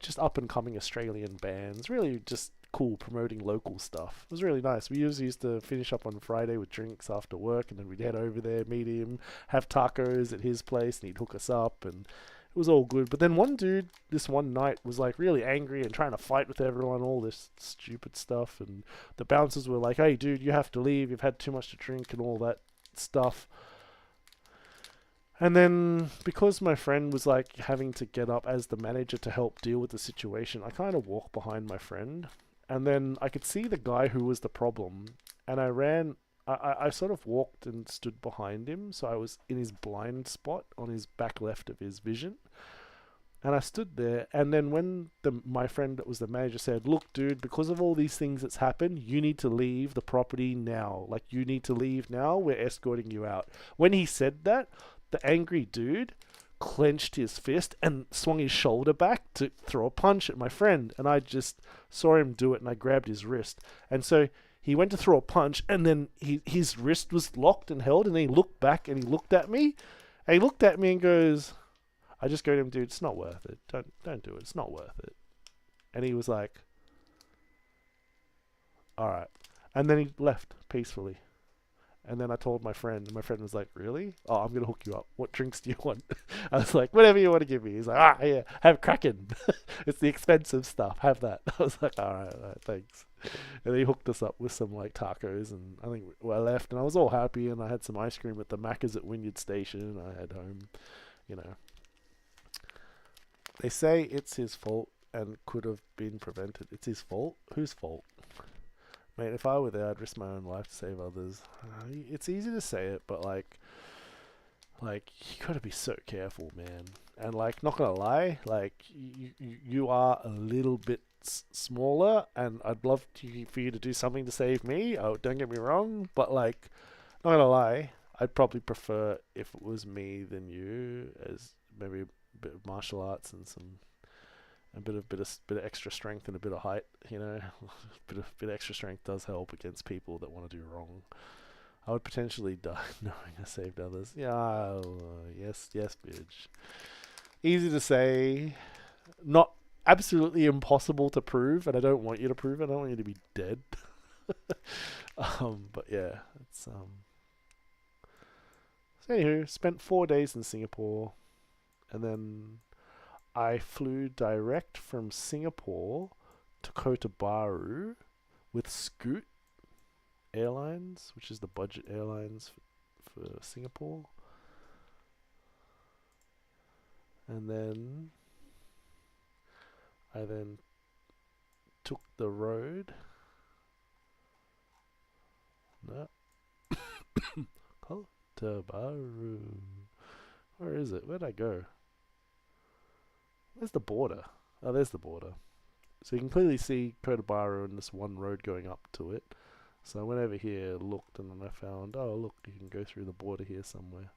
just up and coming Australian bands, really just cool, promoting local stuff. It was really nice. We usually used to finish up on Friday with drinks after work, and then we'd head over there, meet him, have tacos at his place, and he'd hook us up, and it was all good. But then one dude, this one night, was really angry and trying to fight with everyone, all this stupid stuff, and the bouncers were like, hey dude, you have to leave, you've had too much to drink and all that stuff. And then, because my friend was having to get up as the manager to help deal with the situation, I kind of walked behind my friend, and then I could see the guy who was the problem, and I sort of walked and stood behind him, so I was in his blind spot on his back left of his vision. And I stood there, and then when my friend that was the manager said, look dude, because of all these things that's happened, you need to leave the property now. You need to leave now, we're escorting you out. When he said that, the angry dude clenched his fist and swung his shoulder back to throw a punch at my friend, and I just saw him do it, and I grabbed his wrist. And so he went to throw a punch, and then his wrist was locked and held, and then he looked back and he looked at me. And he looked at me and goes, I just go to him, dude, it's not worth it. Don't do it. It's not worth it. And he was like, all right. And then he left peacefully. And then I told my friend, and my friend was like, really? Oh, I'm going to hook you up. What drinks do you want? I was like, whatever you want to give me. He's like, yeah, have Kraken. It's the expensive stuff. Have that. I was like, all right, thanks. And he hooked us up with some like tacos, and I think I left, and I was all happy, and I had some ice cream at the Macca's at Wynyard Station, and I had home, you know. They say it's his fault and could have been prevented. It's his fault? Whose fault? Mate, if I were there, I'd risk my own life to save others. It's easy to say it, but like you gotta be so careful, man. And like, not gonna lie, like you are a little bit smaller, and I'd love for you to do something to save me. Oh, don't get me wrong, but like, not gonna lie, I'd probably prefer if it was me than you, as maybe a bit of martial arts and a bit of extra strength and a bit of height, you know. bit of extra strength does help against people that want to do wrong. I would potentially die knowing I saved others. Yeah, yes, bitch. Easy to say, not absolutely impossible to prove, and I don't want you to prove it. I don't want you to be dead. But yeah, it's So anywho, spent 4 days in Singapore, and then I flew direct from Singapore to Kota Bharu with Scoot Airlines, which is the budget airlines for Singapore. And then I took the road. No. Kota Bharu. Where is it? Where'd I go? Where's the border? Oh, there's the border. So you can clearly see Kota Bharu and this one road going up to it. So I went over here, looked, and then I found, oh look, you can go through the border here somewhere.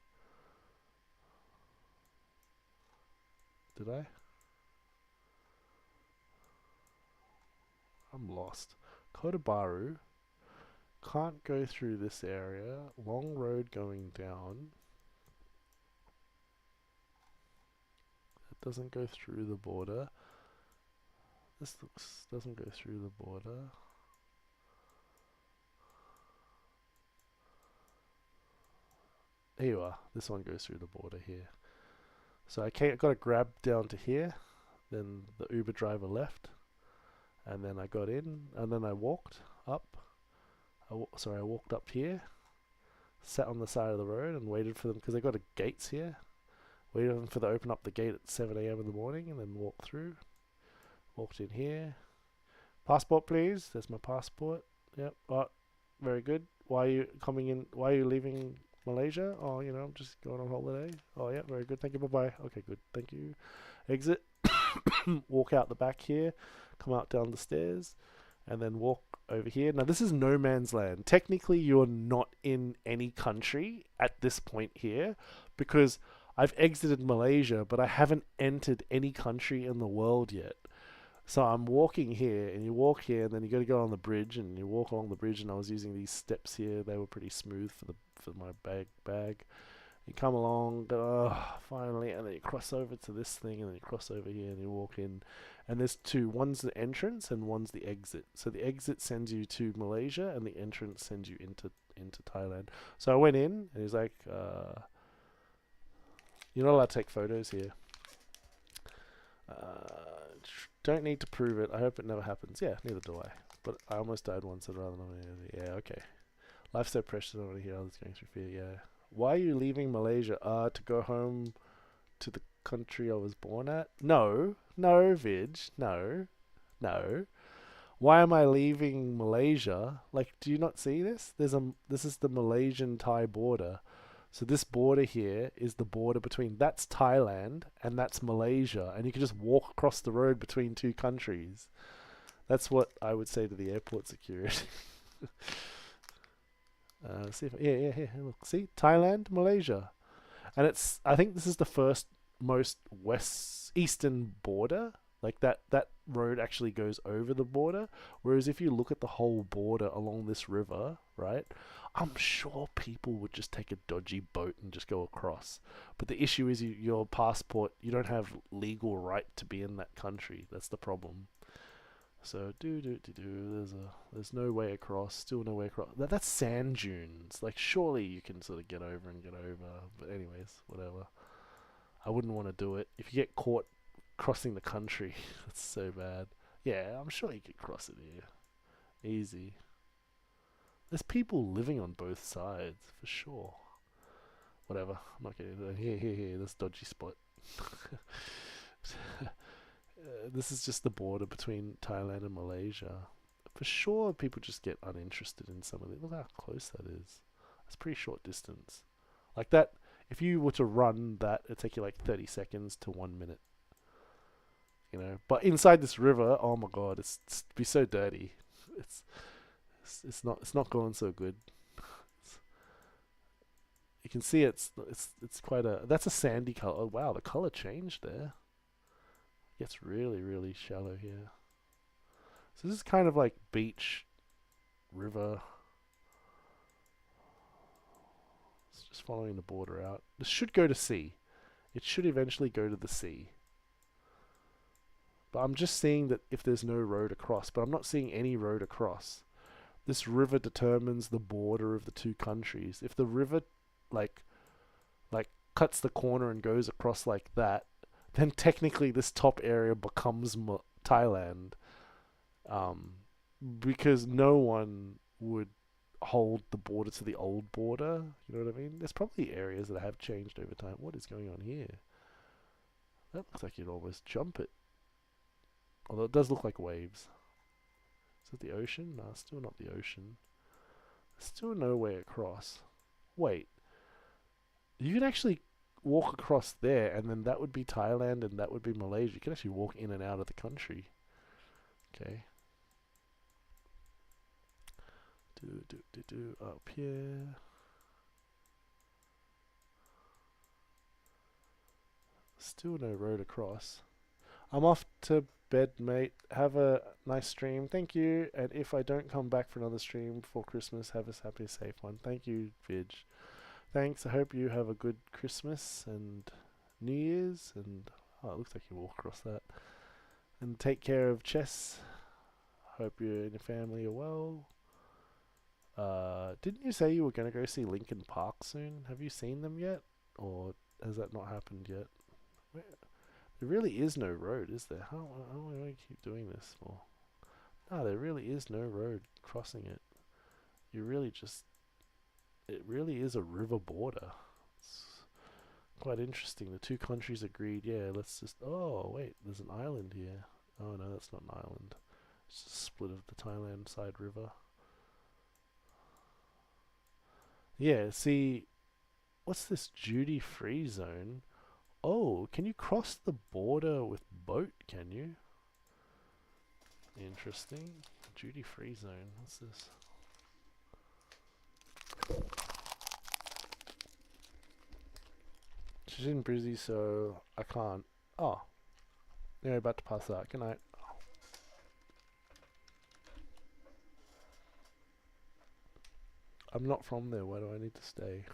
Did I? I'm lost. Kota Bharu. Can't go through this area. Long road going down. It doesn't go through the border. This doesn't go through the border. Here you are. This one goes through the border here. So I got to grab down to here. Then the Uber driver left. And then I got in. And then I walked up. I walked up here. Sat on the side of the road and waited for them. Because they got gates here. Waited for them to open up the gate at 7 a.m. in the morning. And then walked through. Walked in here. Passport please. There's my passport. Yep. Oh, very good. Why are you coming in? Why are you leaving Malaysia? Oh, you know, I'm just going on holiday. Oh, yeah, very good. Thank you. Bye-bye. Okay, good. Thank you. Exit. Walk out the back here. Come out down the stairs. And then walk over here. Now, this is no man's land. Technically, you're not in any country at this point here because I've exited Malaysia, but I haven't entered any country in the world yet. So I'm walking here, and you walk here, and then you got to go on the bridge, and you walk along the bridge, and I was using these steps here. They were pretty smooth for my bag. You come along, finally, and then you cross over to this thing, and then you cross over here, and you walk in. And there's two. One's the entrance, and one's the exit. So the exit sends you to Malaysia, and the entrance sends you into Thailand. So I went in, and he's like, you're not allowed to take photos here. Don't need to prove it. I hope it never happens. Yeah, neither do I. But I almost died once, I'd rather not. Yeah, okay. Life's so precious, I don't want to hear others going through fear. Yeah. Why are you leaving Malaysia? To go home to the country I was born at? No, Vidge. No. Why am I leaving Malaysia? Like, do you not see this? This is the Malaysian-Thai border. So this border here is the border between, that's Thailand and that's Malaysia. And you can just walk across the road between two countries. That's what I would say to the airport security. See if, yeah, look, see, Thailand, Malaysia. And I think this is the most eastern border. Like that road actually goes over the border. Whereas if you look at the whole border along this river, right, I'm sure people would just take a dodgy boat and just go across. But the issue is your passport, you don't have legal right to be in that country. That's the problem. So there's no way across, still no way across. That's sand dunes. Like surely you can sort of get over and get over. But anyways, whatever. I wouldn't want to do it. If you get caught crossing the country, that's so bad. Yeah, I'm sure you could cross it here. Easy. There's people living on both sides, for sure. Whatever. I'm not getting into here, this dodgy spot. This is just the border between Thailand and Malaysia. For sure, people just get uninterested in some of it. Look how close that is. That's a pretty short distance. Like that, if you were to run that, it'd take you like 30 seconds to 1 minute. You know, but inside this river, oh my god, it's be so dirty. It's not going so good. You can see it's quite a, that's a sandy color. Oh wow, the color changed there. It gets really shallow here. So this is kind of like beach, river. It's just following the border out. This should go to sea. It should eventually go to the sea. But I'm just seeing that if there's no road across, but I'm not seeing any road across. This river determines the border of the two countries. If the river like cuts the corner and goes across like that, then technically this top area becomes Thailand. Because no one would hold the border to the old border. You know what I mean? There's probably areas that have changed over time. What is going on here? That looks like you'd almost jump it. Although it does look like waves. Is it the ocean? No, still not the ocean. Still no way across. Wait. You could actually walk across there, and then that would be Thailand, and that would be Malaysia. You can actually walk in and out of the country. Okay. Up here. Still no road across. I'm off to bed, mate. Have a nice stream. Thank you. And if I don't come back for another stream before Christmas, have a happy, safe one. Thank you, Vidge. Thanks. I hope you have a good Christmas and New Year's. And oh, it looks like you walk across that. And take care of Chess. Hope you and your family are well. Didn't you say you were going to go see Linkin Park soon? Have you seen them yet? Or has that not happened yet? There really is no road, is there? How do I keep doing this for? No, there really is no road crossing it. You really just... It really is a river border. It's quite interesting. The two countries agreed, yeah, let's just... Oh, wait, there's an island here. Oh, no, that's not an island. It's just a split of the Thailand side river. Yeah, see... What's this duty-free zone? Oh, can you cross the border with boat, can you? Interesting. Duty-free zone. What's this? She's in Brizzy, so I can't. Oh. Yeah, about to pass out. Good night. I'm not from there. Why do I need to stay?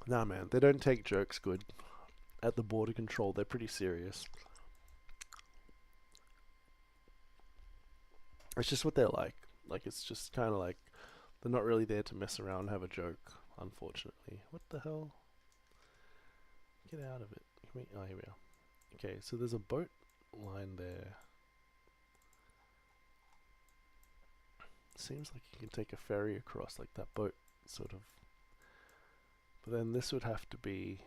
Nah, man, they don't take jokes good. At the border control, they're pretty serious. It's just what they're like. Like, it's just kind of like, they're not really there to mess around and have a joke, unfortunately. What the hell? Get out of it. Can we, oh, here we are. Okay, so there's a boat line there. Seems like you can take a ferry across, like that boat, sort of. But then this would have to be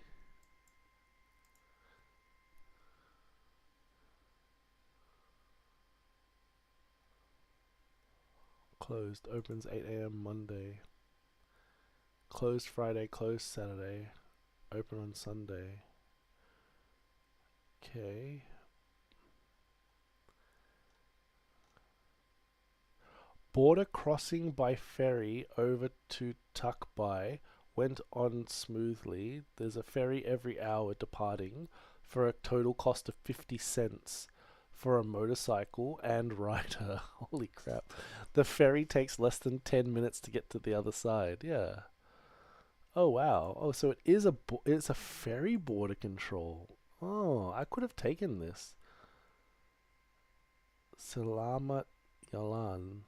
closed. Opens 8 a.m. Monday. Closed Friday, closed Saturday. Open on Sunday. Okay. Border crossing by ferry over to Tukbai went on smoothly. There's a ferry every hour departing. for a total cost of 50 cents for a motorcycle and rider. Holy crap. The ferry takes less than 10 minutes to get to the other side. Yeah. Oh wow. Oh, so it's a ferry border control. Oh, I could have taken this. Selamat Jalan.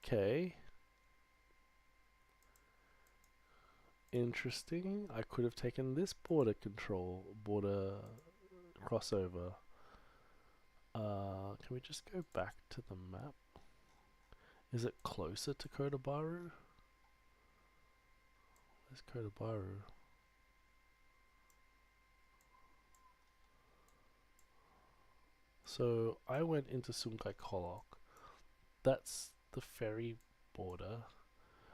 Okay. Interesting. I could have taken this border crossover. Can we just go back to the map? Is it closer to Kodabaru? Where's Kodabaru? So I went into Sungai Kolok. That's the ferry border.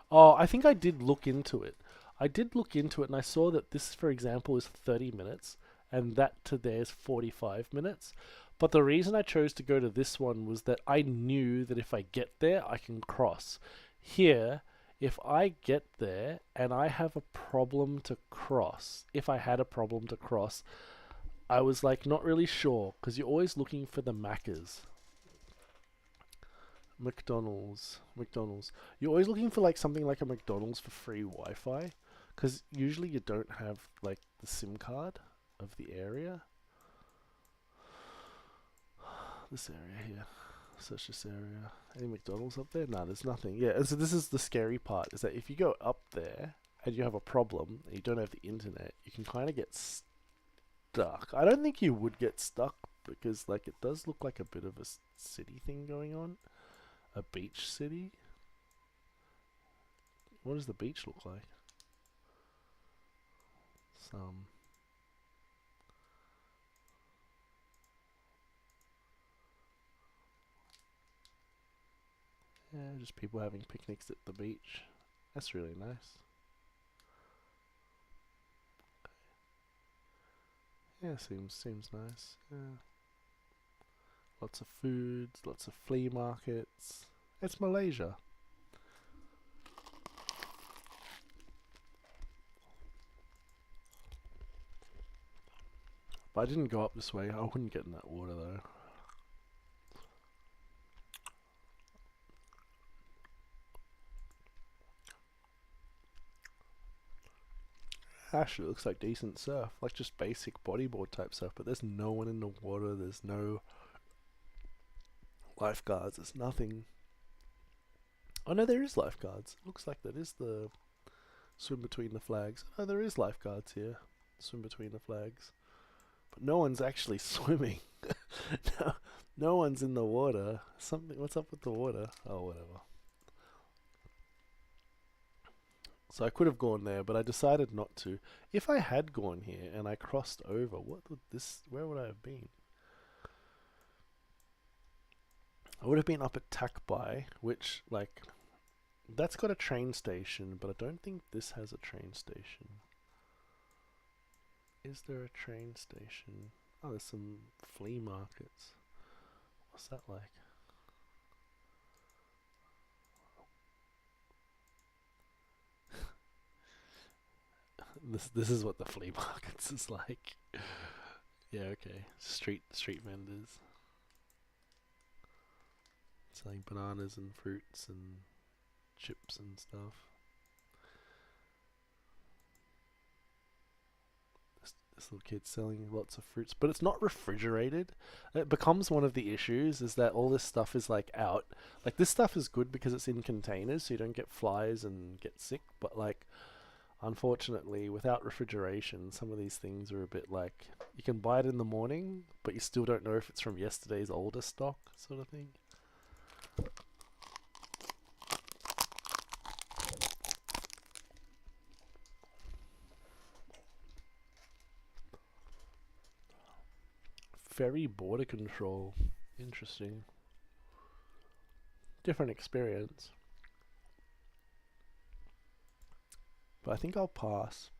Oh, I think I did look into it. I did look into it and I saw that this, for example, is 30 minutes and that to there is 45 minutes. But the reason I chose to go to this one was that I knew that if I get there, I can cross. Here, if I get there and I have a problem to cross, if I had a problem to cross, I was like not really sure because you're always looking for the Maccas. McDonald's. You're always looking for like something like a McDonald's for free Wi-Fi, because usually you don't have like the SIM card of the area. This area here. Search this area. Any McDonald's up there? No, there's nothing. Yeah, and so this is the scary part, is that if you go up there and you have a problem and you don't have the internet, you can kind of get stuck. I don't think you would get stuck because like it does look like a bit of a city thing going on. A beach city? What does the beach look like? Yeah, just people having picnics at the beach. That's really nice. Yeah, seems nice. Yeah. Lots of foods, lots of flea markets. It's Malaysia. But I didn't go up this way. I wouldn't get in that water though. Actually, it looks like decent surf. Like just basic bodyboard type surf. But there's no one in the water. There's no lifeguards. There's nothing. Oh no, there is lifeguards. Looks like that is the swim between the flags. Oh, there is lifeguards here. Swim between the flags. But no one's actually swimming. no one's in the water. What's up with the water? Oh, whatever. So I could have gone there, but I decided not to. If I had gone here and I crossed over, where would I have been? I would have been up at Takbai, which, like, that's got a train station, but I don't think this has a train station. Is there a train station? Oh, there's some flea markets. What's that like? This is what the flea markets is like. Yeah, okay. Street vendors selling bananas and fruits and chips and stuff. This little kid's selling lots of fruits, but it's not refrigerated. It becomes one of the issues, is that all this stuff is like out. Like this stuff is good because it's in containers, so you don't get flies and get sick, but like unfortunately without refrigeration some of these things are a bit like, you can buy it in the morning but you still don't know if it's from yesterday's older stock sort of thing. Ferry border control. Interesting. Different experience. But I think I'll pass.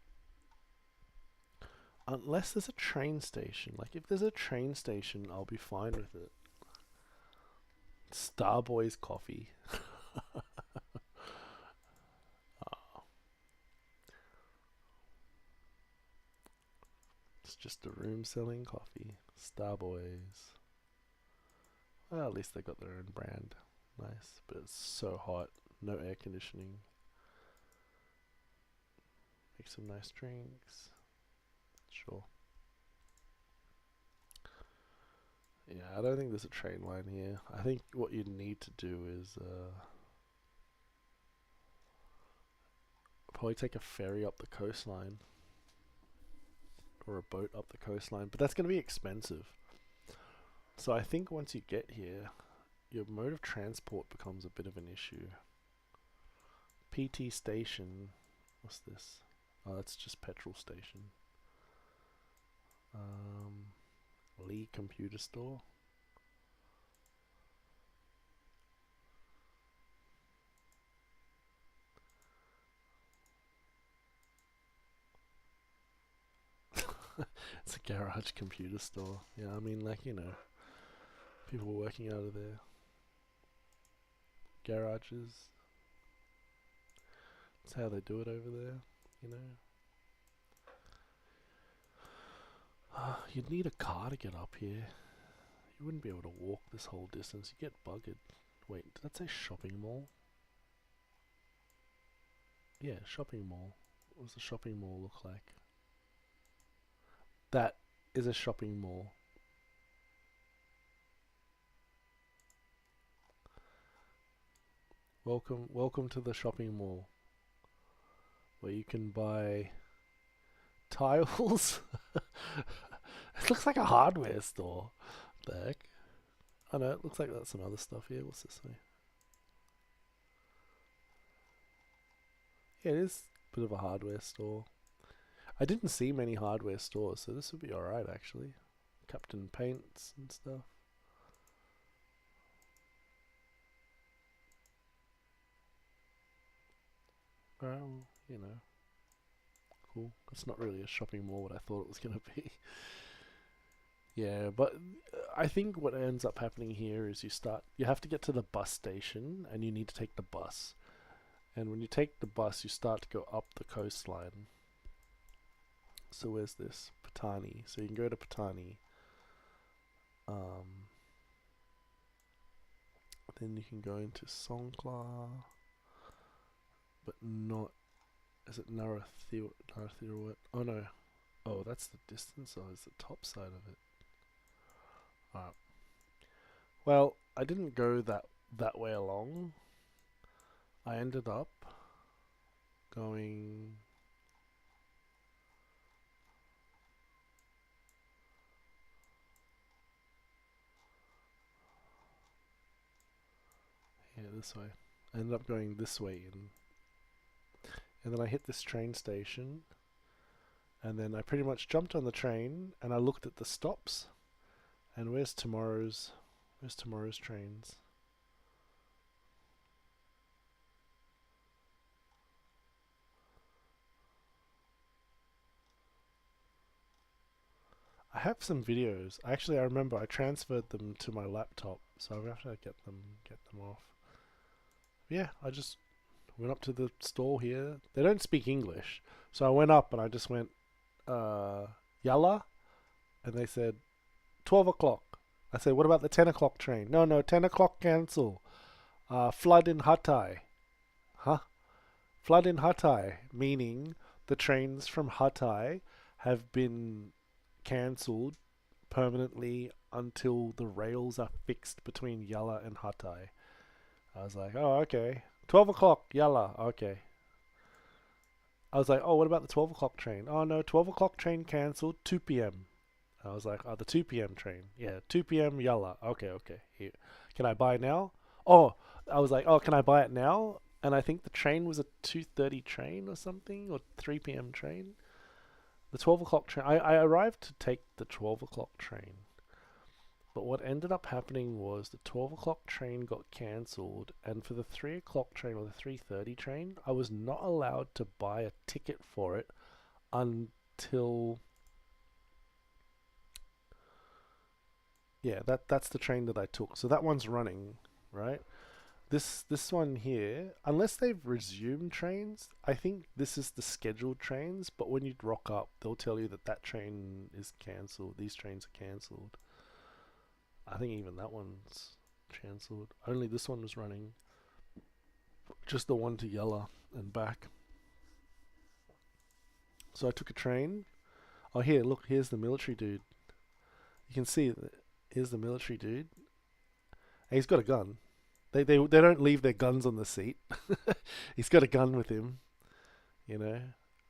Unless there's a train station. Like, if there's a train station, I'll be fine with it. Starboy's coffee. It's just a room selling coffee. Starboys. Well, at least they got their own brand. Nice, but it's so hot. No air conditioning. Make some nice drinks. Sure. Yeah, I don't think there's a train line here. I think what you need to do is probably take a ferry up the coastline. Or a boat up the coastline. But that's going to be expensive. So I think once you get here, your mode of transport becomes a bit of an issue. PT station. What's this? Oh, that's just petrol station. Lee computer store. It's a garage computer store. Yeah, I mean, like, you know, people working out of there. Garages. That's how they do it over there, you know. You'd need a car to get up here. You wouldn't be able to walk this whole distance. You get buggered. Wait, did that say shopping mall? Yeah, shopping mall. What does a shopping mall look like? That is a shopping mall. Welcome to the shopping mall, where you can buy tiles. It looks like a hardware store. The heck? Oh no, it looks like that's some other stuff here. What's this way? Yeah, it is a bit of a hardware store. I didn't see many hardware stores, so this would be alright actually. Captain Paints and stuff. Well, you know. Cool. It's not really a shopping mall what I thought it was going to be. Yeah, but I think what ends up happening here is you have to get to the bus station and you need to take the bus. And when you take the bus, you start to go up the coastline. So where's this? Patani. So you can go to Patani. Then you can go into Songkla. But not... Is it Narathirawat? Oh no. Oh, that's the distance, or is the top side of it? Alright. Well, I didn't go that way along. I ended up going... Yeah, this way. I ended up going this way and then I hit this train station, and then I pretty much jumped on the train and I looked at the stops, and where's tomorrow's trains? I have some videos. Actually, I remember I transferred them to my laptop, so I'm gonna have to get them off. Yeah, I just went up to the store here. They don't speak English, so I went up and I just went, Yalla, and they said 12 o'clock. I said, what about the 10 o'clock train? No, 10 o'clock cancel. Flood in Hatay. Huh? Flood in Hatay, meaning the trains from Hatay have been cancelled permanently until the rails are fixed between Yalla and Hatay. I was like, oh, okay. 12 o'clock, Yalla, okay. I was like, oh, what about the 12 o'clock train? Oh, no, 12 o'clock train cancelled, 2 p.m. I was like, oh, the 2 p.m. train. Yeah, 2 p.m. Yalla. Okay. Here. Can I buy now? Oh, I was like, oh, can I buy it now? And I think the train was a 2:30 train or something, or 3 p.m. train. The 12 o'clock train. I arrived to take the 12 o'clock train. But what ended up happening was the 12 o'clock train got cancelled, and for the 3 o'clock train or the 3:30 train, I was not allowed to buy a ticket for it until... Yeah, that's the train that I took. So that one's running, right? this one here, unless they've resumed trains, I think this is the scheduled trains. But when you rock up, they'll tell you that that train is cancelled. These trains are cancelled. I think even that one's cancelled. Only this one was running. Just the one to Yella and back. So I took a train. Oh, here, look, here's the military dude. You can see that. Here's the military dude. And he's got a gun. They don't leave their guns on the seat. He's got a gun with him, you know.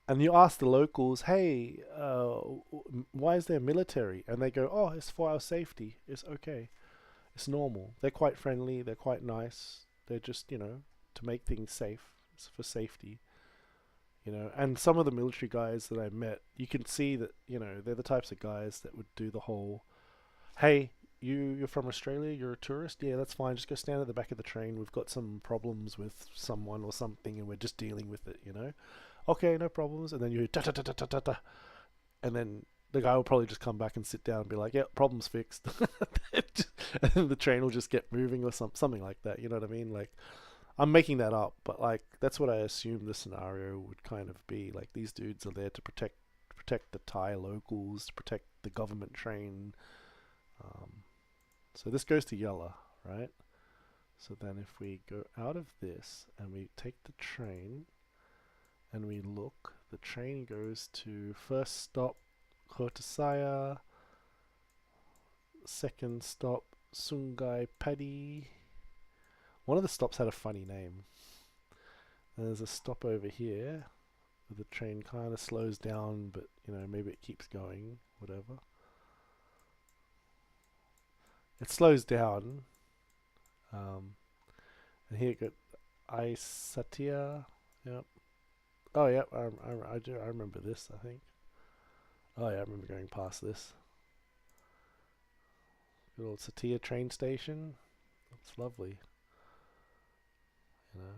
And you ask the locals, hey, why is there military? And they go, oh, it's for our safety. It's okay. It's normal. They're quite friendly. They're quite nice. They're just, you know, to make things safe. It's for safety. You know, and some of the military guys that I met, you can see that, you know, they're the types of guys that would do the whole, hey, you're from Australia, you're a tourist? Yeah, that's fine. Just go stand at the back of the train. We've got some problems with someone or something and we're just dealing with it, you know? Okay, no problems. And then you hear ta-ta-ta-ta-ta-ta. And then the guy will probably just come back and sit down and be like, yeah, problem's fixed. And then the train will just get moving or something like that. You know what I mean? Like, I'm making that up, but like, that's what I assume the scenario would kind of be. Like, these dudes are there to protect the Thai locals, to protect the government train. So this goes to Yella, right? So then if we go out of this and we take the train and we look, the train goes to first stop Kotasaya, second stop Sungai Padi. One of the stops had a funny name. And there's a stop over here where the train kind of slows down, but you know, maybe it keeps going, whatever. It slows down, and here you got Aisatia. Yep. Oh, yep. I remember this. I think. Oh yeah, I remember going past this. Good old Satia train station. It's lovely. You know.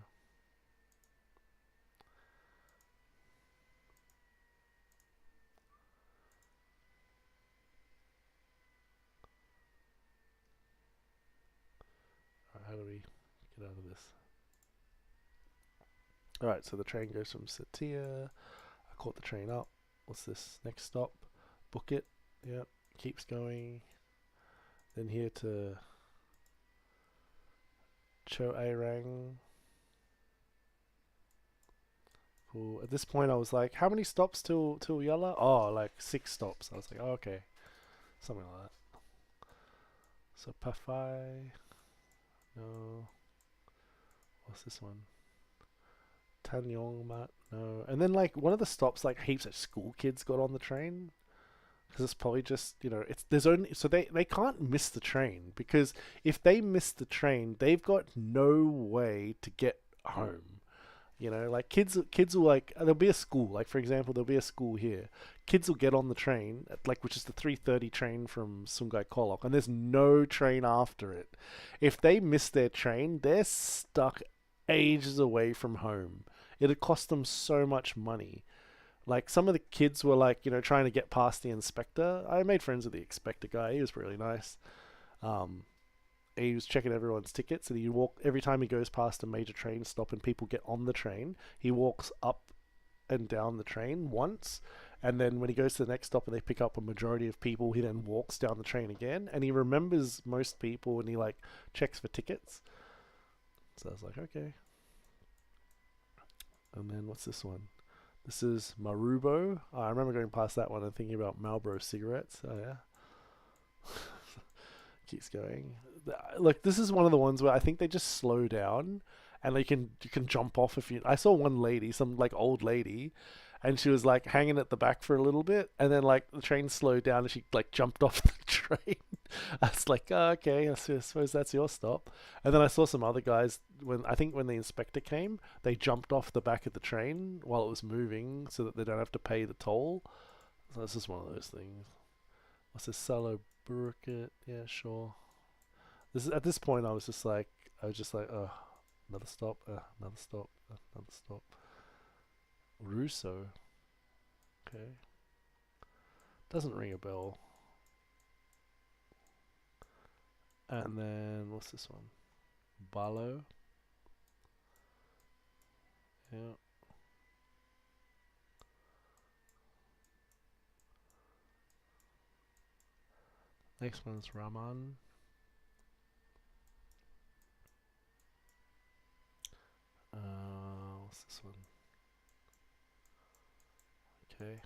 How do we get out of this? Alright, so the train goes from Satia. I caught the train up. What's this? Next stop. Book it. Yep. Keeps going. Then here to Cho Airang. Cool. At this point I was like, how many stops till Yella? Oh, like 6 stops. I was like, oh, okay. Something like that. So Pafai. No. What's this one? Tanyong Mat. No. And then like one of the stops, like heaps of school kids got on the train. Because it's probably just, you know, there's only, so they can't miss the train, because if they miss the train, they've got no way to get home. You know, like kids will, like, there'll be a school, like for example, there'll be a school here. Kids will get on the train, which is the 3:30 train from Sungai Kolok, and there's no train after it. If they miss their train, they're stuck ages away from home. It'd cost them so much money. Like, some of the kids were like, you know, trying to get past the inspector. I made friends with the inspector guy. He was really nice. He was checking everyone's tickets, and he walk every time he goes past a major train stop and people get on the train, he walks up and down the train once, and then when he goes to the next stop and they pick up a majority of people, he then walks down the train again, and he remembers most people, and he like checks for tickets. So I was like, okay. And then what's this one? This is Marubo. Oh, I remember going past that one and thinking about Marlboro cigarettes. Oh yeah. Keeps going. Look, this is one of the ones where I think they just slow down, and you can jump off if you. I saw one lady, some like old lady, and she was like hanging at the back for a little bit, and then like the train slowed down and she like jumped off the train. I was like, oh, okay, I suppose that's your stop. And then I saw some other guys when the inspector came, they jumped off the back of the train while it was moving so that they don't have to pay the toll. So this is one of those things. What's this? Salo Burkett? Yeah, sure. At this point I was just like, oh, another stop, another stop, another stop. Russo. Okay. Doesn't ring a bell. And then what's this one? Balo. Yeah. Next one's Raman. What's this one? Okay.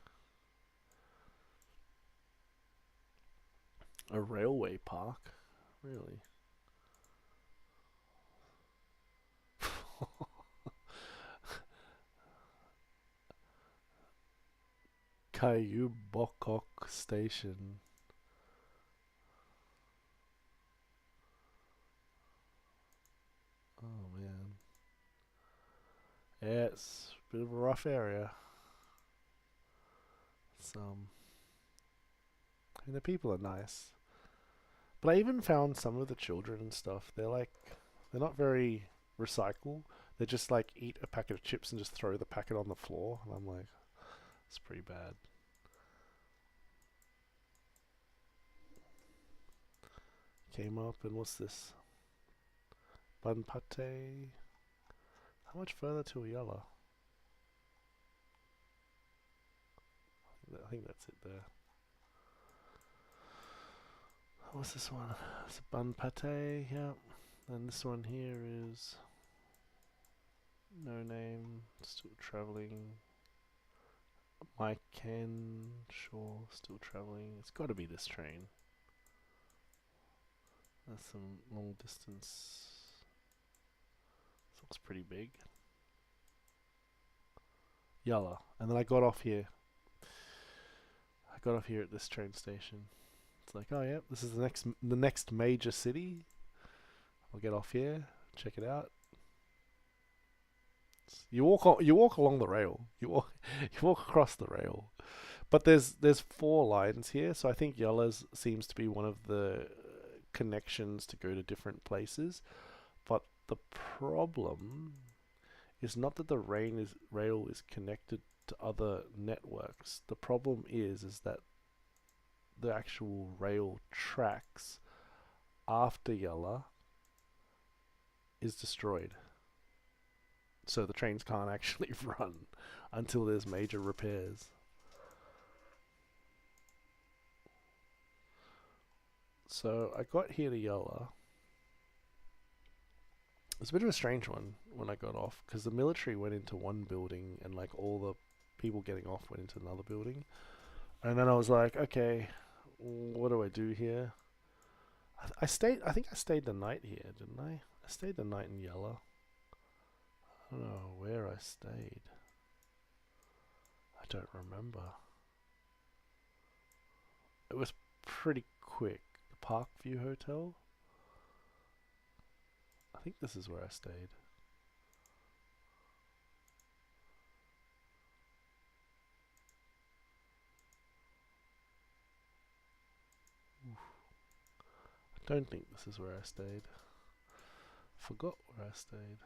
A railway park? Really? Caillou Bokok Station. Oh man. Yeah, it's a bit of a rough area. I mean, the people are nice. But I even found some of the children and stuff, they're not very recycle. They just like eat a packet of chips and just throw the packet on the floor. And I'm like, it's pretty bad. Came up and what's this? Bun pate. How much further to Yala? I think that's it there. What's this one? It's a bun pate, yeah. And this one here is no name, still traveling. Mike Ken, sure, still traveling. It's got to be this train. That's some long distance. This looks pretty big. Yalla. And then I got off here. I got off here at this train station. It's like, oh yeah, this is the next major city. I'll get off here, check it out. You walk along the rail. You walk across the rail. But there's 4 lines here, so I think Yalla's seems to be one of the connections to go to different places. But the problem is not that the rail is connected to other networks. The problem is that the actual rail tracks after Yalla is destroyed. So the trains can't actually run until there's major repairs. So I got here to Yalla. It's a bit of a strange one when I got off, because the military went into one building and like all the people getting off went into another building. And then I was like, okay, what do I do here? I think I stayed the night here, didn't I? I stayed the night in Yalla. I don't know where I stayed. I don't remember. It was pretty quick. The Parkview Hotel? I think this is where I stayed. Oof. I don't think this is where I stayed. Forgot where I stayed.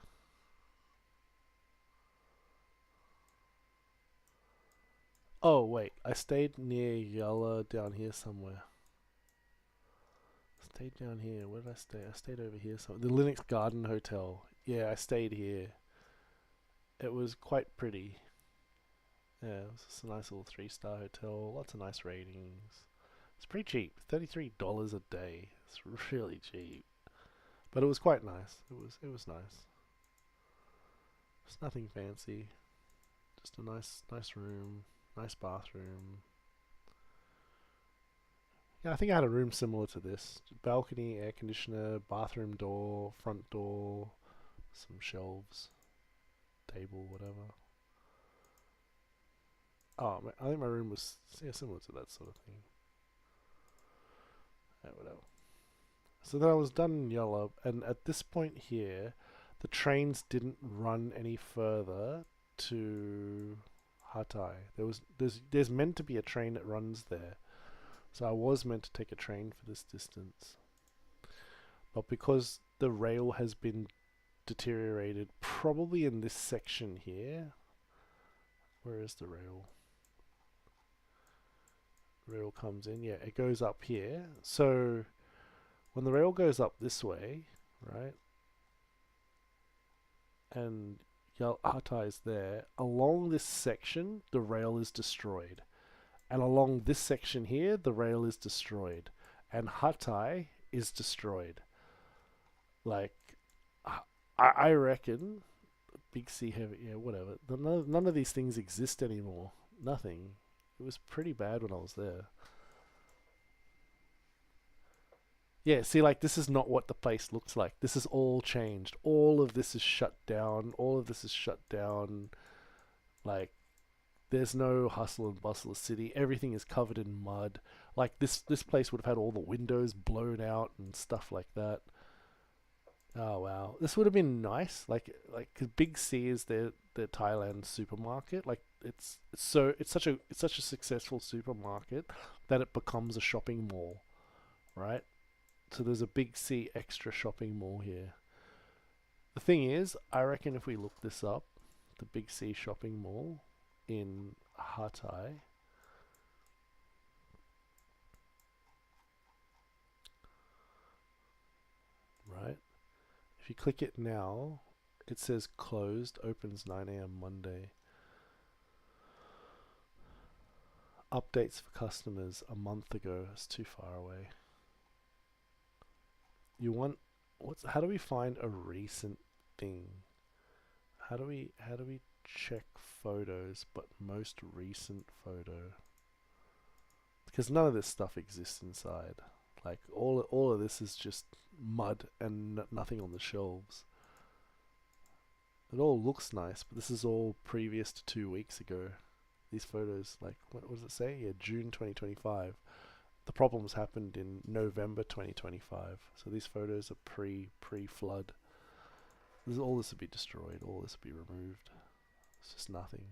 Oh wait, I stayed near Yalla down here somewhere. Stayed down here. Where did I stay? I stayed over here somewhere. The Linux Garden Hotel. Yeah, I stayed here. It was quite pretty. Yeah, it was just a nice little 3-star hotel. Lots of nice ratings. It's pretty cheap. $33 a day. It's really cheap. But it was quite nice. It was nice. It's nothing fancy. Just a nice room. Nice bathroom. Yeah, I think I had a room similar to this. Balcony, air conditioner, bathroom door, front door, some shelves, table, whatever. Oh, I think my room was similar to that sort of thing. Yeah, whatever. So then I was done in Yalla, and at this point here, the trains didn't run any further to Hatay. There's meant to be a train that runs there. So I was meant to take a train for this distance. But because the rail has been deteriorated, probably in this section here. Where is the rail? Rail comes in, yeah, it goes up here. So when the rail goes up this way, right? And Hatai is there. Along this section, the rail is destroyed. And along this section here, the rail is destroyed. And Hatai is destroyed. Like, I reckon, Big C Heavy, yeah, whatever. None of these things exist anymore. Nothing. It was pretty bad when I was there. Yeah, see, like, this is not what the place looks like. This is all changed. All of this is shut down. All of this is shut down. Like, there's no hustle and bustle of city. Everything is covered in mud. Like, this place would have had all the windows blown out and stuff like that. Oh, wow. This would have been nice. Like, cause Big C is their Thailand supermarket. Like, it's such a successful supermarket that it becomes a shopping mall, right? So there's a Big C extra shopping mall here. The thing is, I reckon if we look this up, the Big C shopping mall in Hatai, right? If you click it now, it says closed, opens 9 a.m. Monday. Updates for customers a month ago. It's too far away. You want how do we find a recent thing? How do we check photos but most recent photo? Because none of this stuff exists inside. Like all of this is just mud and nothing on the shelves. It all looks nice, but this is all previous to 2 weeks ago. These photos, like, what does it say? Yeah, June 2025. The problems happened in November 2025. So these photos are pre-flood. All this would be destroyed. All this would be removed. It's just nothing.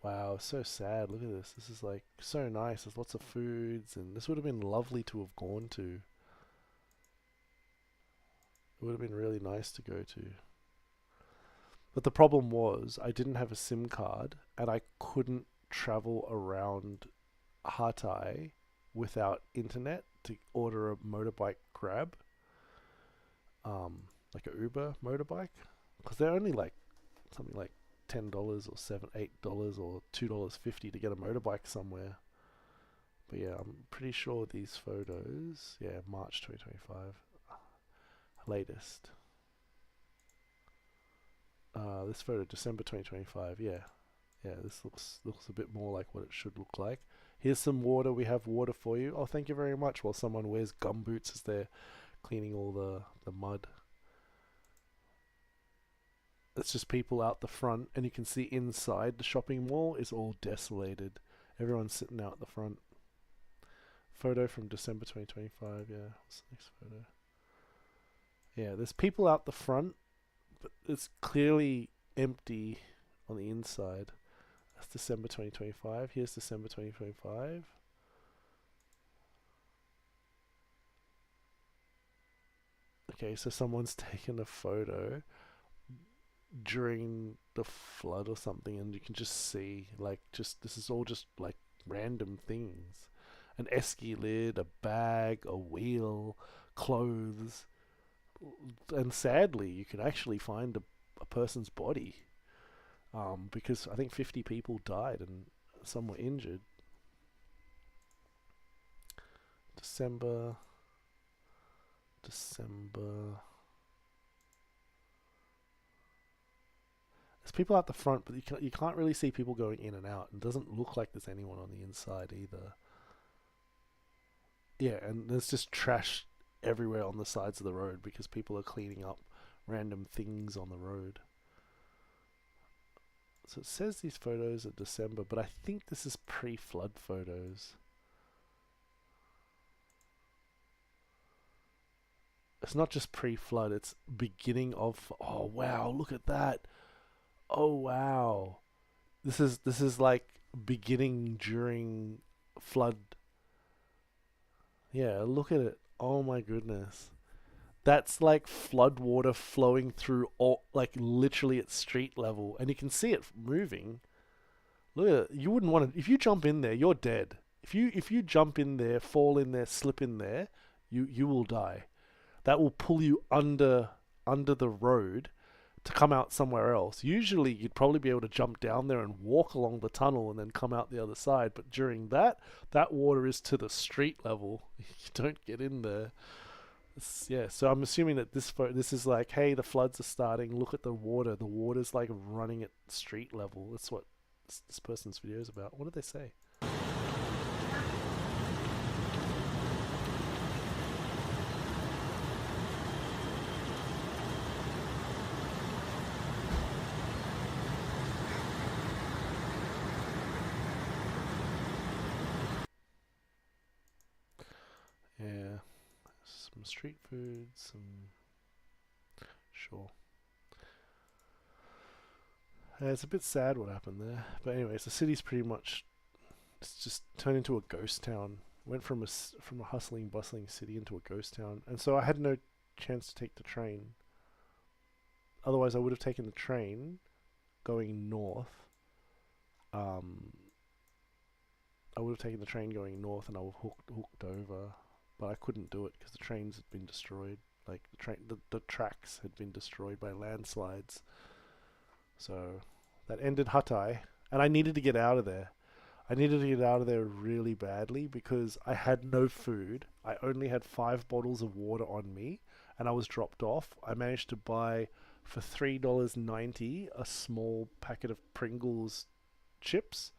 Wow, so sad. Look at this. This is like so nice. There's lots of foods, and this would have been lovely to have gone to. It would have been really nice to go to. But the problem was I didn't have a SIM card, and I couldn't travel around Hatai without internet to order a motorbike grab, like a Uber motorbike, because they're only like something like $10 or $8 or $2.50 to get a motorbike somewhere. But yeah, I'm pretty sure these photos, yeah, March 2025, latest. This photo, December 2025, yeah, this looks a bit more like what it should look like. Here's some water. We have water for you. Oh, thank you very much. While someone wears gumboots as they're cleaning all the mud. It's just people out the front, and you can see inside the shopping mall is all desolated. Everyone's sitting out the front. Photo from December 2025. Yeah, what's the next photo? Yeah, there's people out the front, but it's clearly empty on the inside. That's December 2025. Here's December 2025. Okay, so someone's taken a photo during the flood or something, and you can just see, like, this is all just like random things. An esky lid, a bag, a wheel, clothes, and sadly you can actually find a person's body, because I think 50 people died and some were injured. December. There's people out the front, but you can't really see people going in and out. It doesn't look like there's anyone on the inside either. Yeah, and there's just trash everywhere on the sides of the road because people are cleaning up random things on the road. So it says these photos are December, but I think this is pre-flood photos. It's not just pre-flood, it's beginning of... Oh wow, look at that. Oh wow. This is like beginning during flood. Yeah, look at it. Oh my goodness. That's like flood water flowing through all, like literally at street level, and you can see it moving. Look at it. You wouldn't want to, if you jump in there, you're dead. If you jump in there, fall in there, slip in there, you will die. That will pull you under the road to come out somewhere else. Usually you'd probably be able to jump down there and walk along the tunnel and then come out the other side, but during that water is to the street level. You don't get in there. Yeah, so I'm assuming that this is like, hey, the floods are starting, look at the water. The water's like running at street level. That's what this person's video is about. What did they say? Yeah, some street food, sure. It's a bit sad what happened there, but anyways, the city's pretty much it's just turned into a ghost town. Went from a hustling, bustling city into a ghost town, and so I had no chance to take the train. Otherwise, I would have taken the train going north. I would have taken the train going north, and I would have hooked over. But I couldn't do it because the trains had been destroyed. Like the tracks had been destroyed by landslides. So that ended Hatay, and I needed to get out of there. I needed to get out of there really badly because I had no food. I only had 5 bottles of water on me, and I was dropped off. I managed to buy for $3.90 a small packet of Pringles chips.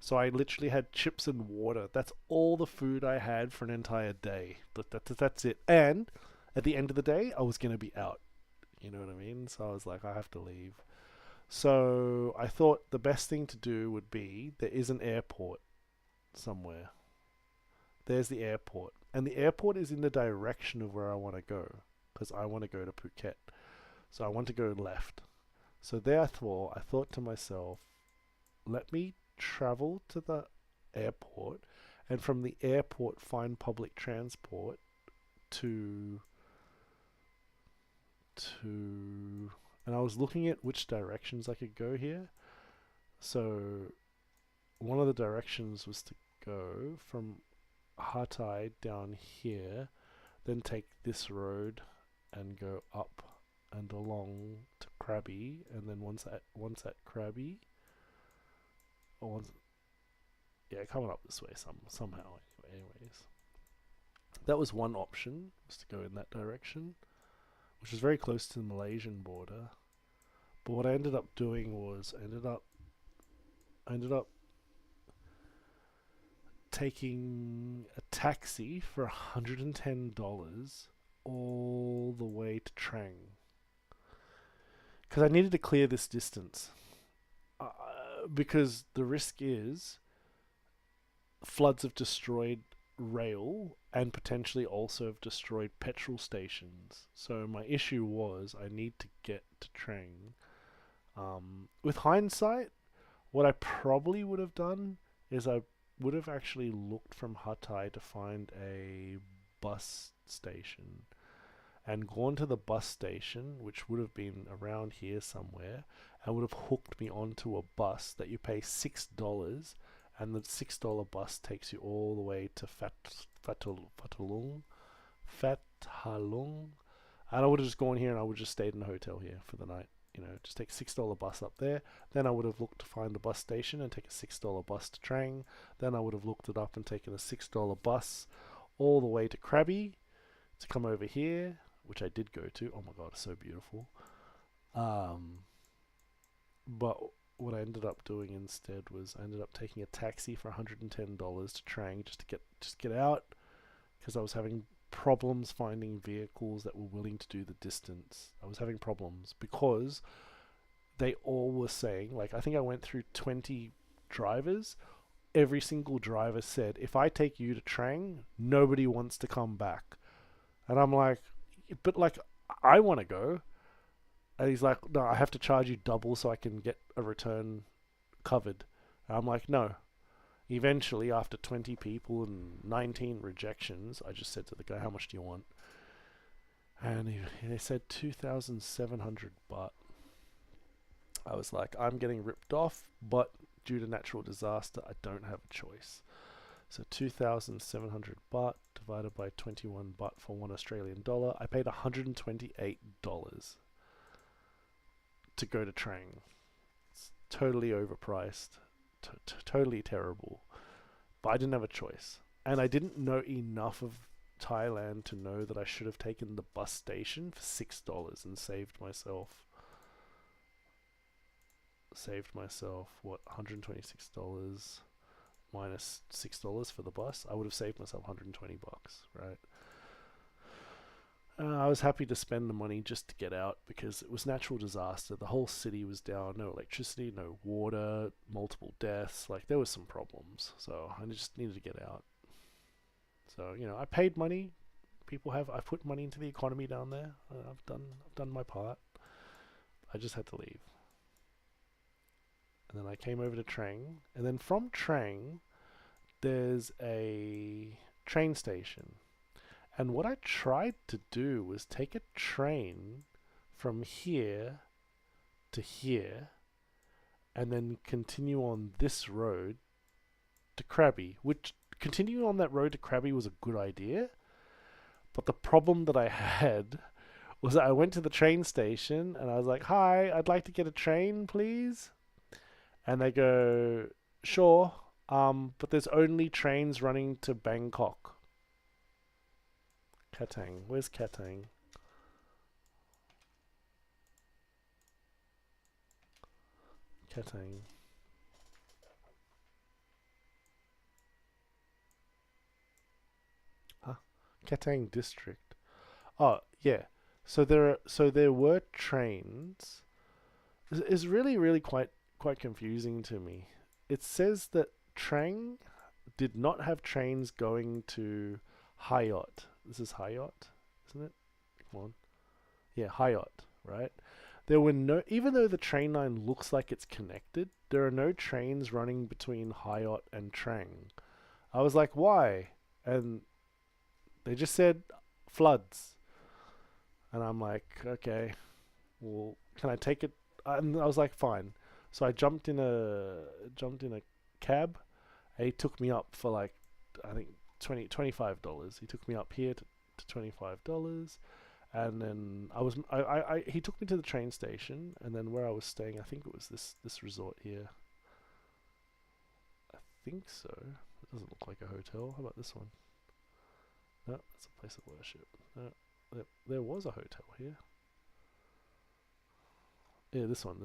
So I literally had chips and water. That's all the food I had for an entire day. That's it. And at the end of the day, I was going to be out. You know what I mean? So I was like, I have to leave. So I thought the best thing to do would be, there is an airport somewhere. There's the airport. And the airport is in the direction of where I want to go. Because I want to go to Phuket. So I want to go left. So therefore, I thought to myself, let me travel to the airport, and from the airport find public transport to and I was looking at which directions I could go here. So one of the directions was to go from Hatay down here, then take this road and go up and along to Krabi, and then once at Krabi, coming up this way somehow. Anyways, that was one option, was to go in that direction, which is very close to the Malaysian border. But what I ended up doing was I ended up taking a taxi for $110 all the way to Trang, because I needed to clear this distance. Because the risk is floods have destroyed rail and potentially also have destroyed petrol stations. So my issue was I need to get to Trang. With hindsight, what I probably would have done is I would have actually looked from Hatay to find a bus station and gone to the bus station, which would have been around here somewhere, and would have hooked me onto a bus that you pay $6, and the $6 bus takes you all the way to Fatalung, and I would have just gone here and I would have just stayed in a hotel here for the night. You know, just take a $6 bus up there. Then I would have looked to find a bus station and take a $6 bus to Trang. Then I would have looked it up and taken a $6 bus all the way to Krabi to come over here, which I did go to. Oh my god, it's so beautiful. But what I ended up doing instead was I ended up taking a taxi for $110 to Trang just to get out, because I was having problems finding vehicles that were willing to do the distance. I was having problems because they all were saying, like, I think I went through 20 drivers. Every single driver said, if I take you to Trang, nobody wants to come back. And I'm like, but like, I want to go. And he's like, no, I have to charge you double so I can get a return covered. And I'm like, no. Eventually, after 20 people and 19 rejections, I just said to the guy, how much do you want? And they said 2,700 baht. I was like, I'm getting ripped off, but due to natural disaster, I don't have a choice. So 2,700 baht divided by 21 baht for $1 Australian. I paid $128. to go to Trang. It's totally overpriced, totally terrible. But I didn't have a choice, and I didn't know enough of Thailand to know that I should have taken the bus station for $6 and saved myself what, $126 minus $6 for the bus. I would have saved myself 120 bucks, right? I was happy to spend the money just to get out because it was natural disaster. The whole city was down, no electricity, no water, multiple deaths. Like, there was some problems, so I just needed to get out. So, you know, I paid money. I put money into the economy down there. I've done my part. I just had to leave. And then I came over to Trang, and then from Trang there's a train station. And what I tried to do was take a train from here to here and then continue on this road to Krabi, which continuing on that road to Krabi was a good idea. But the problem that I had was that I went to the train station and I was like, "Hi, I'd like to get a train, please." And they go, "Sure, but there's only trains running to Bangkok." Katang. Where's Katang? Katang. Huh? Katang district. Oh, yeah. So there were trains. It's really quite confusing to me. It says that Trang did not have trains going to Hayot. This is Hayot, isn't it? Come on. Yeah, Hayot, right? There were no, even though the train line looks like it's connected, there are no trains running between Hayot and Trang. I was like, why? And they just said floods. And I'm like, okay, well, can I take it? And I was like, fine. So I jumped in a cab. And he took me up for like, I think $25. He took me up here to $25, and then he took me to the train station, and then where I was staying, I think it was this resort here. I think so. It doesn't look like a hotel. How about this one? No, that's a place of worship. No, there was a hotel here. Yeah, this one.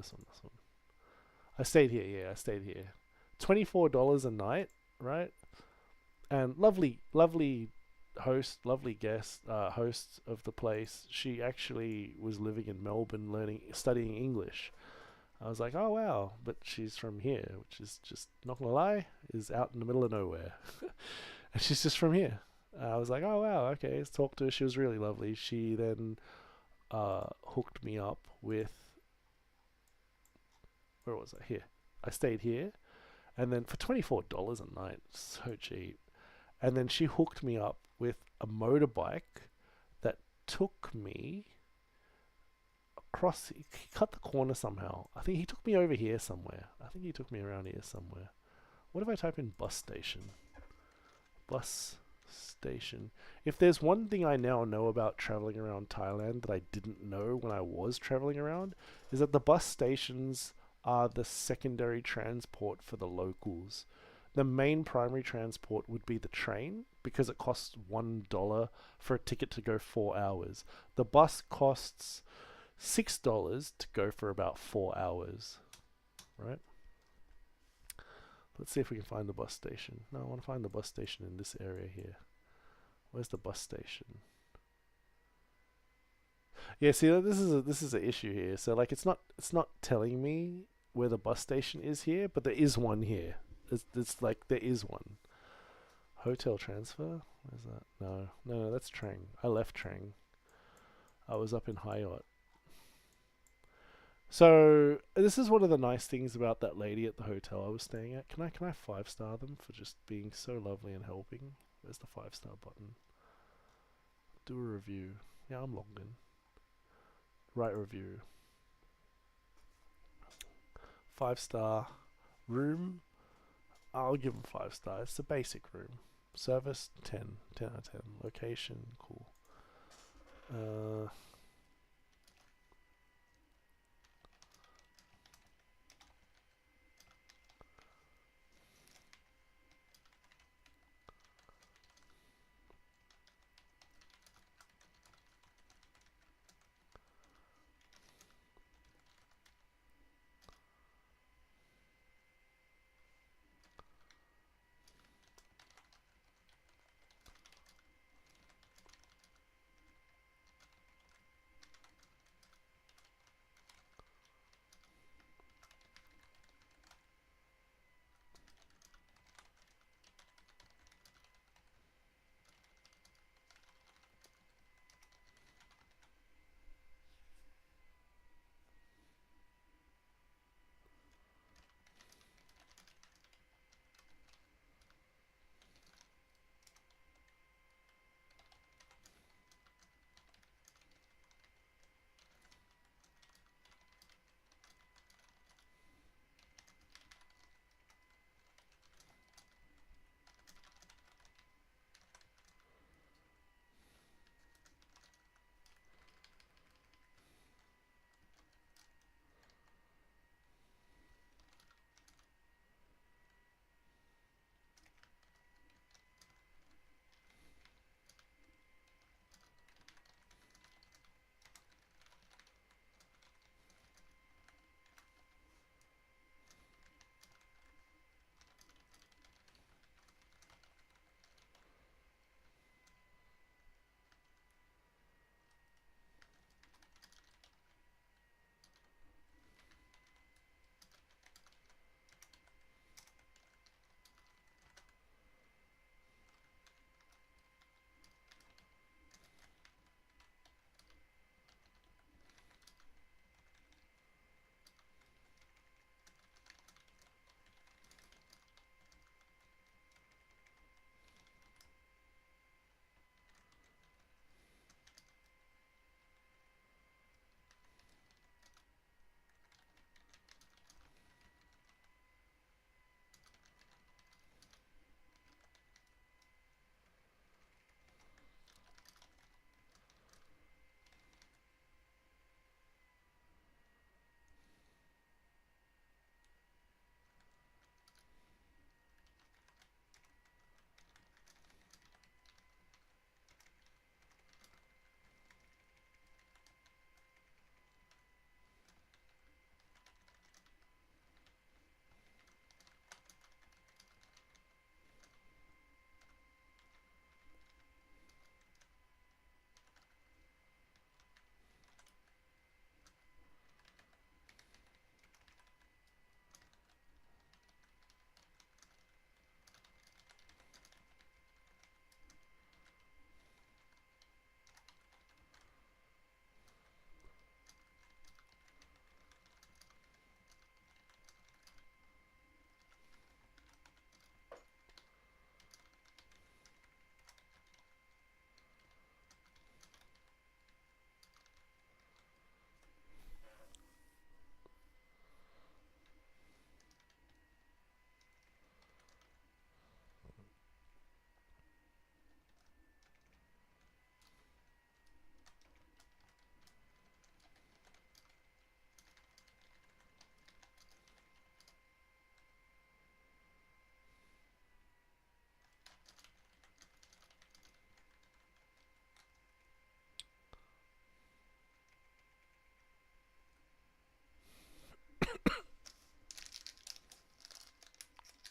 I stayed here. Yeah, I stayed here. $24 a night, right? And lovely host, lovely guest, host of the place. She actually was living in Melbourne, studying English. I was like, oh wow, but she's from here, which is just, not gonna lie, is out in the middle of nowhere. And she's just from here. I was like, oh wow, okay, let's talk to her. She was really lovely. She then hooked me up with, where was I? Here. I stayed here, and then for $24 a night, so cheap. And then she hooked me up with a motorbike that took me across. He cut the corner somehow. I think he took me over here somewhere. I think he took me around here somewhere. What if I type in bus station? Bus station. If there's one thing I now know about traveling around Thailand that I didn't know when I was traveling around, is that the bus stations are the secondary transport for the locals. The main primary transport would be the train, because it costs $1 for a ticket to go 4 hours. The bus costs $6 to go for about 4 hours, right? Let's see if we can find the bus station. No, I want to find the bus station in this area here. Where's the bus station? Yeah, see, this is an issue here. So like, it's not telling me where the bus station is here, but there is one here. It's like, there is one. Hotel transfer? Where's that? No, that's Trang. I left Trang. I was up in Hayot. So this is one of the nice things about that lady at the hotel I was staying at. Can I 5-star them for just being so lovely and helping? Where's the 5-star button? Do a review. Yeah, I'm logged in. Write review. 5-star room. I'll give them 5 stars. It's a basic room. Service 10 out of 10. Location cool.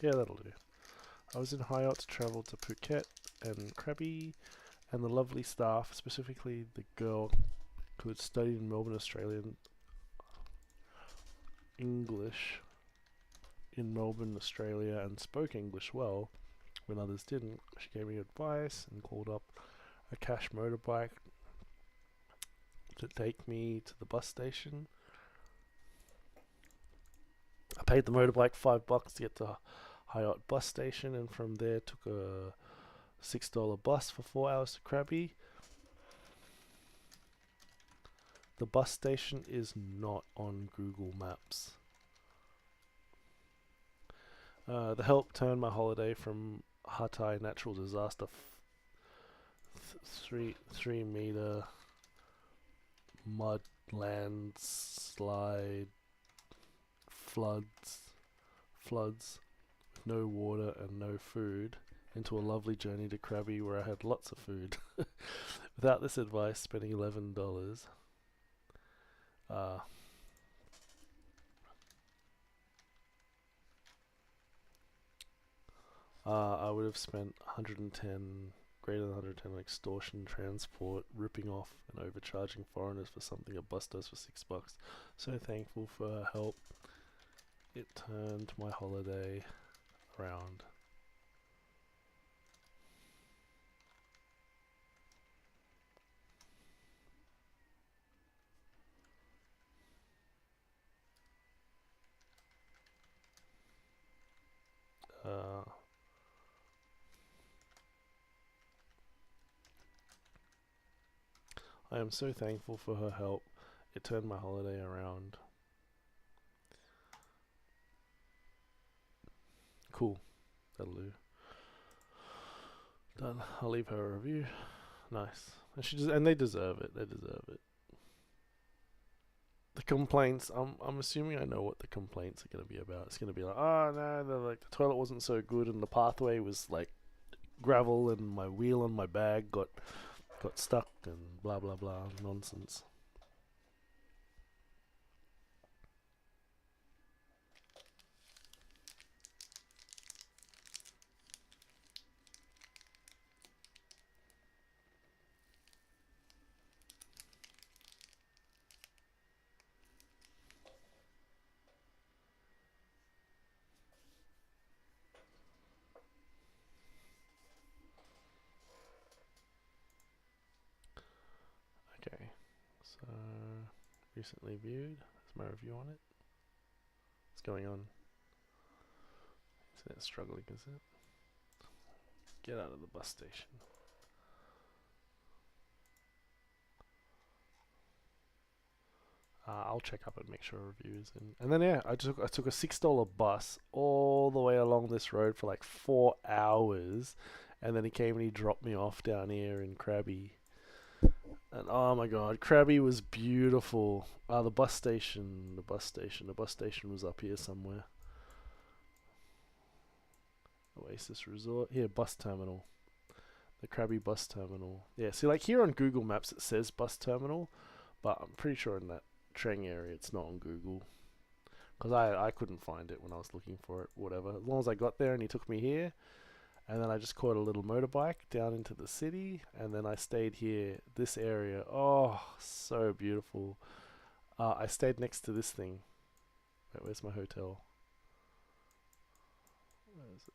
Yeah, that'll do. I was in Hyatt to travel to Phuket and Krabi, and the lovely staff, specifically the girl who had studied in Melbourne, Australian English in Melbourne, Australia, and spoke English well when others didn't. She gave me advice and called up a cash motorbike to take me to the bus station. I paid the motorbike $5 to get to Hyatt bus station, and from there took a $6 bus for 4 hours to Krabi. The bus station is not on Google Maps. The help turned my holiday from Hatay natural disaster 3 meter mud landslide floods with no water and no food into a lovely journey to Krabi where I had lots of food. Without this advice, spending $11. I would have spent 110, greater than 110 on extortion, transport, ripping off and overcharging foreigners for something a bus does for $6. So thankful for her help. It turned my holiday around. I am so thankful for her help. It turned my holiday around. Cool. That'll do. Done. I'll leave her a review. Nice. And they deserve it. They deserve it. The complaints, I'm assuming I know what the complaints are going to be about. It's going to be like, oh no, the toilet wasn't so good and the pathway was like gravel and my wheel on my bag got stuck and blah blah blah nonsense. Okay, so recently viewed. There's my review on it. What's going on? Internet's struggling, is it? Get out of the bus station. I'll check up and make sure a review is in. And then yeah, I took a $6 bus all the way along this road for like 4 hours, and then he came and he dropped me off down here in Krabi. And oh my god, Krabi was beautiful. The bus station was up here somewhere. Oasis Resort. Here, bus terminal. The Krabi bus terminal. Yeah, see like here on Google Maps it says bus terminal, but I'm pretty sure in that Trang area it's not on Google. Because I couldn't find it when I was looking for it, whatever. As long as I got there and he took me here, and then I just caught a little motorbike down into the city, and then I stayed here, this area. Oh, so beautiful. I stayed next to this thing. Wait, where's my hotel? Where is it?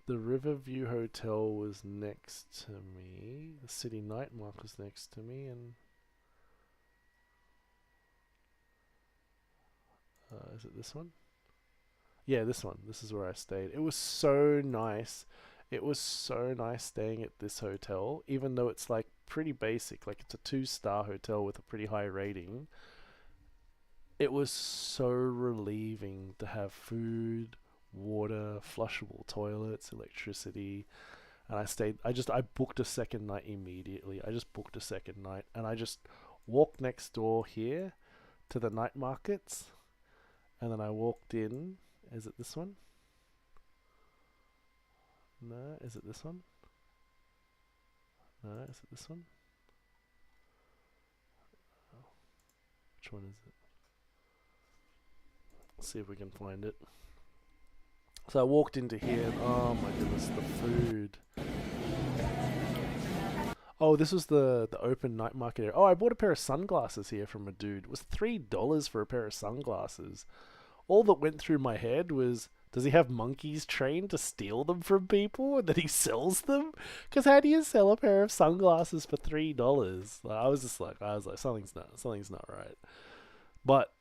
The Riverview Hotel was next to me. The City Night Mark was next to me, and is it this one? Yeah, this one. This is where I stayed. It was so nice. It was so nice staying at this hotel, even though it's like pretty basic. Like it's a 2-star hotel with a pretty high rating. It was so relieving to have food, water, flushable toilets, electricity. And I booked a second night immediately. I just booked a second night, and I just walked next door here to the night markets, and then I walked in. Is it this one? No. Is it this one? No. Is it this one? Oh. Which one is it? Let's see if we can find it. So I walked into here and oh my goodness, the food. Oh, this was the open night market area. Oh, I bought a pair of sunglasses here from a dude. It was $3 for a pair of sunglasses. All that went through my head was, does he have monkeys trained to steal them from people and then he sells them? Because how do you sell a pair of sunglasses for $3? Like, I was like, something's not right. But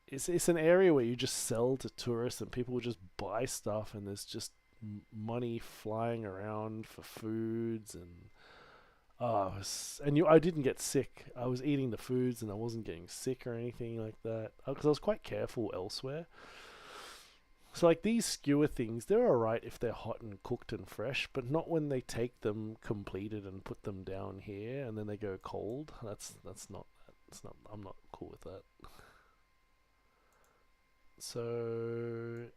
it's an area where you just sell to tourists and people will just buy stuff and there's just money flying around for foods and I didn't get sick. I was eating the foods and I wasn't getting sick or anything like that because I was quite careful elsewhere. So like these skewer things, they're alright if they're hot and cooked and fresh, but not when they take them completed and put them down here and then they go cold. I'm not cool with that. So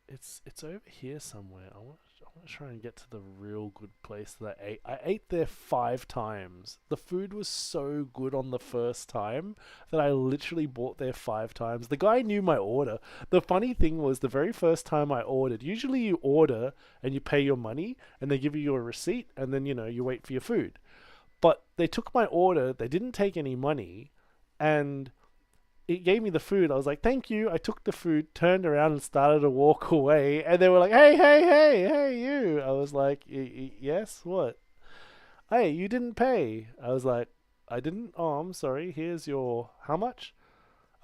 it's over here somewhere. I want to try and get to the real good place that I ate. I ate there 5 times. The food was so good on the first time that I literally bought there 5 times. The guy knew my order. The funny thing was the very first time I ordered, usually you order and you pay your money and they give you a receipt and then, you wait for your food. But they took my order, they didn't take any money, and it gave me the food. I was like, thank you. I took the food, turned around and started to walk away. And they were like, hey, you. I was like, yes, what? Hey, you didn't pay. I was like, I didn't? Oh, I'm sorry. Here's your, how much?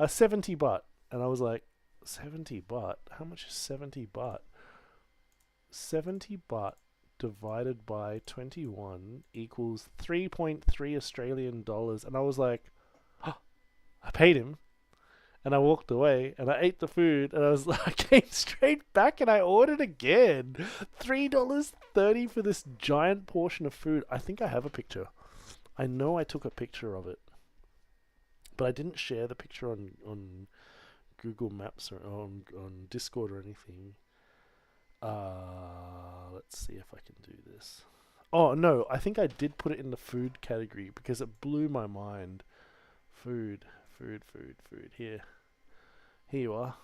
70 baht. And I was like, 70 baht? How much is 70 baht? 70 baht divided by 21 equals 3.3 Australian dollars. And I was like, oh, I paid him. And I walked away and I ate the food and I came straight back and I ordered again. $3.30 for this giant portion of food. I think I have a picture. I know I took a picture of it. But I didn't share the picture on Google Maps or on Discord or anything. Let's see if I can do this. Oh, no, I think I did put it in the food category because it blew my mind. Food. Here you are.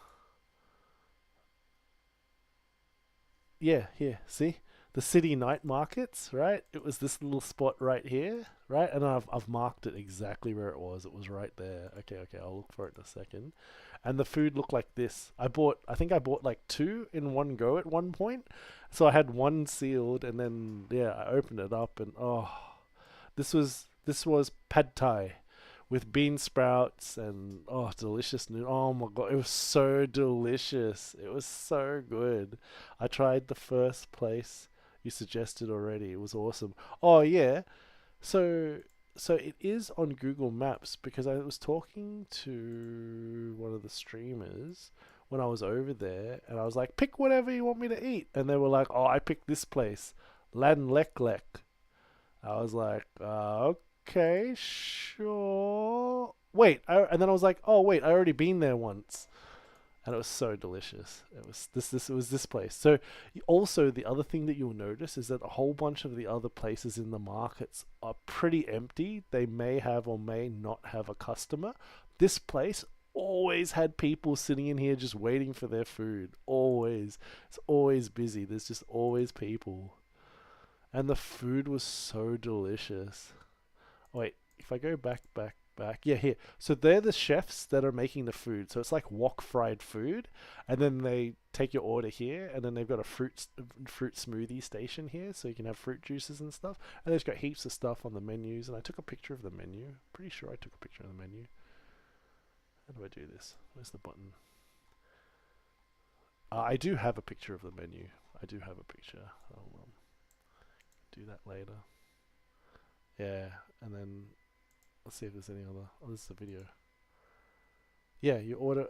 Yeah, here. See? The city night markets, right? It was this little spot right here, right? And I've marked it exactly where it was. It was right there. Okay, I'll look for it in a second. And the food looked like this. I think I bought like 2 in one go at one point. So I had one sealed and then I opened it up and this was pad thai with bean sprouts and delicious noodles. Oh my god, it was so delicious. It was so good. I tried the first place you suggested already. It was awesome. Oh yeah. So it is on Google Maps because I was talking to one of the streamers when I was over there and I was like, pick whatever you want me to eat. And they were like, I picked this place, Lan Lek Lek. I was like, okay, sure. Wait, and then I was like, oh wait, I already been there once, and it was so delicious. It was this place. So also the other thing that you'll notice is that a whole bunch of the other places in the markets are pretty empty. They may have or may not have a customer. This place always had people sitting in here just waiting for their food. Always, it's always busy. There's just always people, and the food was so delicious. Wait, if I go back. Yeah, here. So they're the chefs that are making the food. So it's like wok fried food. And then they take your order here. And then they've got a fruit smoothie station here. So you can have fruit juices and stuff. And they've got heaps of stuff on the menus. And I took a picture of the menu. Pretty sure I took a picture of the menu. How do I do this? Where's the button? I do have a picture of the menu. I do have a picture. I'll do that later. Yeah, and then let's see if there's any other. Oh, this is a video. Yeah, you order.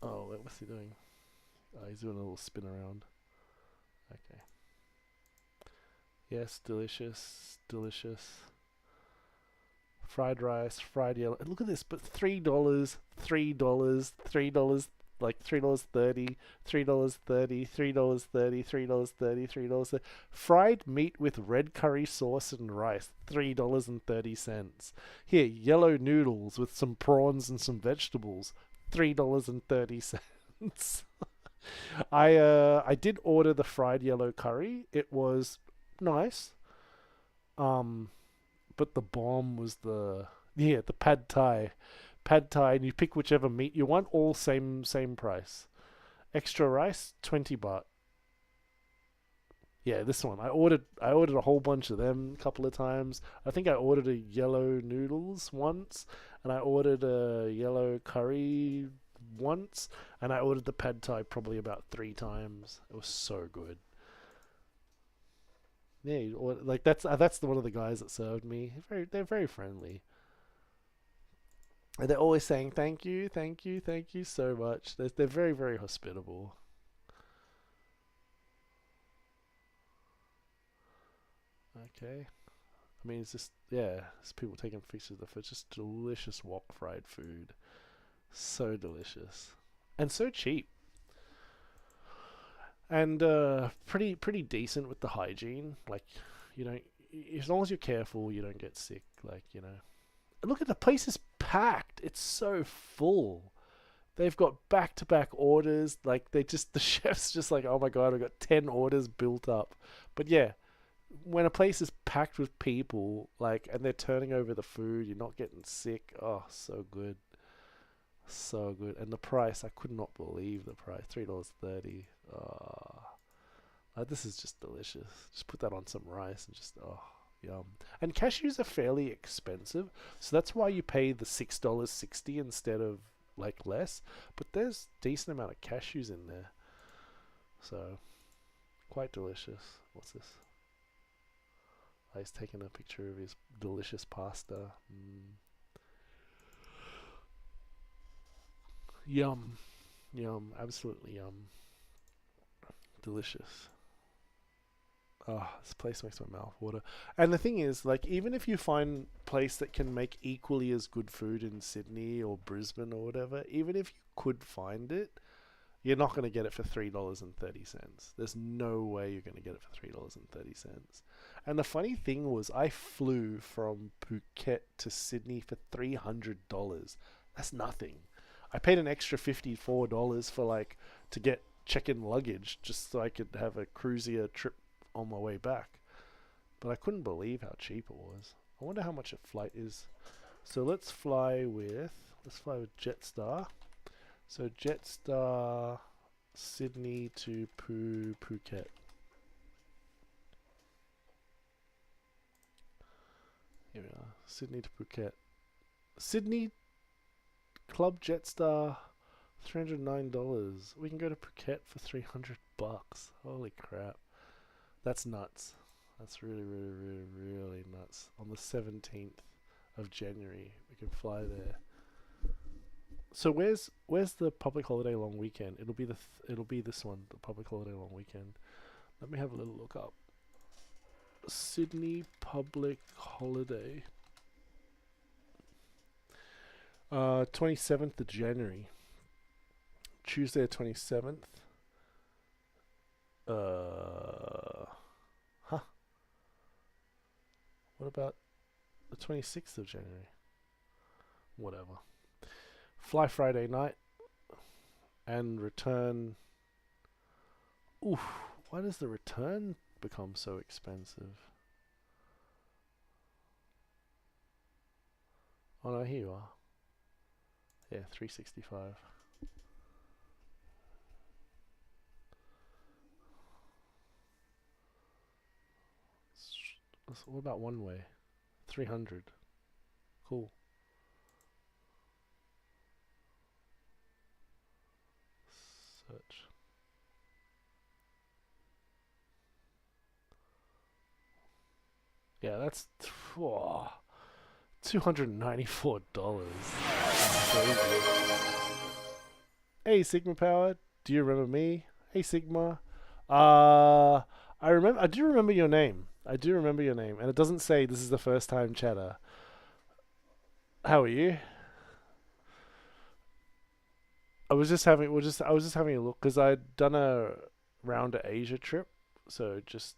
Oh, wait, what's he doing? Oh, he's doing a little spin around. Okay. Yes, delicious. Fried rice, fried yellow. Look at this, but $3, like $3.30, $3.30. Fried meat with red curry sauce and rice, $3.30. Here, yellow noodles with some prawns and some vegetables, $3.30. I did order the fried yellow curry. It was nice. But the bomb was the pad thai. Pad thai, and you pick whichever meat you want, all same price. Extra rice, 20 baht. Yeah, this one. I ordered a whole bunch of them a couple of times. I think I ordered a yellow noodles once, and I ordered a yellow curry once, and I ordered the pad thai probably about 3 times. It was so good. Yeah, like that's one of the guys that served me. They're very friendly. And they're always saying thank you, thank you, thank you so much. They're very, very hospitable. Okay. I mean, it's just, yeah, it's people taking pictures of it. It's just delicious wok fried food. So delicious. And so cheap. And pretty decent with the hygiene. Like, you know, as long as you're careful, you don't get sick. Like, you know. Look at the place is packed. It's so full. They've got back-to-back orders. Like, the chef's just like, oh my god, I've got 10 orders built up. But yeah, when a place is packed with people, like, and they're turning over the food, you're not getting sick. Oh, so good. So good. And the price, I could not believe the price. $3.30. This is just delicious. Just put that on some rice and just, oh, yum. And cashews are fairly expensive, so that's why you pay the $6.60 instead of, like, less. But there's decent amount of cashews in there. So, quite delicious. What's this? He's taking a picture of his delicious pasta. Yum. Yum. Absolutely yum. Delicious. Oh, this place makes my mouth water. And the thing is, like, even if you find a place that can make equally as good food in Sydney or Brisbane or whatever, even if you could find it, you're not going to get it for $3.30. There's no way you're going to get it for $3.30. And the funny thing was, I flew from Phuket to Sydney for $300. That's nothing. I paid an extra $54 for, like, to get check-in luggage just so I could have a cruisier trip on my way back. But I couldn't believe how cheap it was. I wonder how much a flight is. So let's fly with Jetstar. So Jetstar Sydney to Phuket. Here we are. Sydney to Phuket. Sydney Club Jetstar, $309. We can go to Phuket for $300. Holy crap. That's nuts. That's really, really, really, really nuts. On the 17th of January, we can fly there. So where's the public holiday long weekend? It'll be this one, the public holiday long weekend. Let me have a little look up. Sydney public holiday. 27th of January. Tuesday 27th. What about the 26th of January? Whatever. Fly Friday night and return. Oof, why does the return become so expensive? Oh no, here you are. Yeah, $365. What about one way? $300. Cool. Search. Yeah, that's $294. Hey Sigma Power, do you remember me? Hey Sigma. I do remember your name. And it doesn't say this is the first time chatter. How are you? I was just having a look because I'd done a round to Asia trip, so just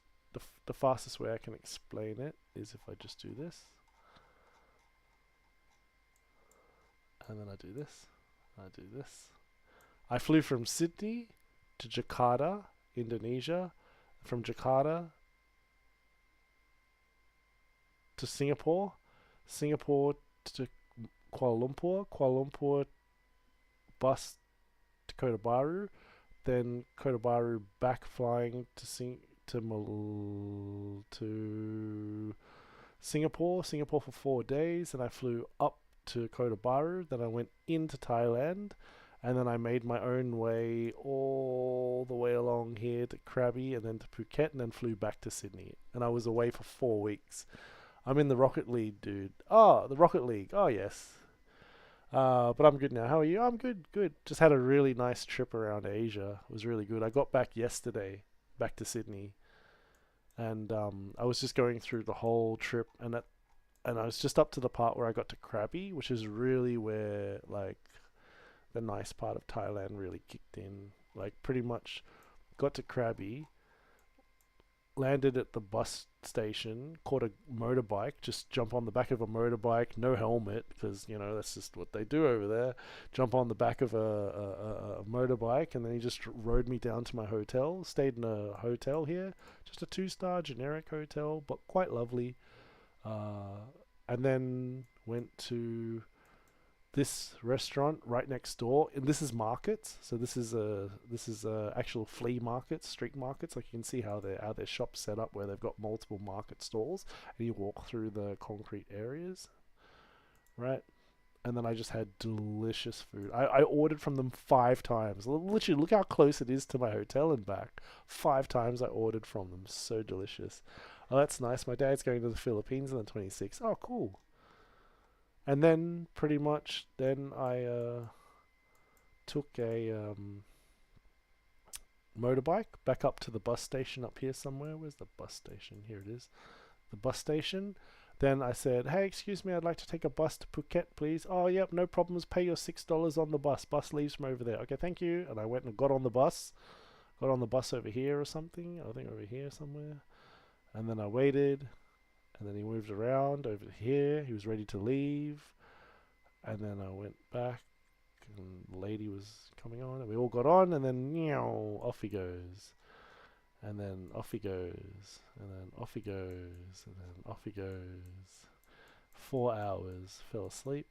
the fastest way I can explain it is if I just do this, and then I do this. I do this. I flew from Sydney to Jakarta, Indonesia, from Jakarta to Singapore, Singapore to Kuala Lumpur, Kuala Lumpur bus to Kota Baru, then Kota Baru back flying to Singapore, Singapore for 4 days, and I flew up to Kota Baru, then I went into Thailand, and then I made my own way all the way along here to Krabi and then to Phuket and then flew back to Sydney. And I was away for 4 weeks. I'm in the Rocket League, dude. Oh, the Rocket League. Oh, yes. But I'm good now. How are you? I'm good, good. Just had a really nice trip around Asia. It was really good. I got back yesterday, back to Sydney. And I was just going through the whole trip, and I was just up to the part where I got to Krabi, which is really where, like, the nice part of Thailand really kicked in. Like, pretty much got to Krabi, landed at the bus station, caught a motorbike, just jump on the back of a motorbike, no helmet, because, you know, that's just what they do over there. Jump on the back of a motorbike, and then he just rode me down to my hotel. Stayed in a hotel here, just a 2-star generic hotel, but quite lovely. And then went to this restaurant right next door, and this is markets. So this is actual flea markets, street markets. Like, you can see how their shop's set up, where they've got multiple market stalls, and you walk through the concrete areas, right? And then I just had delicious food. I ordered from them 5 times. Literally, look how close it is to my hotel and back. 5 times I ordered from them. So delicious. Oh, that's nice. My dad's going to the Philippines on the 26th. Oh, cool. And then, pretty much, then I took a motorbike back up to the bus station up here somewhere. Where's the bus station? Here it is. The bus station. Then I said, hey, excuse me, I'd like to take a bus to Phuket, please. Oh, yep, no problems. Pay your $6 on the bus. Bus leaves from over there. Okay, thank you. And I went and got on the bus. Got on the bus over here or something. I think over here somewhere. And then I waited. And then he moved around over here. He was ready to leave. And then I went back. And the lady was coming on. And we all got on. And then, off he goes. And then off he goes. And then off he goes. And then off he goes. 4 hours. Fell asleep.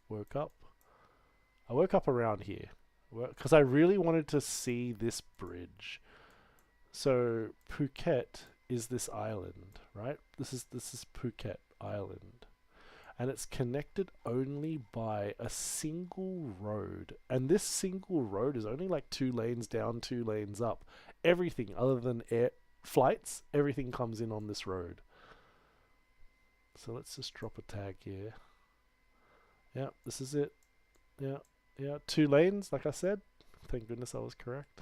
Woke up. I woke up around here. Because I really wanted to see this bridge. So, Phuket is this island, right? This is Phuket Island, and it's connected only by a single road, and this single road is only like 2 lanes down, 2 lanes up. Everything other than air flights, everything comes in on this road. So let's just drop a tag here. Yeah, this is it. Yeah, 2 lanes, like I said. Thank goodness I was correct.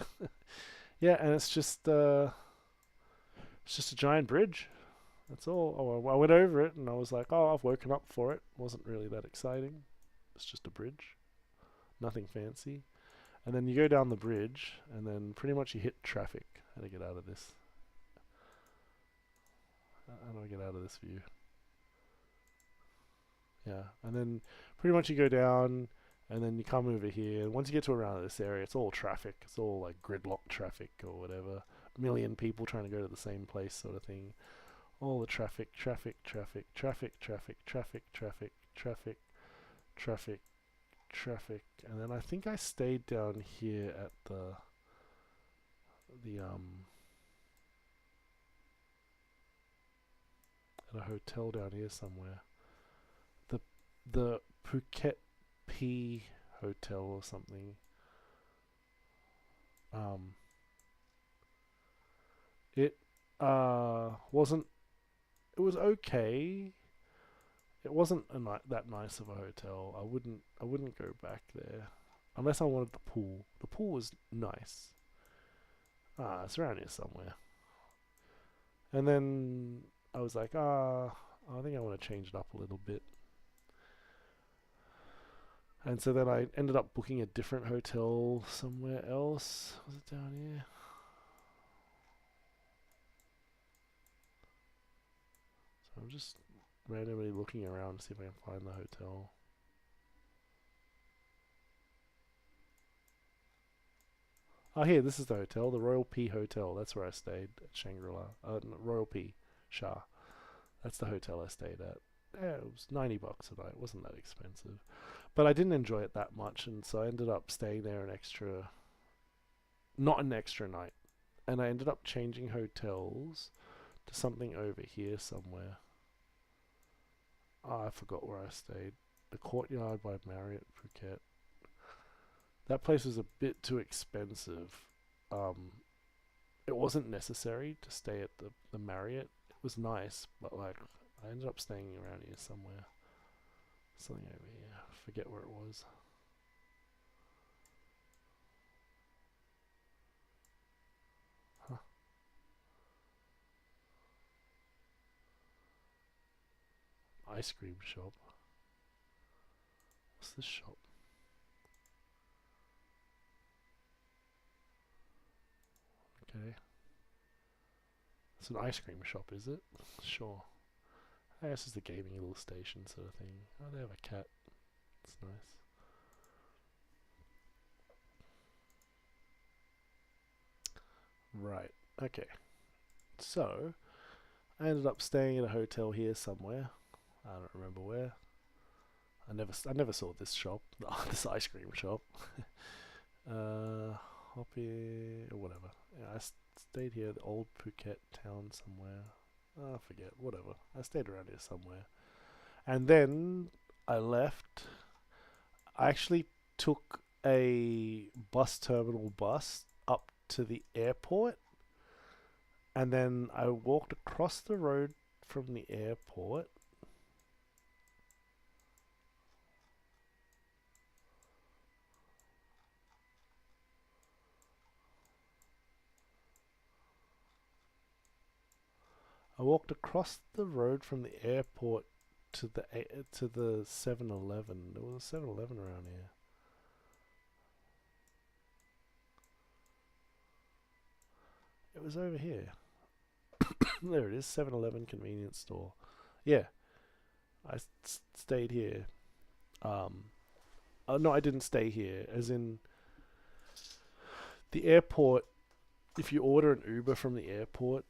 Yeah, and it's just a giant bridge. That's all. Oh, I went over it and I was like, oh, I've woken up for it. Wasn't really that exciting. It's just a bridge. Nothing fancy. And then you go down the bridge and then pretty much you hit traffic. How to get out of this? How do I get out of this view? Yeah, and then pretty much you go down and then you come over here. And once you get to around this area, it's all traffic. It's all like gridlock traffic or whatever. Million people trying to go to the same place sort of thing. All the traffic, and then I think I stayed down here at at a hotel down here somewhere. The Phuket P Hotel or something. It wasn't. It was okay. It wasn't that nice of a hotel. I wouldn't go back there unless I wanted the pool. The pool was nice. It's around here somewhere. And then I was like, I think I want to change it up a little bit. And so then I ended up booking a different hotel somewhere else. Was it down here? So I'm just randomly looking around to see if I can find the hotel. Oh, here, this is the hotel, the Royal P Hotel. That's where I stayed at Shangri-La. Royal P Shah. That's the hotel I stayed at. Yeah, it was $90 a night. It wasn't that expensive. But I didn't enjoy it that much, and so I ended up staying there not an extra night. And I ended up changing hotels to something over here somewhere. Oh, I forgot where I stayed. The Courtyard by Marriott Phuket. That place was a bit too expensive. It wasn't necessary to stay at the Marriott. It was nice, but like I ended up staying around here somewhere. Something over here. I forget where it was. Huh. Ice cream shop. What's this shop? Okay. It's an ice cream shop, is it? Sure. I guess it's the gaming little station sort of thing. Oh, they have a cat. It's nice. Right. Okay. So, I ended up staying at a hotel here somewhere. I don't remember where. I never saw this shop, this ice cream shop. Hoppy or whatever. Yeah, I stayed here, the old Phuket town somewhere. I forget, whatever. I stayed around here somewhere. And then I left. I actually took a bus terminal bus up to the airport. And then I walked across the road from the airport. I walked across the road from the airport to the 7-Eleven. There was a 7-Eleven around here. It was over here. There it is, 7-Eleven convenience store. Yeah, I stayed here. No, I didn't stay here. As in, the airport. If you order an Uber from the airport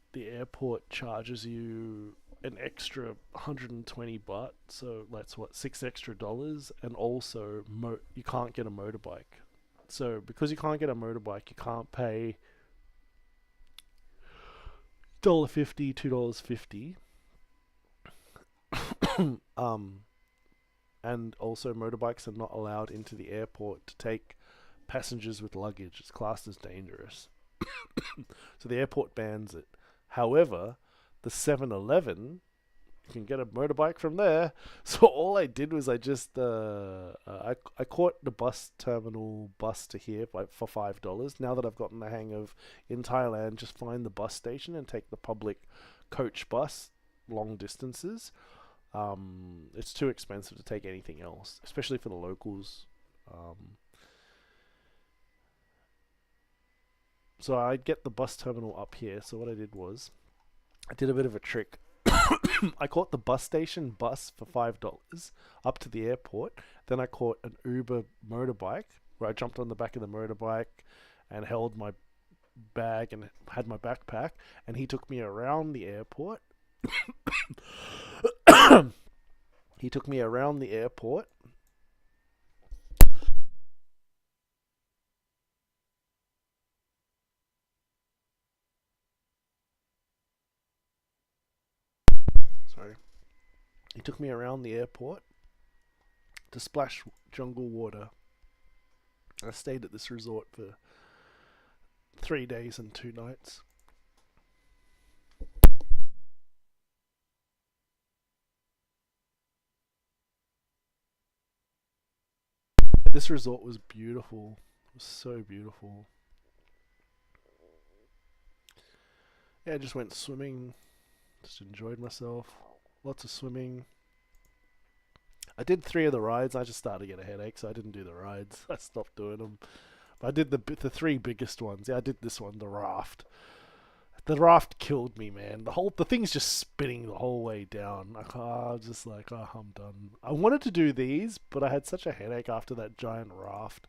charges you an extra 120 baht. So that's what, $6 extra, and also you can't get a motorbike. So because you can't get a motorbike, you can't pay $1.50, $2.50. And also motorbikes are not allowed into the airport to take passengers with luggage. It's classed as dangerous. So the airport bans it. However, the 7-Eleven, you can get a motorbike from there. So all I did was I caught the bus terminal bus to here for $5. Now that I've gotten the hang of, in Thailand, just find the bus station and take the public coach bus long distances. It's too expensive to take anything else, especially for the locals. So I'd get the bus terminal up here. So what I did was, I did a bit of a trick. I caught the bus station bus for $5 up to the airport. Then I caught an Uber motorbike where I jumped on the back of the motorbike and held my bag and had my backpack. And he took me around the airport. He took me around the airport. Sorry. He took me around the airport to splash jungle water. I stayed at this resort for 3 days and 2 nights. This resort was beautiful. It was so beautiful. Yeah, I just went swimming. Just enjoyed myself. Lots of swimming. I did 3 of the rides. I just started to get a headache, so I didn't do the rides. I stopped doing them. But I did the 3 biggest ones. Yeah, I did this one, the raft. The raft killed me, man. The thing's just spinning the whole way down. I was just like, oh, I'm done. I wanted to do these, but I had such a headache after that giant raft.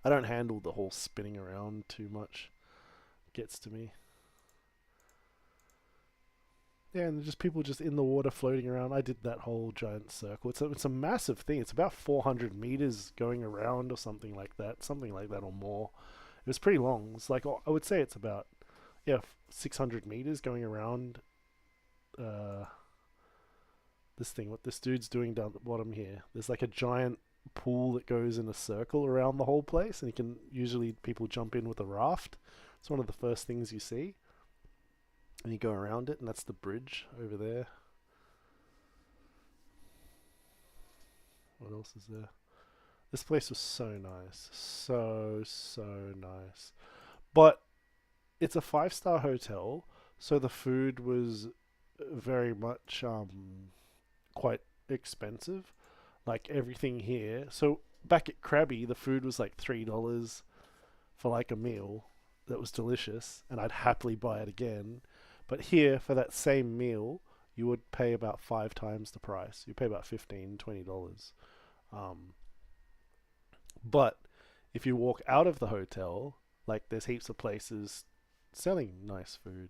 I don't handle the whole spinning around too much. Gets to me. Yeah, and just people just in the water floating around. I did that whole giant circle. It's a massive thing. It's about 400 meters going around or something like that. Something like that or more. It was pretty long. It's like, I would say it's about, yeah, 600 meters going around this thing. What this dude's doing down at the bottom here. There's like a giant pool that goes in a circle around the whole place, and you can usually people jump in with a raft. It's one of the first things you see. And you go around it, and that's the bridge over there. What else is there? This place was so nice. So nice. But it's a 5-star hotel, so the food was very much quite expensive. Like everything here. So back at Krabi, the food was like $3 for like a meal that was delicious, and I'd happily buy it again. But here, for that same meal, you would pay about 5 times the price. You pay about $15, $20. But if you walk out of the hotel, like there's heaps of places selling nice food.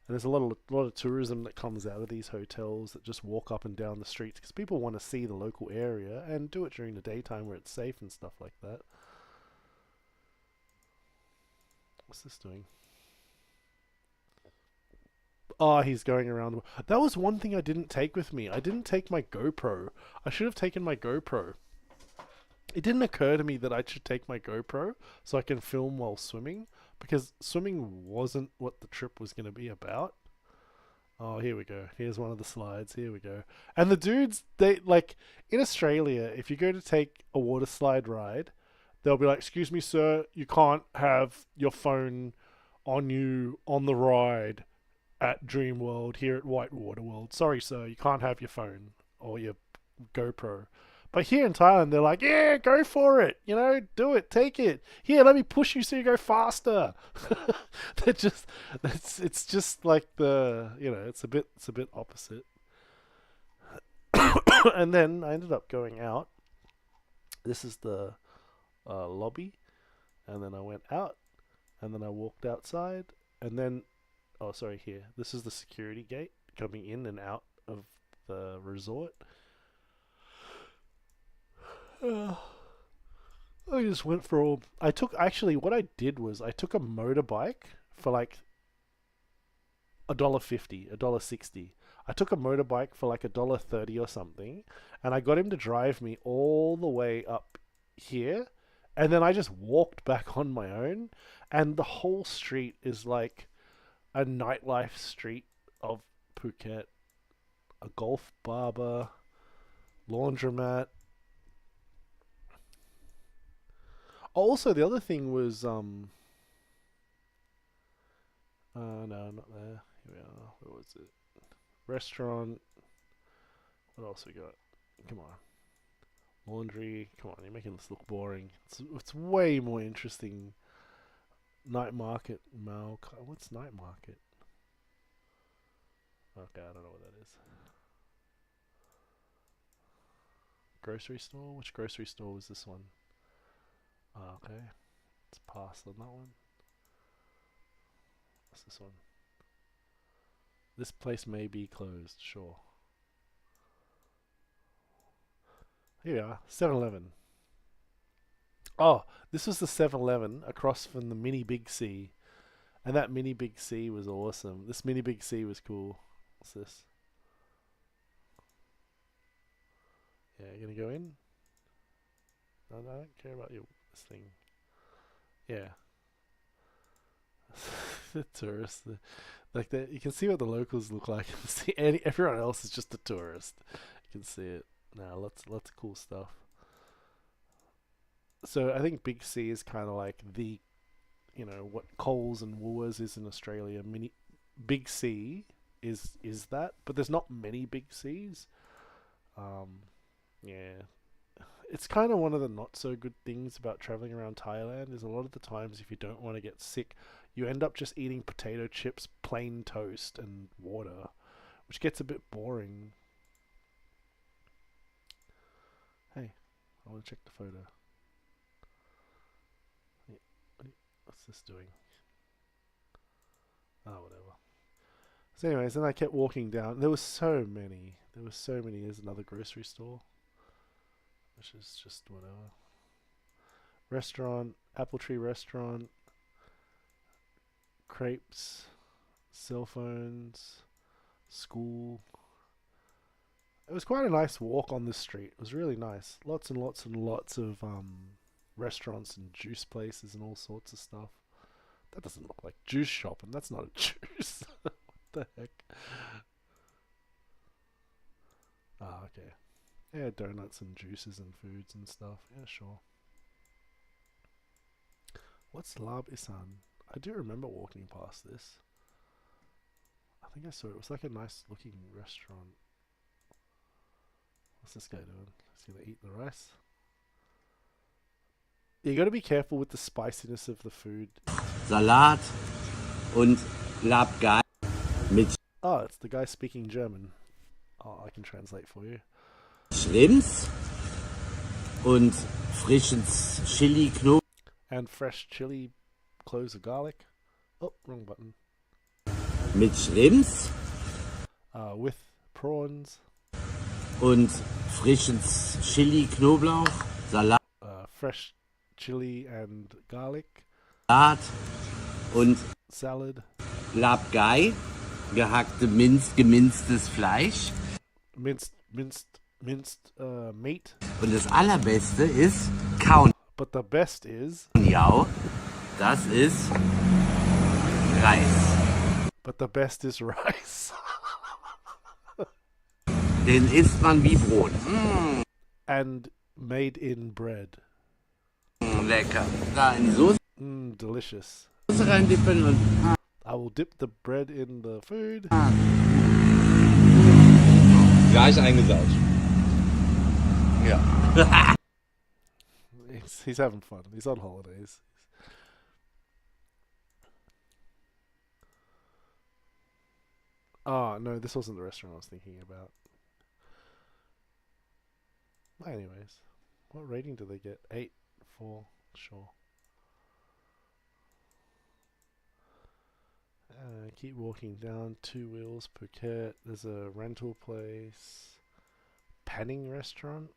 And there's a lot of tourism that comes out of these hotels that just walk up and down the streets because people want to see the local area and do it during the daytime where it's safe and stuff like that. What's this doing? Oh, he's going around. That was one thing I didn't take with me. I didn't take my GoPro. I should have taken my GoPro. It didn't occur to me that I should take my GoPro so I can film while swimming, because swimming wasn't what the trip was going to be about. Oh, here we go. Here's one of the slides. Here we go. And the dudes, they like in Australia, if you go to take a water slide ride, they'll be like, "Excuse me, sir, you can't have your phone on you on the ride at Dreamworld here at Whitewater World. Sorry, sir, you can't have your phone or your GoPro." But here in Thailand, they're like, "Yeah, go for it. You know, do it, take it. Here, let me push you so you go faster." It's just like it's a bit opposite. And then I ended up going out. This is the lobby, and then I went out, and then I walked outside, and then here. This is the security gate coming in and out of the resort. I just went for all. What I did was I took a motorbike for like $1.50, $1.60. I took a motorbike for like $1.30 or something, and I got him to drive me all the way up here, and then I just walked back on my own, and the whole street is like a nightlife street of Phuket. A golf barber, laundromat. Also, the other thing was no, not there. Here we are. Where was it? Restaurant. What else we got? Come on. Laundry. Come on, you're making this look boring. It's way more interesting. Night market. What's night market? Okay, I don't know what that is. Grocery store? Which grocery store was this one? Okay. Let's pass on that one. What's this one? This place may be closed, sure. Here we are, 7-Eleven. Oh, this was the 7-Eleven across from the mini Big C. And that mini Big C was awesome. This mini Big C was cool. What's this? Yeah, you gonna go in? No, I don't care about this thing. Yeah. The tourists. You can see what the locals look like. Everyone else is just a tourist. You can see it. Lots of cool stuff. So I think Big C is kind of like the, what Coles and Woolworths is in Australia. Big C is that, but there's not many Big C's. Yeah. It's kind of one of the not so good things about traveling around Thailand is a lot of the times if you don't want to get sick, you end up just eating potato chips, plain toast, and water, which gets a bit boring. Hey, I want to check the photo. What's this doing? Oh, whatever. So anyways, then I kept walking down. There were so many. There's another grocery store, which is just whatever. Restaurant, Apple Tree Restaurant, crepes, cell phones, school. It was quite a nice walk on this street. It was really nice. Lots and lots and lots of restaurants and juice places and all sorts of stuff. That doesn't look like juice shop, and that's not a juice. What the heck? Ah, okay. Yeah, donuts and juices and foods and stuff. Yeah, sure. What's Lab Isan? I do remember walking past this. I think I saw it. It was like a nice looking restaurant. What's this guy doing? He's gonna eat the rice. You gotta be careful with the spiciness of the food. Salat und Labgai mit Oh, it's the guy speaking German. Oh, I can translate for you. Shrimps und frischen Chili Knoblauch And fresh chili, cloves of garlic. Oh, wrong button. mit Shrimps With prawns. und frischen Chili Knoblauch, Salat, Fresh chili and garlic. und Salad. Labgai, geminstes Fleisch. Minced meat. Und das allerbeste ist Kaun. But the best is. Ja, das ist Reis. But the best is rice. Den isst man wie Brot. And made in bread. Lecker. Da in die Soße Delicious. reindippen und I will dip the bread in the food. gleich eingesaut. Ja. He's having fun. He's on holidays. Oh, no, this wasn't the restaurant I was thinking about. Anyways, what rating do they get? 8, 4, sure. Keep walking down, 2 wheels, Phuket. There's a rental place. Panning restaurant?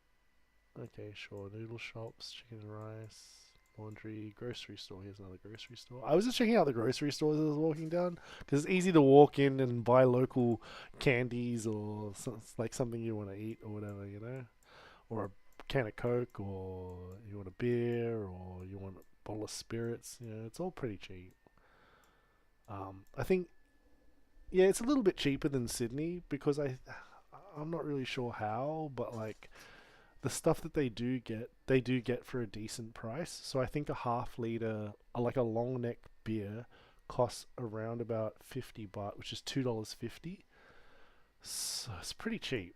Okay, sure. Noodle shops, chicken and rice, laundry, grocery store. Here's another grocery store. I was just checking out the grocery stores as I was walking down because it's easy to walk in and buy local candies or like something you want to eat or whatever, you know? Or a can of Coke, or you want a beer, or you want a bottle of spirits. You know, it's all pretty cheap. I think, yeah, it's a little bit cheaper than Sydney because I'm not really sure how, but like the stuff that they do get for a decent price. So I think a half liter, like a long neck beer, costs around about $50, which is $2.50. So it's pretty cheap.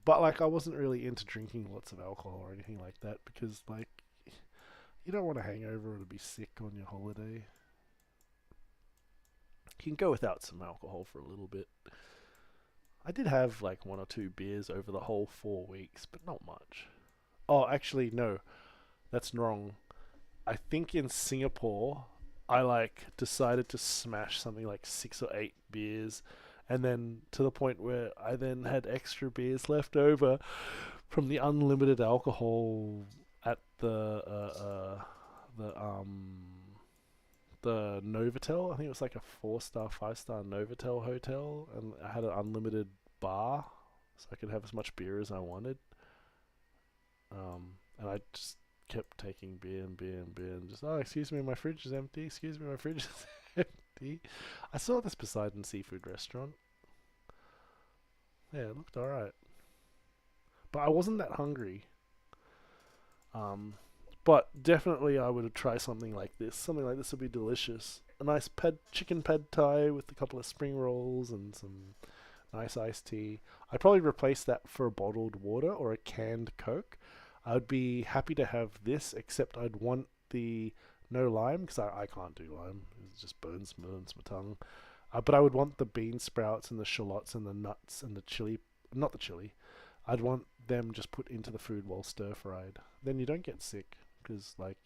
But like I wasn't really into drinking lots of alcohol or anything like that because like you don't want a hangover or to be sick on your holiday. You can go without some alcohol for a little bit. I did have like 1 or 2 beers over the whole 4 weeks, but not much. Oh, actually, no. That's wrong. I think in Singapore, I like decided to smash something like 6 or 8 beers, and then to the point where I then had extra beers left over from the unlimited alcohol at the Novotel. I think it was like a 4-star, 5-star Novotel hotel, and I had an unlimited bar, so I could have as much beer as I wanted. And I just kept taking beer and just, oh, excuse me, my fridge is empty. Excuse me, my fridge is empty. I saw this Poseidon seafood restaurant. Yeah, it looked alright. But I wasn't that hungry. But definitely I would try something like this. Something like this would be delicious. A nice chicken pad thai with a couple of spring rolls and some nice iced tea. I'd probably replace that for a bottled water or a canned Coke. I would be happy to have this, except I'd want the no lime, because I can't do lime. It just burns my tongue. But I would want the bean sprouts and the shallots and the nuts and the chili. Not the chili. I'd want them just put into the food while stir-fried. Then you don't get sick, because, like,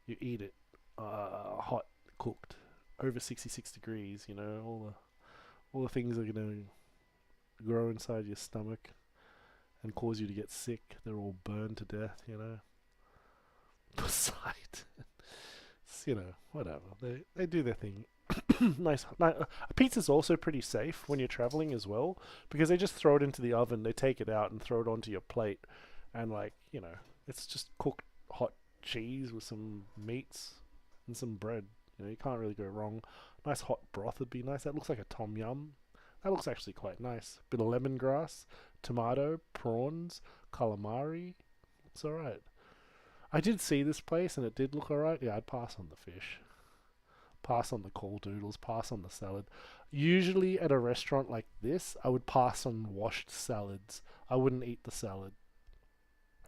you eat it hot cooked over 66 degrees. You know, all the things are gonna grow inside your stomach and cause you to get sick. They're all burned to death. You know. Beside, you know, whatever. They do their thing. Nice. A pizza's also pretty safe when you're traveling as well, because they just throw it into the oven, they take it out and throw it onto your plate, and like, you know, it's just cooked hot cheese with some meats and some bread. You know, you can't really go wrong. Nice hot broth would be nice. That looks like a tom yum. That looks actually quite nice. Bit of lemongrass, tomato, prawns, calamari. It's alright. I did see this place and it did look alright. Yeah, I'd pass on the fish. Pass on the cold doodles. Pass on the salad. Usually at a restaurant like this, I would pass on washed salads. I wouldn't eat the salad.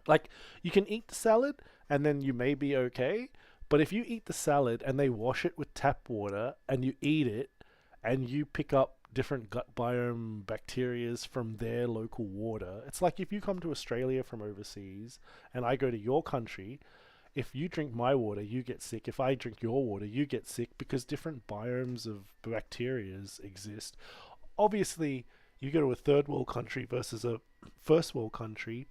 Like, you can eat the salad and then you may be okay. But if you eat the salad and they wash it with tap water and you eat it and you pick up different gut biome bacterias from their local water, it's like if you come to Australia from overseas and I go to your country, if you drink my water, you get sick. If I drink your water, you get sick, because different biomes of bacterias exist. Obviously, you go to a third world country versus a first world country,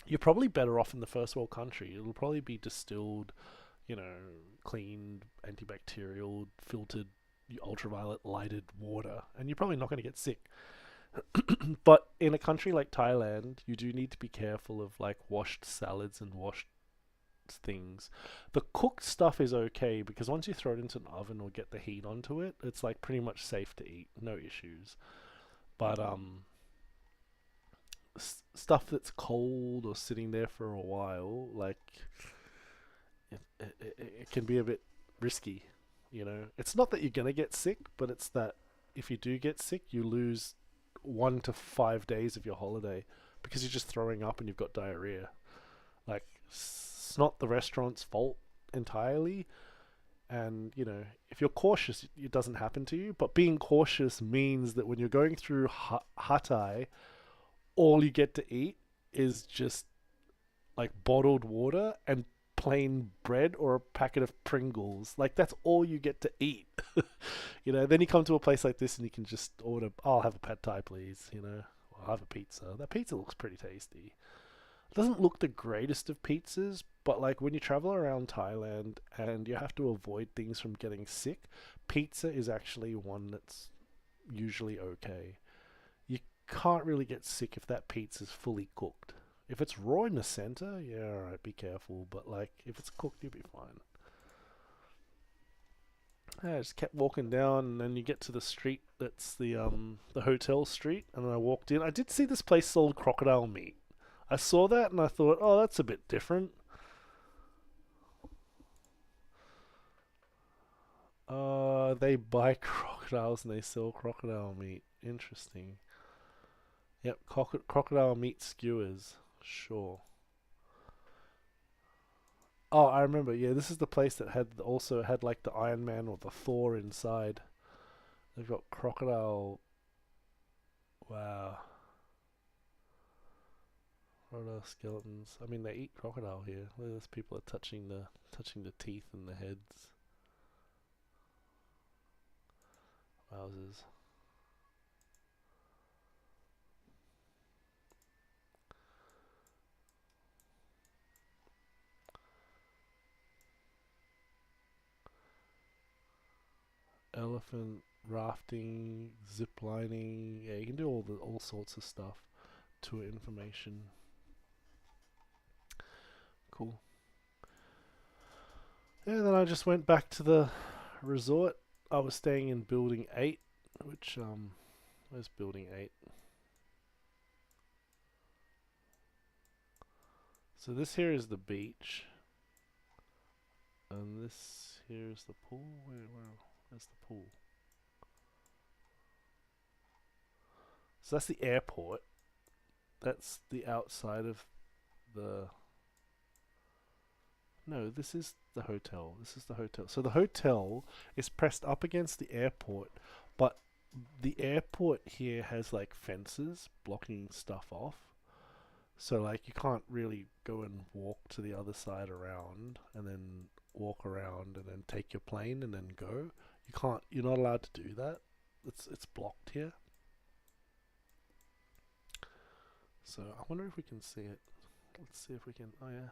you're probably better off in the first world country. It'll probably be distilled, you know, cleaned, antibacterial, filtered, ultraviolet lighted water, and you're probably not going to get sick. But in a country like Thailand, you do need to be careful of like washed salads and washed things. The cooked stuff is okay, because once you throw it into an oven or get the heat onto it, it's like pretty much safe to eat, no issues. But stuff that's cold or sitting there for a while, like it can be a bit risky. You know, it's not that you're gonna get sick, but it's that if you do get sick, you lose 1 to 5 days of your holiday because you're just throwing up and you've got diarrhea. Like, it's not the restaurant's fault entirely. And, you know, if you're cautious, it doesn't happen to you. But being cautious means that when you're going through Hatay, all you get to eat is just like bottled water and plain bread or a packet of Pringles. Like, that's all you get to eat. You know, then you come to a place like this and you can just order, oh, I'll have a pad thai please, you know, I'll have a pizza. That pizza looks pretty tasty. It doesn't look the greatest of pizzas, but like when you travel around Thailand and you have to avoid things from getting sick, pizza is actually one that's usually okay. You can't really get sick if that pizza's fully cooked. If it's raw in the center, yeah, alright, be careful. But like, if it's cooked, you'll be fine. I just kept walking down, and then you get to the street that's the hotel street, and then I walked in. I did see this place sold crocodile meat. I saw that and I thought, oh, that's a bit different. They buy crocodiles and they sell crocodile meat. Interesting. Yep, crocodile meat skewers. Sure. Oh, I remember. Yeah, this is the place that also had like the Iron Man or the Thor inside. They've got crocodile. Wow. Crocodile skeletons. I mean, they eat crocodile here. Look at this. People are touching the teeth and the heads. Wowzers. Elephant rafting, zip lining. Yeah, you can do all sorts of stuff. Tour information. Cool. Yeah, then I just went back to the resort. I was staying in building 8, which where's building 8? So this here is the beach. And this here is the pool. Where's the pool? So that's the airport. That's the outside of the... No, this is the hotel. This is the hotel. So the hotel is pressed up against the airport, but the airport here has like fences blocking stuff off. So like you can't really go and walk to the other side around and then walk around and then take your plane and then go. You can't. You're not allowed to do that. It's blocked here. So I wonder if we can see it. Let's see if we can. Oh yeah.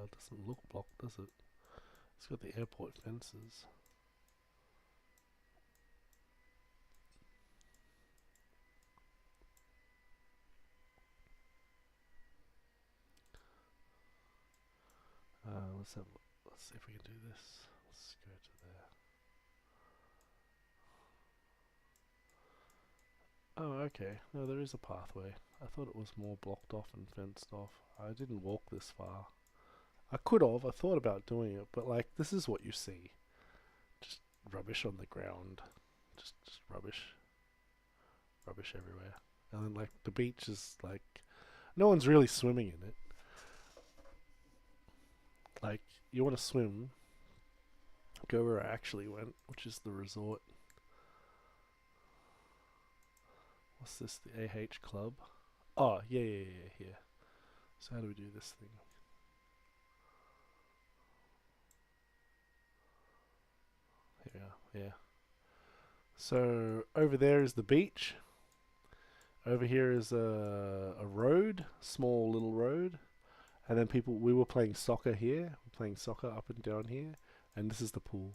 It doesn't look blocked, does it? It's got the airport fences. Let's see if we can do this. Let's go to there. Oh, okay. No, there is a pathway. I thought it was more blocked off and fenced off. I didn't walk this far. I could have. I thought about doing it, but like, this is what you see. Just rubbish on the ground. Just rubbish. Rubbish everywhere. And then like, the beach is like, no one's really swimming in it. Like, you want to swim, go where I actually went, which is the resort. What's this? The AH Club? Oh, yeah, here. So how do we do this thing? Yeah. So over there is the beach. Over here is a road, small little road. And then we were playing soccer here. We're playing soccer up and down here. And this is the pool.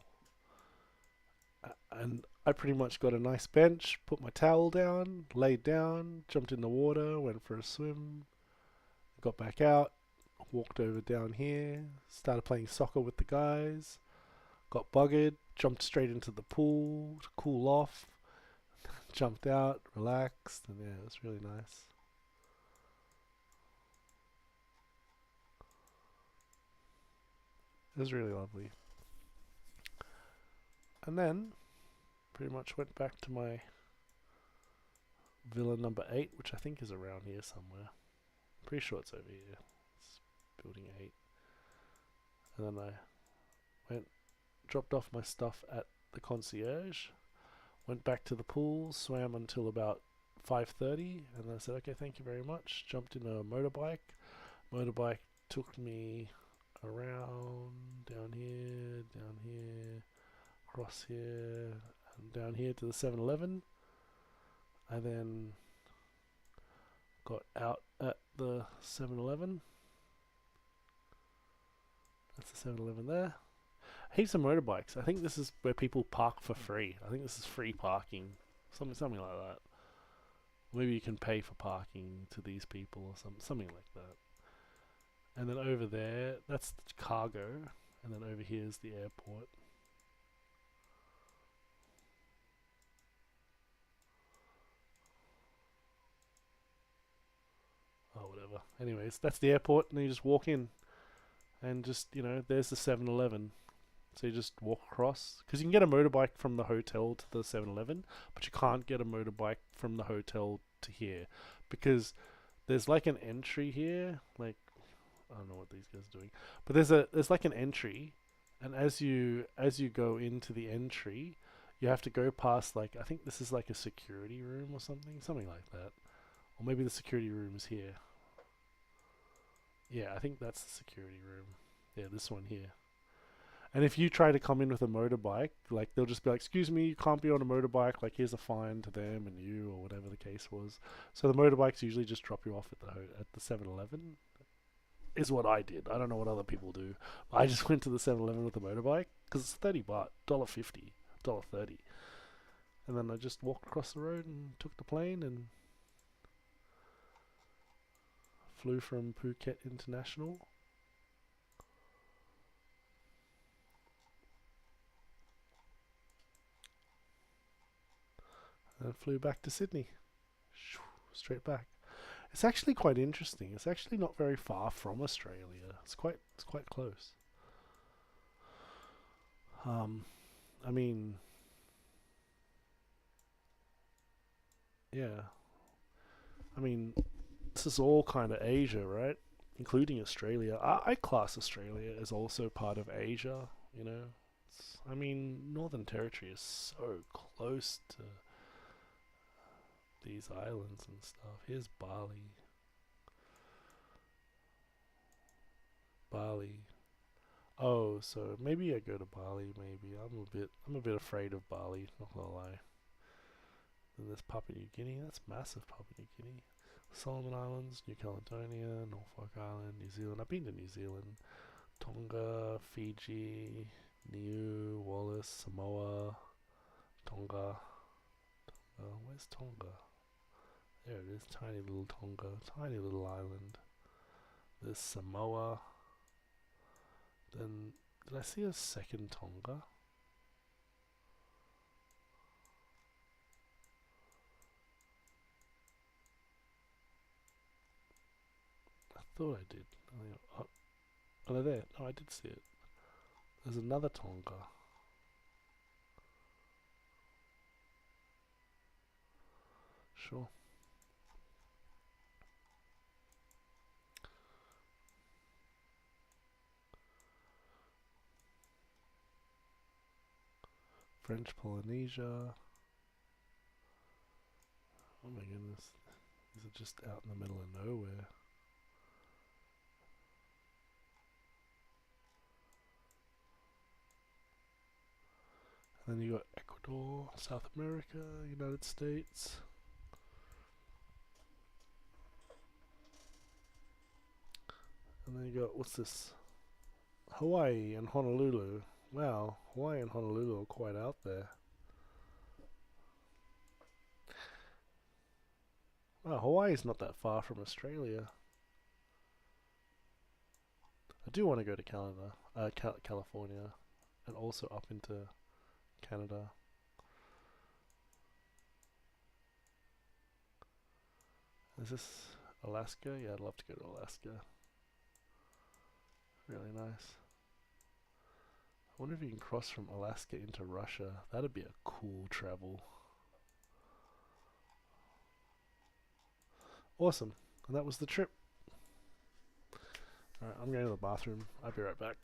And I pretty much got a nice bench, put my towel down, laid down, jumped in the water, went for a swim, got back out, walked over down here, started playing soccer with the guys, got buggered, jumped straight into the pool to cool off, jumped out, relaxed, and yeah, it was really nice. It was really lovely. And then, pretty much went back to my villa number 8, which I think is around here somewhere. I'm pretty sure it's over here. It's building 8. And then I dropped off my stuff at the concierge, went back to the pool, swam until about 5:30, and I said, okay, thank you very much. Jumped in a motorbike. Motorbike took me around, down here, across here, and down here to the 7-Eleven. I then got out at the 7-Eleven. That's the 7-Eleven there. Heaps of motorbikes. I think this is where people park for free. I think this is free parking. Something like that. Maybe you can pay for parking to these people or something like that. And then over there, that's the cargo. And then over here is the airport. Oh, whatever. Anyways, that's the airport, and then you just walk in. And just, there's the 7-Eleven. So you just walk across. Because you can get a motorbike from the hotel to the 7-Eleven, but you can't get a motorbike from the hotel to here. Because there's like an entry here. Like, I don't know what these guys are doing. But there's like an entry. And as you go into the entry, you have to go past, like, I think this is like a security room or something. Something like that. Or maybe the security room is here. Yeah, I think that's the security room. Yeah, this one here. And if you try to come in with a motorbike, like, they'll just be like, excuse me, you can't be on a motorbike, like, here's a fine to them and you, or whatever the case was. So the motorbikes usually just drop you off at the 7-Eleven, is what I did. I don't know what other people do. I just went to the 7-Eleven with a motorbike, because it's $30, $1.50, $1.30. And then I just walked across the road and took the plane and flew from Phuket International. And flew back to Sydney. Straight back. It's actually quite interesting. It's actually not very far from Australia. It's quite close. I mean, yeah. I mean, this is all kind of Asia, right? Including Australia. I class Australia as also part of Asia, I mean, Northern Territory is so close to these islands and stuff. Here's Bali. Bali. Oh, so maybe I go to Bali. Maybe I'm a bit afraid of Bali. Not gonna lie. Then there's Papua New Guinea. That's massive, Papua New Guinea. Solomon Islands, New Caledonia, Norfolk Island, New Zealand. I've been to New Zealand. Tonga, Fiji, Niue, Wallis, Samoa, Tonga. Where's Tonga? There it is, tiny little Tonga, tiny little island. There's Samoa. Then, did I see a second Tonga? I thought I did. Oh, they're there. No, I did see it. There's another Tonga. Sure. French Polynesia. Oh my goodness. These are just out in the middle of nowhere. And then you got Ecuador, South America, United States. And then you got, what's this? Hawaii and Honolulu. Wow, Hawaii and Honolulu are quite out there. Wow, Hawaii's not that far from Australia. I do want to go to Canada, California, and also up into Canada. Is this Alaska? Yeah, I'd love to go to Alaska. Really nice. I wonder if you can cross from Alaska into Russia. That'd be a cool travel. Awesome. And that was the trip. Alright, I'm going to the bathroom. I'll be right back.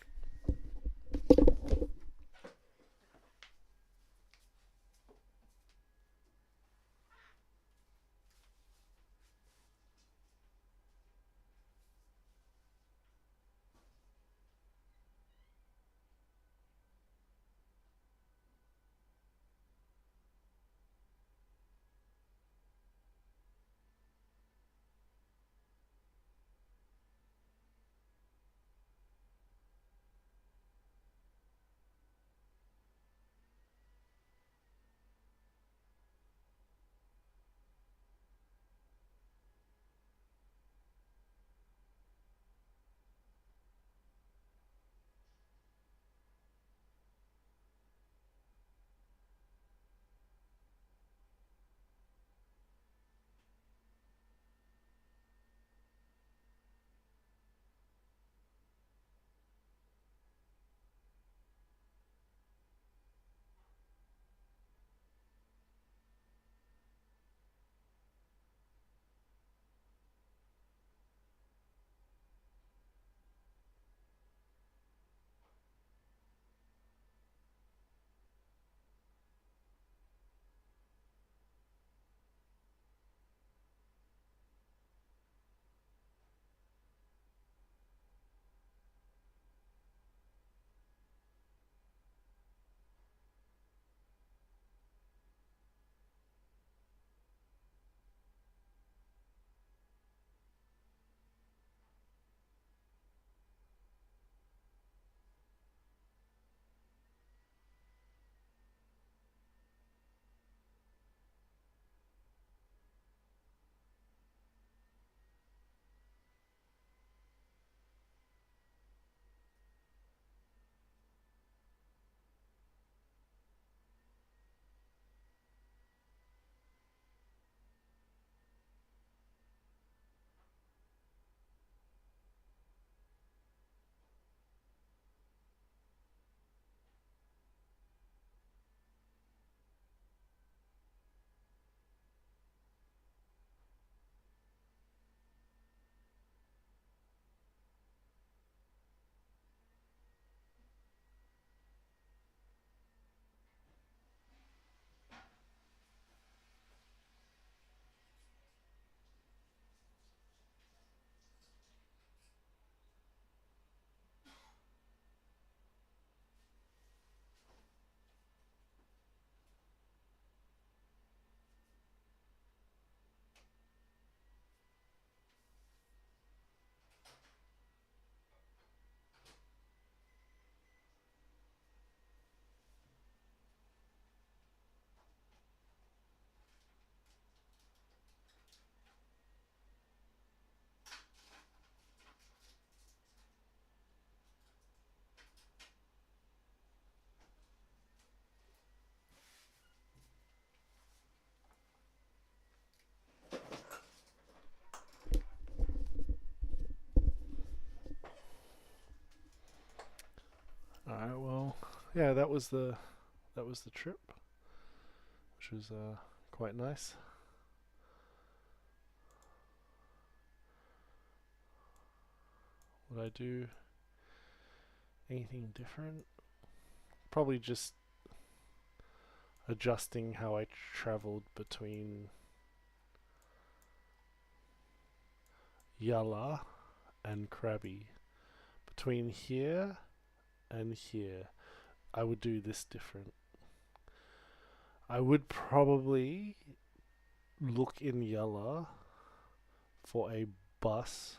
yeah, that was the trip, which was quite nice. Would I do anything different? Probably just adjusting how I traveled between Yala and Krabi. Between here and here, I would do this different. I would probably look in Yala for a bus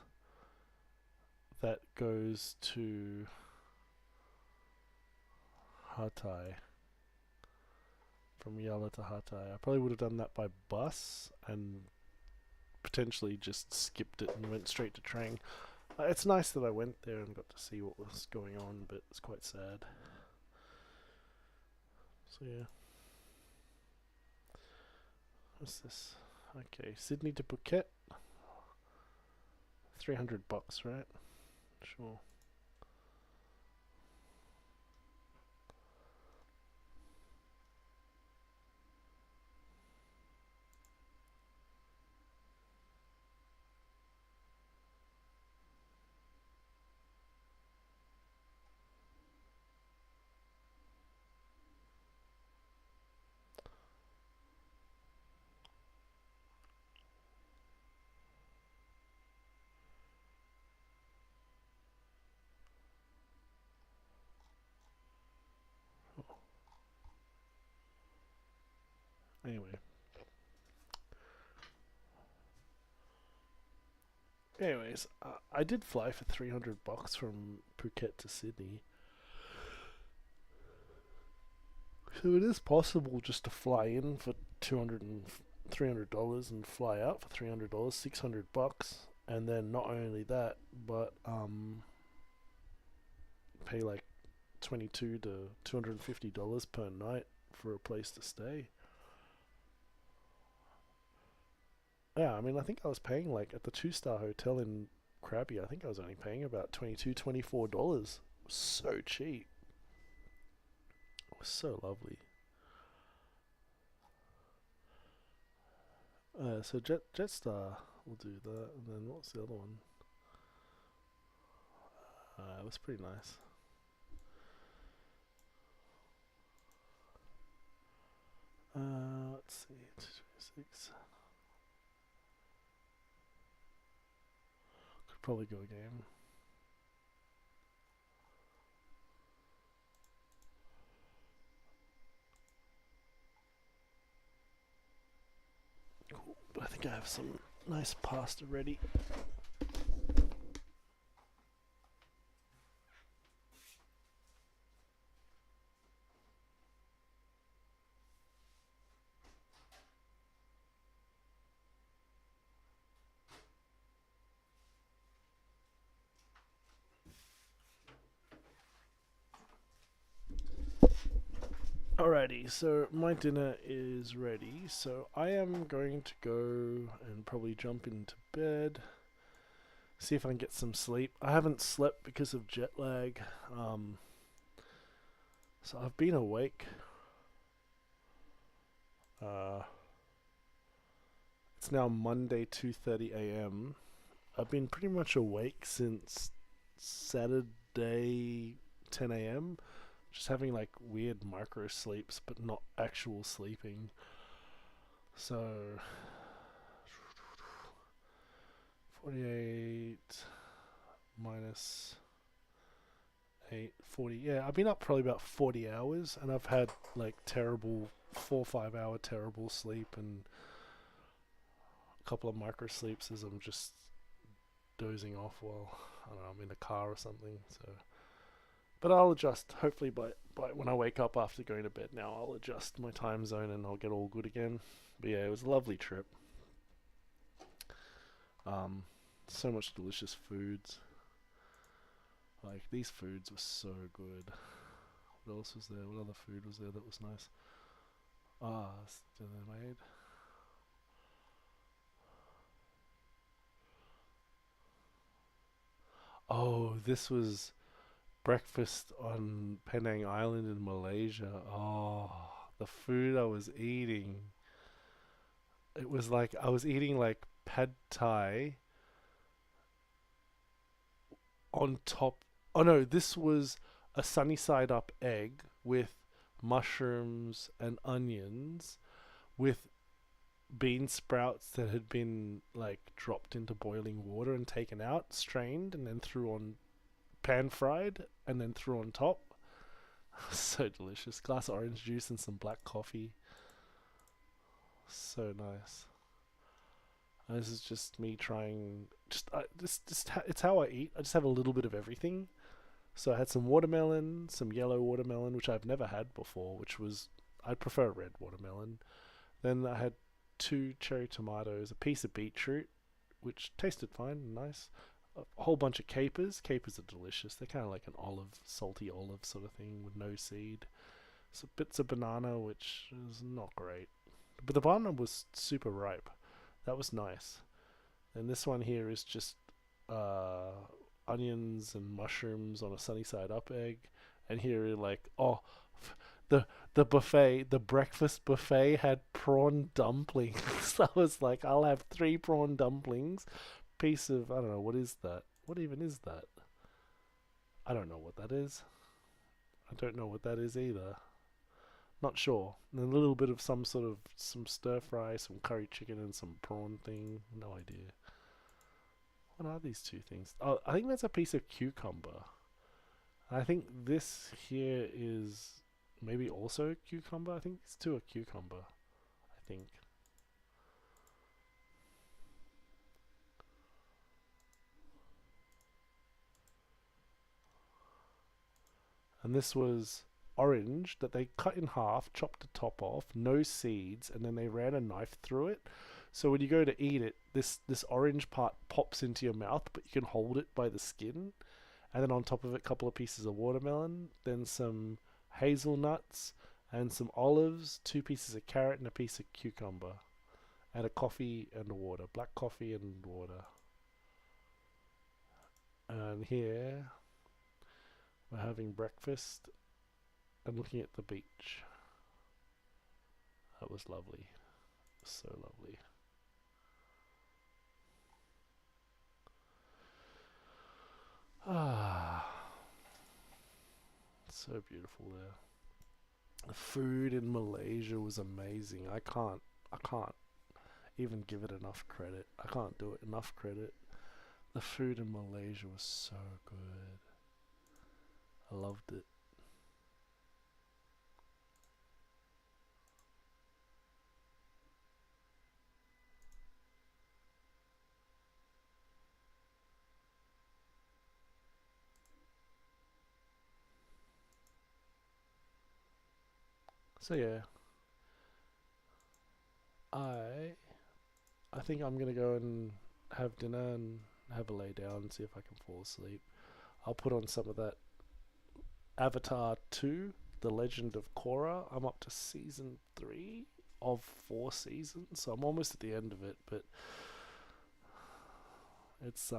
that goes to Hatay. From Yala to Hatay. I probably would have done that by bus and potentially just skipped it and went straight to train. It's nice that I went there and got to see what was going on, but it's quite sad. So yeah. What's this? Okay, Sydney to Phuket. $300, right? Sure. Anyway. Anyways, I did fly for $300 from Phuket to Sydney. So it is possible just to fly in for $300 and fly out for $300, $600, and then not only that, but pay like $22 to $250 per night for a place to stay. Yeah, I mean, I think I was paying like at the 2-star hotel in Krabi. I think I was only paying about $22, $24. So cheap. It was so lovely. So Jetstar will do that, and then what's the other one? It was pretty nice. Let's see, 226. Could probably go again. Cool, but I think I have some nice pasta ready. Alrighty, so my dinner is ready, so I am going to go and probably jump into bed, see if I can get some sleep. I haven't slept because of jet lag, so I've been awake. It's now Monday, 2:30 a.m. I've been pretty much awake since Saturday, 10 a.m. Just having like weird micro sleeps, but not actual sleeping. So 48 minus 8, 40. Yeah, I've been up probably about 40 hours, and I've had like terrible 4 or 5 hour terrible sleep and a couple of micro sleeps as I'm just dozing off while I don't know, I'm in the car or something. So, but I'll adjust. Hopefully by when I wake up after going to bed now, I'll adjust my time zone and I'll get all good again. But yeah, it was a lovely trip. So much delicious foods. Like, these foods were so good. What else was there? What other food was there that was nice? They made. Oh, this was breakfast on Penang Island in Malaysia. Oh, the food I was eating. It was like I was eating like pad thai on top. Oh no, this was a sunny side up egg with mushrooms and onions with bean sprouts that had been like dropped into boiling water and taken out, strained, and then threw on pan fried and then threw on top. So delicious. Glass of orange juice and some black coffee. So nice. This is just me trying. It's how I eat. I just have a little bit of everything. So I had some watermelon, some yellow watermelon, which I've never had before, which was I prefer red watermelon. Then I had 2 cherry tomatoes, a piece of beetroot, which tasted fine and nice. A whole bunch of capers. Capers are delicious. They're kind of like an olive, salty olive sort of thing with no seed. Some bits of banana, which is not great. But the banana was super ripe. That was nice. And this one here is just onions and mushrooms on a sunny side up egg. And here like, the buffet, the breakfast buffet had prawn dumplings. I was like, I'll have 3 prawn dumplings. Piece of, I don't know, what is that? What even is that? I don't know what that is. I don't know what that is either. Not sure. And a little bit of some stir fry, some curry chicken, and some prawn thing. No idea. What are these 2 things? Oh, I think that's a piece of cucumber. I think this here is maybe also cucumber. I think these 2 are cucumber. I think. And this was orange that they cut in half, chopped the top off, no seeds, and then they ran a knife through it. So when you go to eat it, this orange part pops into your mouth, but you can hold it by the skin. And then on top of it, a couple of pieces of watermelon, then some hazelnuts, and some olives, 2 pieces of carrot, and a piece of cucumber. And a coffee and water, black coffee and water. And here we're having breakfast and looking at the beach. That was lovely. So lovely. Ah, so beautiful there. The food in Malaysia was amazing. I can't even give it enough credit. I can't do it enough credit. The food in Malaysia was so good. I loved it. So yeah, I think I'm gonna go and have dinner and have a lay down and see if I can fall asleep. I'll put on some of that Avatar 2, The Legend of Korra. I'm up to season 3 of 4 seasons, so I'm almost at the end of it, but it's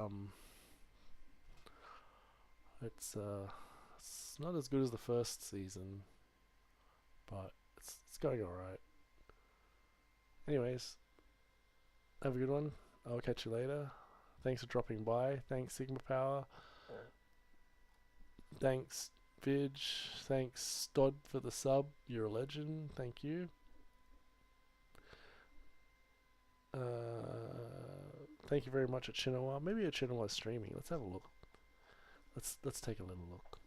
not as good as the first season, but it's going alright. Anyways, have a good one. I'll catch you later. Thanks for dropping by. Thanks Sigma Power. Thanks Vidge. Thanks Stod for the sub. You're a legend. Thank you. Thank you very much at Chinawa. Maybe at Chinawa streaming. Let's have a look. Let's take a little look.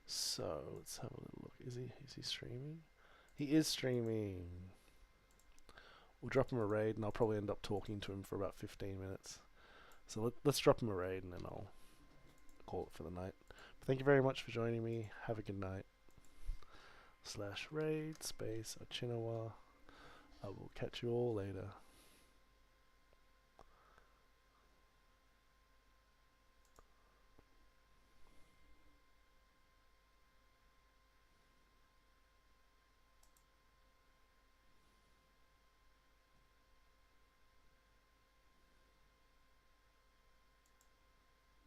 So let's have a little look. Is he streaming? He is streaming. We'll drop him a raid, and I'll probably end up talking to him for about 15 minutes. So let's drop him a raid, and then I'll call it for the night. But thank you very much for joining me. Have a good night. /raid space Achinawa. I will catch you all later.